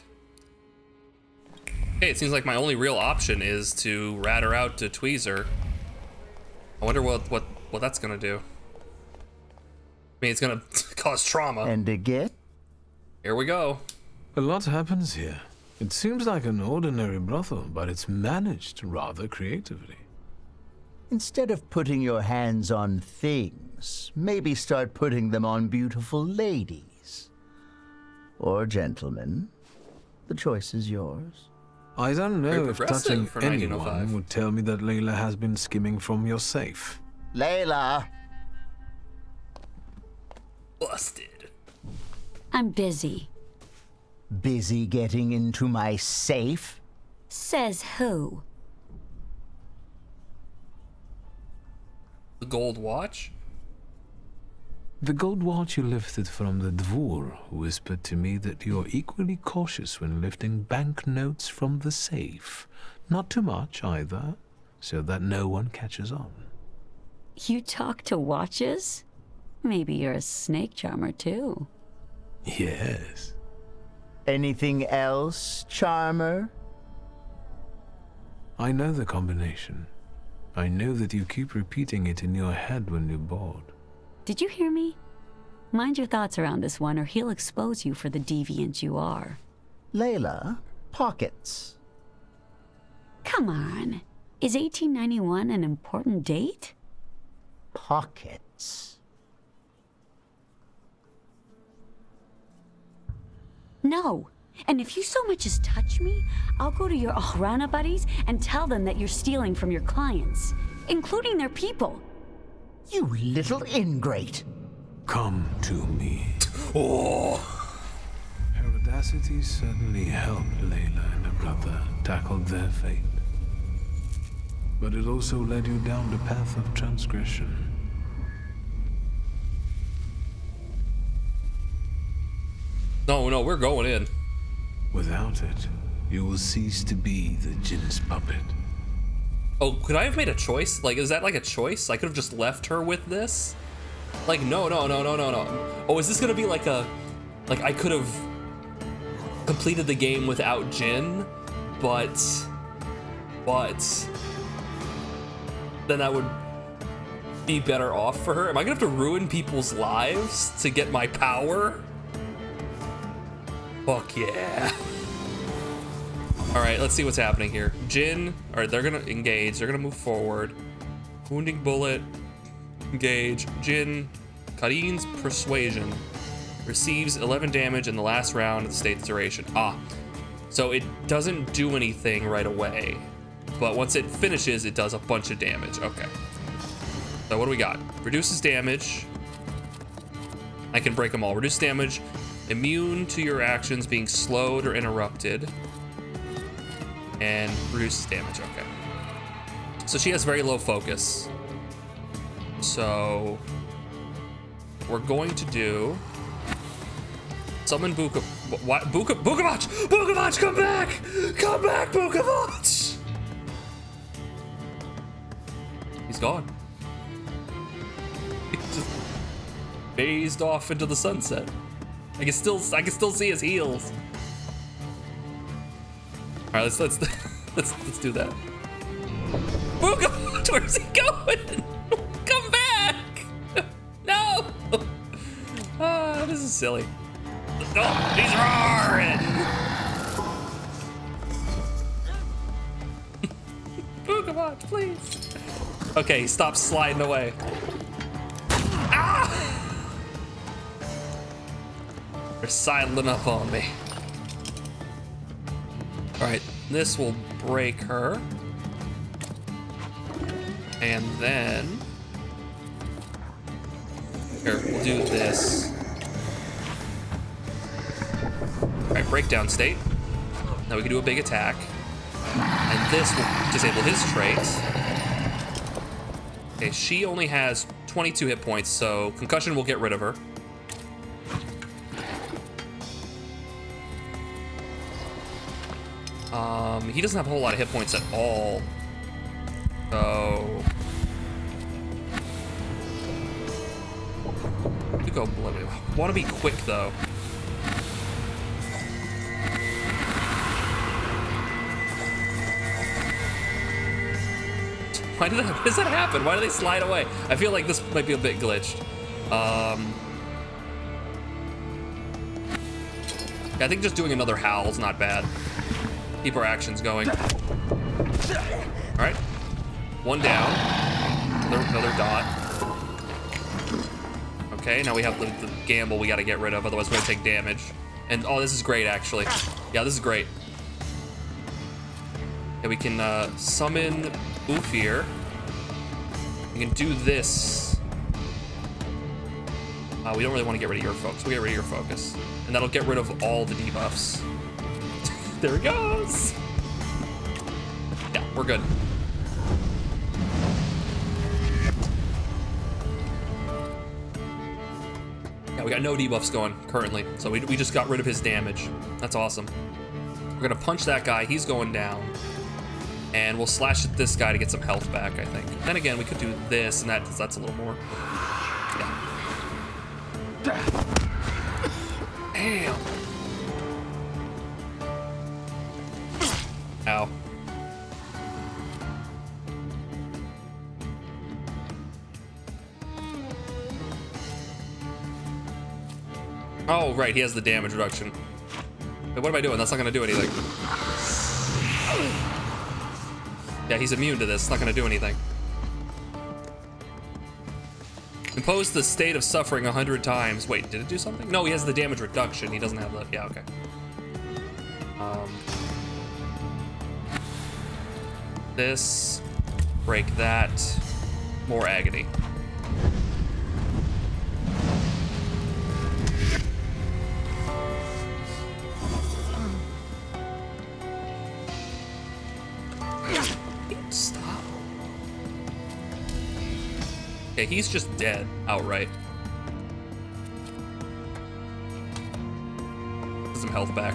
Okay, it seems like my only real option is to rat her out to Tweezer. I wonder what that's gonna do. I mean, it's gonna cause trauma. And again? Here we go. A lot happens here. It seems like an ordinary brothel, but it's managed rather creatively. Instead of putting your hands on things, maybe start putting them on beautiful ladies. Or gentlemen. The choice is yours. I don't know if touching for anyone 1905. would tell me that Layla has been skimming from your safe. Layla! Busted. I'm busy. Busy getting into my safe? Says who? The gold watch? The gold watch you lifted from the dvor whispered to me that you're equally cautious when lifting banknotes from the safe. Not too much, either, so that no one catches on. You talk to watches? Maybe you're a snake charmer, too. Yes. Anything else, charmer? I know the combination. I know that you keep repeating it in your head when you're bored. Did you hear me? Mind your thoughts around this one, or he'll expose you for the deviant you are. Layla, pockets. Come on. Is 1891 an important date? Pockets. No. And if you so much as touch me, I'll go to your Ahrana buddies and tell them that you're stealing from your clients, including their people. You little ingrate. Come to me. Oh. Her audacity certainly helped Layla and her brother tackle their fate. But it also led you down the path of transgression. No, we're going in. Without it, you will cease to be the Jinn's puppet. Oh, could I have made a choice? Like, is that like a choice? I could have just left her with this? Like, no. Oh, is this gonna be like a... Like, I could have completed the game without Jinn, but... Then that would be better off for her. Am I gonna have to ruin people's lives to get my power? Fuck yeah. All right, let's see what's happening here. Jinn, all right, they're gonna engage. They're gonna move forward. Wounding bullet, engage. Jinn, Karin's persuasion receives 11 damage in the last round of the state's duration. So it doesn't do anything right away, but once it finishes, it does a bunch of damage. Okay. So what do we got? Reduces damage. I can break them all. Reduce damage. Immune to your actions being slowed or interrupted. And reduces damage, okay. So she has very low focus. So we're going to do summon Bukavach! Bukavach, come back! Come back, Bukavach! He's gone. He just phased off into the sunset. I can still see his heels. All right, let's do that. Booga, where's he going? Come back! No! This is silly. Oh, he's roaring! Booga, please. Okay, stop sliding away. They're sidling up on me. All right, this will break her. And then, here, we'll do this. All right, breakdown state. Now we can do a big attack. And this will disable his traits. Okay, she only has 22 hit points, so concussion will get rid of her. He doesn't have a whole lot of hit points at all. So... to go bloody. Want to be quick, though. Why does that happen? Why do they slide away? I feel like this might be a bit glitched. I think just doing another howl's not bad. Keep our actions going. All right, one down. Another dot. Okay, now we have the gamble we got to get rid of, otherwise we're gonna take damage. And oh, this is great actually. Yeah, this is great. Yeah, we can summon Ophir. We can do this. We don't really want to get rid of your focus. We'll get rid of your focus. And that'll get rid of all the debuffs. There it goes! Yeah, we're good. Yeah, we got no debuffs going currently, so we just got rid of his damage. That's awesome. We're gonna punch that guy, he's going down. And we'll slash at this guy to get some health back, I think. Then again, we could do this, and that's a little more. Damn. Ow. Oh, right, he has the damage reduction. Wait, what am I doing? That's not gonna do anything. Yeah, he's immune to this. It's not gonna do anything. Impose the state of suffering 100 times. Wait, did it do something? No, he has the damage reduction. He doesn't have the... Yeah, okay. This. Break that. More agony. Stop. Okay, he's just dead outright. Some health back.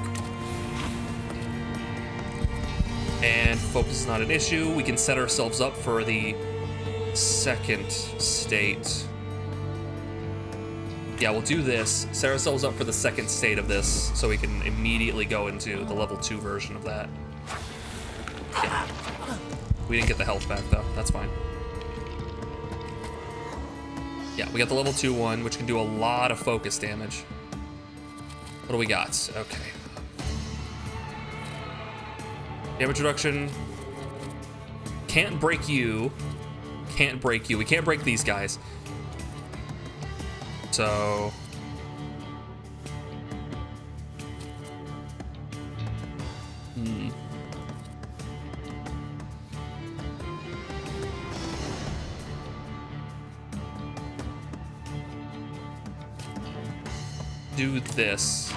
And focus is not an issue. We can set ourselves up for the second state. Yeah, we'll do this. Set ourselves up for the second state of this so we can immediately go into the level 2 version of that. Yeah. We didn't get the health back though. That's fine. Yeah, we got the level 2 one, which can do a lot of focus damage. What do we got? Okay. Damage reduction. Can't break you. Can't break you. We can't break these guys. So... do this.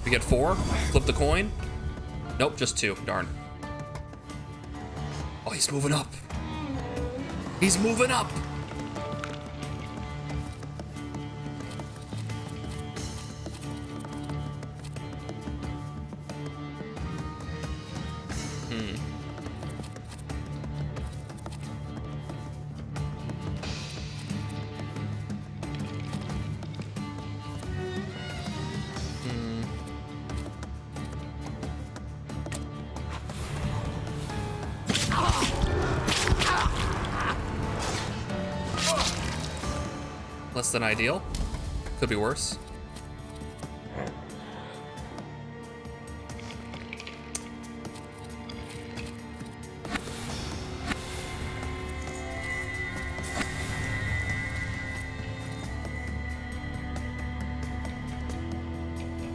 We get 4. Flip the coin. Nope, just 2. Darn. Oh, he's moving up. He's moving up. Less than ideal. Could be worse.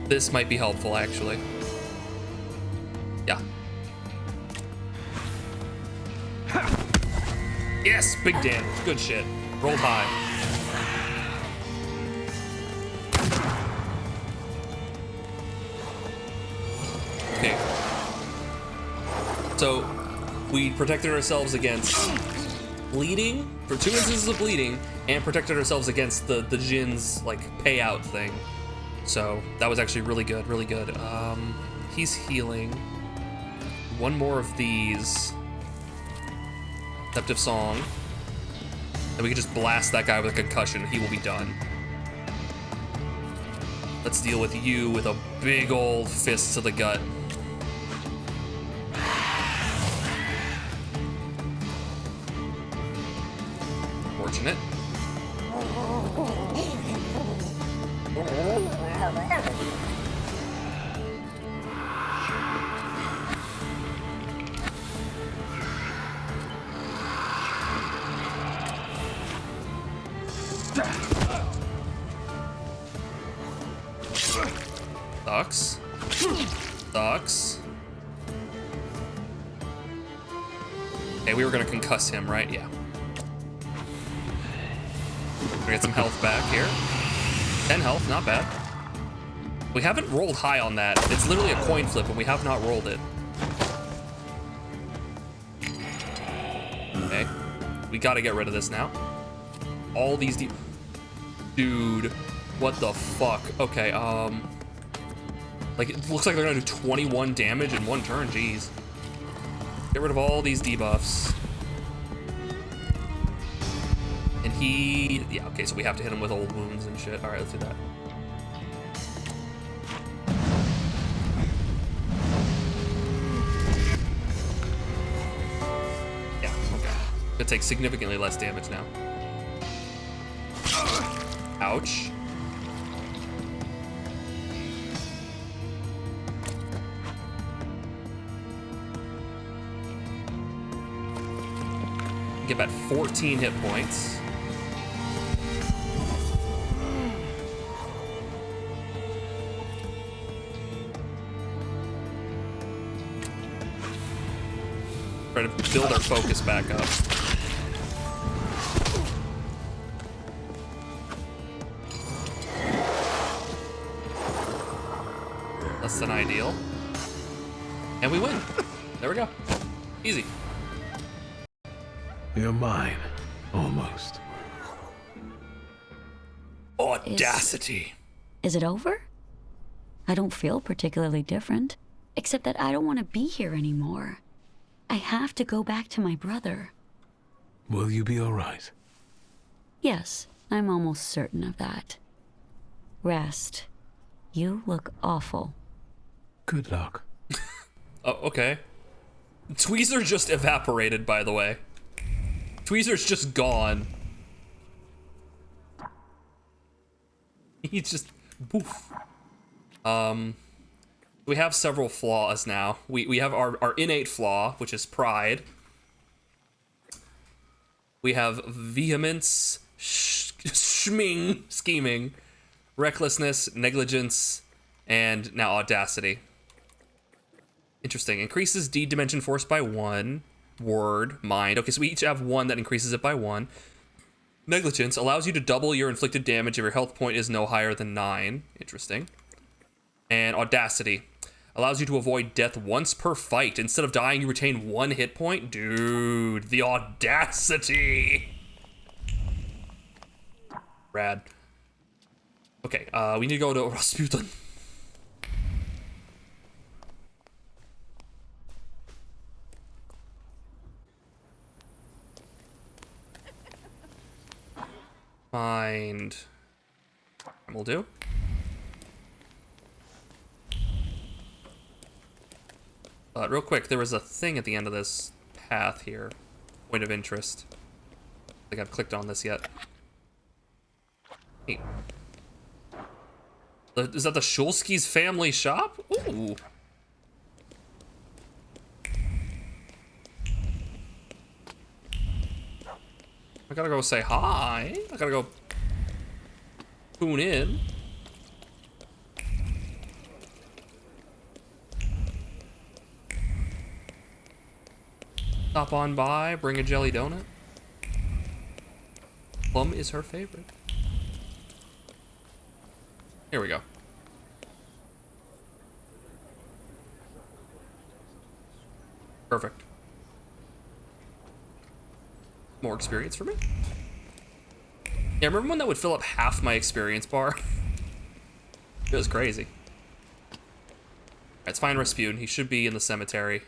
This might be helpful, actually. Yeah. Yes, big damage. Good shit. Rolled high. Okay. So, we protected ourselves against bleeding, for 2 instances of bleeding, and protected ourselves against the Jin's, like, payout thing. So, that was actually really good, really good. He's healing. 1 more of these. Deceptive Song. And we can just blast that guy with a concussion. He will be done. Let's deal with you with a big old fist to the gut. Fortunate. Sucks. Sucks. Okay, Okay, we were gonna concuss him, right? Yeah. We get some health back here. 10 health, not bad. We haven't rolled high on that. It's literally a coin flip, and we have not rolled it. Okay. We gotta get rid of this now. All these Dude, what the fuck? Okay, like, it looks like they're gonna do 21 damage in one turn, jeez. Get rid of all these debuffs. And yeah, okay, so we have to hit him with old wounds and shit. All right, let's do that. Yeah, okay. Gonna take significantly less damage now. Ouch. Get about 14 hit points. Try to build our focus back up. Less than ideal. And we win. There we go. Easy. You're mine. Almost. Audacity. Is it over? I don't feel particularly different, except that I don't want to be here anymore. I have to go back to my brother. Will you be all right? Yes, I'm almost certain of that. Rest. You look awful. Good luck. Oh, okay. Tweezer just evaporated, by the way. Tweezer's just gone. He's just boof. We have several flaws now. We have our innate flaw, which is pride. We have vehemence, scheming, recklessness, negligence, and now audacity. Interesting. Increases deed dimension force by 1. Word, mind. Okay, so we each have one that increases it by 1. Negligence allows you to double your inflicted damage if your health point is no higher than 9. Interesting. And audacity allows you to avoid death once per fight. Instead of dying, you retain 1 hit point. Dude, the audacity. Rad. Okay, we need to go to Rasputin. Find. Will do. Real quick, there was a thing at the end of this path here. Point of interest. I think I've clicked on this yet. Neat. Is that the Shulski's family shop? Ooh. I gotta go say hi. I gotta go tune in. Stop on by, bring a jelly donut. Plum is her favorite. Here we go. Perfect. More experience for me? Yeah, remember when that would fill up half my experience bar? It was crazy. Alright, let's find Rasputin. He should be in the cemetery.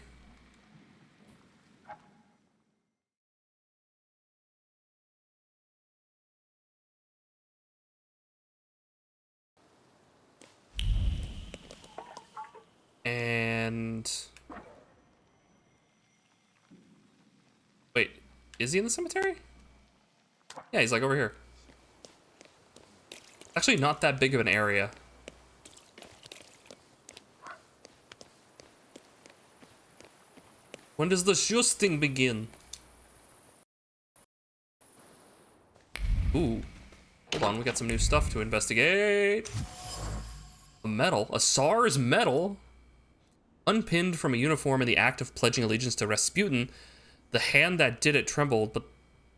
And... wait, is he in the cemetery? Yeah, he's like over here. Actually not that big of an area. When does the shusting begin? Ooh. Hold on, we got some new stuff to investigate. A medal. A SARS medal? Unpinned from a uniform in the act of pledging allegiance to Rasputin, The hand that did it trembled, but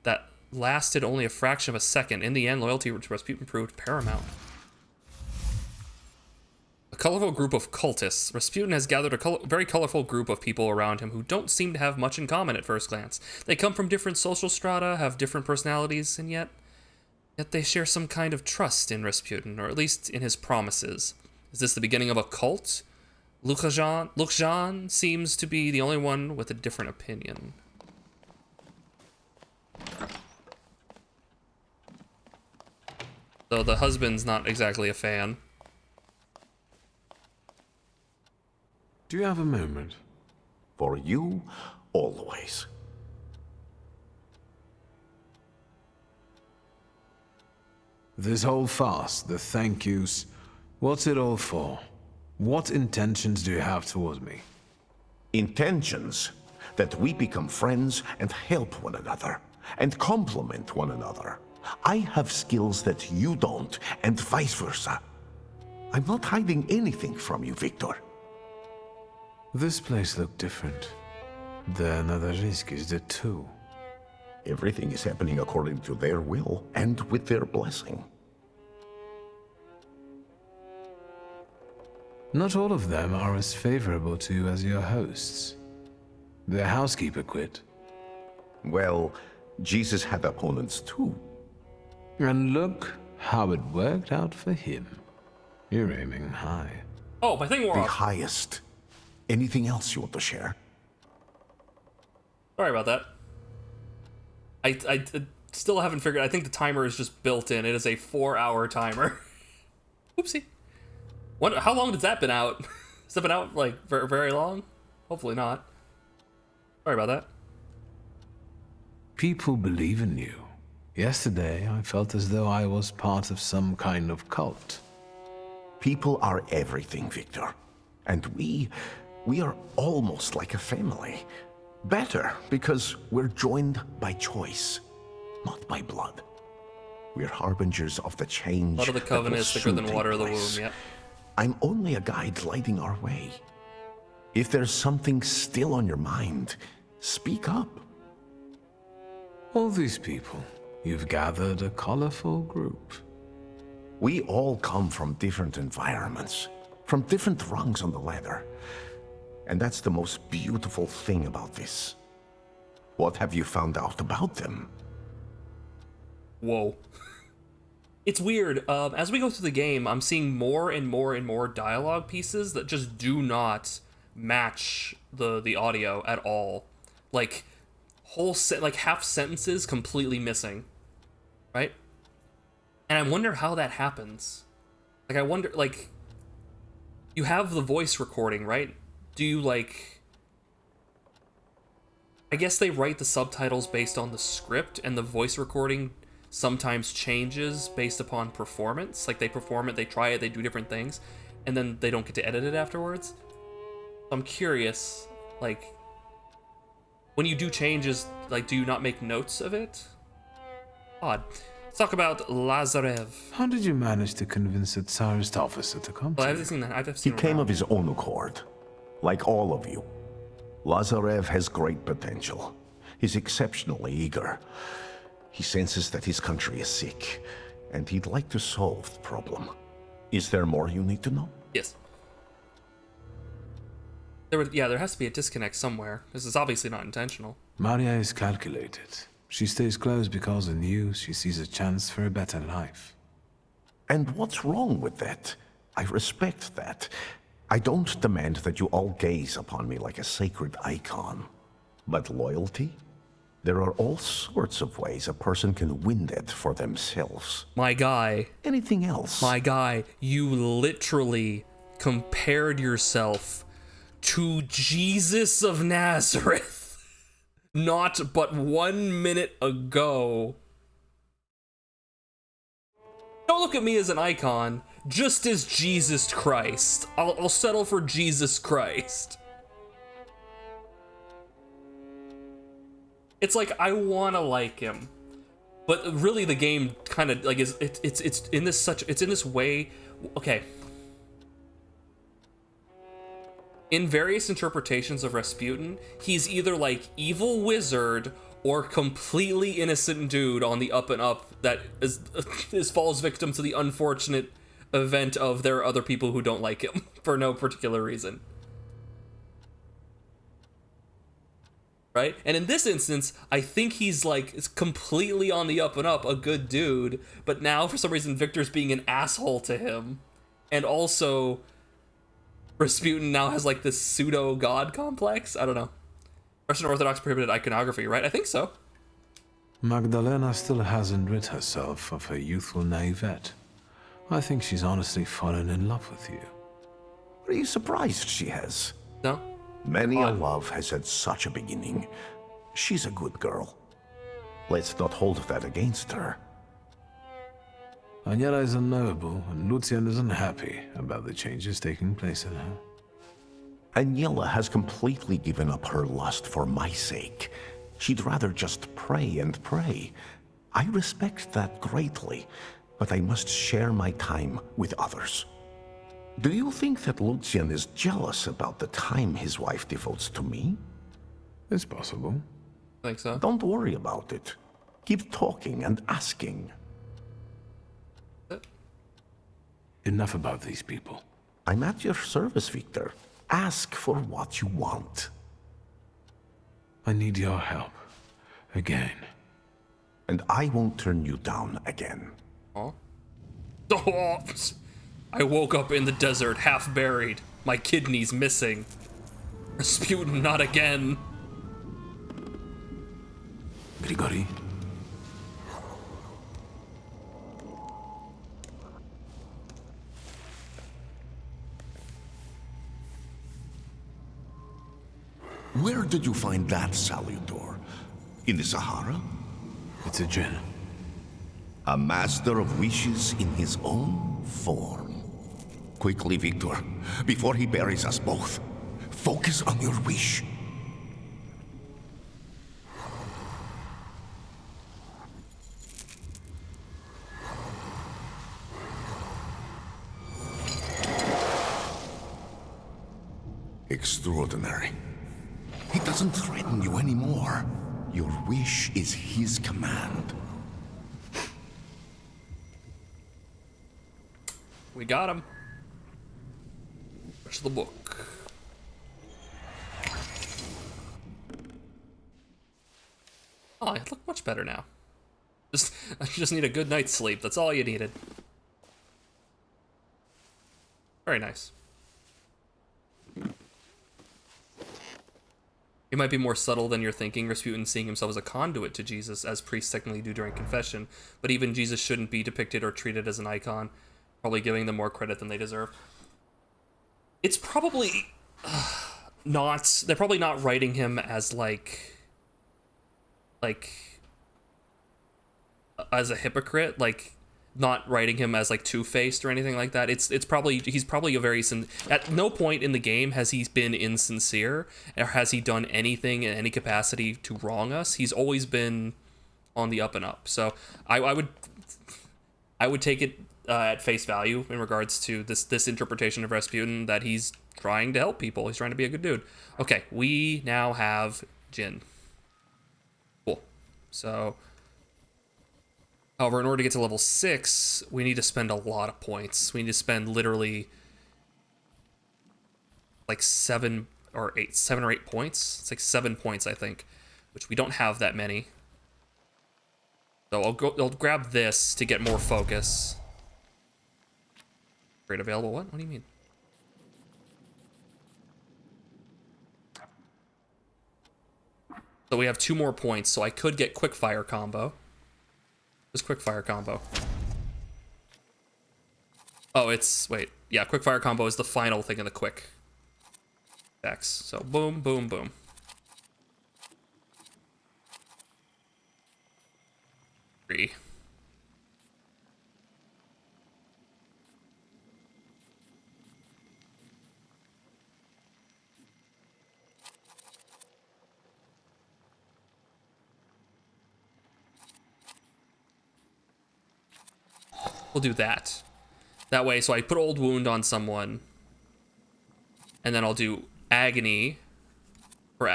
that lasted only a fraction of a second. In the end, loyalty to Rasputin proved paramount. A colorful group of cultists. Rasputin has gathered a very colorful group of people around him who don't seem to have much in common at first glance. They come from different social strata, have different personalities, and yet they share some kind of trust in Rasputin, or at least in his promises. Is this the beginning of a cult? Luxjan seems to be the only one with a different opinion. Though the husband's not exactly a fan. Do you have a moment? For you, always. This whole farce, the thank yous, what's it all for? What intentions do you have toward me? Intentions that we become friends and help one another, and complement one another. I have skills that you don't, and vice versa. I'm not hiding anything from you, Victor. This place looked different. The Nadariskis did too. Everything is happening according to their will and with their blessing. Not all of them are as favorable to you as your hosts. Their housekeeper quit. Well, Jesus had opponents too. And look how it worked out for him. You're aiming high. Oh, my thing wore The off. highest. Anything else you want to share? Sorry about that. I still haven't figured. I think the timer is just built in. It is a 4-hour timer. Oopsie. How long has that been out? Has that been out like very, very long? Hopefully not. Sorry about that. People believe in you. Yesterday, I felt as though I was part of some kind of cult. People are everything, Victor. And we are almost like a family. Better, because we're joined by choice, not by blood. We're harbingers of the change. Blood of the covenant is thicker than water of the womb, yep. I'm only a guide lighting our way. If there's something still on your mind, speak up. All these people, you've gathered a colorful group. We all come from different environments, from different rungs on the ladder. And that's the most beautiful thing about this. What have you found out about them? Whoa. It's weird. As we go through the game, I'm seeing more and more and more dialogue pieces that just do not match the audio at all. Like half sentences completely missing, right? And I wonder how that happens. Like I wonder, like, you have the voice recording, right? Do you like? I guess they write the subtitles based on the script, and the voice recording sometimes changes based upon performance. Like they perform it, they try it, they do different things, and then they don't get to edit it afterwards. I'm curious, like, when you do changes, like, do you not make notes of it? Odd. Let's talk about Lazarev. How did you manage to convince the Tsarist officer to come Well, to I've you? seen that. I've He seen came around. of his own accord, like all of you. Lazarev has great potential. He's exceptionally eager. He senses that his country is sick, and he'd like to solve the problem. Is there more you need to know? Yes. There has to be a disconnect somewhere. This is obviously not intentional. Maria is calculated. She stays close because in you she sees a chance for a better life. And what's wrong with that? I respect that. I don't demand that you all gaze upon me like a sacred icon. But loyalty? There are all sorts of ways a person can win that for themselves. My guy. Anything else? My guy, you literally compared yourself to Jesus of Nazareth not but 1 minute ago. Don't look at me as an icon, just as Jesus Christ. I'll settle for Jesus Christ. It's like I wanna like him, but really the game kind of like it's in this way. Okay. in various interpretations of Rasputin, he's either like evil wizard or completely innocent dude on the up and up that is falls victim to the unfortunate event of there are other people who don't like him for no particular reason. Right? And in this instance, I think he's like is completely on the up and up, a good dude, but now for some reason Victor's being an asshole to him. And also Rasputin now has like this pseudo god complex. I don't know. Russian Orthodox prohibited iconography, right? I think so. Magdalena still hasn't rid herself of her youthful naivete. I think she's honestly fallen in love with you. Are you surprised she has? No. Many a love has had such a beginning. She's a good girl. Let's not hold that against her. Agnella is unknowable, and Lucian isn't happy about the changes taking place in her. Agnella has completely given up her lust for my sake. She'd rather just pray and pray. I respect that greatly, but I must share my time with others. Do you think that Lucian is jealous about the time his wife devotes to me? It's possible. I think so. Don't worry about it. Keep talking and asking. Enough about these people. I'm at your service, Victor. Ask for what you want. I need your help. Again. And I won't turn you down again. Oh. Oh. I woke up in the desert, half buried. My kidneys missing. Rasputin, not again. Grigori. Where did you find that salutor? In the Sahara? It's a djinn. A master of wishes in his own form. Quickly, Victor, before he buries us both. Focus on your wish. Extraordinary. He doesn't threaten you anymore. Your wish is his command. We got him. Where's the book? Oh, I look much better now. I just need a good night's sleep. That's all you needed. Very nice. It might be more subtle than you're thinking, Rasputin seeing himself as a conduit to Jesus, as priests technically do during confession, but even Jesus shouldn't be depicted or treated as an icon, probably giving them more credit than they deserve. It's probably not, they're probably not writing him as like as a hypocrite, like not writing him as like two-faced or anything like that. It's probably, he's probably a very at no point in the game has he been insincere or has he done anything in any capacity to wrong us. He's always been on the up and up. So I would take it at face value in regards to this interpretation of Rasputin, that he's trying to help people. He's trying to be a good dude. Okay, we now have Jinn. Cool. So, however, in order to get to level 6, we need to spend a lot of points. We need to spend literally like 7 or 8 points. It's like 7 points, I think, which we don't have that many. So I'll grab this to get more focus. Great available. What do you mean? So we have 2 more points, so I could get quickfire combo. Just quickfire combo. Oh, wait. Yeah, quickfire combo is the final thing in the quick X. So boom, boom, boom. Three. We'll do that. That way, so I put Old Wound on someone, and then I'll do agony. For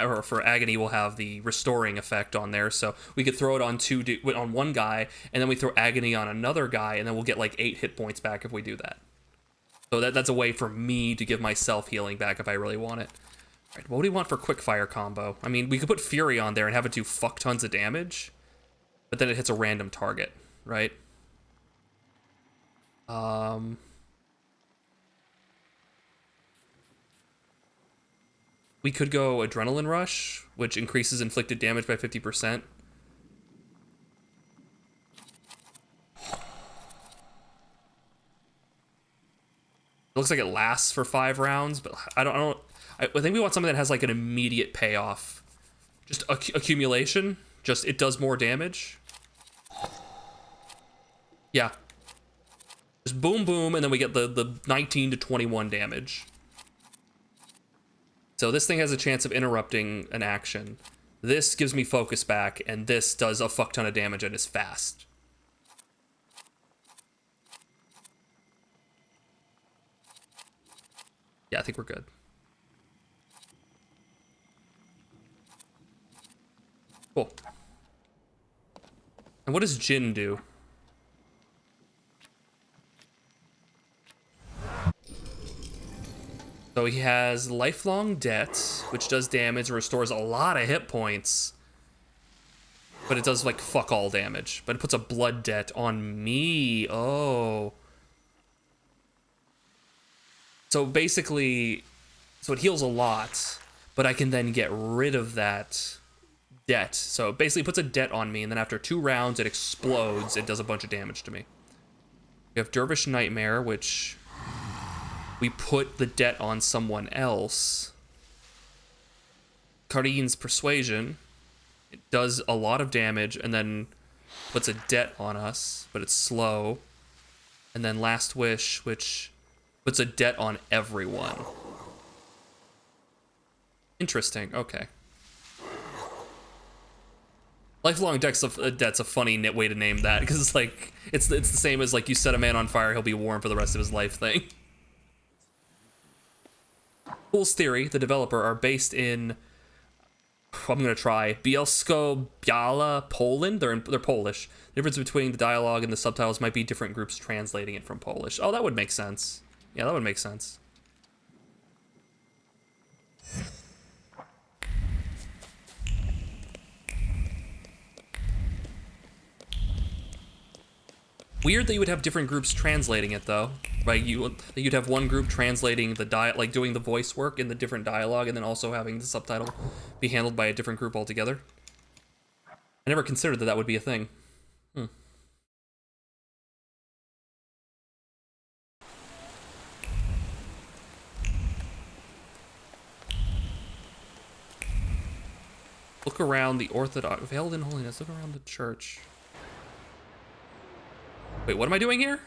agony, we'll have the restoring effect on there, so we could throw it on on one guy, and then we throw agony on another guy, and then we'll get like 8 hit points back if we do that. So that's a way for me to give myself healing back if I really want it. All right, what do we want for quickfire combo? I mean, we could put Fury on there and have it do fuck tons of damage, but then it hits a random target, right? We could go Adrenaline Rush, which increases inflicted damage by 50%. It looks like it lasts for 5 rounds, but I think we want something that has like an immediate payoff. Just accumulation, just it does more damage. Yeah. Just boom, boom, and then we get the 19 to 21 damage. So this thing has a chance of interrupting an action. This gives me focus back, and this does a fuck ton of damage and is fast. Yeah, I think we're good. Cool. And what does Jin do? So he has Lifelong Debt, which does damage and restores a lot of hit points. But it does, like, fuck all damage. But it puts a Blood Debt on me. Oh. So basically, so it heals a lot, but I can then get rid of that debt. So it basically puts a debt on me, and then after 2 rounds, it explodes. It does a bunch of damage to me. We have Dervish Nightmare, which we put the debt on someone else. Karin's Persuasion. It does a lot of damage and then puts a debt on us, but it's slow. And then Last Wish, which puts a debt on everyone. Interesting, okay. Lifelong Debt's a funny way to name that, because it's like, it's the same as like you set a man on fire, he'll be warm for the rest of his life thing. Fool's Theory, the developer, are based in, I'm gonna try, Bielsko-Biała, Poland. They're Polish. The difference between the dialogue and the subtitles might be different groups translating it from Polish. Oh, that would make sense. Yeah, that would make sense. Weird that you would have different groups translating it, though. Right? You'd have one group translating the like doing the voice work in the different dialogue, and then also having the subtitle be handled by a different group altogether. I never considered that would be a thing. Look around the Orthodox, veiled in holiness. Look around the church. Wait, what am I doing here?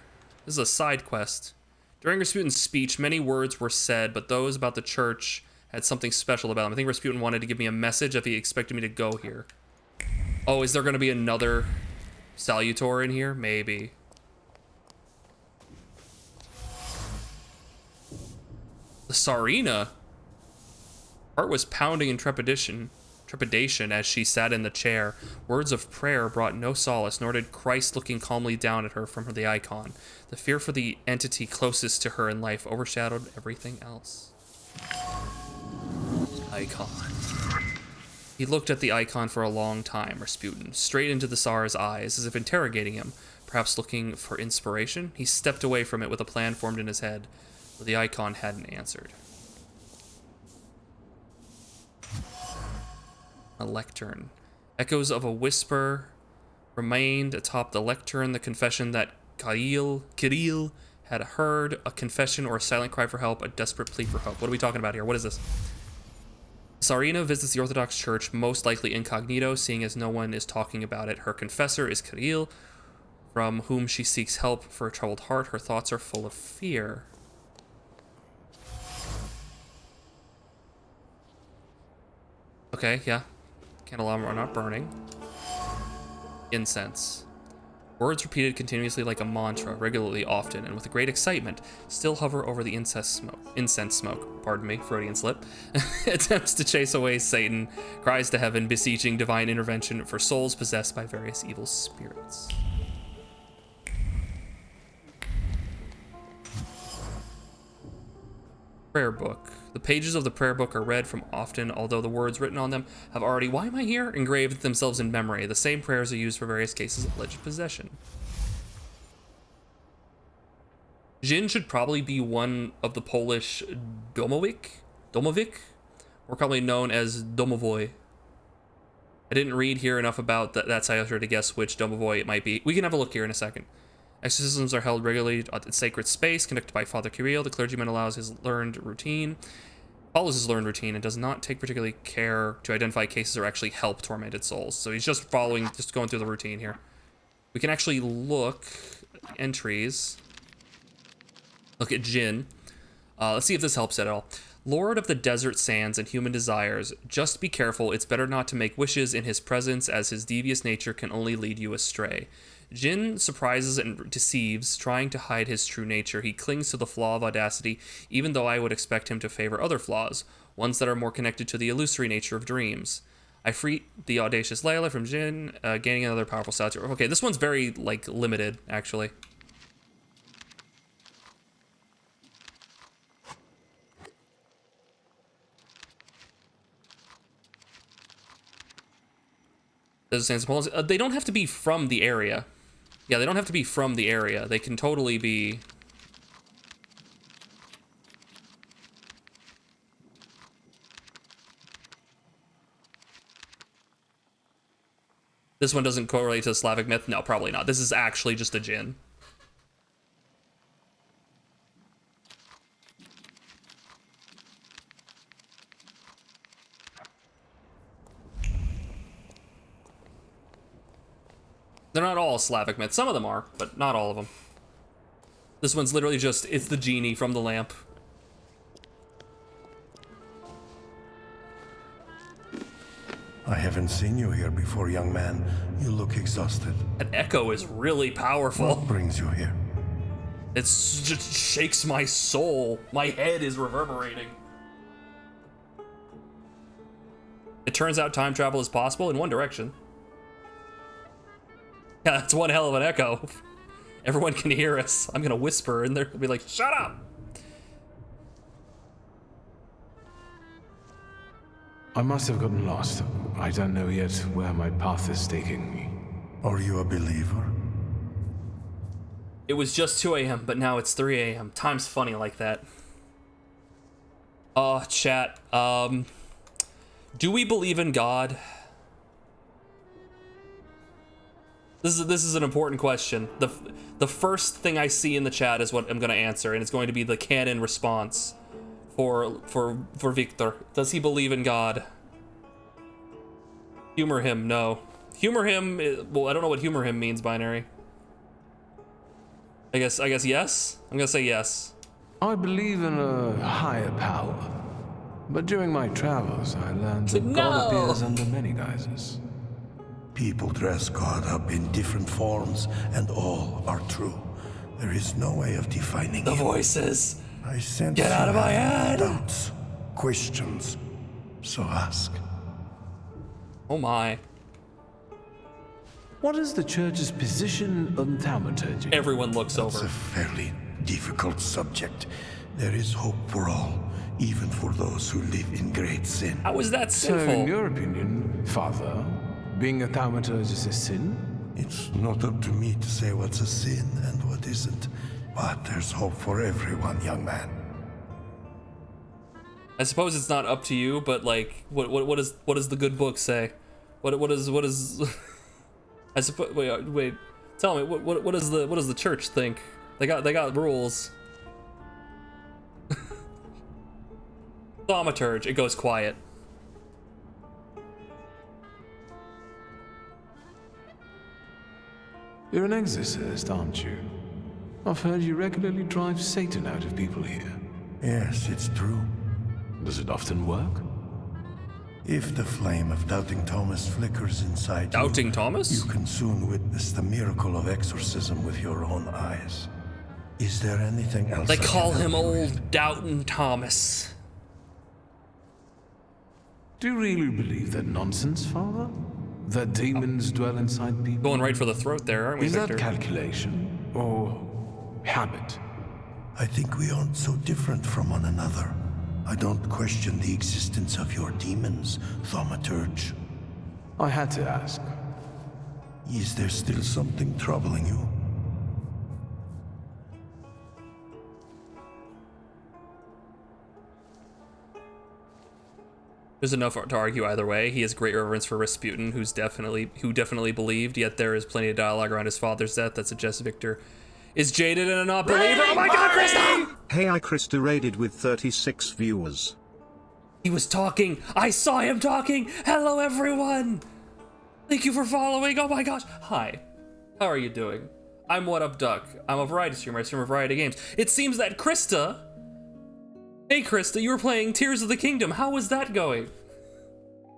This is a side quest. During Rasputin's speech, many words were said, but those about the church had something special about them. I think Rasputin wanted to give me a message if he expected me to go here. Oh, is there going to be another Salutor in here? Maybe. The Tsarina. Heart was pounding in trepidation as she sat in the chair. Words of prayer brought no solace, nor did Christ looking calmly down at her from the icon. The fear for the entity closest to her in life overshadowed everything else. Icon. He looked at the icon for a long time, Rasputin, straight into the Tsar's eyes, as if interrogating him, perhaps looking for inspiration. He stepped away from it with a plan formed in his head, but the icon hadn't answered. A lectern. Echoes of a whisper remained atop the lectern, the confession that Kirill had heard, a confession or a silent cry for help, a desperate plea for hope. What are we talking about here? What is this? Tsarina visits the Orthodox Church, most likely incognito, seeing as no one is talking about it. Her confessor is Kirill, from whom she seeks help for a troubled heart. Her thoughts are full of fear. Okay, yeah. Candelabra are not burning. Incense. Words repeated continuously like a mantra, regularly, often, and with great excitement, still hover over the incense smoke, pardon me, Freudian slip, attempts to chase away Satan, cries to heaven, beseeching divine intervention for souls possessed by various evil spirits. Prayer book. The pages of the prayer book are read from often, although the words written on them have already, why am I here, engraved themselves in memory. The same prayers are used for various cases of alleged possession. Jin should probably be one of the Polish Domowick, more commonly known as Domovoy. I didn't read here enough about that. That's how I started to guess which Domovoy it might be. We can have a look here in a second. Exorcisms are held regularly at the sacred space, conducted by Father Kirill. The clergyman follows his learned routine, and does not take particularly care to identify cases or actually help tormented souls. So he's just going through the routine here. We can actually look at entries. Look at Jin. Let's see if this helps at all. Lord of the desert sands and human desires, just be careful. It's better not to make wishes in his presence, as his devious nature can only lead you astray. Jin surprises and deceives, trying to hide his true nature. He clings to the flaw of audacity, even though I would expect him to favor other flaws, ones that are more connected to the illusory nature of dreams. I free the audacious Layla from Jin, gaining another powerful statue. Okay, this one's very, limited, actually. They don't have to be from the area. Yeah, they don't have to be from the area. They can totally be... This one doesn't correlate to Slavic myth? No, probably not. This is actually just a Jin. They're not all Slavic myths. Some of them are, but not all of them. This one's literally just, it's the genie from the lamp. I haven't seen you here before, young man. You look exhausted. That echo is really powerful. What brings you here? It just shakes my soul. My head is reverberating. It turns out time travel is possible in one direction. Yeah, that's one hell of an echo. Everyone can hear us. I'm gonna whisper and they'll be like, shut up! I must have gotten lost. I don't know yet where my path is taking me. Are you a believer? It was just 2 a.m., but now it's 3 a.m. Time's funny like that. Oh, chat. Do we believe in God? This is an important question. The first thing I see in the chat is what I'm gonna answer, and it's going to be the canon response for Victor. Does he believe in God? Humor him, no. Humor him, well, I don't know what humor him means, binary. I guess yes? I'm gonna say yes. I believe in a higher power, but during my travels, I learned that God appears under many guises. People dress God up in different forms, and all are true. There is no way of defining the voices. I sense get out of my head. Doubts, questions. So ask. Oh my. What is the church's position on Thaumaturge? Everyone looks over. It's a fairly difficult subject. There is hope for all, even for those who live in great sin. How is that sinful? So, in your opinion, Father, being a Thaumaturge is a sin? It's not up to me to say what's a sin and what isn't. But there's hope for everyone, young man. I suppose it's not up to you, but like, what does the good book say? What is? I suppose. Wait. Tell me, what does the church think? They got rules. Thaumaturge. It goes quiet. You're an exorcist, aren't you? I've heard you regularly drive Satan out of people here. Yes, it's true. Does it often work? If the flame of Doubting Thomas flickers inside Doubting Thomas? you can soon witness the miracle of exorcism with your own eyes. Is there anything else? They I can call help him you with? Old Doubting Thomas. Do you really believe that nonsense, Father? That demons dwell inside people? Going right for the throat there, aren't we, Is Victor? that calculation or habit? I think we aren't so different from one another. I don't question the existence of your demons, Thaumaturge. I had to ask. Is there still something troubling you? There's enough to argue either way. He has great reverence for Rasputin, who definitely believed, yet there is plenty of dialogue around his father's death that suggests Victor is jaded and a not believer. Oh my god, Krista! Hey, Krista raided with 36 viewers. He was talking. I saw him talking. Hello, everyone. Thank you for following. Oh my gosh. Hi. How are you doing? I'm What Up Duck. I'm a variety streamer. I stream a variety of games. It seems that Krista... Hey, Krista, you were playing Tears of the Kingdom. How was that going?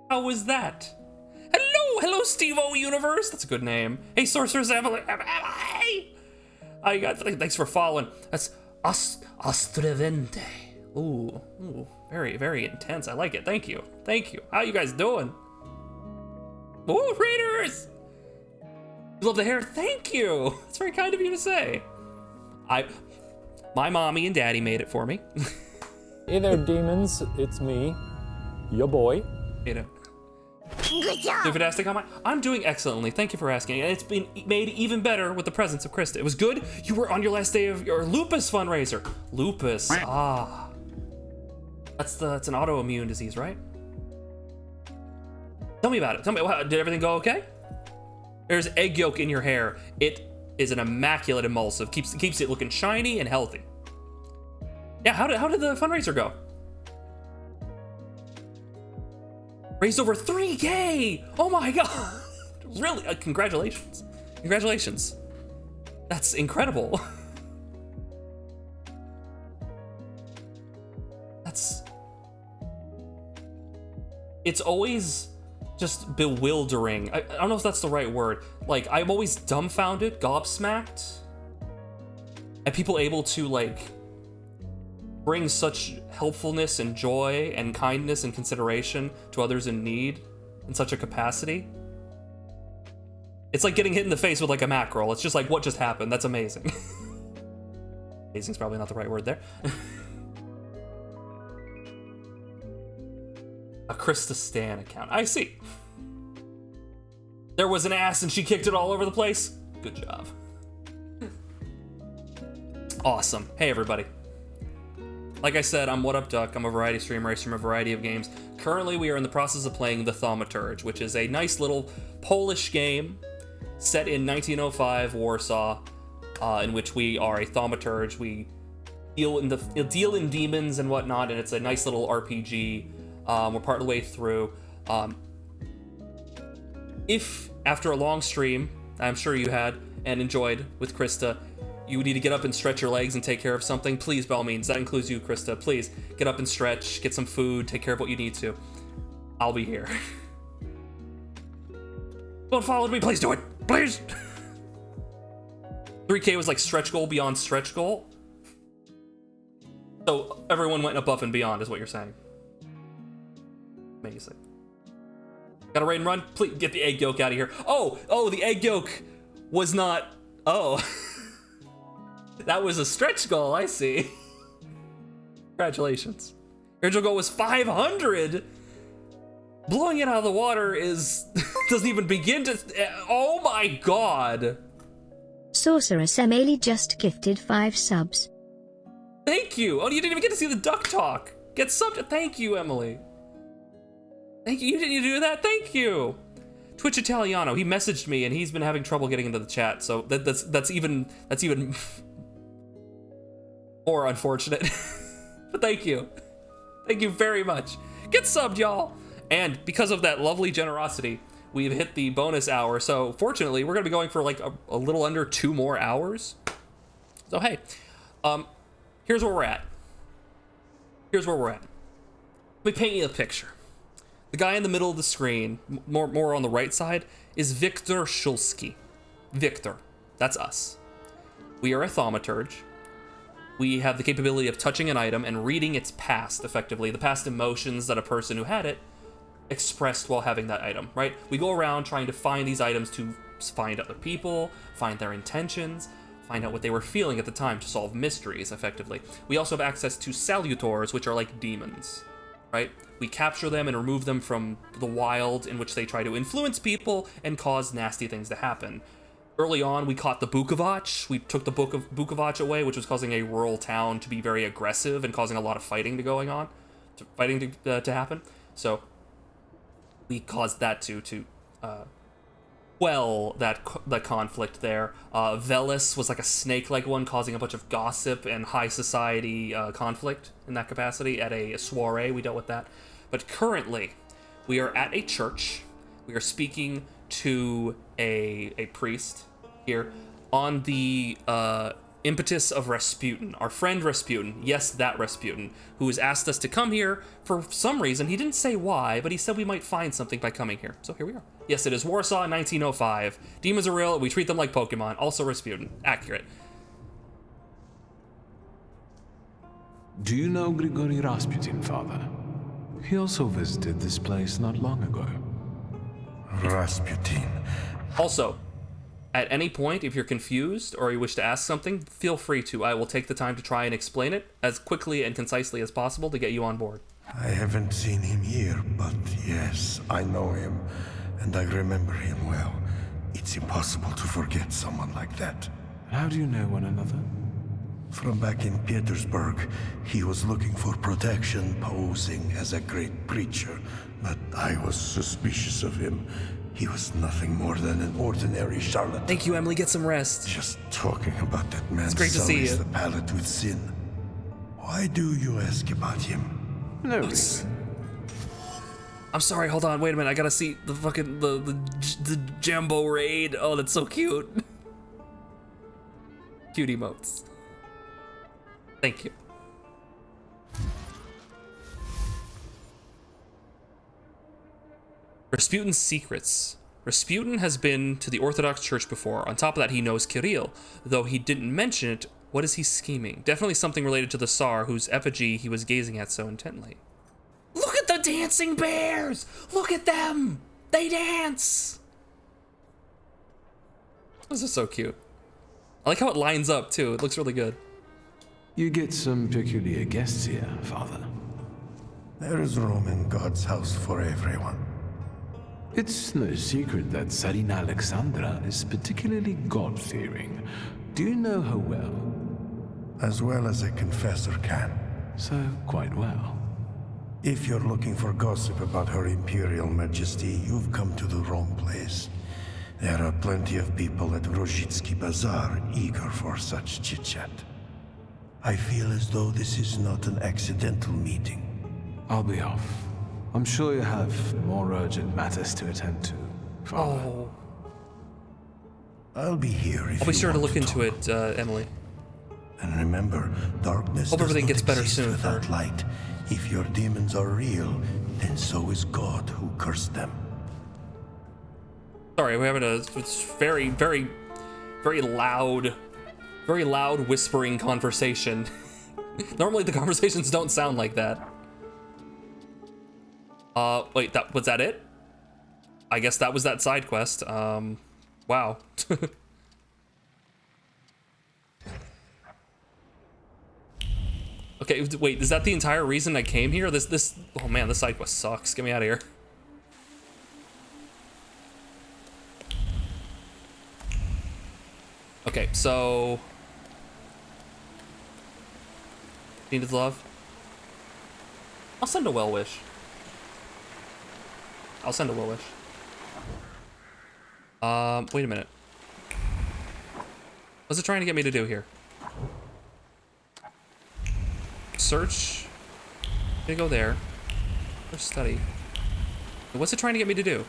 How was that? Hello, Steve-O Universe. That's a good name. Hey, Sorceress Emily. Thanks for following. That's Ostravente. Ooh, very, very intense. I like it. Thank you. How you guys doing? Ooh, Raiders! You love the hair? Thank you. That's very kind of you to say. My mommy and daddy made it for me. Hey there, demons. It's me, your boy. You know. Good job. Doing fantastic on my. I'm doing excellently. Thank you for asking. And it's been made even better with the presence of Krista. It was good. You were on your last day of your lupus fundraiser. Lupus. Ah. That's an autoimmune disease, right? Tell me about it. Tell me, did everything go okay? There's egg yolk in your hair. It is an immaculate emulsive. Keeps it looking shiny and healthy. Yeah, how did the fundraiser go? Raised over 3K! Oh my god! Really? Congratulations. Congratulations. That's incredible. It's always just bewildering. I don't know if that's the right word. Like, I'm always dumbfounded, gobsmacked, at people able to, like, bring such helpfulness and joy and kindness and consideration to others in need in such a capacity. It's like getting hit in the face with like a mackerel. It's just like, what just happened? That's amazing. Amazing's probably not the right word there. A Krista Stan account. I see. There was an ass and she kicked it all over the place. Good job. Awesome. Hey everybody. Like I said, I'm What Up Duck. I'm a variety streamer. I stream a variety of games. Currently, we are in the process of playing the Thaumaturge, which is a nice little Polish game set in 1905 Warsaw, in which we are a Thaumaturge. We deal in demons and whatnot, and it's a nice little RPG. We're part of the way through. If after a long stream, I'm sure you had and enjoyed with Krista, you need to get up and stretch your legs and take care of something, please, by all means. That includes you, Krista. Please, get up and stretch, get some food, take care of what you need to. I'll be here. Don't follow me, please do it. Please. 3K was like stretch goal beyond stretch goal. So everyone went above and beyond, is what you're saying. Amazing. Got a raid and run? Please get the egg yolk out of here. Oh, the egg yolk was not. Oh. That was a stretch goal, I see. Congratulations. Your original goal was 500. Blowing it out of the water doesn't even begin to, oh my god. Sorceress Emily just gifted 5 subs. Thank you. Oh, you didn't even get to see the duck talk. Get subbed. Thank you, Emily. Thank you. You didn't do that? Thank you. Twitch Italiano, he messaged me and he's been having trouble getting into the chat, so that's even more unfortunate. But thank you. Thank you very much. Get subbed, y'all. And because of that lovely generosity, we've hit the bonus hour. So fortunately, we're gonna be going for like a little under 2 more hours. So hey, here's where we're at. Let me paint you a picture. The guy in the middle of the screen, more on the right side, is Victor Shulsky. Victor. That's us. We are a thaumaturge. We have the capability of touching an item and reading its past, effectively, the past emotions that a person who had it expressed while having that item, right? We go around trying to find these items to find other people, find their intentions, find out what they were feeling at the time to solve mysteries, effectively. We also have access to salutors, which are like demons, right? We capture them and remove them from the wild, in which they try to influence people and cause nasty things to happen. Early on, we caught the Bukovac. We took the Bukovac away, which was causing a rural town to be very aggressive and causing a lot of fighting to happen. So we caused that to quell that conflict there. Velis was like a snake-like one, causing a bunch of gossip and high society conflict in that capacity. At a soiree, we dealt with that. But currently, we are at a church. We are speaking to a priest here on the impetus of Rasputin, our friend Rasputin, yes, that Rasputin, who has asked us to come here for some reason. He didn't say why, but he said we might find something by coming here. So here we are. Yes, it is Warsaw 1905. Demons are real. We treat them like Pokemon. Also Rasputin. Accurate. Do you know Grigory Rasputin, Father? He also visited this place not long ago. Rasputin. Also, at any point, if you're confused or you wish to ask something, feel free to. I will take the time to try and explain it as quickly and concisely as possible to get you on board. I haven't seen him here, but yes, I know him, and I remember him well. It's impossible to forget someone like that. How do you know one another? From back in Petersburg, he was looking for protection, posing as a great preacher, but I was suspicious of him. He was nothing more than an ordinary charlatan. Thank you, Emily. Get some rest. Just talking about that man It's great to see you. the palate with sin. Why do you ask about him? No reason. I'm sorry, hold on, wait a minute. I gotta see the fucking, the Jambo raid. Oh, that's so cute. Cute emotes. Thank you. Rasputin's secrets. Rasputin has been to the Orthodox Church before. On top of that, he knows Kirill. Though he didn't mention it, what is he scheming? Definitely something related to the Tsar, whose effigy he was gazing at so intently. Look at the dancing bears! Look at them! They dance! This is so cute. I like how it lines up, too. It looks really good. You get some peculiar guests here, Father. There is room in God's house for everyone. It's no secret that Tsarina Alexandra is particularly God-fearing. Do you know her well? As well as a confessor can. So, quite well. If you're looking for gossip about Her Imperial Majesty, you've come to the wrong place. There are plenty of people at Rozhitsky Bazaar eager for such chit-chat. I feel as though this is not an accidental meeting. I'll be off. I'm sure you have more urgent matters to attend to, Father. Oh. I'll be here if I'll be sure to want look into it, Emily. And remember, darkness Hope does everything not gets better exist soon. without light. If your demons are real, then so is God who cursed them. Sorry, we're having it's very, very, very loud whispering conversation. Normally the conversations don't sound like that. Wait, was that it? I guess that was that side quest. Wow. Okay, wait, is that the entire reason I came here? Oh man, this side quest sucks. Get me out of here. Okay, so... Needed love? I'll send a well wish. I'll send a well wish. Wait a minute. What's it trying to get me to do here? Search. I'm gonna go there. Or study. What's it trying to get me to do?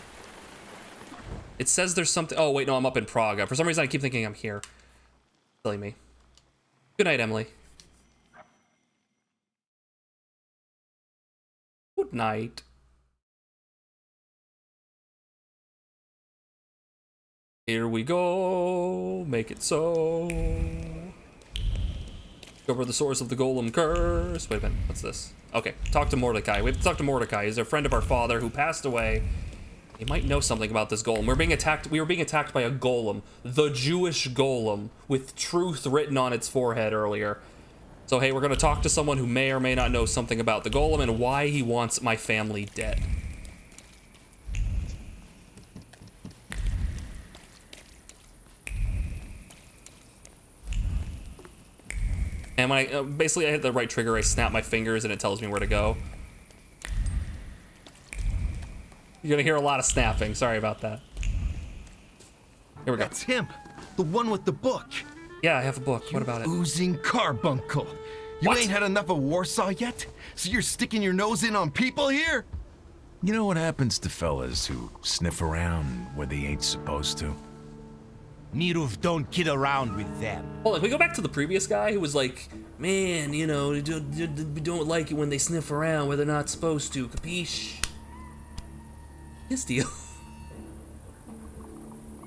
It says there's something. Oh, wait, no, I'm up in Prague. For some reason, I keep thinking I'm here. Silly me. Good night, Emily. Good night. Here we go. Make it so. Discover the source of the golem curse. Wait a minute. What's this? Okay. Talk to Mordecai. We have to talk to Mordecai. He's a friend of our father who passed away. He might know something about this golem. We were being attacked by a golem. The Jewish golem with truth written on its forehead earlier. So hey, we're going to talk to someone who may or may not know something about the golem and why he wants my family dead. And when I basically I hit the right trigger, I snap my fingers and it tells me where to go. You're gonna hear a lot of snapping. Sorry about that. Here we go. That's him, the one with the book. Yeah, I have a book. What about it? Oozing carbuncle. You ain't had enough of Warsaw yet? So you're sticking your nose in on people here? You know what happens to fellas who sniff around where they ain't supposed to? Miruv don't kid around with them. Hold on, can we go back to the previous guy who was like, man, you know, we don't like it when they sniff around where they're not supposed to, capiche? His deal.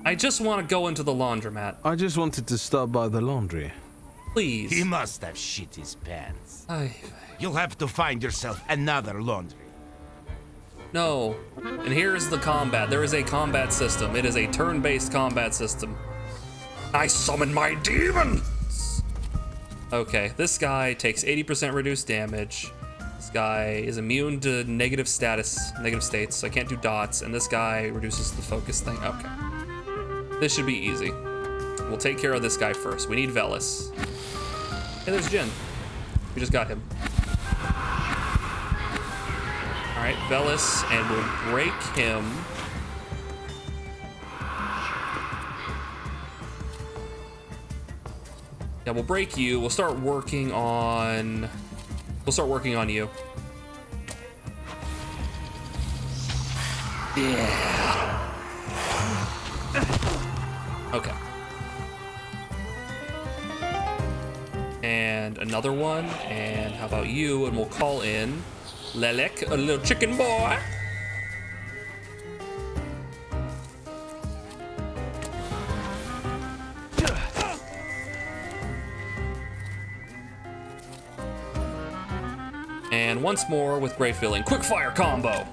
I just want to go into the laundromat. I just wanted to stop by the laundry. Please. He must have shit his pants. Aye. You'll have to find yourself another laundry. No. And here's the combat. There is a combat system. It is a turn-based combat system. I summon my demons! Okay, this guy takes 80% reduced damage. This guy is immune to negative states, so I can't do dots. And this guy reduces the focus thing. Okay. This should be easy. We'll take care of this guy first. We need Velis. Hey, there's Jin. We just got him. All right, Velis, and we'll break him. Yeah, we'll break you. We'll start working on you. Yeah. Okay. And another one. And how about you? And we'll call in Lelek, a little chicken boy. And once more with Great Filling. Quick fire combo.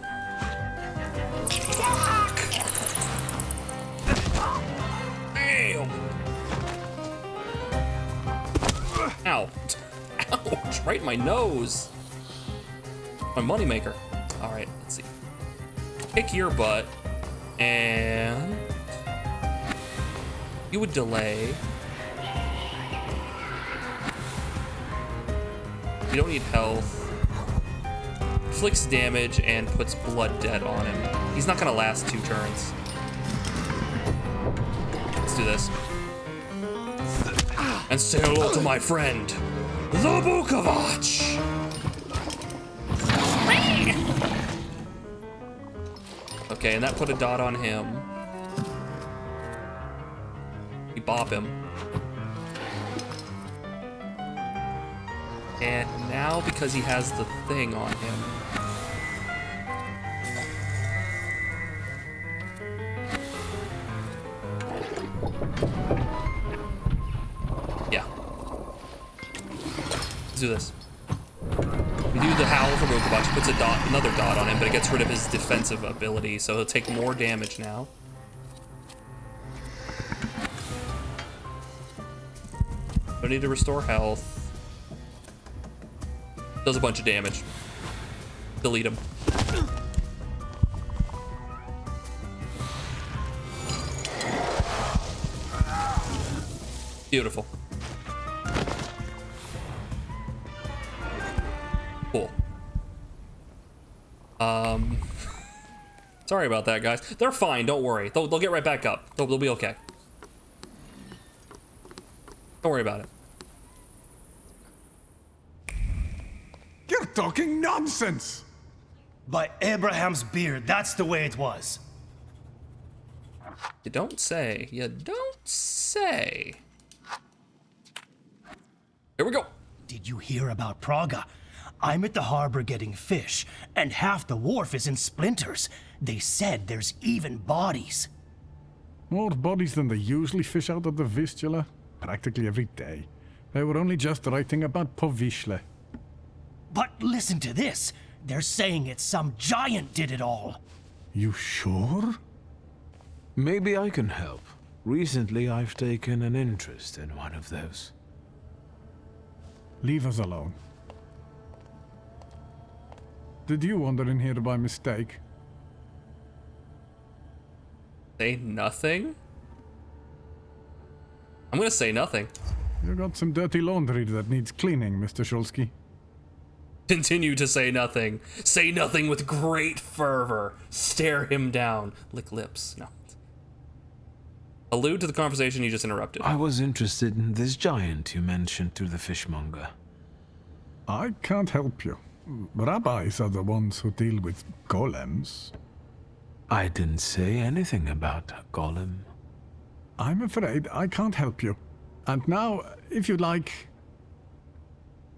Damn. Ow. Ouch, right in my nose. My moneymaker. All right, let's see. Kick your butt. And you would delay. You don't need health. Inflicts damage and puts blood debt on him. He's not gonna last 2 turns. Let's do this. And say hello to my friend, the Bukovac! Okay, and that put a dot on him. We bop him. And now, because he has the thing on him, yeah. Let's do this. We do the howl from Bukovac, puts another dot on him, but it gets rid of his defensive ability, so he'll take more damage now. Don't need to restore health. Does a bunch of damage. Delete him. Beautiful. Cool. Sorry about that, guys. They're fine, don't worry. They'll get right back up. They'll be okay. Don't worry about it. You're talking nonsense! By Abraham's beard, that's the way it was. You don't say. You don't say. Here we go. Did you hear about Praga? I'm at the harbor getting fish, and half the wharf is in splinters. They said there's even bodies. More bodies than they usually fish out of the Vistula, practically every day. They were only just writing about Povishle. But listen to this. They're saying it's some giant did it all. You sure? Maybe I can help. Recently, I've taken an interest in one of those. Leave us alone. Did you wander in here by mistake? Say nothing? I'm gonna say nothing. You got some dirty laundry that needs cleaning, Mr. Shulsky. Continue to say nothing. Say nothing with great fervor. Stare him down. Lick lips. No. Allude to the conversation you just interrupted. I was interested in this giant you mentioned through the fishmonger. I can't help you. Rabbis are the ones who deal with golems. I didn't say anything about a golem. I'm afraid I can't help you. And now, if you'd like...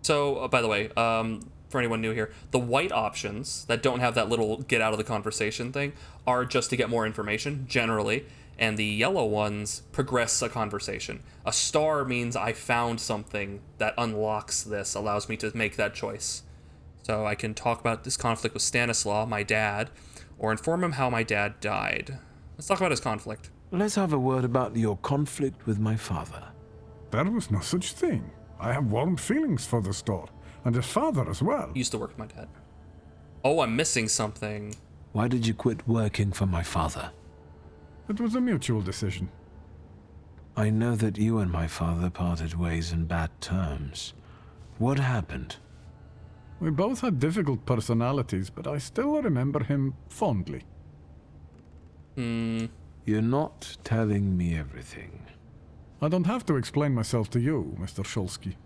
So, by the way, for anyone new here, the white options that don't have that little get out of the conversation thing are just to get more information, generally, and the yellow ones progress a conversation. A star means I found something that unlocks this, allows me to make that choice. So I can talk about this conflict with Stanislaw, my dad, or inform him how my dad died. Let's talk about his conflict. Let's have a word about your conflict with my father. There was no such thing. I have warm feelings for the store, and his father as well. He used to work with my dad. Oh, I'm missing something. Why did you quit working for my father? It was a mutual decision. I know that you and my father parted ways in bad terms. What happened? We both had difficult personalities, but I still remember him fondly. You're not telling me everything. I don't have to explain myself to you, Mr. Shulsky.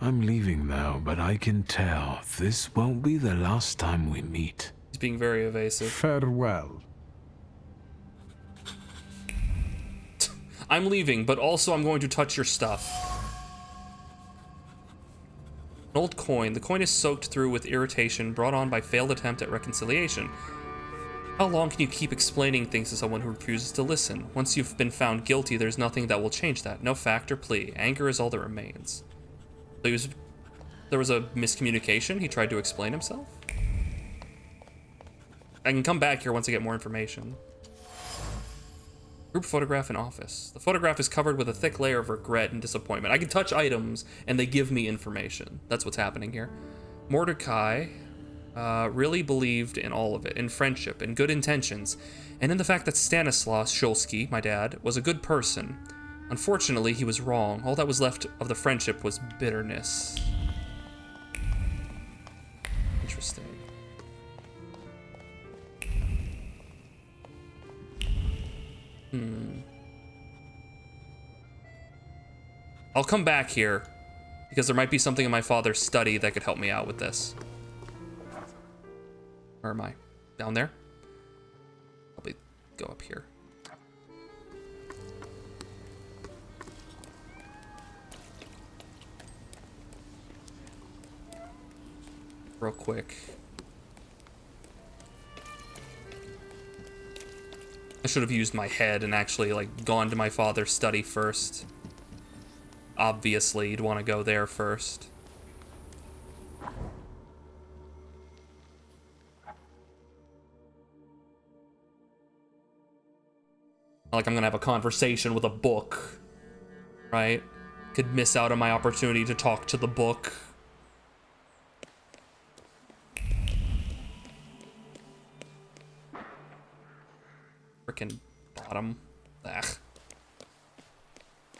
I'm leaving now, but I can tell this won't be the last time we meet. He's being very evasive. Farewell. I'm leaving, but also I'm going to touch your stuff. An old coin. The coin is soaked through with irritation brought on by failed attempt at reconciliation. How long can you keep explaining things to someone who refuses to listen? Once you've been found guilty, there's nothing that will change that. No fact or plea. Anger is all that remains. So there was a miscommunication. He tried to explain himself. I can come back here once I get more information. Group photograph in office. The photograph is covered with a thick layer of regret and disappointment. I can touch items and they give me information. That's what's happening here. Mordecai really believed in all of it, in friendship, in good intentions, and in the fact that Stanislaw Shulsky, my dad, was a good person. Unfortunately, he was wrong. All that was left of the friendship was bitterness. Interesting. I'll come back here because there might be something in my father's study that could help me out with this. Where am I? Down there? Probably go up here. Real quick. I should have used my head and actually like gone to my father's study first. Obviously, you'd want to go there first. Not like I'm gonna have a conversation with a book, right? Could miss out on my opportunity to talk to the book. Frickin' bottom. Ugh.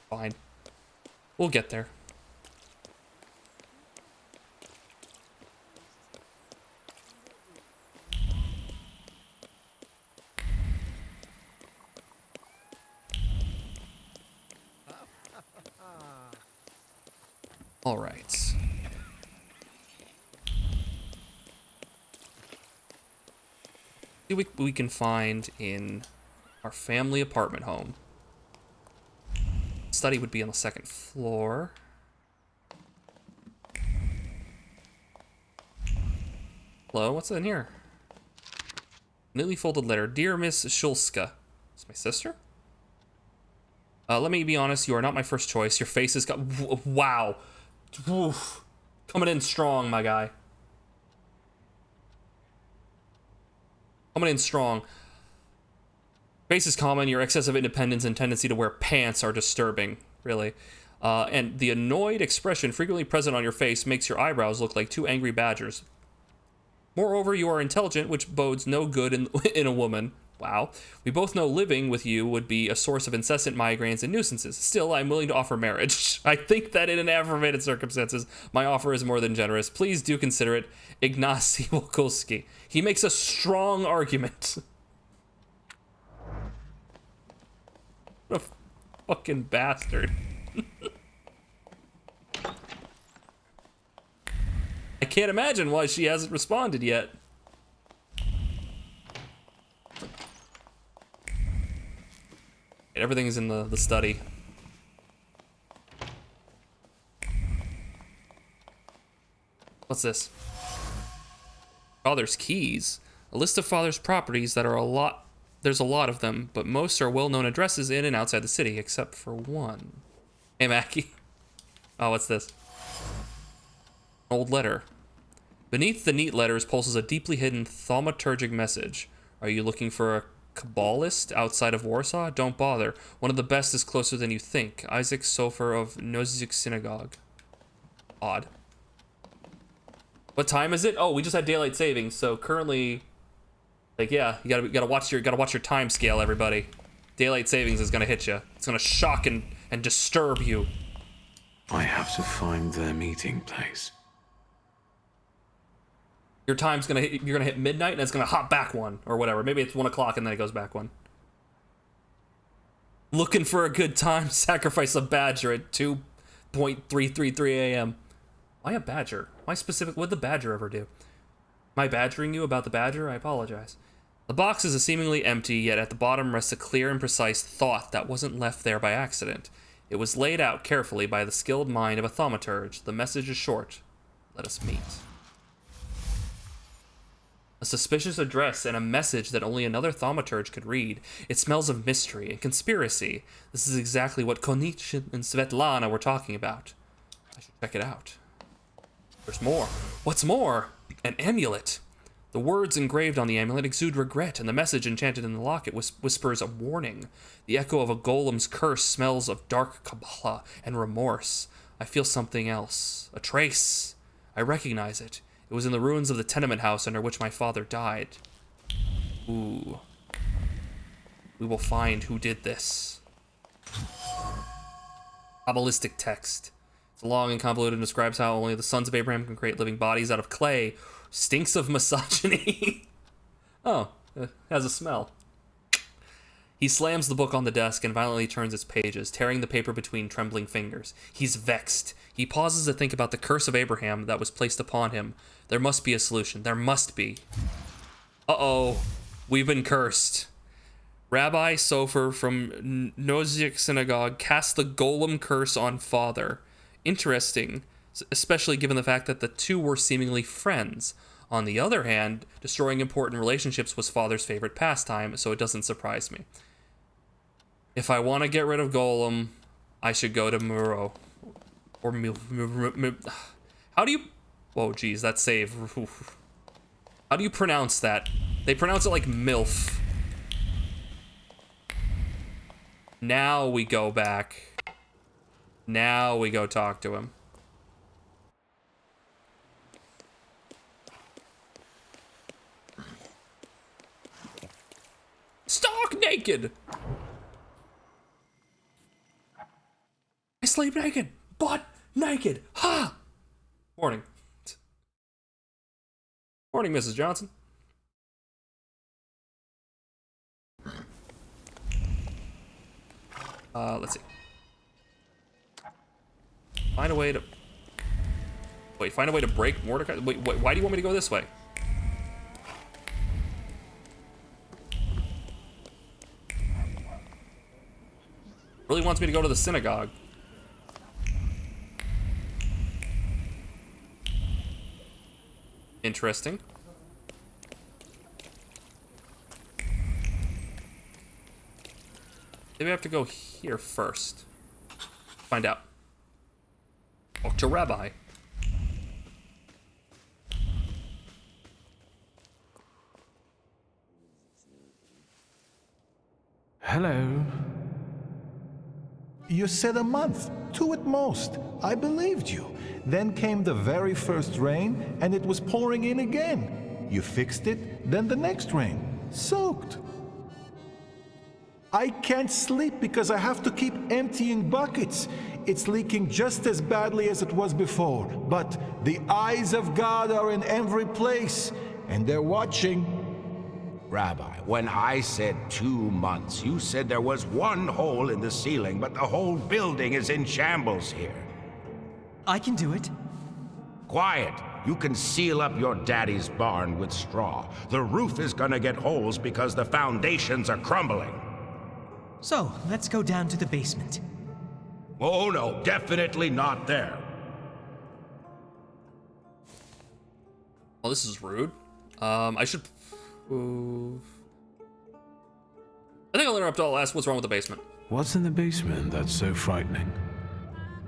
Fine. We'll get there. All right. See what we can find in our family apartment home. Study would be on the second floor. Hello, what's in here? Neatly folded letter. Dear Miss Shulska. Is my sister? Let me be honest, you are not my first choice. Your face has got... Wow. Oof. Coming in strong, my guy. Coming in strong. Face is common. Your excessive independence and tendency to wear pants are disturbing, really. And the annoyed expression frequently present on your face makes your eyebrows look like two angry badgers. Moreover, you are intelligent, which bodes no good in a woman. Wow. We both know living with you would be a source of incessant migraines and nuisances. Still, I'm willing to offer marriage. I think that in an aggravated circumstances, my offer is more than generous. Please do consider it. Ignacy Wokulski. He makes a strong argument. What a fucking bastard. I can't imagine why she hasn't responded yet. Everything is in the study. What's this? Father's keys. A list of Father's properties that are a lot. There's a lot of them, but most are well-known addresses in and outside the city, except for one. Hey, Mackie. Oh, what's this? Old letter. Beneath the neat letters pulses a deeply hidden thaumaturgic message. Are you looking for a Kabbalist outside of Warsaw? Don't bother. One of the best is closer than you think. Isaac Sofer of Nozick Synagogue. Odd. What time is it? Oh, we just had daylight savings, so currently, like, yeah, you gotta watch your time scale, everybody. Daylight savings is gonna hit you. It's gonna shock and disturb you. I have to find their meeting place. Your time's gonna hit, you're gonna hit midnight and it's gonna hop back one or whatever. Maybe it's 1 o'clock and then it goes back one. Looking for a good time? Sacrifice a badger at 2:333 a.m. Why a badger? Why specific? What'd the badger ever do? Am I badgering you about the badger? I apologize. The box is seemingly empty, yet at the bottom rests a clear and precise thought that wasn't left there by accident. It was laid out carefully by the skilled mind of a thaumaturge. The message is short. Let us meet. A suspicious address and a message that only another thaumaturge could read. It smells of mystery and conspiracy. This is exactly what Konich and Svetlana were talking about. I should check it out. There's more. What's more? An amulet. The words engraved on the amulet exude regret, and the message enchanted in the locket whispers a warning. The echo of a golem's curse smells of dark Kabbalah and remorse. I feel something else. A trace. I recognize it. It was in the ruins of the tenement house under which my father died. Ooh. We will find who did this. Kabbalistic text. It's long and convoluted and describes how only the sons of Abraham can create living bodies out of clay. Stinks of misogyny. Oh, it has a smell. He slams the book on the desk and violently turns its pages, tearing the paper between trembling fingers. He's vexed. He pauses to think about the curse of Abraham that was placed upon him. There must be a solution. There must be. Uh-oh. We've been cursed. Rabbi Sofer from Nozick Synagogue cast the golem curse on Father. Interesting, especially given the fact that the two were seemingly friends. On the other hand, destroying important relationships was Father's favorite pastime, so it doesn't surprise me. If I want to get rid of Golem, I should go to Muro. Or how do you... Whoa, geez, that save. How do you pronounce that? They pronounce it like MILF. Now we go back. Now we go talk to him. Stark naked! I sleep naked, but naked. Ha! Morning. Morning, Mrs. Johnson. Let's see. Find a way to... Wait, find a way to break Mordecai? Wait, why do you want me to go this way? Really wants me to go to the synagogue. Interesting. Maybe I have to go here first. Find out. Talk to Rabbi. Hello. You said a month, 2 at most. I believed you. Then came the very first rain, and it was pouring in again. You fixed it, then the next rain. Soaked. I can't sleep because I have to keep emptying buckets. It's leaking just as badly as it was before. But the eyes of God are in every place, and they're watching. Rabbi, when I said 2 months, you said there was one hole in the ceiling, but the whole building is in shambles here. I can do it. Quiet. You can seal up your daddy's barn with straw. The roof is gonna get holes because the foundations are crumbling. So, let's go down to the basement. Oh no, definitely not there. Well, this is rude. I should... I think I'll interrupt all. Ask what's wrong with the basement. What's in the basement that's so frightening?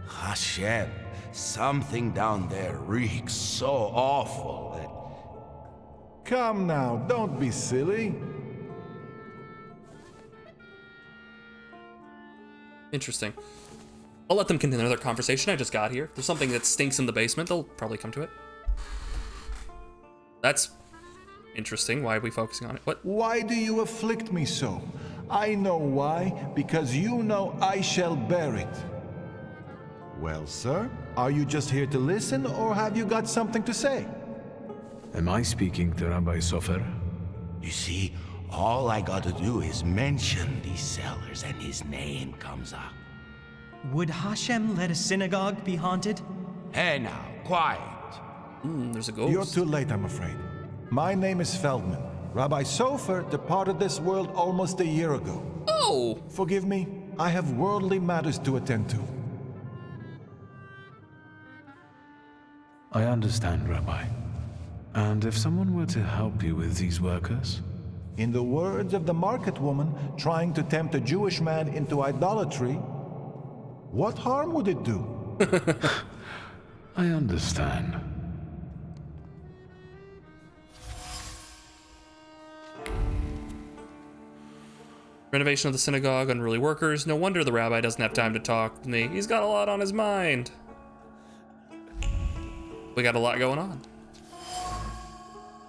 Hashem, something down there reeks so awful that... Come now, don't be silly. Interesting. I'll let them continue their conversation. I just got here. There's something that stinks in the basement. They'll probably come to it. That's interesting. Why are we focusing on it? What? Why do you afflict me so? I know why, because you know I shall bear it. Well, sir, are you just here to listen, or have you got something to say? Am I speaking to Rabbi Sofer? You see, all I gotta do is mention these cellars and his name comes up. Would Hashem let a synagogue be haunted? Hey now, quiet. There's a ghost. You're too late, I'm afraid. My name is Feldman. Rabbi Sofer departed this world almost a year ago. Oh! Forgive me, I have worldly matters to attend to. I understand, Rabbi. And if someone were to help you with these workers? In the words of the market woman trying to tempt a Jewish man into idolatry, what harm would it do? I understand. Renovation of the synagogue, unruly workers. No wonder the rabbi doesn't have time to talk to me. He's got a lot on his mind. We got a lot going on.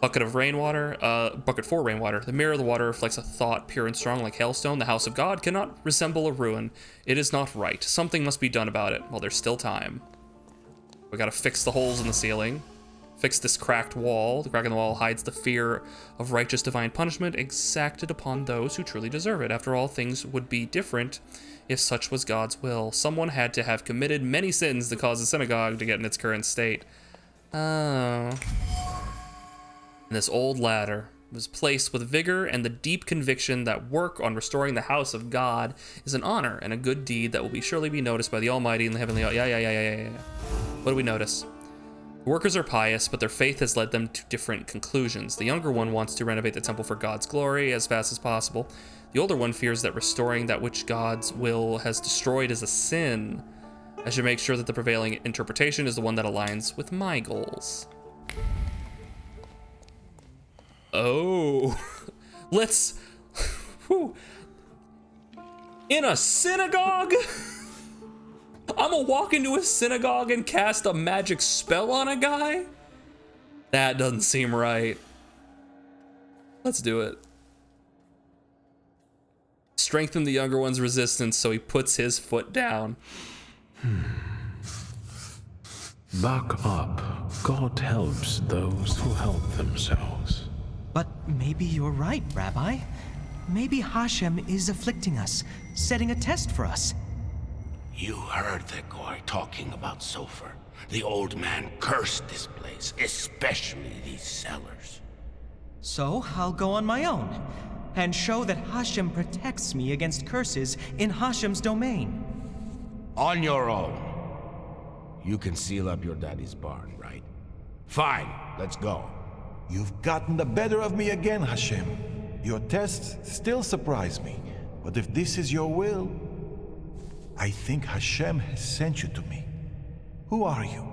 Bucket of rainwater, bucket for rainwater. The mirror of the water reflects a thought pure and strong like hailstone. The house of God cannot resemble a ruin. It is not right. Something must be done about it while there's still time. We gotta fix the holes in the ceiling. Fix this cracked wall. The crack in the wall hides the fear of righteous divine punishment exacted upon those who truly deserve it. After all, things would be different if such was God's will. Someone had to have committed many sins to cause the synagogue to get in its current state. Oh. And this old ladder was placed with vigor and the deep conviction that work on restoring the house of God is an honor and a good deed that will surely be noticed by the Almighty in the heavenly... Yeah. What do we notice? The workers are pious, but their faith has led them to different conclusions. The younger one wants to renovate the temple for God's glory as fast as possible. The older one fears that restoring that which God's will has destroyed is a sin. I should make sure that the prevailing interpretation is the one that aligns with my goals. Oh, let's... In a synagogue? I'm gonna walk into a synagogue and cast a magic spell on a guy? That doesn't seem right. Let's do it. Strengthen the younger one's resistance so he puts his foot down. Back up. God helps those who help themselves. But maybe you're right, Rabbi. Maybe Hashem is afflicting us, setting a test for us. You heard the guy talking about Sofer. The old man cursed this place, especially these cellars. So I'll go on my own and show that Hashem protects me against curses in Hashem's domain. On your own. You can seal up your daddy's barn, right? Fine, let's go. You've gotten the better of me again, Hashem. Your tests still surprise me. But if this is your will, I think Hashem has sent you to me. Who are you?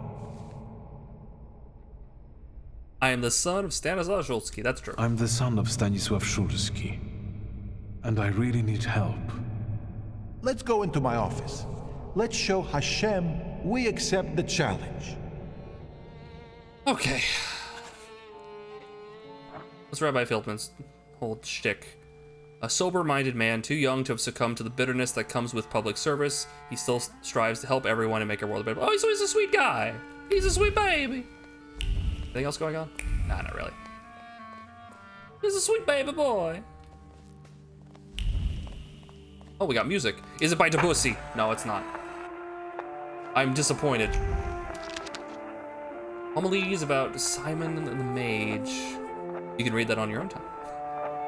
I am the son of Stanislaw Szulski. That's true. I'm the son of Stanisław Szulski, and I really need help. Let's go into my office. Let's show Hashem we accept the challenge. Okay. That's Rabbi Feldman's whole shtick. A sober-minded man, too young to have succumbed to the bitterness that comes with public service, he still strives to help everyone and make our world a better. Oh, so he's a sweet guy. He's a sweet baby. Anything else going on? Nah, not really. He's a sweet baby boy. Oh, we got music. Is it by Debussy? No, it's not. I'm disappointed. Homilies about Simon and the Mage. You can read that on your own time.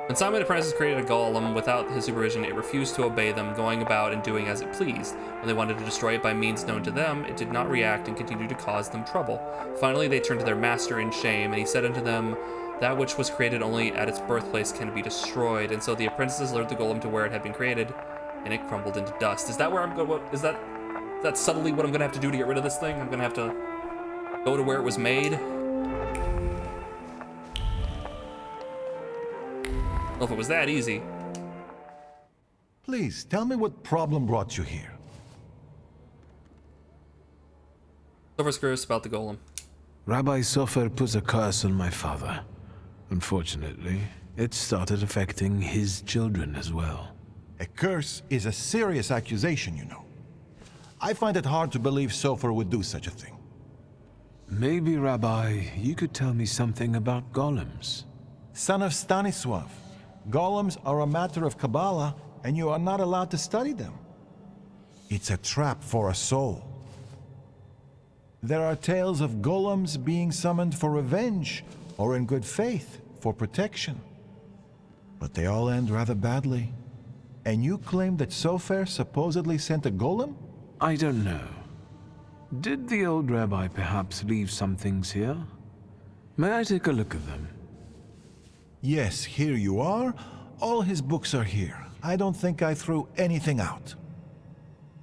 When Simon the Apprentice created a golem without his supervision, it refused to obey them, going about and doing as it pleased. When they wanted to destroy it by means known to them, it did not react and continued to cause them trouble. Finally, they turned to their master in shame, and he said unto them, that which was created only at its birthplace can be destroyed. And so the apprentices lured the golem to where it had been created, and it crumbled into dust. Is that where I'm going? Is that subtly what I'm gonna have to do to get rid of this thing? I'm gonna have to go to where it was made. Well, if it was that easy. Please, tell me what problem brought you here. Sofer's curious about the golem. Rabbi Sofer put a curse on my father. Unfortunately, it started affecting his children as well. A curse is a serious accusation, you know. I find it hard to believe Sofer would do such a thing. Maybe, Rabbi, you could tell me something about golems. Son of Stanisław, golems are a matter of Kabbalah, and you are not allowed to study them. It's a trap for a soul. There are tales of golems being summoned for revenge, or in good faith, for protection. But they all end rather badly. And you claim that Sofer supposedly sent a golem? I don't know. Did the old rabbi perhaps leave some things here? May I take a look at them? Yes, here you are. All his books are here. I don't think I threw anything out.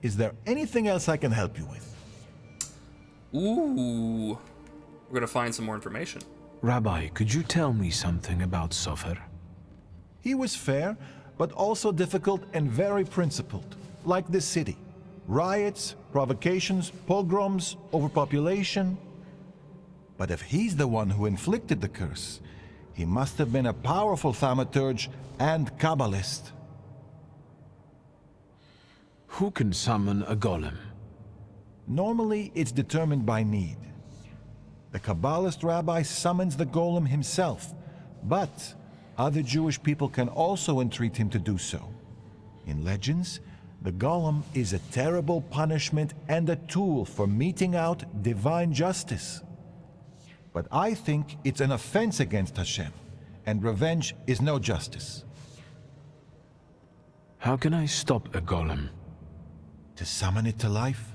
Is there anything else I can help you with? Ooh. We're gonna find some more information. Rabbi, could you tell me something about Sofer? He was fair, but also difficult and very principled, like this city. Riots, provocations, pogroms, overpopulation. But if he's the one who inflicted the curse, he must have been a powerful Thaumaturge and Kabbalist. Who can summon a golem? Normally, it's determined by need. The Kabbalist rabbi summons the golem himself, but other Jewish people can also entreat him to do so. In legends, the golem is a terrible punishment and a tool for meting out divine justice. But I think it's an offense against Hashem, and revenge is no justice. How can I stop a golem? To summon it to life,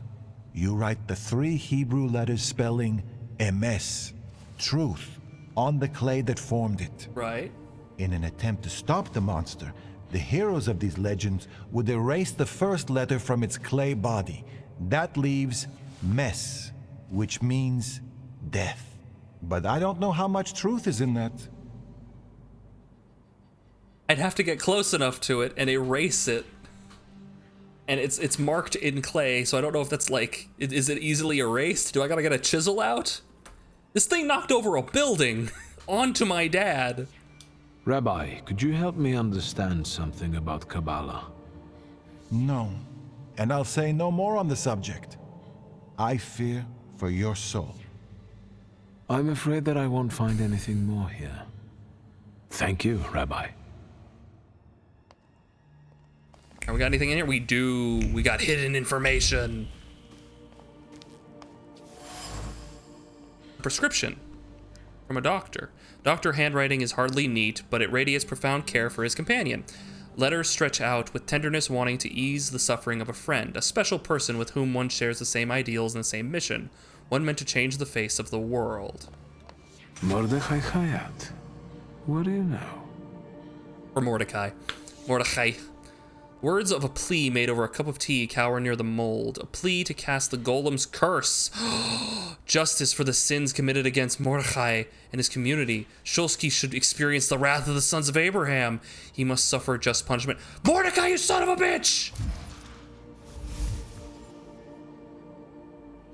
you write the 3 Hebrew letters spelling emes, truth, on the clay that formed it. Right. In an attempt to stop the monster, the heroes of these legends would erase the first letter from its clay body. That leaves mes, which means death. But I don't know how much truth is in that. I'd have to get close enough to it and erase it. And it's marked in clay, so I don't know if that's like, is it easily erased? Do I gotta get a chisel out? This thing knocked over a building onto my dad. Rabbi, could you help me understand something about Kabbalah? No, and I'll say no more on the subject. I fear for your soul. I'm afraid that I won't find anything more here. Thank you, Rabbi. We got anything in here? We do. We got hidden information. Prescription from a doctor. Doctor handwriting is hardly neat, but it radiates profound care for his companion. Letters stretch out with tenderness, wanting to ease the suffering of a friend, a special person with whom one shares the same ideals and the same mission, one meant to change the face of the world. Mordechai Hayat. What do you know? Or Mordecai. Mordechai. Words of a plea made over a cup of tea cower near the mold. A plea to cast the golem's curse. Justice for the sins committed against Mordechai and his community. Shulsky should experience the wrath of the sons of Abraham. He must suffer just punishment. Mordecai, you son of a bitch!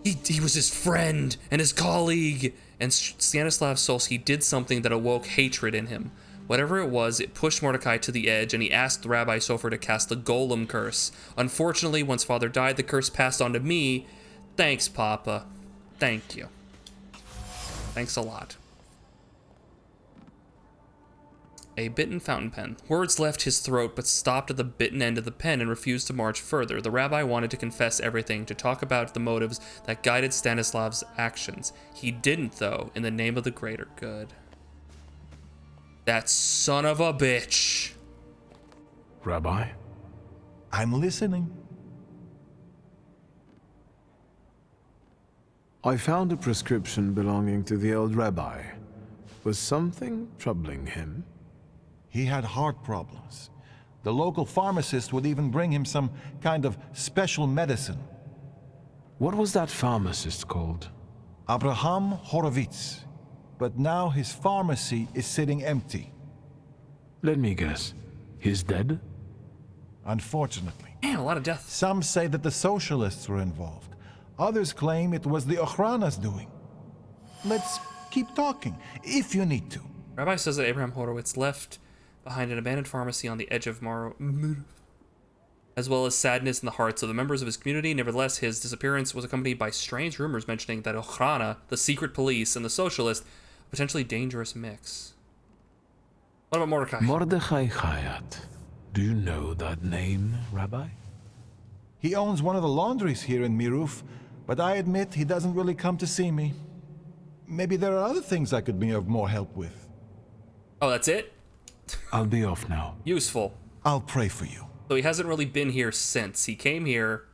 He was his friend and his colleague. And Stanislav Solsky did something that awoke hatred in him. Whatever it was, it pushed Mordecai to the edge, and he asked Rabbi Sofer to cast the golem curse. Unfortunately, once Father died, the curse passed on to me. Thanks, Papa. Thank you. Thanks a lot. A bitten fountain pen. Words left his throat, but stopped at the bitten end of the pen and refused to march further. The rabbi wanted to confess everything, to talk about the motives that guided Stanislav's actions. He didn't, though, in the name of the greater good. That son of a bitch. Rabbi? I'm listening. I found a prescription belonging to the old rabbi. Was something troubling him? He had heart problems. The local pharmacist would even bring him some kind of special medicine. What was that pharmacist called? Abraham Horowitz. But now his pharmacy is sitting empty. Let me guess. He's dead? Unfortunately. Man, a lot of death. Some say that the socialists were involved. Others claim it was the Ochrana's doing. Let's keep talking, if you need to. Rabbi says that Abraham Horowitz left behind an abandoned pharmacy on the edge of as well as sadness in the hearts of the members of his community. Nevertheless, his disappearance was accompanied by strange rumors mentioning that Ochrana, the secret police, and the socialist, a potentially dangerous mix. What about Mordecai? Mordechai Chayat. Do you know that name, Rabbi? He owns one of the laundries here in Miruf, but I admit he doesn't really come to see me. Maybe there are other things I could be of more help with. Oh, that's it? I'll be off now. Useful. I'll pray for you. So he hasn't really been here since. He came here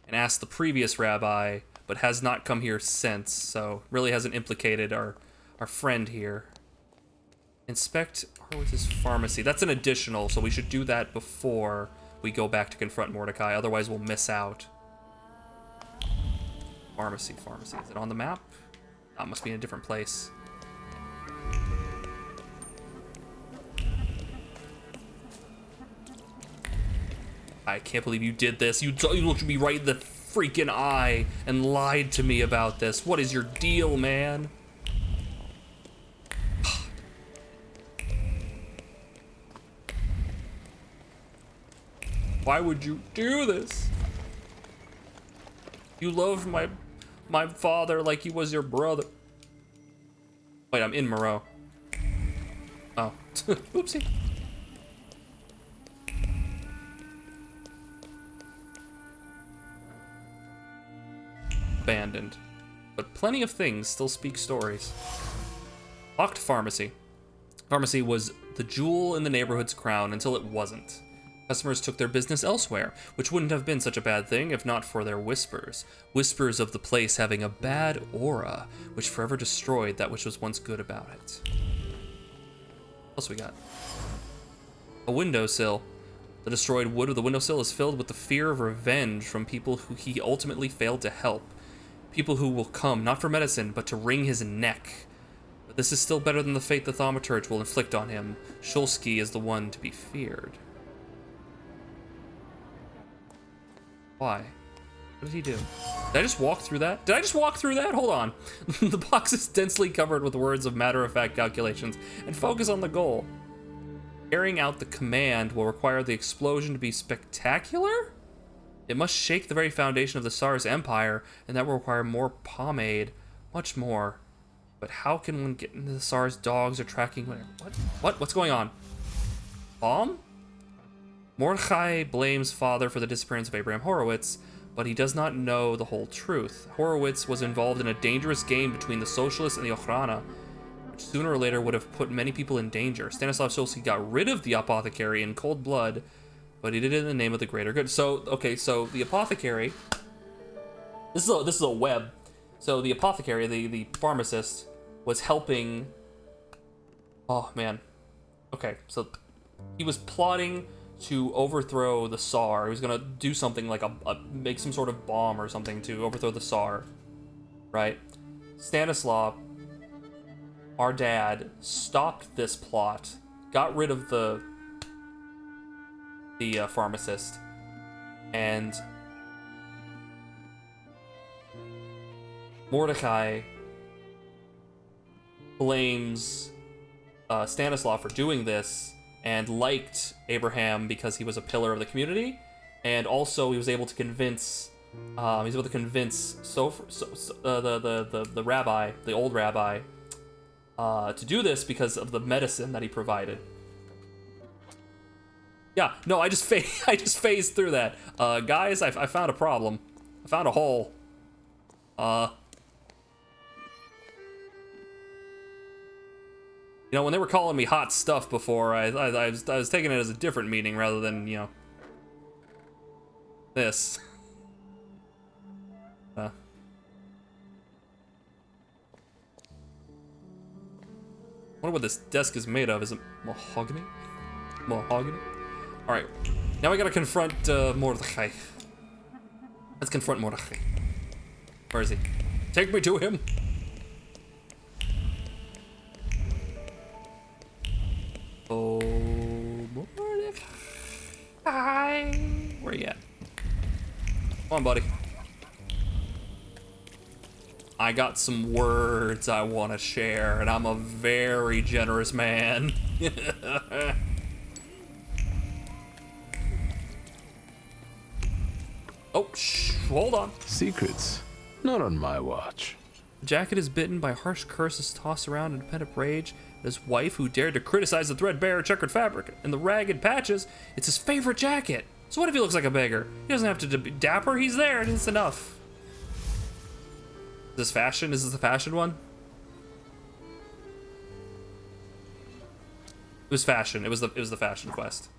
and asked the previous rabbi, but has not come here since, so really hasn't implicated our friend here. Inspect Horowitz's pharmacy. That's an additional, so we should do that before we go back to confront Mordecai, otherwise we'll miss out. Pharmacy. Is it on the map? Oh, it must be in a different place. I can't believe you did this. You looked me right in the freaking eye and lied to me about this. What is your deal, man? Why would you do this? You loved my father like he was your brother. Wait, I'm in Moreau. Oh, oopsie. Abandoned. But plenty of things still speak stories. Locked pharmacy. Pharmacy was the jewel in the neighborhood's crown until it wasn't. Customers took their business elsewhere, which wouldn't have been such a bad thing if not for their whispers. Whispers of the place having a bad aura, which forever destroyed that which was once good about it. What else we got? A windowsill. The destroyed wood of the windowsill is filled with the fear of revenge from people who he ultimately failed to help. People who will come, not for medicine, but to wring his neck. But this is still better than the fate the Thaumaturge will inflict on him. Shulsky is the one to be feared. Why? What did he do? Did I just walk through that? Did I just walk through that? Hold on. The box is densely covered with words of matter-of-fact calculations, and focus on the goal. Carrying out the command will require the explosion to be spectacular? It must shake the very foundation of the Tsar's empire, and that will require more pomade. Much more. But how can one get into the Tsar's dogs or tracking whatever? What? What's going on? Bomb? Mordechai blames father for the disappearance of Abraham Horowitz, but he does not know the whole truth. Horowitz was involved in a dangerous game between the socialists and the Ochrana, which sooner or later would have put many people in danger. Stanislav Solsky got rid of the apothecary in cold blood, but he did it in the name of the greater good. So, okay, so the apothecary, this is a web. So the apothecary, the pharmacist, was helping, oh man. Okay, so he was plotting to overthrow the Tsar. He was gonna do something like make some sort of bomb or something to overthrow the Tsar, right? Stanislav, our dad, stopped this plot, got rid of the pharmacist, and Mordecai blames Stanislav for doing this, and liked Abraham because he was a pillar of the community, and also he was able to convince the rabbi, the old rabbi, to do this because of the medicine that he provided. Yeah, no, I just phased through that. Guys, I found a problem. I found a hole. You know, when they were calling me hot stuff before, I was taking it as a different meaning rather than, you know, this. I wonder what this desk is made of. Is it mahogany? Mahogany? Alright, now we gotta confront Mordecai. Let's confront Mordecai. Where is he? Take me to him! Oh, Mordecai. Where you at? Come on, buddy. I got some words I want to share, and I'm a very generous man. Oh, hold on. Secrets? Not on my watch. The jacket is bitten by harsh curses tossed around in pent-up rage. His wife, who dared to criticize the threadbare checkered fabric and the ragged patches, it's his favorite jacket. So what if he looks like a beggar? He doesn't have to be dapper, he's there, and it's enough. Is this fashion? Is this the fashion one? It was fashion. It was the fashion quest.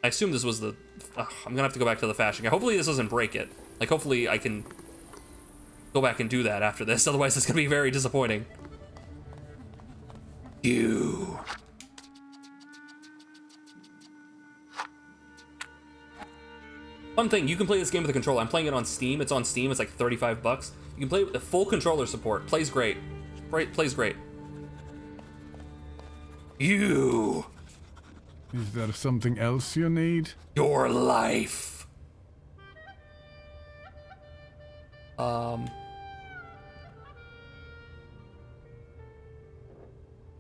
I assume this was the... I'm gonna have to go back to the fashion guy. Hopefully this doesn't break it. Like, hopefully I can go back and do that after this. Otherwise it's gonna be very disappointing. You. Fun thing, you can play this game with a controller. I'm playing it on Steam. It's on Steam. It's like 35 bucks. You can play it with the full controller support. Plays great. Plays great. You. Is there something else you need? Your life.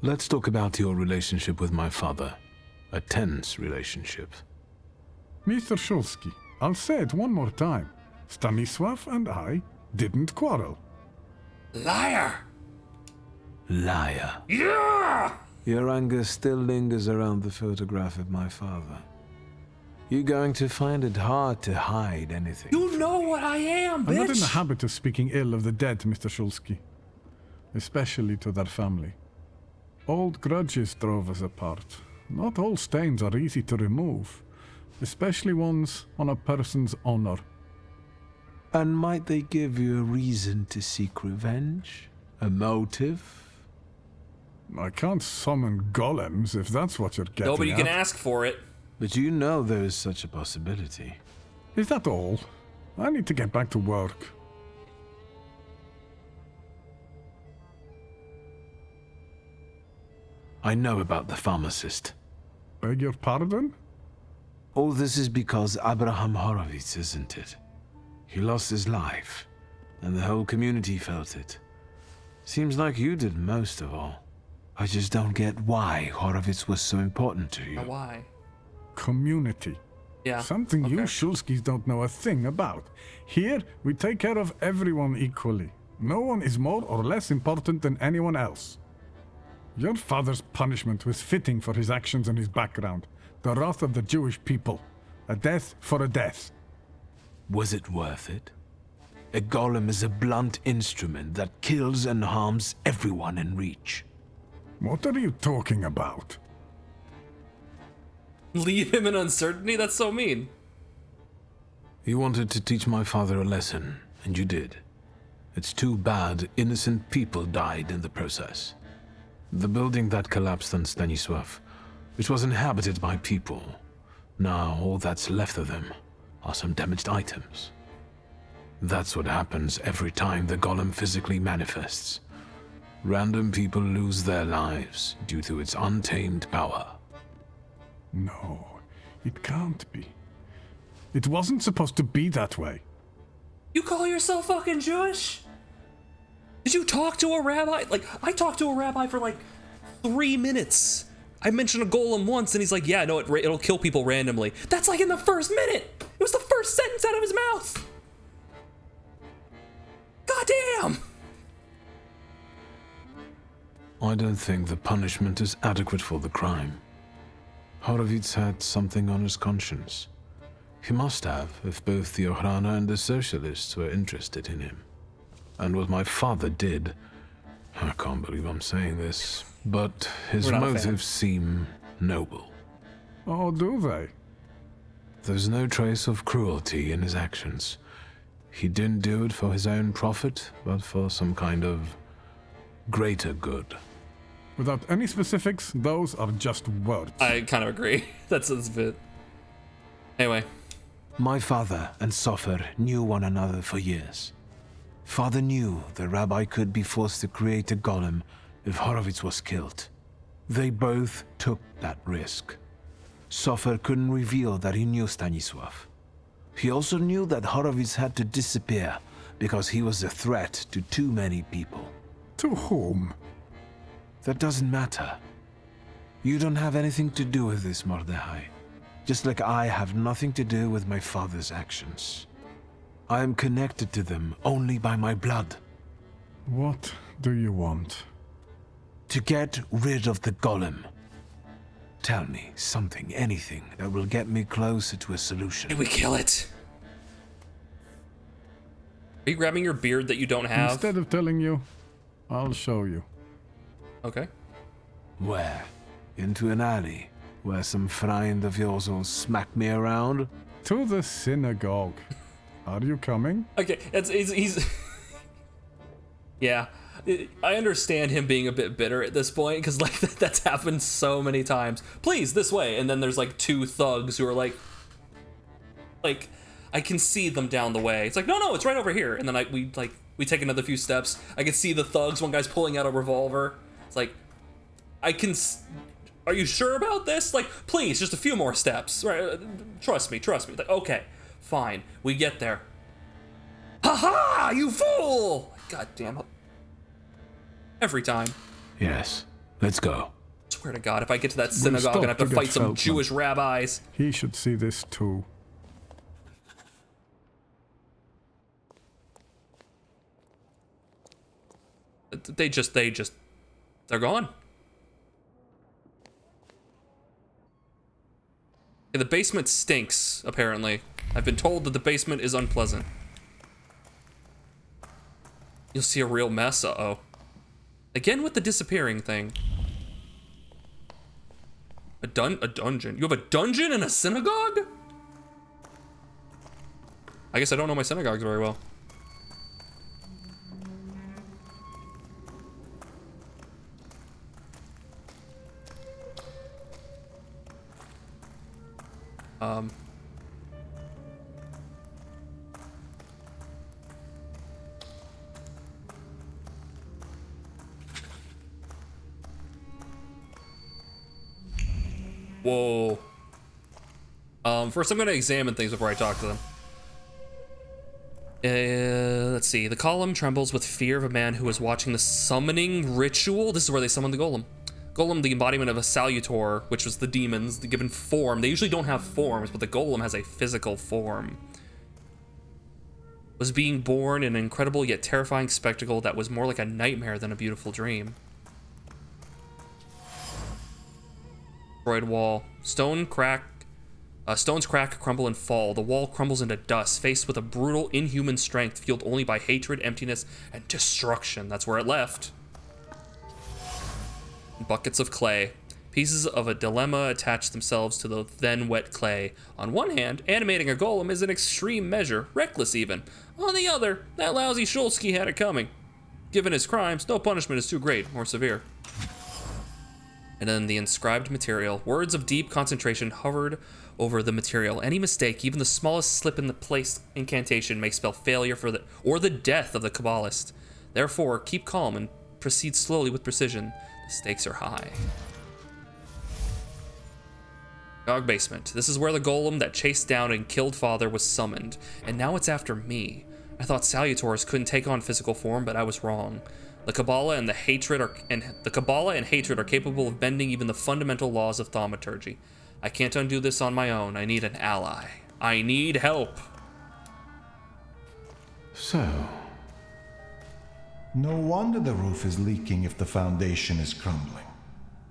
Let's talk about your relationship with my father. A tense relationship. Mr. Shulsky, I'll say it one more time. Stanisław and I didn't quarrel. Liar! Liar. Yeah! Your anger still lingers around the photograph of my father. You're going to find it hard to hide anything. You know what I am, bitch! I'm not in the habit of speaking ill of the dead, Mr. Shulsky. Especially to their family. Old grudges drove us apart. Not all stains are easy to remove, especially ones on a person's honor. And might they give you a reason to seek revenge? A motive? I can't summon golems if that's what you're getting at. No, but you can ask for it. But you know there is such a possibility. Is that all? I need to get back to work. I know about the pharmacist. Beg your pardon? All this is because Abraham Horowitz, isn't it? He lost his life, and the whole community felt it. Seems like you did most of all. I just don't get why Horowitz was so important to you. Why? Community. Yeah. Something you Shulskis don't know a thing about. Here, we take care of everyone equally. No one is more or less important than anyone else. Your father's punishment was fitting for his actions and his background. The wrath of the Jewish people. A death for a death. Was it worth it? A golem is a blunt instrument that kills and harms everyone in reach. What are you talking about? Leave him in uncertainty? That's so mean. You wanted to teach my father a lesson, and you did. It's too bad innocent people died in the process. The building that collapsed on Stanisław, which was inhabited by people, now all that's left of them are some damaged items. That's what happens every time the golem physically manifests. Random people lose their lives due to its untamed power. No, it can't be. It wasn't supposed to be that way. You call yourself fucking Jewish? Did you talk to a rabbi? Like, I talked to a rabbi for like 3 minutes. I mentioned a golem once and he's like, yeah, no, it'll kill people randomly. That's like in the first minute. It was the first sentence out of his mouth. God damn. I don't think the punishment is adequate for the crime. Horowitz had something on his conscience. He must have, if both the Ochrana and the Socialists were interested in him. And what my father did, I can't believe I'm saying this, but his motives seem noble. Oh, do they? There's no trace of cruelty in his actions. He didn't do it for his own profit, but for some kind of greater good. Without any specifics, those are just words. I kind of agree. That's a bit. Anyway. My father and Sofer knew one another for years. Father knew the rabbi could be forced to create a golem if Horowitz was killed. They both took that risk. Sofer couldn't reveal that he knew Stanisław. He also knew that Horowitz had to disappear because he was a threat to too many people. To whom? That doesn't matter. You don't have anything to do with this, Mordechai. Just like I have nothing to do with my father's actions. I am connected to them only by my blood. What do you want? To get rid of the golem. Tell me something, anything, that will get me closer to a solution. Did we kill it? Are you grabbing your beard that you don't have? Instead of telling you, I'll show you. Okay. Where? Into an alley, where some friend of yours will smack me around? To the synagogue. Are you coming? Okay, he's yeah. I understand him being a bit bitter at this point, because like that's happened so many times. Please, this way. And then there's like 2 thugs who are like I can see them down the way. It's like, no, it's right over here. And then we take another few steps. I can see the thugs. One guy's pulling out a revolver. It's like, are you sure about this? Like, please, just a few more steps. Right? Trust me. Like, okay, fine. We get there. Ha-ha! You fool! God damn it. Every time. Yes, let's go. Swear to God, if I get to that synagogue and have to fight some Jewish rabbis. He should see this too. They're gone. Okay, the basement stinks, apparently. I've been told that the basement is unpleasant. You'll see a real mess, uh-oh. Again with the disappearing thing. A dungeon? You have a dungeon in a synagogue? I guess I don't know my synagogues very well. Whoa. First I'm gonna examine things before I talk to them. Let's see. The column trembles with fear of a man who is watching the summoning ritual. This is where they summon the golem. Golem, the embodiment of a salutor, which was the demons, the given form. They usually don't have forms, but the golem has a physical form. Was being born in an incredible yet terrifying spectacle that was more like a nightmare than a beautiful dream. Destroyed wall. Stones crack, crumble, and fall. The wall crumbles into dust, faced with a brutal, inhuman strength fueled only by hatred, emptiness, and destruction. That's where it left. Buckets of clay. Pieces of a dilemma attach themselves to the then wet clay. On one hand, animating a golem is an extreme measure, reckless even. On the other, that lousy Shulsky had it coming. Given his crimes, no punishment is too great or severe. And then the inscribed material. Words of deep concentration hovered over the material. Any mistake, even the smallest slip in the place incantation, may spell failure for the death of the Kabbalist. Therefore, keep calm and proceed slowly with precision. The stakes are high. Dog basement. This is where the golem that chased down and killed father was summoned, and now it's after me. I thought Salutors couldn't take on physical form, but I was wrong. The Kabbalah and hatred are capable of bending even the fundamental laws of thaumaturgy. I can't undo this on my own. I need an ally. I need help. So, no wonder the roof is leaking if the foundation is crumbling.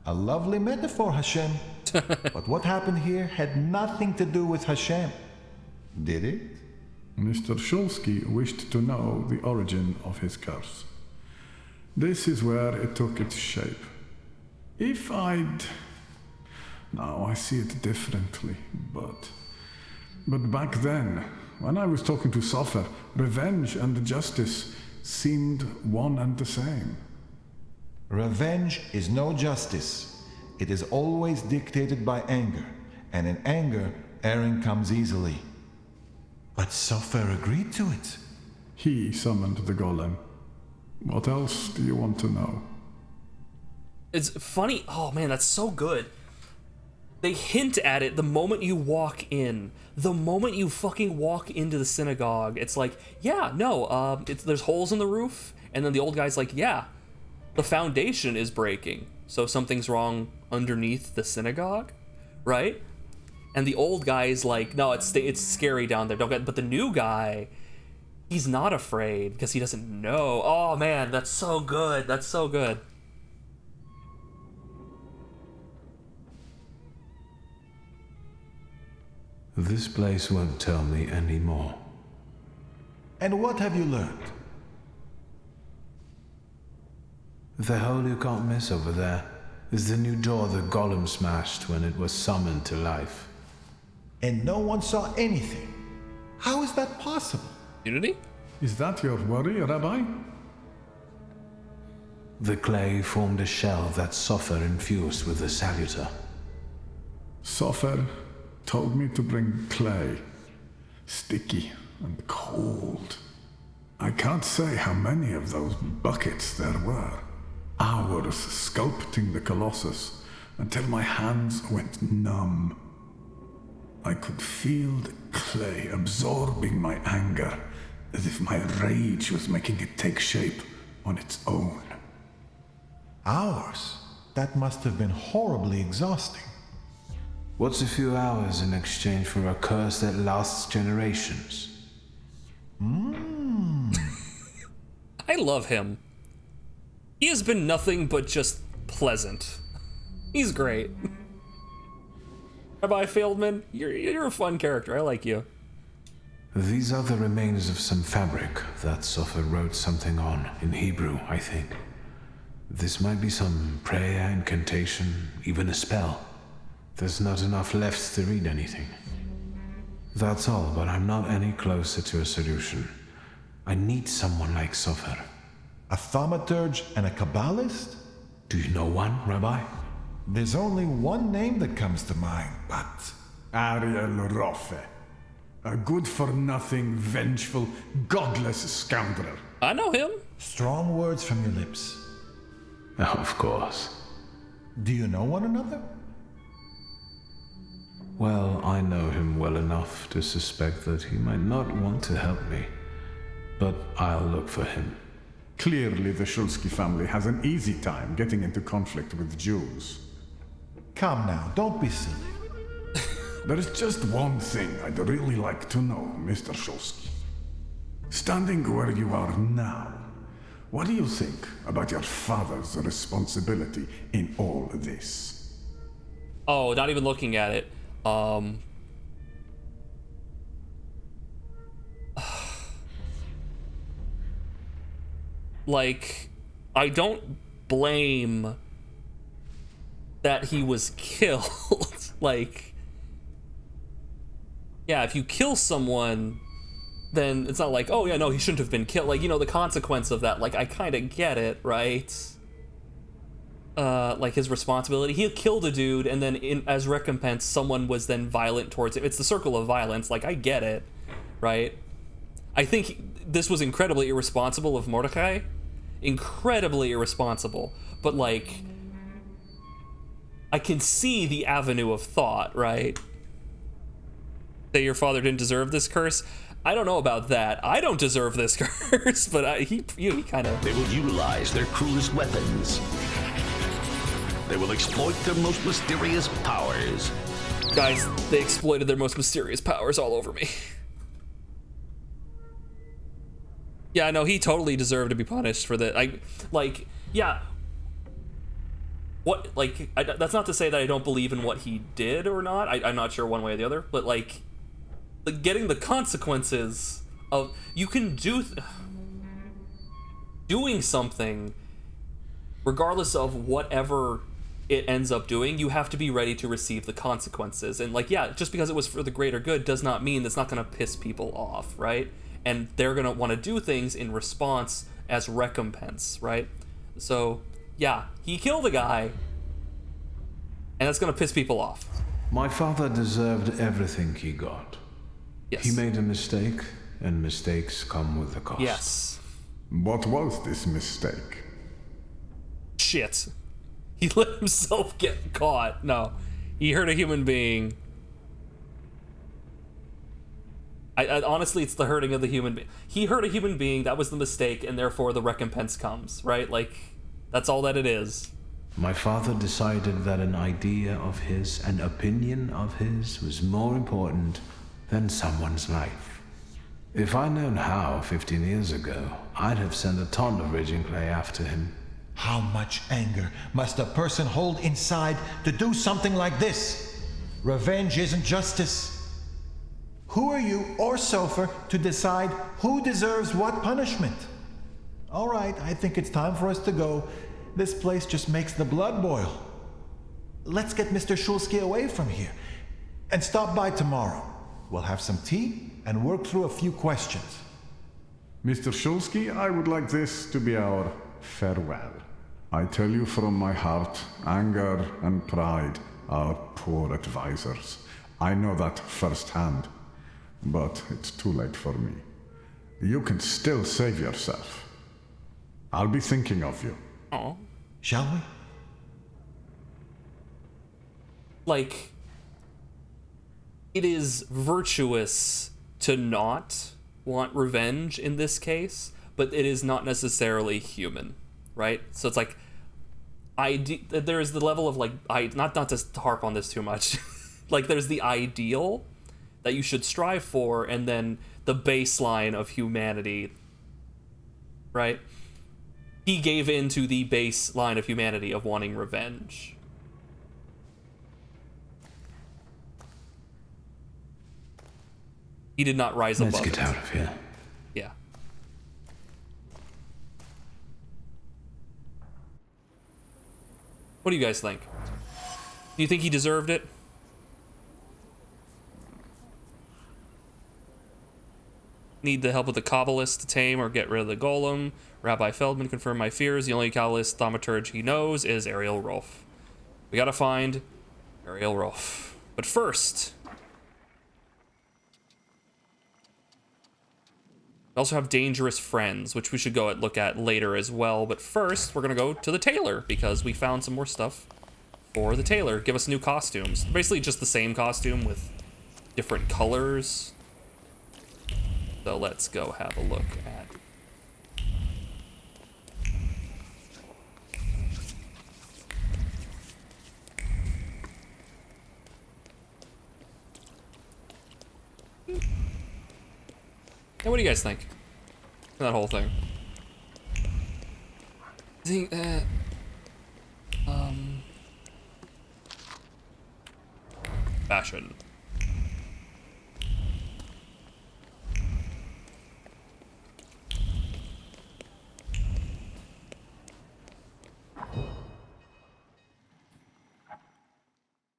A lovely metaphor, Hashem. But what happened here had nothing to do with Hashem. Did it? Mr. Shulsky wished to know the origin of his curse. This is where it took its shape. If I'd... Now I see it differently, but back then, when I was talking to Sofer, revenge and justice seemed one and the same. Revenge is no justice. It is always dictated by anger, and in anger, erring comes easily. But Sofer agreed to it. He summoned the golem. What else do you want to know? It's funny. Oh man, that's so good. They hint at it the moment you walk in. The moment you fucking walk into the synagogue, it's like, yeah, no, there's holes in the roof, and then the old guy's like, yeah, the foundation is breaking, so something's wrong underneath the synagogue, right? And the old guy's like, no, it's scary down there. Don't get. But the new guy, he's not afraid because he doesn't know. Oh man, that's so good. That's so good. This place won't tell me anymore. And what have you learned? The hole you can't miss over there is the new door the golem smashed when it was summoned to life. And no one saw anything. How is that possible? Unity? Is that your worry, Rabbi? The clay formed a shell that Sofer infused with the saluter. Sofer told me to bring clay. Sticky and cold. I can't say how many of those buckets there were. Hours sculpting the Colossus until my hands went numb. I could feel the clay absorbing my anger, as if my rage was making it take shape on its own. Hours? That must have been horribly exhausting. What's a few hours in exchange for a curse that lasts generations? I love him. He has been nothing but just pleasant. He's great. Rabbi Fieldman, you're a fun character. I like you. These are the remains of some fabric that Sofer wrote something on, in Hebrew, I think. This might be some prayer, incantation, even a spell. There's not enough left to read anything. That's all, but I'm not any closer to a solution. I need someone like Sofer. A thaumaturge and a Kabbalist? Do you know one, Rabbi? There's only one name that comes to mind, but... Ariel Roffe. A good-for-nothing, vengeful, godless scoundrel. I know him. Strong words from your lips. Of course. Do you know one another? Well, I know him well enough to suspect that he might not want to help me. But I'll look for him. Clearly, the Shulsky family has an easy time getting into conflict with Jews. Come now, don't be silly. There is just one thing I'd really like to know, Mr. Shulsky. Standing where you are now, what do you think about your father's responsibility in all this? Oh, not even looking at it. Like, I don't blame that he was killed. Like, yeah, if you kill someone, then it's not like, oh yeah, no, he shouldn't have been killed. Like, you know, the consequence of that, like, I kind of get it, right? Like his responsibility. He killed a dude, and then as recompense, someone was then violent towards him. It's the circle of violence. Like, I get it, right? I think this was incredibly irresponsible of Mordecai. Incredibly irresponsible. But, like, I can see the avenue of thought, right? Say your father didn't deserve this curse. I don't know about that. I don't deserve this curse, but he kind of... They will utilize their cruelest weapons. They will exploit their most mysterious powers. Guys, they exploited their most mysterious powers all over me. Yeah, I know, he totally deserved to be punished for that. Yeah. What, like, that's not to say that I don't believe in what he did or not. I'm not sure one way or the other, but, like getting the consequences of, you can do, doing something, regardless of whatever it ends up doing, you have to be ready to receive the consequences. And, like, yeah, just because it was for the greater good does not mean it's not going to piss people off, right? And they're going to want to do things in response as recompense, right? So, yeah, he killed a guy, and that's going to piss people off. My father deserved everything he got. Yes. He made a mistake, and mistakes come with a cost. Yes. What was this mistake? Shit. He let himself get caught. No. He hurt a human being. I honestly, it's the hurting of the human being. He hurt a human being, that was the mistake, and therefore the recompense comes, right? Like, that's all that it is. My father decided that an idea of his, an opinion of his, was more important than someone's life. If I'd known how 15 years ago, I'd have sent a ton of raging clay after him. How much anger must a person hold inside to do something like this? Revenge isn't justice. Who are you or Sofer to decide who deserves what punishment? All right, I think it's time for us to go. This place just makes the blood boil. Let's get Mr. Shulsky away from here and stop by tomorrow. We'll have some tea and work through a few questions. Mr. Shulsky, I would like this to be our farewell. I tell you from my heart, anger and pride are poor advisors. I know that firsthand, but it's too late for me. You can still save yourself. I'll be thinking of you. Oh. Shall we? Like, it is virtuous to not want revenge in this case, but it is not necessarily human, right? So it's like, there's the level of, like, not to harp on this too much, like, there's the ideal that you should strive for, and then the baseline of humanity, right? He gave in to the baseline of humanity of wanting revenge. He did not rise above it. Let's get out of here. Yeah. What do you guys think? Do you think he deserved it? Need the help of the Kabbalist to tame or get rid of the golem. Rabbi Feldman confirmed my fears. The only Kabbalist thaumaturge he knows is Ariel Rolf. We gotta find Ariel Rolf. But first, we also have Dangerous Friends, which we should go look at later as well. But first, we're gonna go to the tailor because we found some more stuff for the tailor. Give us new costumes. Basically just the same costume with different colors. So let's go have a look at... Yeah, what do you guys think of that whole thing? I think that... fashion.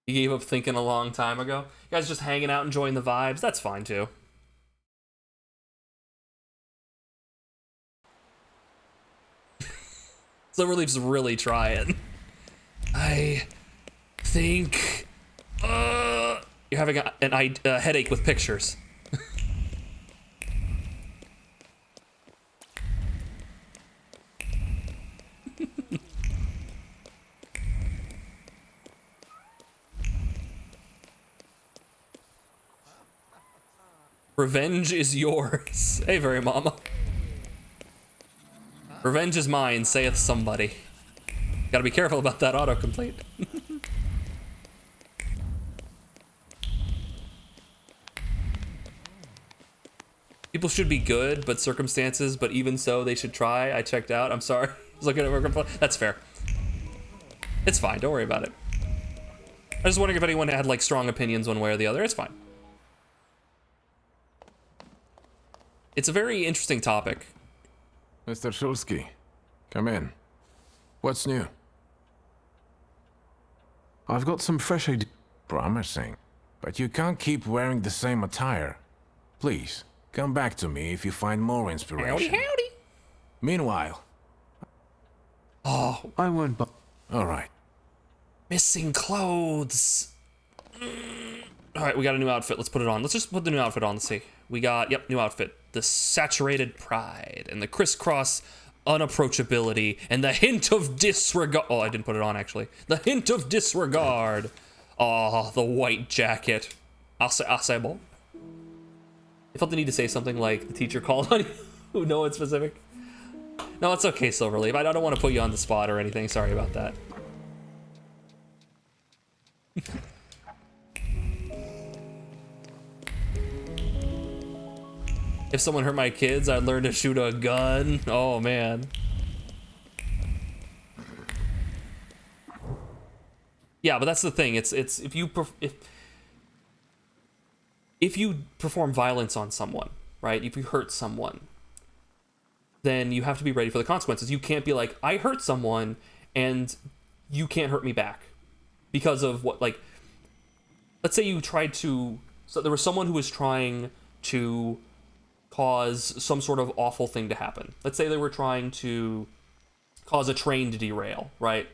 He gave up thinking a long time ago. You guys just hanging out, enjoying the vibes. That's fine, too. Silverleaf's really trying. I think... you're having a headache with pictures. Revenge is yours. Hey, very mama. Revenge is mine, saith somebody. Gotta be careful about that autocomplete. People should be good, but circumstances, but even so, they should try. I checked out. I'm sorry. I was looking at work. That's fair. It's fine. Don't worry about it. I was wondering if anyone had, like, strong opinions one way or the other. It's fine. It's a very interesting topic. Mr. Shulsky, come in. What's new? I've got some fresh ideas. Promising. But you can't keep wearing the same attire. Please, come back to me if you find more inspiration. Howdy, howdy. Meanwhile... Oh, I won't... All right. Missing clothes. All right, we got a new outfit. Let's put it on. Let's just put the new outfit on. Let's see. We got, yep, new outfit. The saturated pride and the crisscross unapproachability and the hint of disregard. Oh, I didn't put it on, actually. The hint of disregard. Oh, the white jacket. Acebo. I felt the need to say something like the teacher called on you. No one specific. No, it's okay, Silverleaf. I don't want to put you on the spot or anything. Sorry about that. If someone hurt my kids, I'd learn to shoot a gun. Oh, man. Yeah, but that's the thing. It's if you perform violence on someone, right? If you hurt someone, then you have to be ready for the consequences. You can't be like, I hurt someone and you can't hurt me back because of what, like, let's say you tried to, so there was someone who was trying to cause some sort of awful thing to happen. Let's say they were trying to cause a train to derail, right?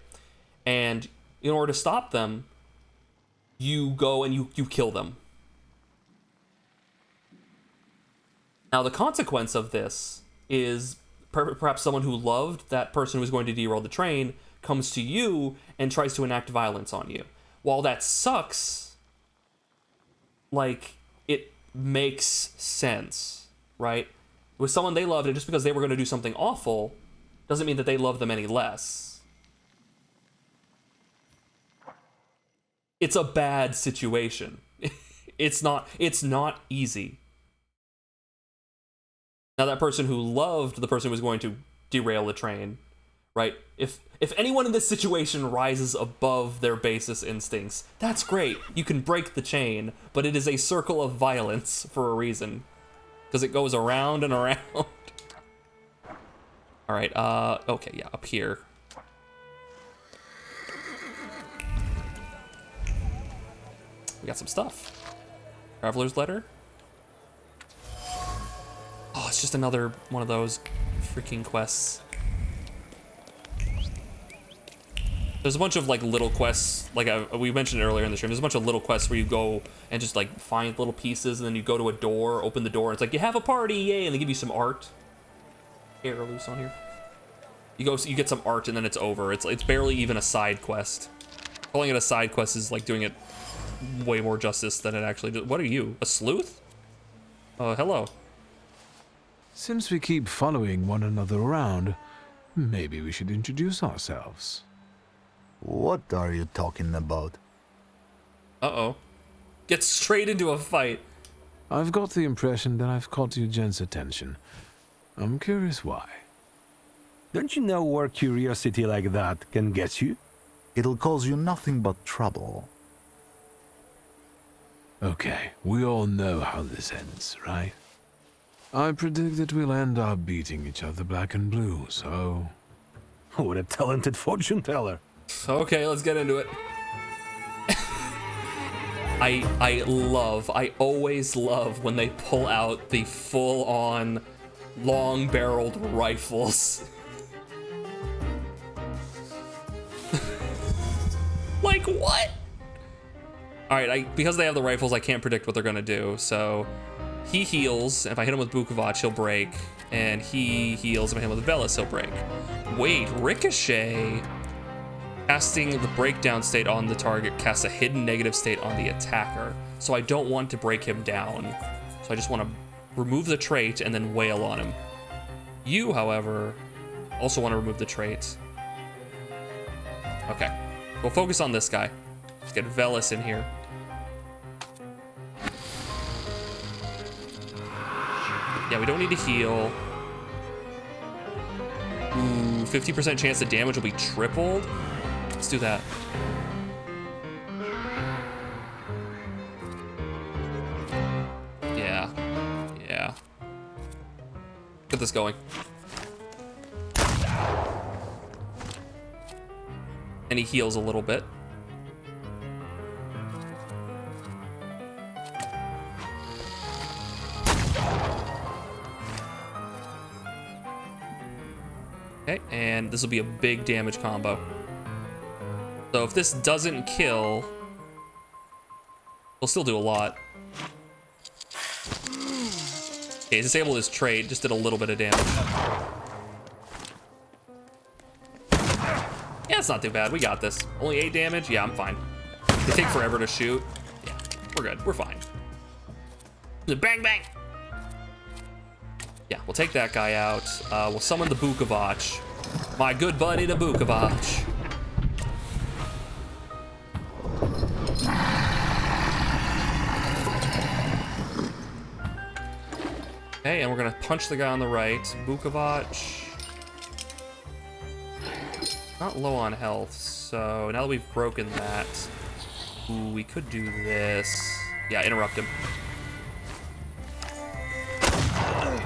And in order to stop them, you go and you kill them. Now, the consequence of this is perhaps someone who loved that person who was going to derail the train comes to you and tries to enact violence on you. While that sucks, like, it makes sense. Right? With someone they loved, and just because they were going to do something awful doesn't mean that they love them any less. It's a bad situation. It's not easy. Now, that person who loved the person who was going to derail the train, right? If anyone in this situation rises above their basest instincts, that's great. You can break the chain, but it is a circle of violence for a reason. Because it goes around and around. Alright, okay, yeah, up here. We got some stuff. Traveler's Letter. Oh, it's just another one of those freaking quests. There's a bunch of, like, little quests, like we mentioned earlier in the stream, there's a bunch of little quests where you go and just, like, find little pieces, and then you go to a door, open the door, and it's like, you have a party, yay, and they give you some art. Air loose on here. You get some art, and then it's over. It's barely even a side quest. Calling it a side quest is, like, doing it way more justice than it actually does. What are you, a sleuth? Hello. Since we keep following one another around, maybe we should introduce ourselves. What are you talking about? Uh-oh. Get straight into a fight. I've got the impression that I've caught you gents' attention. I'm curious why. Don't you know where curiosity like that can get you? It'll cause you nothing but trouble. Okay, we all know how this ends, right? I predict that we'll end up beating each other black and blue, so... What a talented fortune teller. Okay, let's get into it. I always love when they pull out the full-on long-barreled rifles. Like, what? All right, because they have the rifles, I can't predict what they're gonna do. So he heals. If I hit him with Bukovac, he'll break. And he heals. If I hit him with Velis, he'll break. Wait, Ricochet. Casting the breakdown state on the target casts a hidden negative state on the attacker. So I don't want to break him down. So I just want to remove the trait and then wail on him. You, however, also want to remove the trait. Okay, we'll focus on this guy. Let's get Velis in here. Yeah, we don't need to heal. Ooh, 50% chance the damage will be tripled. Let's do that. Yeah. Yeah. Get this going. And he heals a little bit. Okay, and this will be a big damage combo. So if this doesn't kill, we'll still do a lot. Okay, disabled his trait, just did a little bit of damage. Yeah, it's not too bad, we got this. Only 8 damage? Yeah, I'm fine. They take forever to shoot. Yeah, we're good, we're fine. Bang, bang! Yeah, we'll take that guy out. We'll summon the Bukovac. My good buddy, the Bukovac. Okay, and we're gonna punch the guy on the right. Bukovac. Not low on health, so now that we've broken that, ooh, we could do this. Yeah, interrupt him.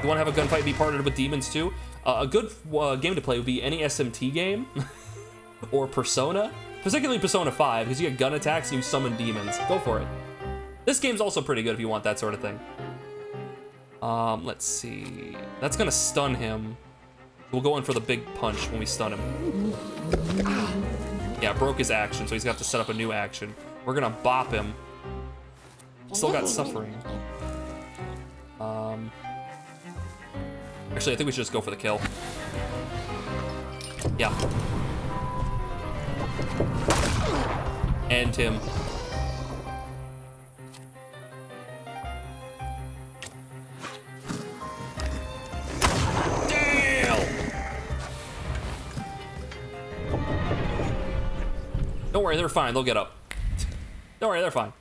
You want to have a gunfight be partnered with demons too? A good game to play would be any SMT game or Persona, particularly Persona 5, because you get gun attacks and you summon demons. Go for it. This game's also pretty good if you want that sort of thing. Let's see. That's gonna stun him. We'll go in for the big punch when we stun him. Yeah, broke his action, so he's got to set up a new action. We're gonna bop him. Still got suffering. Actually, I think we should just go for the kill. Yeah. End him. Don't worry, they're fine. They'll get up. Don't worry, they're fine.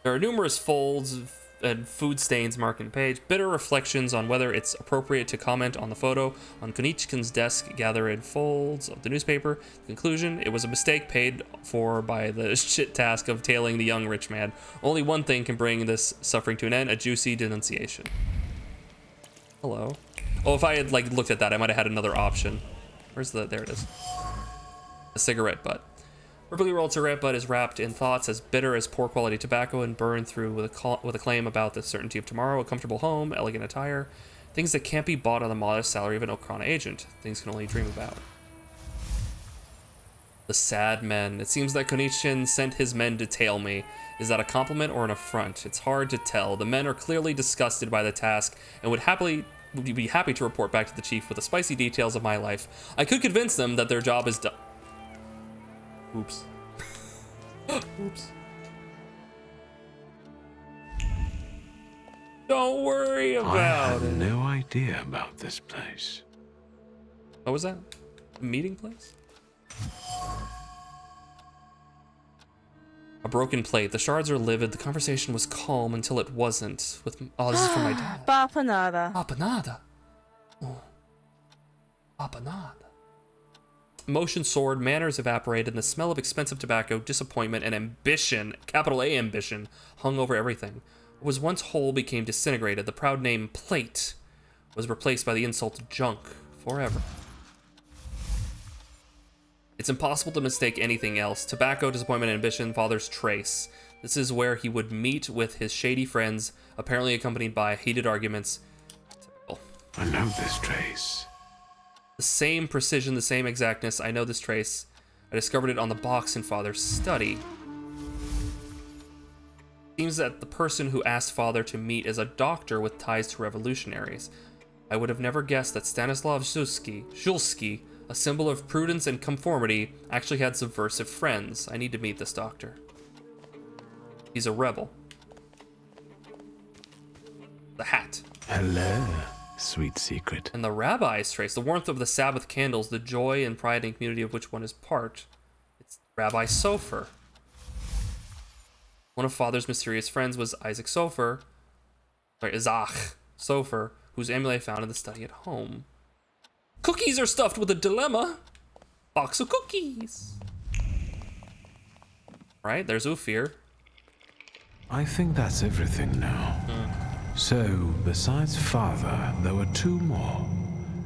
There are numerous folds and food stains marking the page. Bitter reflections on whether it's appropriate to comment on the photo on Konichkin's desk gather in folds of the newspaper. Conclusion, it was a mistake paid for by the shit task of tailing the young rich man. Only one thing can bring this suffering to an end, a juicy denunciation. Hello. Oh, if I had like looked at that, I might have had another option. Where's the, there it is. A cigarette butt. Purpley rolled cigarette butt is wrapped in thoughts as bitter as poor quality tobacco and burned through with a claim about the certainty of tomorrow, a comfortable home, elegant attire, things that can't be bought on the modest salary of an Okrana agent, things can only dream about. The sad men. It seems that Konichian sent his men to tail me. Is that a compliment or an affront? It's hard to tell. The men are clearly disgusted by the task and would be happy to report back to the chief with the spicy details of my life. I could convince them that their job is done. Oops. Oops. Don't worry about it. I had no idea about this place. What was that? A meeting place? A broken plate. The shards are livid. The conversation was calm until it wasn't. With oh, this is from my dad. Papanada. Papanada. Oh. Papanada. Emotion soared, manners evaporated, and the smell of expensive tobacco, disappointment, and ambition, capital A ambition, hung over everything. What was once whole became disintegrated. The proud name plate was replaced by the insult junk forever. It's impossible to mistake anything else. Tobacco, disappointment, ambition, father's trace. This is where he would meet with his shady friends, apparently accompanied by heated arguments. Typical. I know this trace. The same precision, the same exactness. I know this trace. I discovered it on the box in father's study. Seems that the person who asked father to meet is a doctor with ties to revolutionaries. I would have never guessed that Stanislav Szulski, a symbol of prudence and conformity, actually had subversive friends. I need to meet this doctor. He's a rebel. The hat. Hello, sweet secret. And the rabbi's trace, the warmth of the Sabbath candles, the joy and pride and community of which one is part. It's Rabbi Sofer. One of father's mysterious friends was Isaac Sofer, Isaac Sofer, whose amulet I found in the study at home. Cookies are stuffed with a dilemma. Box of cookies. Right, there's Ufir. I think that's everything now. So, besides father, there were two more.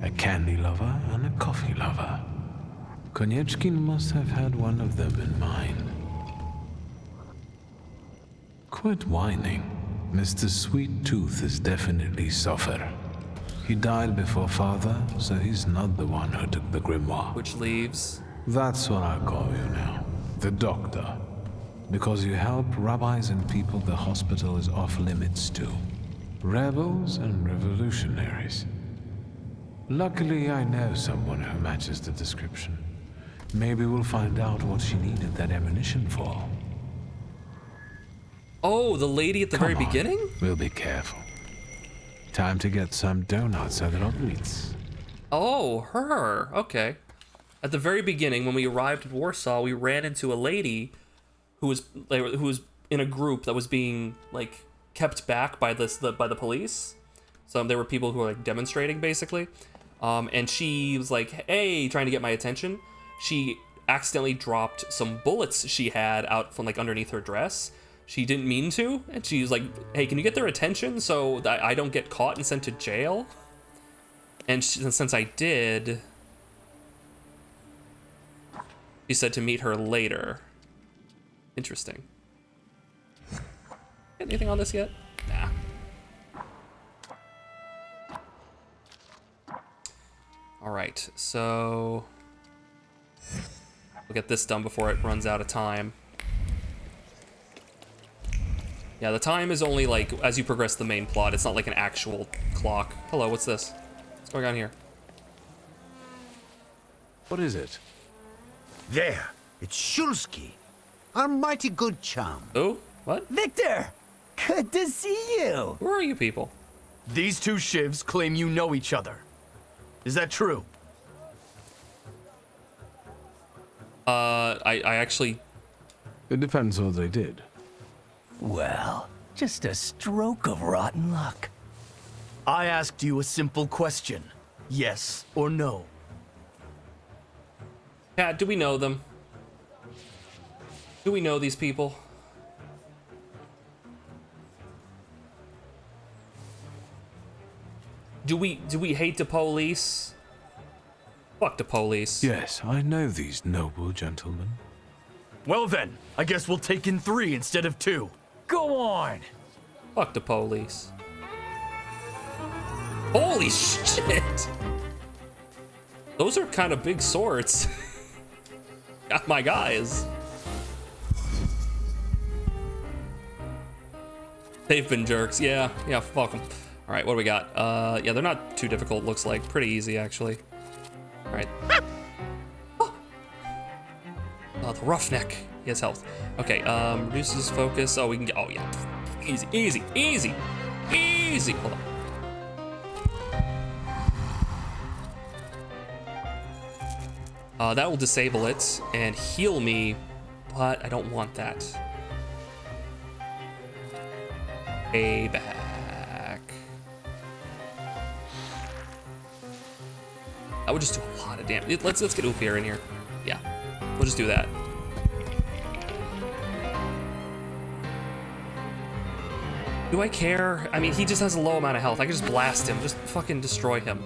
A candy lover and a coffee lover. Konieczkin must have had one of them in mind. Quit whining. Mr. Sweet Tooth is definitely Sofer. He died before father, so he's not the one who took the grimoire. Which leaves? That's what I call you now. The doctor. Because you help rabbis and people the hospital is off limits to. Rebels and revolutionaries. Luckily, I know someone who matches the description. Maybe we'll find out what she needed that ammunition for. Oh, the lady at the very beginning? We'll be careful. Time to get some donuts at Roblitz. Oh, her. Okay. At the very beginning, when we arrived at Warsaw, we ran into a lady who was in a group that was being like kept back by the police. So there were people who were like demonstrating basically, and she was like, "Hey," trying to get my attention. She accidentally dropped some bullets she had out from like underneath her dress. She didn't mean to, and she was like, "Hey, can you get their attention so that I don't get caught and sent to jail?" And since I did, she said to meet her later. Interesting. Get anything on this yet? Nah. All right, so we'll get this done before it runs out of time. Yeah, the time is only like as you progress the main plot. It's not like an actual clock. Hello, what's this? What's going on here? What is it? There, it's Szulski, our mighty good chum. Oh, what? Victor, good to see you. Who are you people? These two shivs claim you know each other. Is that true? I actually... It depends what they did. Well, just a stroke of rotten luck. I asked you a simple question. Yes or no? Cat, do we know them? Do we know these people? Do we hate the police? Fuck the police. Yes, I know these noble gentlemen. Well then, I guess we'll take in 3 instead of 2. Go on. Fuck the police. Holy shit! Those are kind of big swords. Got my guys. They've been jerks. Yeah, fuck them. All right, what do we got? Yeah, they're not too difficult, looks like. Pretty easy, actually. All right. Oh, the roughneck. He has health. Okay, reduces focus. Oh, we can get, oh yeah. Easy, easy, easy, easy. Hold on. That will disable it and heal me, but I don't want that. Payback. That would just do a lot of damage. Let's get Ufir in here. Yeah, we'll just do that. Do I care? I mean, he just has a low amount of health. I can just blast him, just fucking destroy him.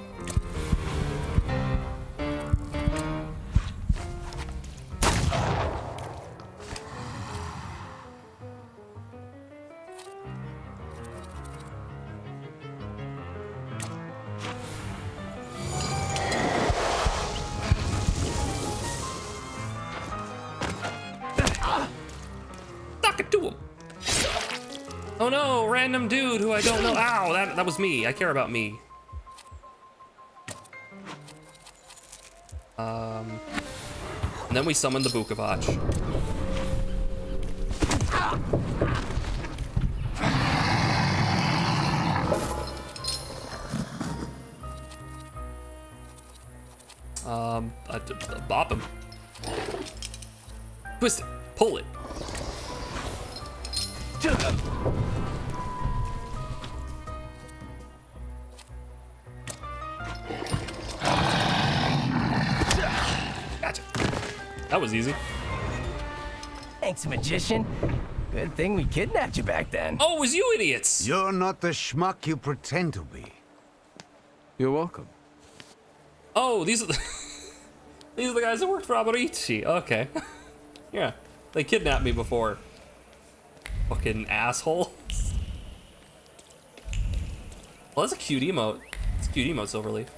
no, random dude who I don't know. Ow, that was me. I care about me. And then we summon the Bukavach. Bop him. Twist it. Pull it. Gotcha. That was easy. Thanks, magician. Good thing we kidnapped you back then. Oh, it was you idiots! You're not the schmuck you pretend to be. You're welcome. Oh, these are the these are the guys that worked for Aborichi. Okay. Yeah. They kidnapped me before. Fucking asshole. Well, that's a cute emote. It's a cute emote, Silverleaf.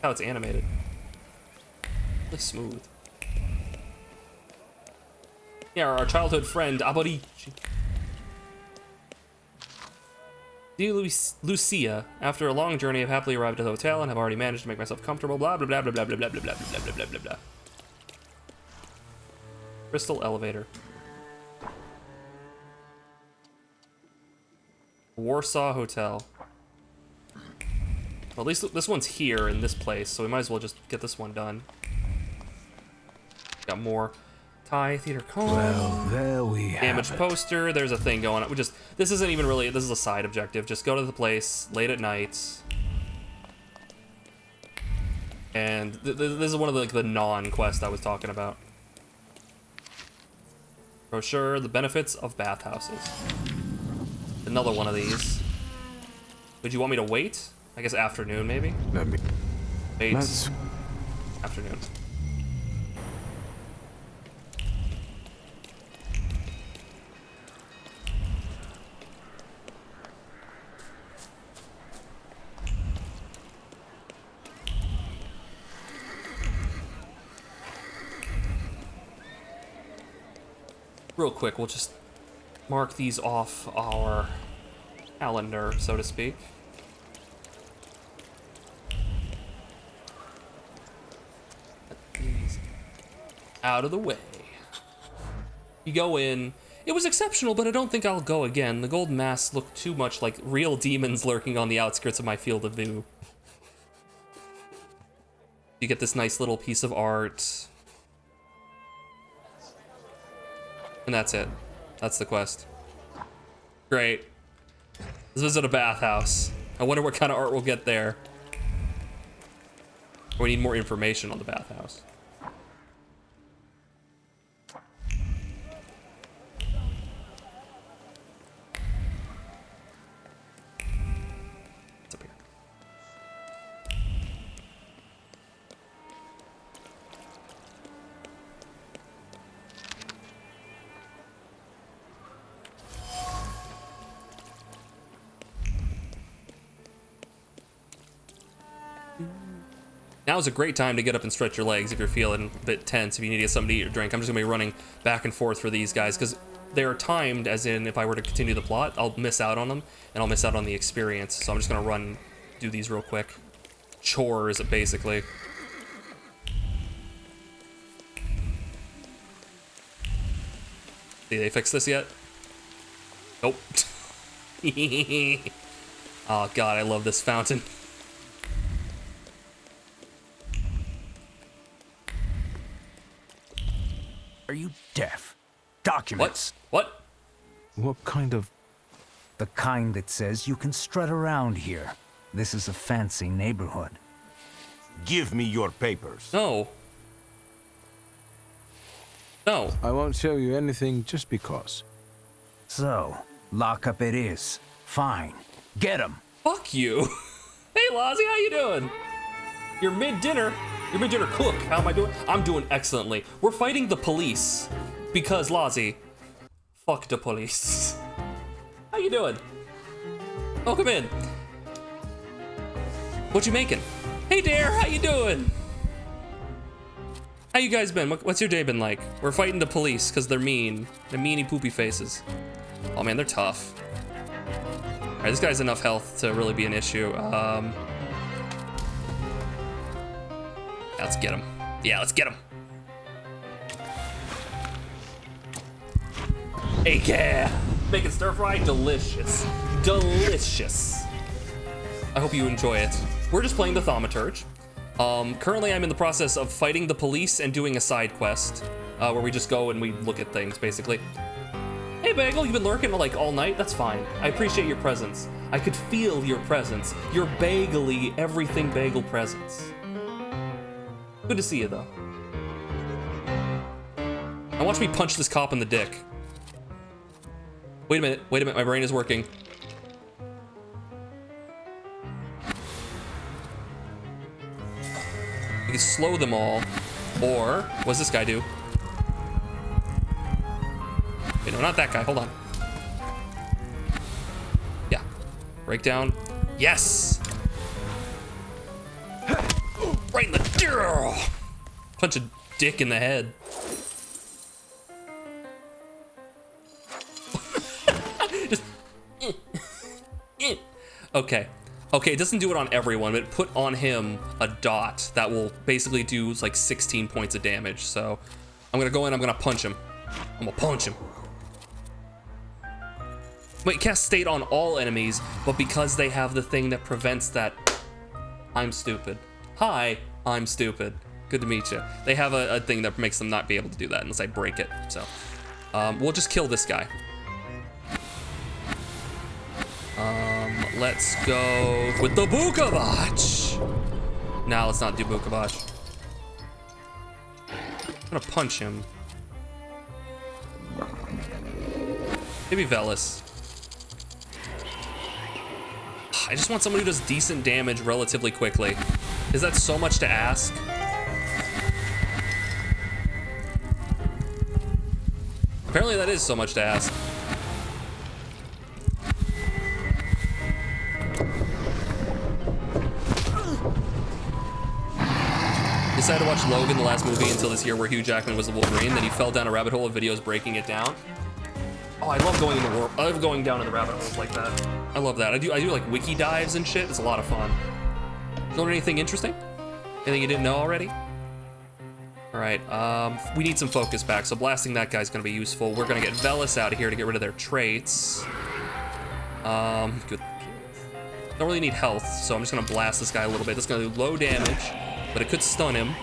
How it's animated. Really smooth. Yeah, our childhood friend, Aborichi. Dear Lucia, after a long journey, I've happily arrived at the hotel and have already managed to make myself comfortable. Blah blah blah blah blah blah blah blah blah blah blah blah blah blah. Crystal elevator. Warsaw Hotel. Well, at least this one's here in this place, so we might as well just get this one done. Got more. Thai Theater Con. Well, there we have Damaged it. poster. There's a thing going on. This isn't even really, this is a side objective. Just go to the place late at night. And this is one of the non-quests I was talking about. Brochure, the benefits of bathhouses. Another one of these. Would you want me to wait? I guess afternoon, maybe? Let me... Wait. Let's... Afternoon. Real quick, we'll just mark these off our calendar, so to speak. Get these out of the way. You go in. It was exceptional, but I don't think I'll go again. The golden masks look too much like real demons lurking on the outskirts of my field of view. You get this nice little piece of art. And that's it. That's the quest. Great. Let's visit a bathhouse. I wonder what kind of art we'll get there. We need more information on the bathhouse. What's up here? Now's a great time to get up and stretch your legs if you're feeling a bit tense, if you need to get something to eat or drink. I'm just gonna be running back and forth for these guys because they are timed, as in if I were to continue the plot, I'll miss out on them and I'll miss out on the experience. So I'm just gonna do these real quick. Chores, basically. Did they fix this yet? Nope. Oh god, I love this fountain. Are you deaf? Documents. What? What kind of... The kind that says you can strut around here. This is a fancy neighborhood. Give me your papers. No. No. I won't show you anything just because. So, lockup it is. Fine. Get him. Fuck you. Hey, Lozzie, how you doing? You're mid-dinner. You're mid-dinner cook. How am I doing? I'm doing excellently. We're fighting the police. Because, Lozzie, fuck the police. How you doing? Welcome in. What you making? Hey, Dare, how you doing? How you guys been? What's your day been like? We're fighting the police because they're mean. They're meanie poopy faces. Oh man, they're tough. right, this guy's enough health to really be an issue. Let's get him. Yeah, let's get him. AK! Making stir fry delicious. Delicious. I hope you enjoy it. We're just playing the Thaumaturge. Currently I'm in the process of fighting the police and doing a side quest, where we just go and we look at things, basically. Hey Bagel, you've been lurking like all night? That's fine. I appreciate your presence. I could feel your presence. Your bagely, everything bagel presence. Good to see you though. Now watch me punch this cop in the dick. Wait a minute, my brain is working. We can slow them all, or what's this guy do? Wait, no, not that guy, hold on. Yeah, break down, yes! Right in the, punch a dick in the head. Just, okay. Okay, it doesn't do it on everyone, but put on him a dot that will basically do like 16 points of damage. So I'm gonna go in, I'm gonna punch him. I'm gonna punch him. Wait, cast state on all enemies, but because they have the thing that prevents that, I'm stupid. Hi, I'm stupid. Good to meet you. They have a thing that makes them not be able to do that unless I break it. So we'll just kill this guy. Let's go with the Bukavach. Now let's not do Bukavach. I'm gonna punch him. Maybe Velis. I just want someone who does decent damage relatively quickly. Is that so much to ask? Apparently that is so much to ask. Decided to watch Logan, the last movie, until this year where Hugh Jackman was the Wolverine. Then he fell down a rabbit hole of videos breaking it down. Oh, I love going in the world. I love going down in the rabbit holes like that. I love that. I do like wiki dives and shit. It's a lot of fun. Did you learn anything interesting? Anything you didn't know already? All right. We need some focus back, so blasting that guy's gonna be useful. We're gonna get Velis out of here to get rid of their traits. Good. Don't really need health, so I'm just gonna blast this guy a little bit. That's gonna do low damage, but it could stun him.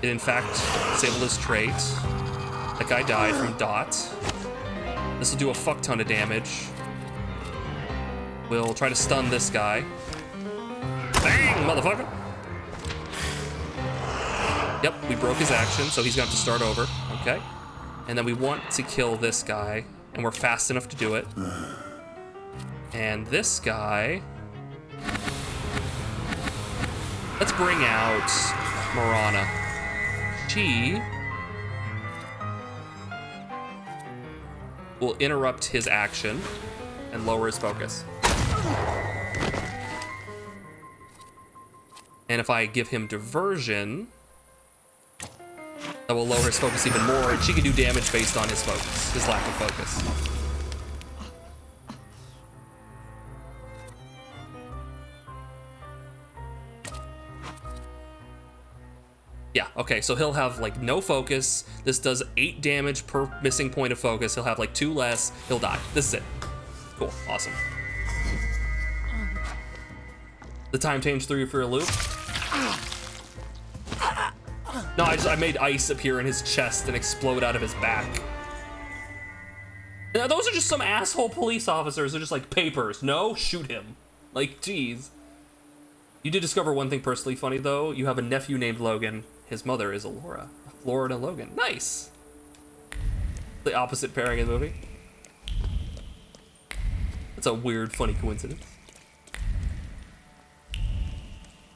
It in fact disabled his trait. That guy died from dot. This will do a fuck ton of damage. We'll try to stun this guy. Bang, motherfucker. Yep, we broke his action, so he's gonna have to start over. Okay. And then we want to kill this guy, and we're fast enough to do it. And this guy, let's bring out Marana. She will interrupt his action and lower his focus. And if I give him diversion, that will lower his focus even more, and she can do damage based on his focus, his lack of focus. Yeah, okay, so he'll have like no focus. This does 8 damage per missing point of focus. He'll have like 2 less, he'll die. This is it. Cool, awesome. The time change threw you for a loop. No, I made ice appear in his chest and explode out of his back. Now, those are just some asshole police officers. They're just like, papers. No, shoot him. Like, geez. You did discover one thing personally funny, though. You have a nephew named Logan. His mother is Alora. Florida Logan. Nice. The opposite pairing in the movie. That's a weird, funny coincidence.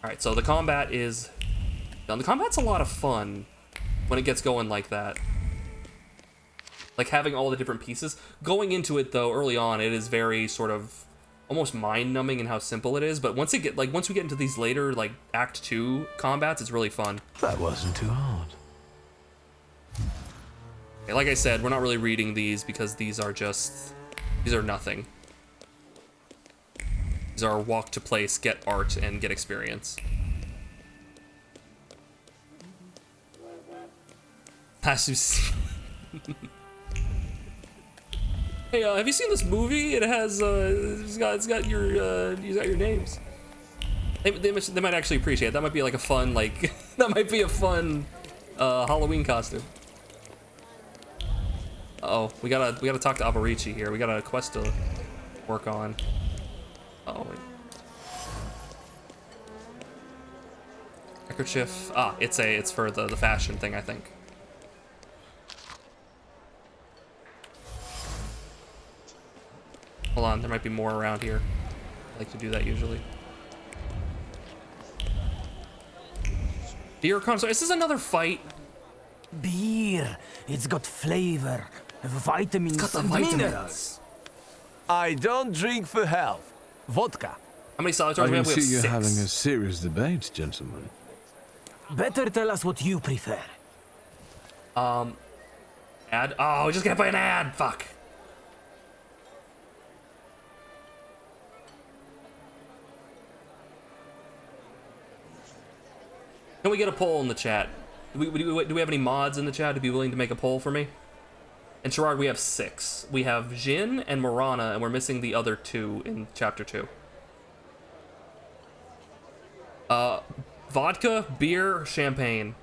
All right, so the combat is done. The combat's a lot of fun when it gets going like that. Like having all the different pieces. Going into it though, early on, it is very sort of almost mind-numbing in how simple it is. But once we get into these later like Act 2 combats, it's really fun. That wasn't too hard. Okay, like I said, we're not really reading these because these are just These are nothing. These are walk to place, get art, and get experience. Passive. Hey, have you seen this movie? It has it's got your names. They might actually appreciate it. That might be like a fun that might be a fun Halloween costume. Uh-oh, we gotta talk to Alberici here. We got a quest to work on. Uh-oh, wait. Neckerchief. Ah, it's for the fashion thing, I think. Hold on, there might be more around here. I like to do that usually. Beer console. Is this another fight? Beer. It's got flavor, vitamins, It's got the and vitamins. minerals. I don't drink for health. Vodka. How many solids I do we can have? We have see you're 6. having a serious debate, gentlemen. Better tell us what you prefer. Ad. Oh, we just got by an ad. Fuck. Can we get a poll in the chat? Do we have any mods in the chat to be willing to make a poll for me? And Sherrard, we have 6. We have Jin and Morana, and we're missing the other 2 in chapter 2. Vodka, beer, champagne.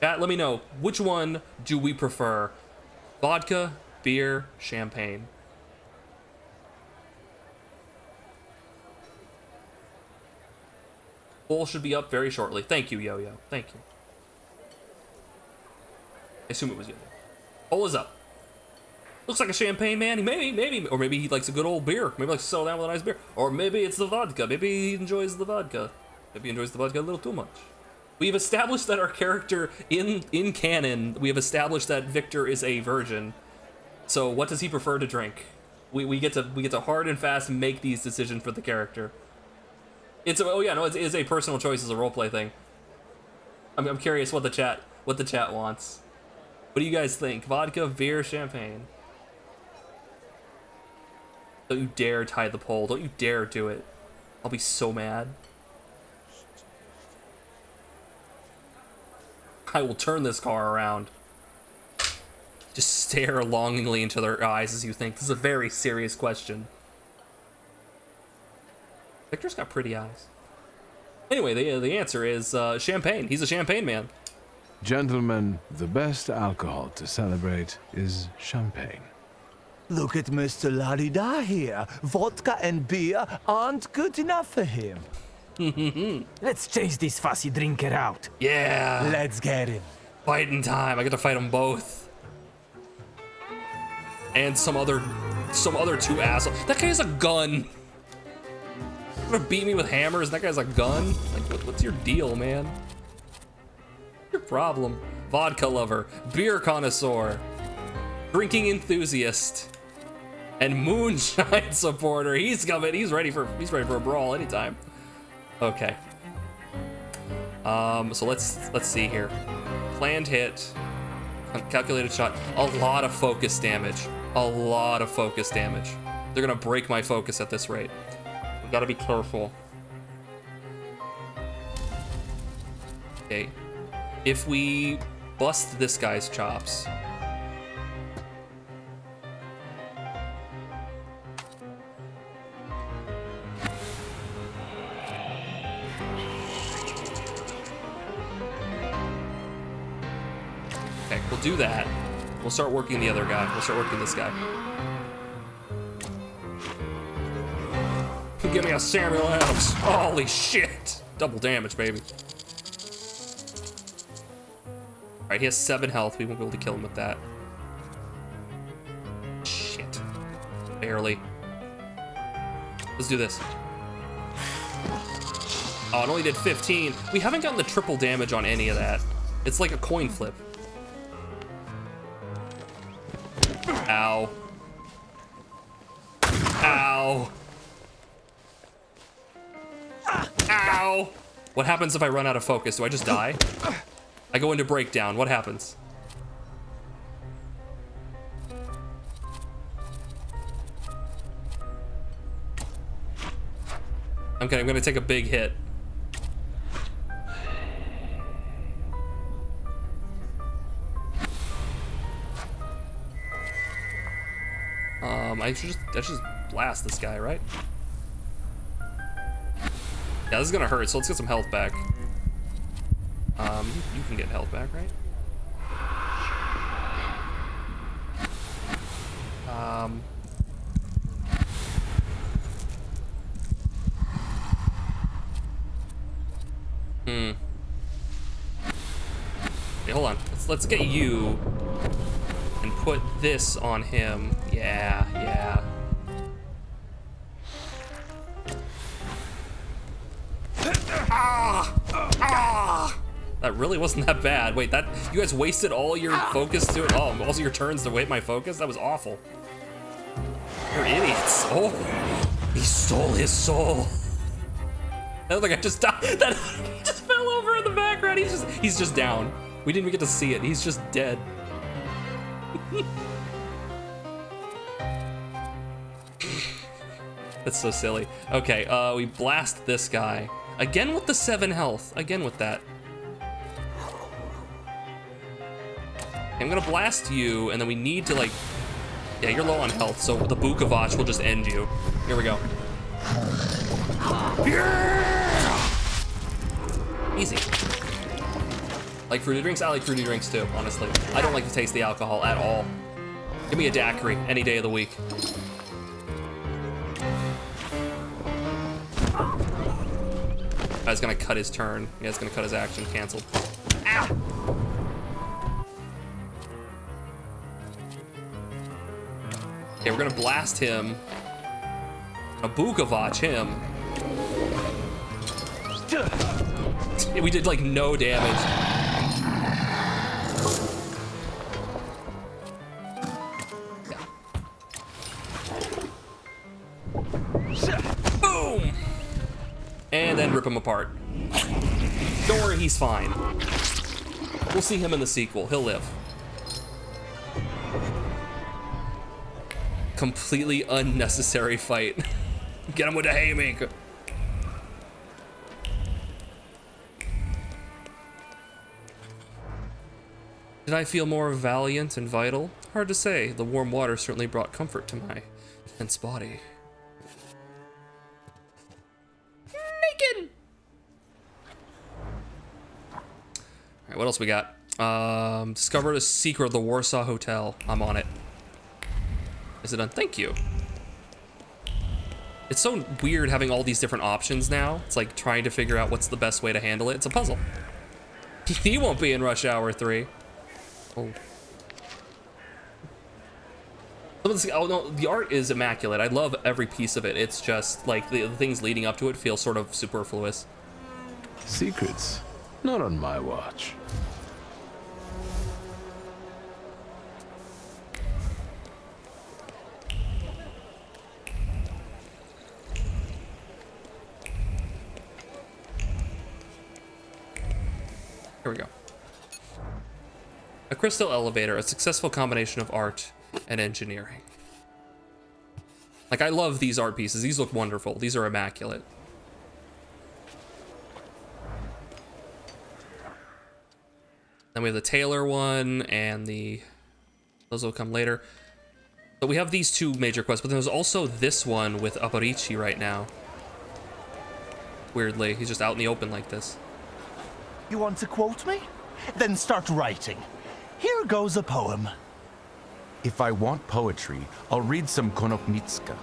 Chat, let me know. Which one do we prefer? Vodka, beer, champagne. Poll should be up very shortly. Thank you, Yo-Yo. Thank you. I assume it was Yo-Yo. Poll is up. Looks like a champagne man. Maybe, or maybe he likes a good old beer. Maybe he likes to settle down with a nice beer. Or maybe it's the vodka. Maybe he enjoys the vodka. Maybe he enjoys the vodka a little too much. We've established that our character in canon, we have established that Victor is a virgin. So what does he prefer to drink? We get to hard and fast make these decisions for the character. It's a personal choice as a roleplay thing. I'm curious what the chat wants. What do you guys think? Vodka, beer, champagne? Don't you dare tie the poll. Don't you dare do it. I'll be so mad. I will turn this car around. Just stare longingly into their eyes as you think. This is a very serious question. Victor's got pretty eyes. Anyway, the answer is champagne. He's a champagne man. Gentlemen, the best alcohol to celebrate is champagne. Look at Mr. La-di-da here. Vodka and beer aren't good enough for him. Let's chase this fussy drinker out. Yeah. Let's get him. Fighting time. I get to fight them both. And some other 2 assholes. That guy has a gun. You're gonna beat me with hammers and that guy's a gun? Like, what's your deal, man? What's your problem? Vodka lover, beer connoisseur, drinking enthusiast, and moonshine supporter. He's coming. He's ready for a brawl anytime. Okay. So let's see here. Planned hit, calculated shot. A lot of focus damage. A lot of focus damage. They're gonna break my focus at this rate. We gotta be careful. Okay. If we bust this guy's chops. Okay, we'll do that. We'll start working the other guy. We'll start working this guy. Give me a Samuel Adams. Holy shit. Double damage, baby. Alright, he has 7 health. We won't be able to kill him with that. Shit. Barely. Let's do this. Oh, it only did 15. We haven't gotten the triple damage on any of that. It's like a coin flip. Ow. Ow. Ow! What happens if I run out of focus? Do I just die? I go into breakdown. What happens? Okay, I'm gonna take a big hit. I should just blast this guy, right? Yeah, this is gonna hurt, so let's get some health back. You can get health back, right? Okay, hold on. Let's get you and put this on him. Yeah. That really wasn't that bad. Wait, you guys wasted all your focus to it. Oh, all your turns to wait my focus? That was awful. You're idiots. Oh, he stole his soul. That looked like I just died. That he just fell over in the background. He's just down. We didn't even get to see it. He's just dead. That's so silly. Okay, we blast this guy. Again with the 7 health. Again with that. I'm gonna blast you, and then we need to, like... Yeah, you're low on health, so the Bukavach will just end you. Here we go. Yeah! Easy. Like fruity drinks? I like fruity drinks too, honestly. I don't like to taste the alcohol at all. Give me a daiquiri any day of the week. Guy's gonna cut his turn. Yeah, he's gonna cut his action. Canceled. Ow! Okay, we're gonna blast him. A Bukavach him. We did like no damage. Boom! And then rip him apart. Don't worry, he's fine. We'll see him in the sequel. He'll live. Completely unnecessary fight. Get him with a haymaker. Did I feel more valiant and vital? Hard to say. The warm water certainly brought comfort to my tense body. Naked! Alright, what else we got? Discovered a secret of the Warsaw Hotel. I'm on it. Is it done? Thank you. It's so weird having all these different options now. It's like trying to figure out what's the best way to handle it. It's a puzzle. He won't be in Rush Hour 3. Oh. Oh no, the art is immaculate. I love every piece of it. It's just like the things leading up to it feel sort of superfluous. Secrets? Not on my watch. Here we go. A crystal elevator, a successful combination of art and engineering. Like, I love these art pieces. These look wonderful. These are immaculate. Then we have the Taylor one and those will come later. So we have these 2 major quests, but there's also this one with Aparici right now. Weirdly, he's just out in the open like this. You want to quote me? Then start writing. Here goes a poem. If I want poetry, I'll read some Konopnicka.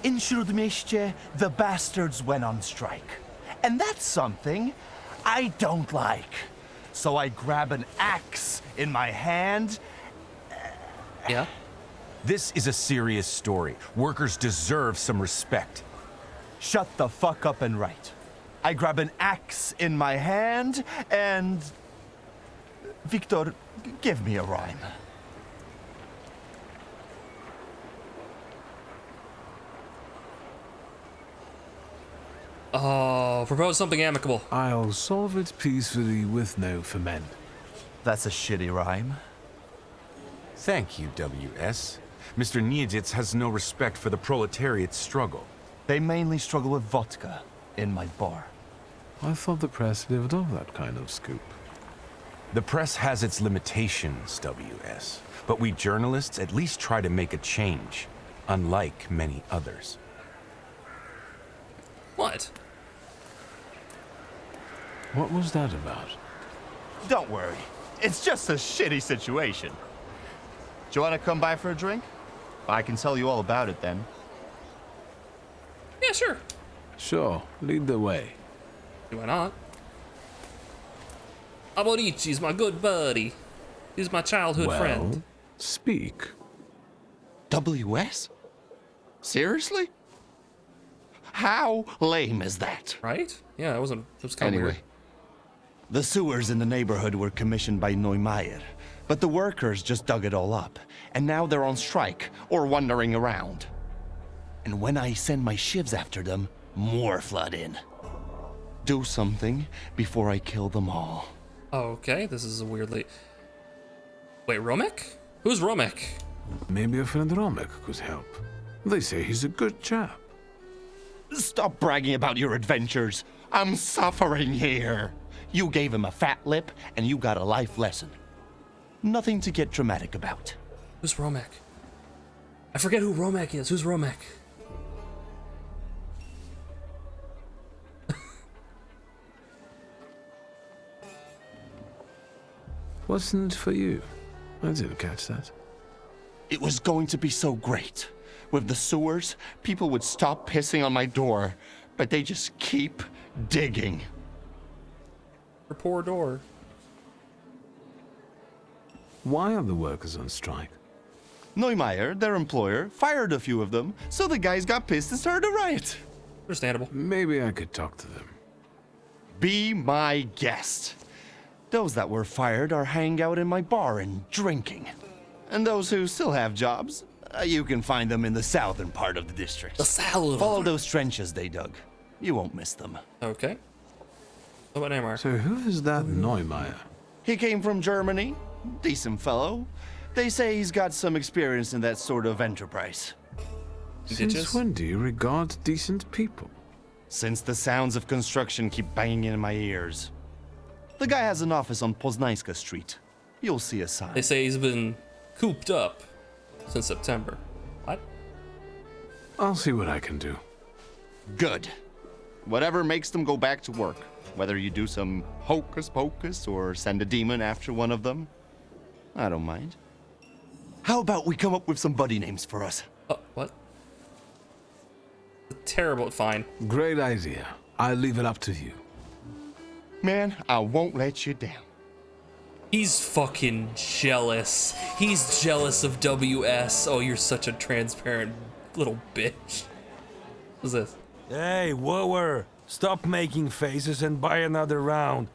In Śródmieście, the bastards went on strike. And that's something I don't like. So I grab an axe in my hand. Yeah? This is a serious story. Workers deserve some respect. Shut the fuck up and write. I grab an axe in my hand and... Victor, give me a rhyme. Oh, propose something amicable. I'll solve it peacefully with no ferment. That's a shitty rhyme. Thank you, WS. Mr. Niedzitz has no respect for the proletariat's struggle. They mainly struggle with vodka. in my bar. I thought the press lived off that kind of scoop. The press has its limitations, WS. But we journalists at least try to make a change, unlike many others. What? What was that about? Don't worry. It's just a shitty situation. Do you want to come by for a drink? I can tell you all about it then. Yeah, sure. Sure, lead the way. Why not? Amorichi's my good buddy. He's my childhood friend. Speak. WS? Seriously? How lame is that? Right? Yeah, it was kind of weird. The sewers in the neighborhood were commissioned by Neumeier, but the workers just dug it all up, and now they're on strike or wandering around. And when I send my shivs after them, more flood in. Do something before I kill them all. Okay, this is a weirdly... Wait, Romek? Who's Romek? Maybe a friend Romek could help. They say he's a good chap. Stop bragging about your adventures. I'm suffering here. You gave him a fat lip, and you got a life lesson. Nothing to get dramatic about. Who's Romek? I forget who Romek is. Who's Romek? Wasn't it for you? I didn't catch that. It was going to be so great. With the sewers, people would stop pissing on my door, but they just keep digging. Your poor door. Why are the workers on strike? Neumeier, their employer, fired a few of them, so the guys got pissed and started a riot. Understandable. Maybe I could talk to them. Be my guest. Those that were fired are hanging out in my bar and drinking. And those who still have jobs, you can find them in the southern part of the district. The south. Follow those trenches they dug. You won't miss them. Okay. What about Neymar? So who is that Neumeier? He came from Germany. Decent fellow. They say he's got some experience in that sort of enterprise. Since when do you regard decent people? Since the sounds of construction keep banging in my ears. The guy has an office on Poznańska Street. You'll see a sign. They say he's been cooped up since September. What? I'll see what I can do. Good. Whatever makes them go back to work. Whether you do some hocus pocus or send a demon after one of them, I don't mind. How about we come up with some buddy names for us? What? Terrible. Fine. Great idea. I'll leave it up to you. Man, I won't let you down. He's fucking jealous. He's jealous of WS. Oh, you're such a transparent little bitch. What's this? Hey, whoa, stop making faces and buy another round.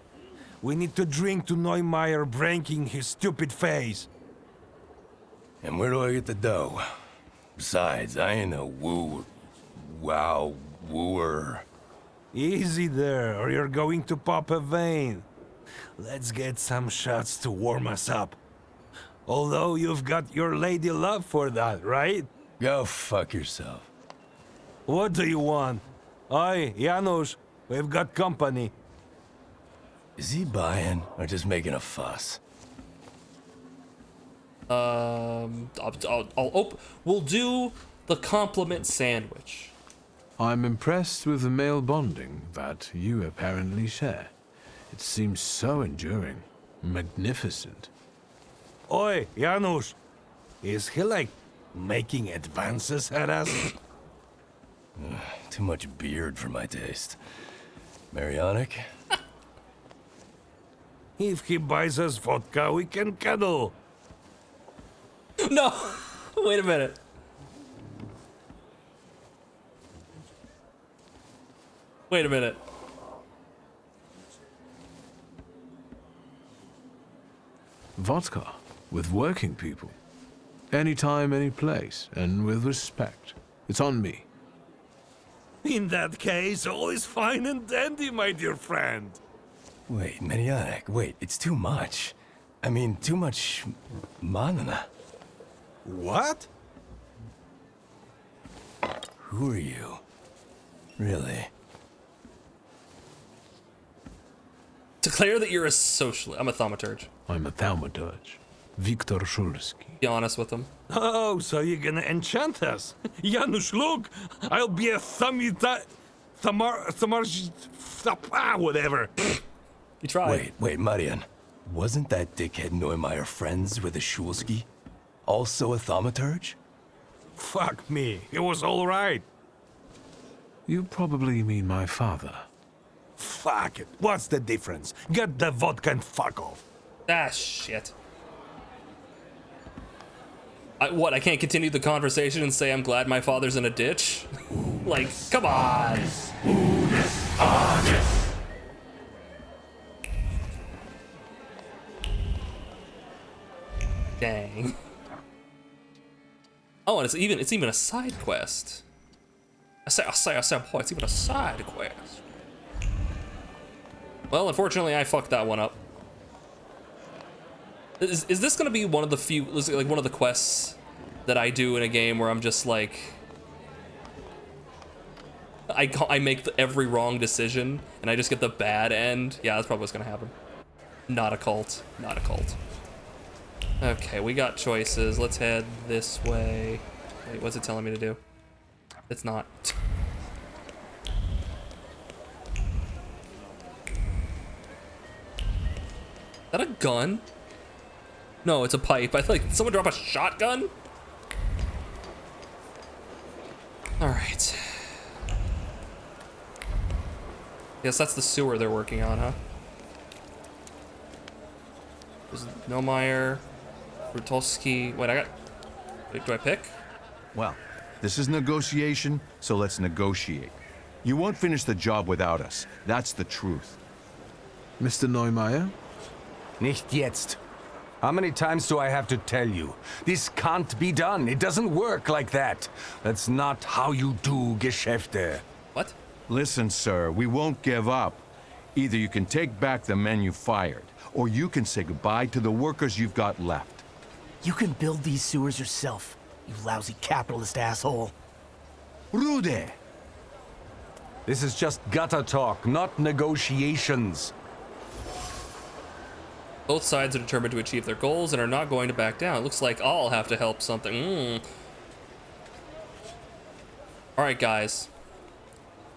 We need to drink to Neumeier breaking his stupid face. And where do I get the dough? Besides, I ain't a wooer. Easy there, or you're going to pop a vein. Let's get some shots to warm us up. Although you've got your lady love for that, right? Go fuck yourself. What do you want? Oi, Janusz, we've got company. Is he buying or just making a fuss? We'll do the compliment sandwich. I'm impressed with the male bonding that you apparently share. It seems so enduring, magnificent. Oi, Janusz, is he like making advances at us? Too much beard for my taste. Marianic? If he buys us vodka, we can cuddle. No! Wait a minute. Wait a minute. Vodka with working people. Anytime, any place, and with respect. It's on me. In that case, all is fine and dandy, my dear friend. Wait, Marianic, wait, it's too much. I mean, too much manana. What? Who are you? Really? Declare that you're a socialist. I'm a thaumaturge. I'm a Thaumaturge. Viktor Szulski. Be honest with them. Oh, so you're gonna enchant us? Janusz, look! I'll be a whatever. You tried. Wait, Marian. Wasn't that dickhead Neumeier friends with the Szulski? Also a thaumaturge? Fuck me, it was all right. You probably mean my father. Fuck it, what's the difference? Get the vodka and fuck off. Ah, shit. What, I can't continue the conversation and say I'm glad my father's in a ditch? Like, come on. Dang. Oh, and it's even a side quest. I say, boy, it's even a side quest. Well, unfortunately, I fucked that one up. Is this gonna be one of the few, like one of the quests that I do in a game where I'm just like, I make every wrong decision and I just get the bad end? Yeah, that's probably what's gonna happen. Not a cult, not a cult. Okay, we got choices. Let's head this way. Wait, what's it telling me to do? It's not. Is that a gun? No, it's a pipe. I feel like, did someone drop a shotgun? All right. Yes, that's the sewer they're working on, huh? There's Neumeier, Rutowski. Wait, wait, do I pick? Well, this is negotiation, so let's negotiate. You won't finish the job without us. That's the truth. Mr. Neumeier? Nicht jetzt. How many times do I have to tell you? This can't be done. It doesn't work like that. That's not how you do Geschäfte. What? Listen, sir, we won't give up. Either you can take back the men you fired, or you can say goodbye to the workers you've got left. You can build these sewers yourself, you lousy capitalist asshole. Rude! This is just gutter talk, not negotiations. Both sides are determined to achieve their goals and are not going to back down. It looks like I'll have to help something. All right, guys.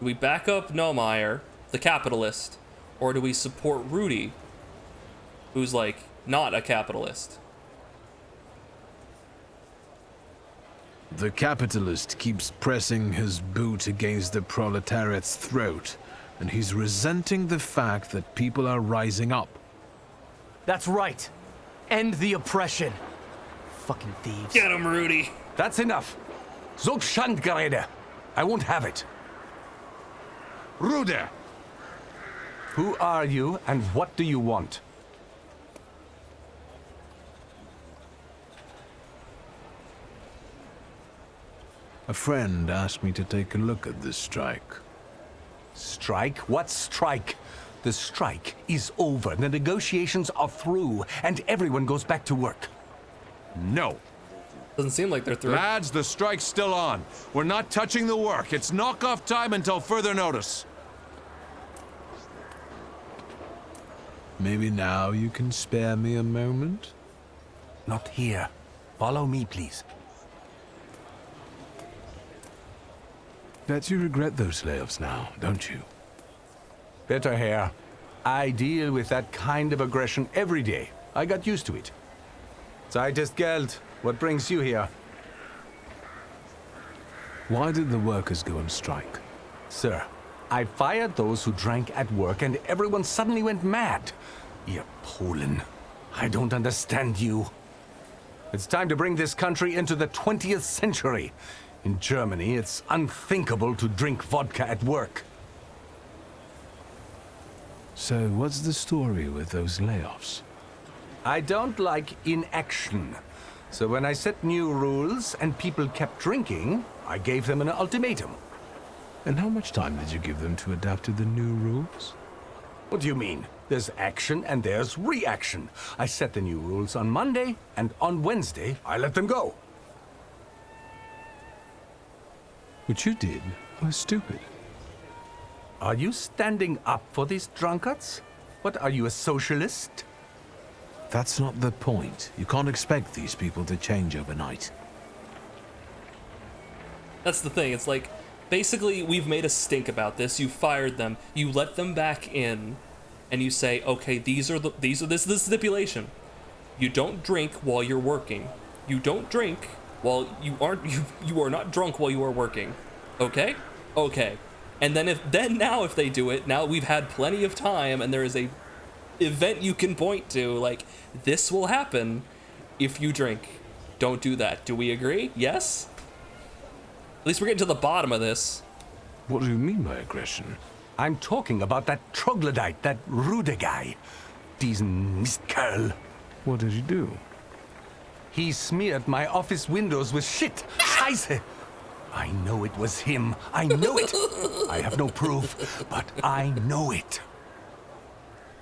Do we back up Neumeier, the capitalist, or do we support Rudy, who's like not a capitalist? The capitalist keeps pressing his boot against the proletariat's throat, and he's resenting the fact that people are rising up. That's right. End the oppression. Fucking thieves. Get him, Rudy. That's enough. So Schandgerede. I won't have it. Rude! Who are you and what do you want? A friend asked me to take a look at this strike. Strike? What strike? The strike is over. The negotiations are through, and everyone goes back to work. No. Doesn't seem like they're through. Lads, the strike's still on. We're not touching the work. It's knock-off time until further notice. Maybe now you can spare me a moment? Not here. Follow me, please. Bet you regret those layoffs now, don't you? Better hair. I deal with that kind of aggression every day. I got used to it. Zeit ist Geld. What brings you here? Why did the workers go on strike? Sir, I fired those who drank at work and everyone suddenly went mad. You Polen. I don't understand you. It's time to bring this country into the 20th century. In Germany, it's unthinkable to drink vodka at work. So what's the story with those layoffs? I don't like inaction. So when I set new rules and people kept drinking, I gave them an ultimatum. And how much time did you give them to adapt to the new rules? What do you mean? There's action and there's reaction. I set the new rules on Monday, and on Wednesday, I let them go. What you did was stupid. Are you standing up for these drunkards? What, are you a socialist? That's not the point. You can't expect these people to change overnight. That's the thing. It's like, basically, we've made a stink about this. You fired them. You let them back in, and you say, okay, this is the stipulation. You don't drink while you're working. You don't drink while you are not drunk while you are working. Okay? Okay. And then if they do it, now we've had plenty of time, and there is a event you can point to, like, this will happen if you drink. Don't do that. Do we agree? Yes? At least we're getting to the bottom of this. What do you mean by aggression? I'm talking about that troglodyte, that Rude guy. Diesen Mistkerl. What did you do? He smeared my office windows with shit. Scheiße. I know it was him. I know it. I have no proof, but I know it.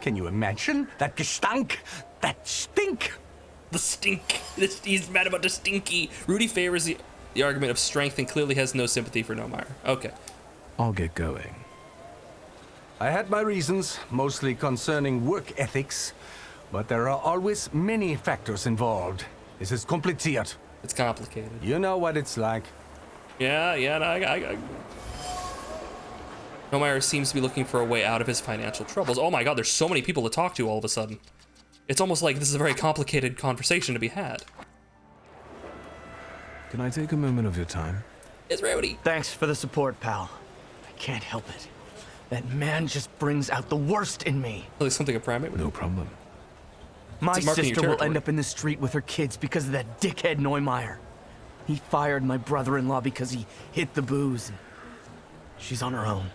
Can you imagine? That gestank, that stink. The stink. He's mad about the stinky. Rudy favors the argument of strength and clearly has no sympathy for Neumeier. Okay. I'll get going. I had my reasons, mostly concerning work ethics, but there are always many factors involved. This is complicated. It's complicated. You know what it's like. Yeah, no, Neumeier seems to be looking for a way out of his financial troubles. Oh my god, there's so many people to talk to all of a sudden. It's almost like this is a very complicated conversation to be had. Can I take a moment of your time? It's Rudy. Thanks for the support, pal. I can't help it. That man just brings out the worst in me. Like something a primate would do. No problem. My sister will end up in the street with her kids because of that dickhead Neumeier. He fired my brother-in-law because he hit the booze. And she's on her own.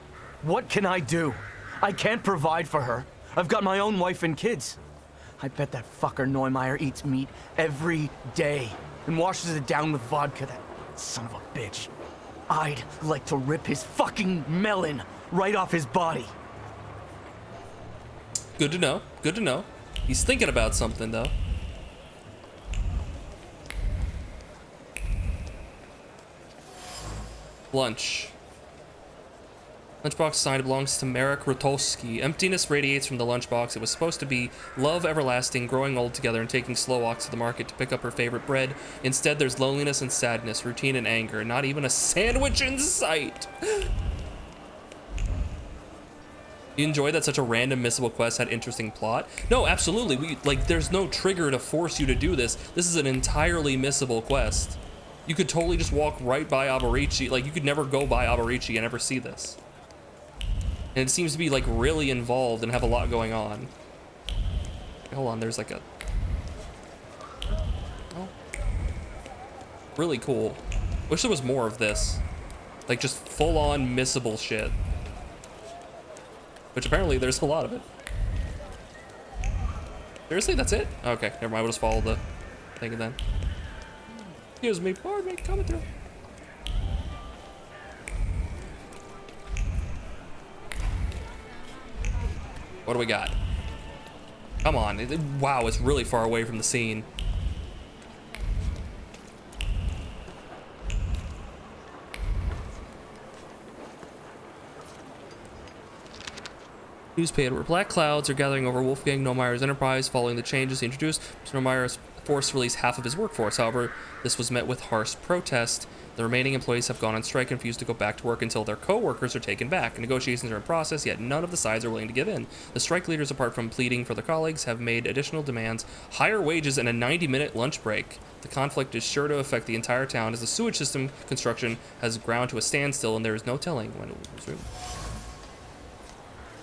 What can I do? I can't provide for her. I've got my own wife and kids. I bet that fucker Neumeier eats meat every day and washes it down with vodka, that son of a bitch. I'd like to rip his fucking melon right off his body. Good to know. Good to know. He's thinking about something, though. Lunch. Lunchbox sign belongs to Marek Rotowski. Emptiness radiates from the lunchbox. It was supposed to be love everlasting, growing old together, and taking slow walks to the market to pick up her favorite bread. Instead, there's loneliness and sadness, routine and anger, not even a sandwich in sight. You enjoyed that such a random missable quest had interesting plot? No, absolutely. There's no trigger to force you to do this. This is an entirely missable quest. You could totally just walk right by Alberici. Like, you could never go by Alberici and ever see this. And it seems to be, like, really involved and have a lot going on. Hold on, there's like a... Oh. Really cool. Wish there was more of this. Like, just full-on missable shit. Which apparently there's a lot of it. Seriously, that's it? Okay, never mind, we'll just follow the thing and then. Excuse me, pardon me, coming through. What do we got? Come on, wow, it's really far away from the scene. Newspaper. Black clouds are gathering over Wolfgang Neumeier's enterprise following the changes he introduced. Mr. Neumeyer is forced to release half of his workforce. However, this was met with harsh protest. The remaining employees have gone on strike and refused to go back to work until their co-workers are taken back. Negotiations are in process, yet none of the sides are willing to give in. The strike leaders, apart from pleading for their colleagues, have made additional demands, higher wages, and a 90-minute lunch break. The conflict is sure to affect the entire town as the sewage system construction has ground to a standstill and there is no telling when it will resume.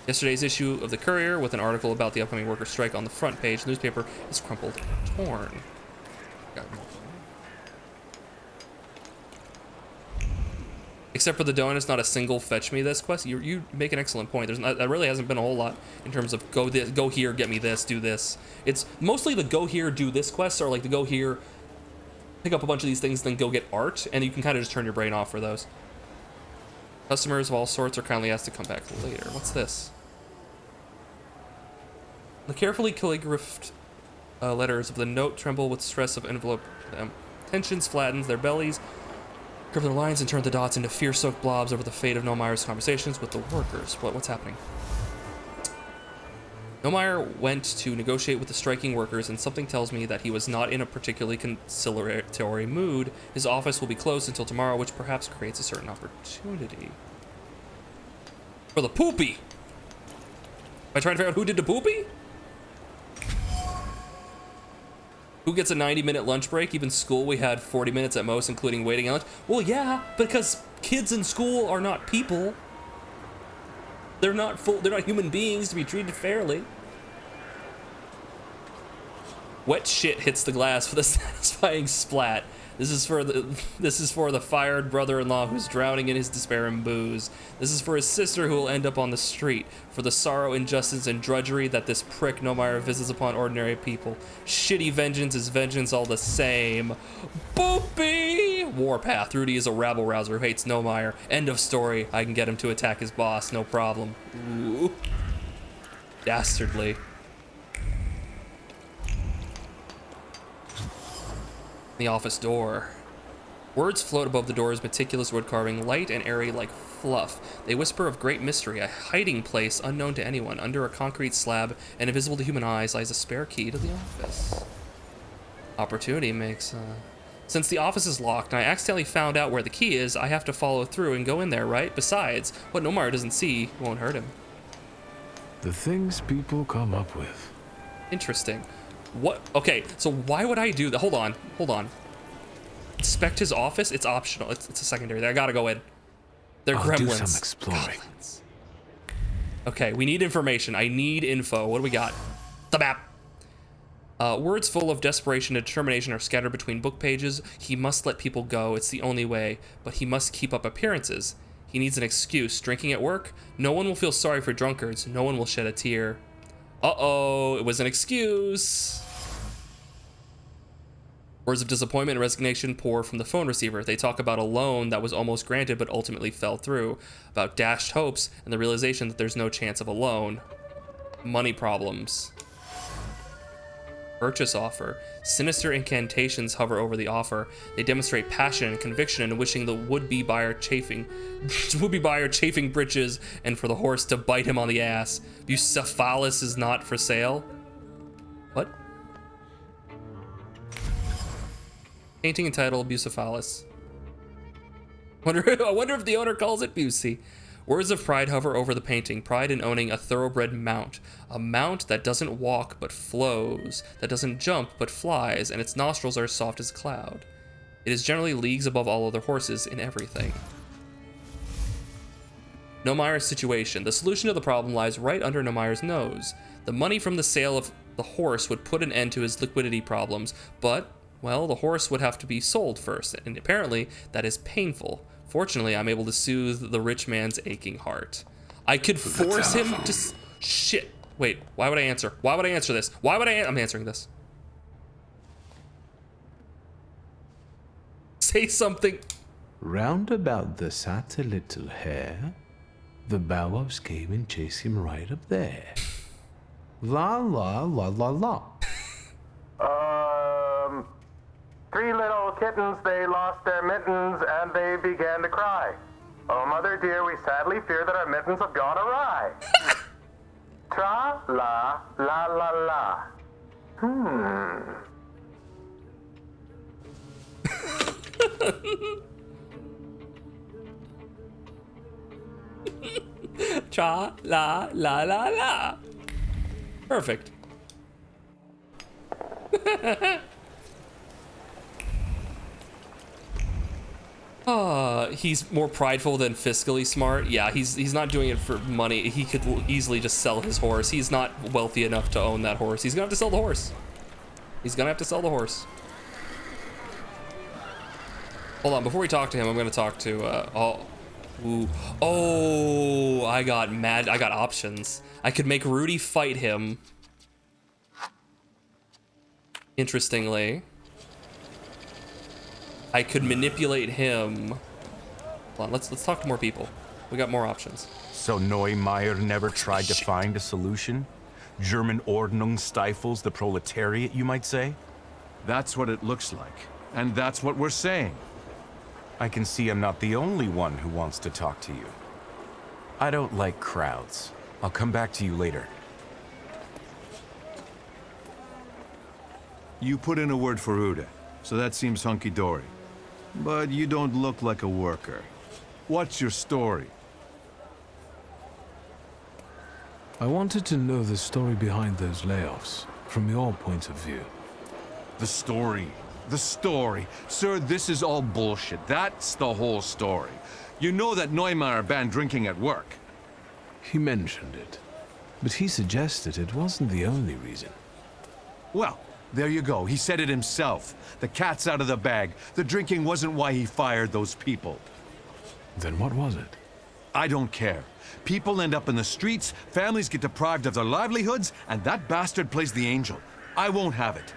Yesterday's issue of the Courier, with an article about the upcoming workers' strike on the front page, the newspaper is crumpled and torn. Except for the donuts, not a single fetch me this quest. You make an excellent point. There really hasn't been a whole lot in terms of go here, get me this, do this. It's mostly the go here, do this quests, or like the go here, pick up a bunch of these things, then go get art, and you can kind of just turn your brain off for those. Customers of all sorts are kindly asked to come back later. What's this? The carefully calligraphed letters of the note tremble with stress of envelope them. Tensions flattens their bellies, curve their lines, and turn the dots into fear-soaked blobs over the fate of Neumeier's conversations with the workers. What's happening? Neumayer went to negotiate with the striking workers, and something tells me that he was not in a particularly conciliatory mood. His office will be closed until tomorrow, which perhaps creates a certain opportunity. For the poopy! Am I trying to figure out who did the poopy? Who gets a 90-minute lunch break? Even school, we had 40 minutes at most, including waiting at lunch. Well, yeah, because kids in school are not people. They're not human beings to be treated fairly. Wet shit hits the glass for the satisfying splat. This is for the fired brother-in-law who's drowning in his despair and booze. This is for his sister who will end up on the street. For the sorrow, injustice, and drudgery that this prick Neumayer visits upon ordinary people. Shitty vengeance is vengeance all the same. Boopy! Warpath. Rudy is a rabble-rouser who hates Neumayer. End of story. I can get him to attack his boss, no problem. Ooh. Dastardly. The office door. Words float above the door's meticulous wood carving, light and airy like fluff. They whisper of great mystery, a hiding place unknown to anyone. Under a concrete slab and invisible to human eyes lies a spare key to the office. Opportunity makes, Since the office is locked and I accidentally found out where the key is, I have to follow through and go in there, right? Besides, what Neumayer doesn't see won't hurt him. The things people come up with. Interesting. What? Okay, so why would I do that? Hold on. Inspect his office? It's optional. It's a secondary. I gotta go in. They're gremlins. Do some exploring. Goblins. Okay, we need information. I need info. What do we got? The map. Words full of desperation and determination are scattered between book pages. He must let people go. It's the only way. But he must keep up appearances. He needs an excuse. Drinking at work? No one will feel sorry for drunkards. No one will shed a tear. Uh-oh, it was an excuse. Words of disappointment and resignation pour from the phone receiver. They talk about a loan that was almost granted but ultimately fell through, about dashed hopes and the realization that there's no chance of a loan. Money problems. Purchase offer. Sinister incantations hover over the offer. They demonstrate passion and conviction and wishing the would-be buyer chafing britches and for the horse to bite him on the ass. Bucephalus is not for sale. What? Painting entitled Bucephalus. I wonder if the owner calls it Busey. Words of pride hover over the painting. Pride in owning a thoroughbred mount. A mount that doesn't walk but flows, that doesn't jump but flies, and its nostrils are soft as cloud. It is generally leagues above all other horses in everything. Neumeyer's situation. The solution to the problem lies right under Neumeyer's nose. The money from the sale of the horse would put an end to his liquidity problems, but, well, the horse would have to be sold first, and apparently that is painful. Fortunately, I'm able to soothe the rich man's aching heart. I could force him to... Shit. Wait, why would I answer? Why would I answer this? I'm answering this. Say something. Round about the sat a little hare. The bow-wows came and chased him right up there. La la la la la. Three little kittens, they lost their mittens, and they began to cry. Oh, mother dear, we sadly fear that our mittens have gone awry. Tra, la, la, la, la. Tra, la, la, la, la. Perfect. He's more prideful than fiscally smart. Yeah, he's not doing it for money. He could easily just sell his horse. He's not wealthy enough to own that horse. He's gonna have to sell the horse. Hold on, before we talk to him, I'm gonna talk to, I got mad. I got options. I could make Rudy fight him. Interestingly. I could manipulate him. Hold on, let's talk to more people. We got more options. So Neumayer never tried to find a solution? German Ordnung stifles the proletariat, you might say? That's what it looks like. And that's what we're saying. I can see I'm not the only one who wants to talk to you. I don't like crowds. I'll come back to you later. You put in a word for Uda, so that seems hunky-dory. But you don't look like a worker. What's your story? I wanted to know the story behind those layoffs, from your point of view. The story. The story. Sir, this is all bullshit. That's the whole story. You know that Neumeier banned drinking at work. He mentioned it, but he suggested it wasn't the only reason. Well, there you go. He said it himself. The cat's out of the bag. The drinking wasn't why he fired those people. Then what was it? I don't care. People end up in the streets, families get deprived of their livelihoods, and that bastard plays the angel. I won't have it.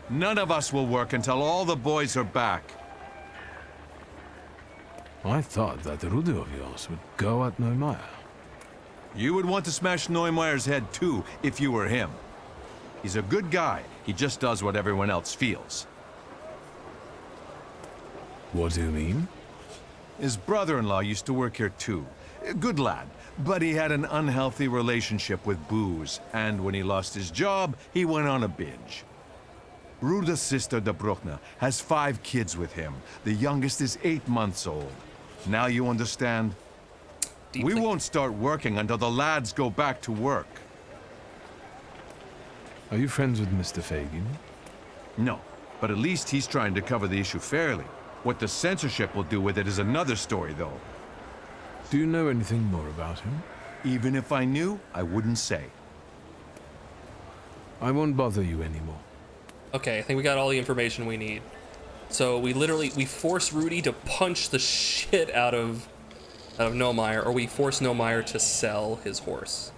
None of us will work until all the boys are back. I thought that Rudy of yours would go at Neumeier. You would want to smash Neumeier's head too, if you were him. He's a good guy. He just does what everyone else feels. What do you mean? His brother-in-law used to work here too. Good lad, but he had an unhealthy relationship with booze, and when he lost his job, he went on a binge. Ruda's sister, De Bruckner, has 5 kids with him. The youngest is 8 months old. Now you understand? We won't start working until the lads go back to work. Are you friends with Mr. Fagin? No, but at least he's trying to cover the issue fairly. What the censorship will do with it is another story, though. Do you know anything more about him? Even if I knew, I wouldn't say. I won't bother you anymore. Okay, I think we got all the information we need. So we force Rudy to punch the shit out of Neumeier, or we force Neumeier to sell his horse.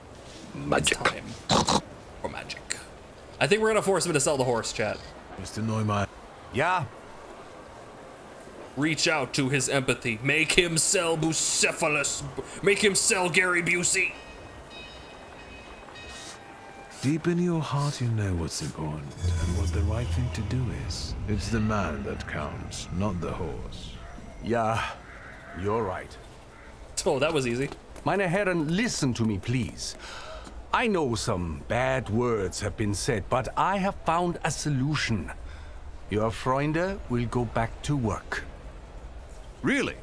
Magic. It's time for magic. I think we're gonna force him to sell the horse, chat. Mr. Neumeier. Yeah? Reach out to his empathy. Make him sell Bucephalus. Make him sell Gary Busey. Deep in your heart, you know what's important and what the right thing to do is. It's the man that counts, not the horse. Yeah, you're right. Oh, that was easy. Meine Herren, listen to me, please. I know some bad words have been said, but I have found a solution. Your Freunde will go back to work. Really?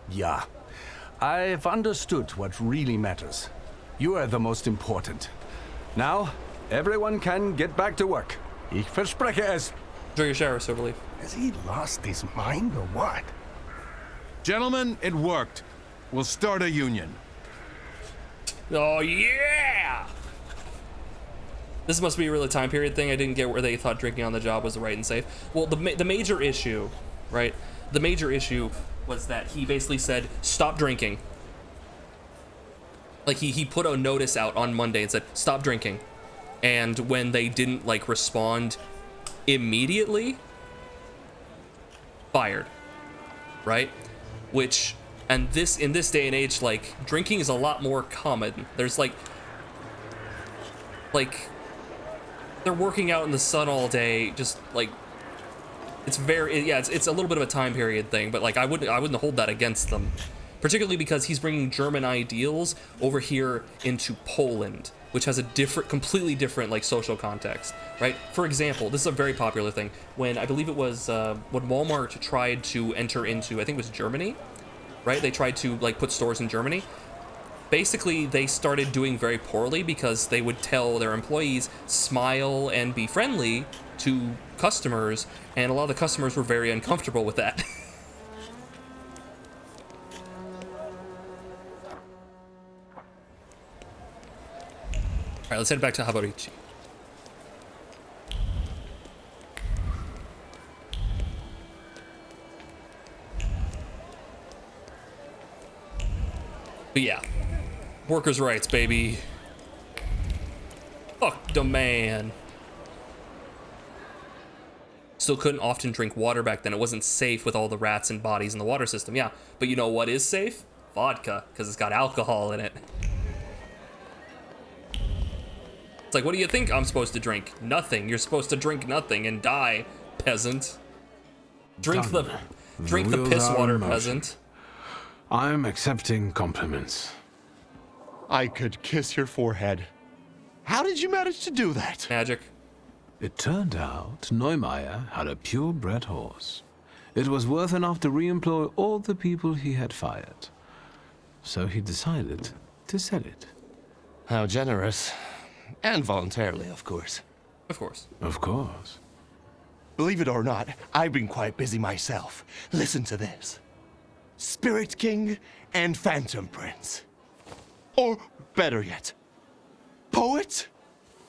Yeah. I've understood what really matters. You are the most important. Now, everyone can get back to work. Ich verspreche es. Enjoy your shower, Silverleaf. Has he lost his mind or what? Gentlemen, it worked. We'll start a union. Oh, yeah! This must be a really time period thing. I didn't get where they thought drinking on the job was right and safe. Well, the major issue, right? The major issue was that he basically said, stop drinking. Like, he put a notice out on Monday and said, stop drinking. And when they didn't, like, respond immediately, fired. Right? Which, and in this day and age, like, drinking is a lot more common. There's, like, they're working out in the sun all day, just, like, it's a little bit of a time period thing, but, like, I wouldn't hold that against them. Particularly because he's bringing German ideals over here into Poland, which has a completely different, like, social context, right? For example, this is a very popular thing. When, I believe it was, when Walmart tried to enter into, I think it was Germany, right? They tried to, like, put stores in Germany. Basically, they started doing very poorly because they would tell their employees, smile and be friendly to customers, and a lot of the customers were very uncomfortable with that. All right, let's head back to Habarichi. But yeah, workers' rights, baby. Fuck the man. Still couldn't often drink water back then. It wasn't safe with all the rats and bodies in the water system. Yeah, but you know what is safe? Vodka, because it's got alcohol in it. It's like, what do you think I'm supposed to drink? Nothing. You're supposed to drink nothing and die, peasant. Drink the piss water, peasant. I'm accepting compliments. I could kiss your forehead. How did you manage to do that? Magic. It turned out Neumeier had a purebred horse. It was worth enough to re-employ all the people he had fired. So he decided to sell it. How generous. And voluntarily, of course. Of course. Of course. Believe it or not, I've been quite busy myself. Listen to this. Spirit King and Phantom Prince. Or, better yet, Poet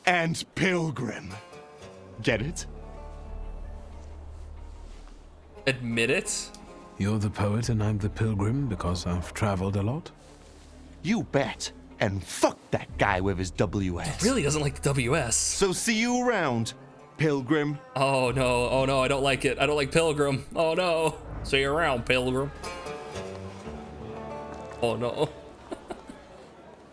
and Pilgrim. Get it? Admit it? You're the poet and I'm the pilgrim because I've traveled a lot? You bet. And fuck that guy with his WS. He really doesn't like the WS. So see you around, Pilgrim. Oh no, I don't like it. I don't like Pilgrim. Oh no. See you around, Pilgrim. Oh no.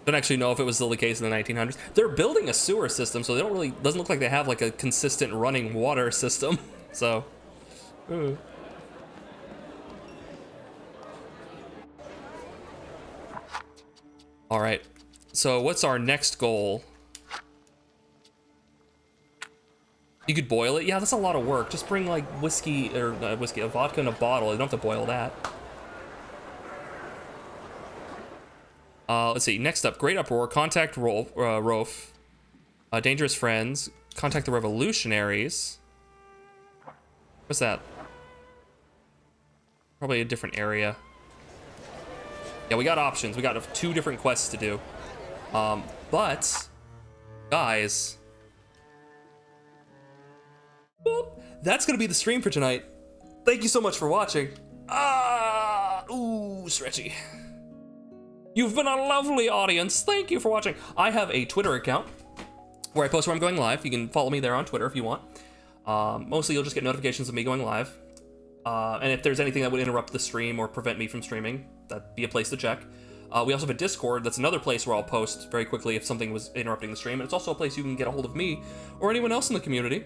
Don't actually know if it was still the case in the 1900s. They're building a sewer system, so they don't really, doesn't look like they have like a consistent running water system. So, all right. So what's our next goal? You could boil it. Yeah, that's a lot of work. Just bring like whiskey or a vodka in a bottle. You don't have to boil that. Let's see. Next up, Great Uproar. Contact Rolf. Dangerous Friends. Contact the Revolutionaries. What's that? Probably a different area. Yeah, we got options. We got 2 different quests to do. But, guys, that's gonna be the stream for tonight. Thank you so much for watching. Ooh, stretchy. You've been a lovely audience. Thank you for watching. I have a Twitter account where I post where I'm going live. You can follow me there on Twitter if you want. Mostly you'll just get notifications of me going live. And if there's anything that would interrupt the stream or prevent me from streaming, that'd be a place to check. We also have a Discord. That's another place where I'll post very quickly if something was interrupting the stream. And it's also a place you can get a hold of me or anyone else in the community.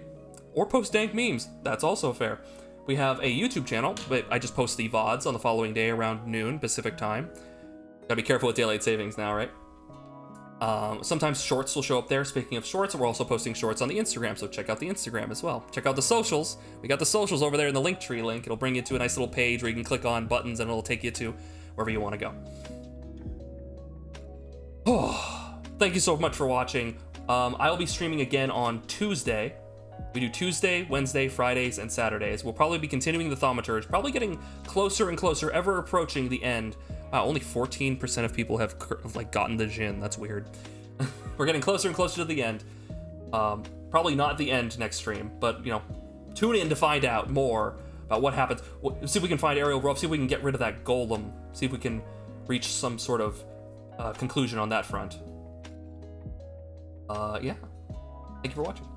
Or post dank memes. That's also fair. We have a YouTube channel, but I just post the VODs on the following day around noon Pacific time. Gotta be careful with daylight savings now, right? Sometimes shorts will show up there. Speaking of shorts, we're also posting shorts on the Instagram, so check out the Instagram as well. Check out the socials. We got the socials over there in the Linktree link. It'll bring you to a nice little page where you can click on buttons and it'll take you to wherever you want to go. Oh, thank you so much for watching. I'll be streaming again on Tuesday. We do Tuesday, Wednesday, Fridays, and Saturdays. We'll probably be continuing the Thaumaturge, probably getting closer and closer, ever approaching the end. Wow, only 14% of people have like gotten the Jinn. That's weird. We're getting closer and closer to the end. Probably not the end next stream, but you know, tune in to find out more about what happens. See if we can find Aerial Roof. See if we can get rid of that golem. See if we can reach some sort of conclusion on that front. Yeah. Thank you for watching.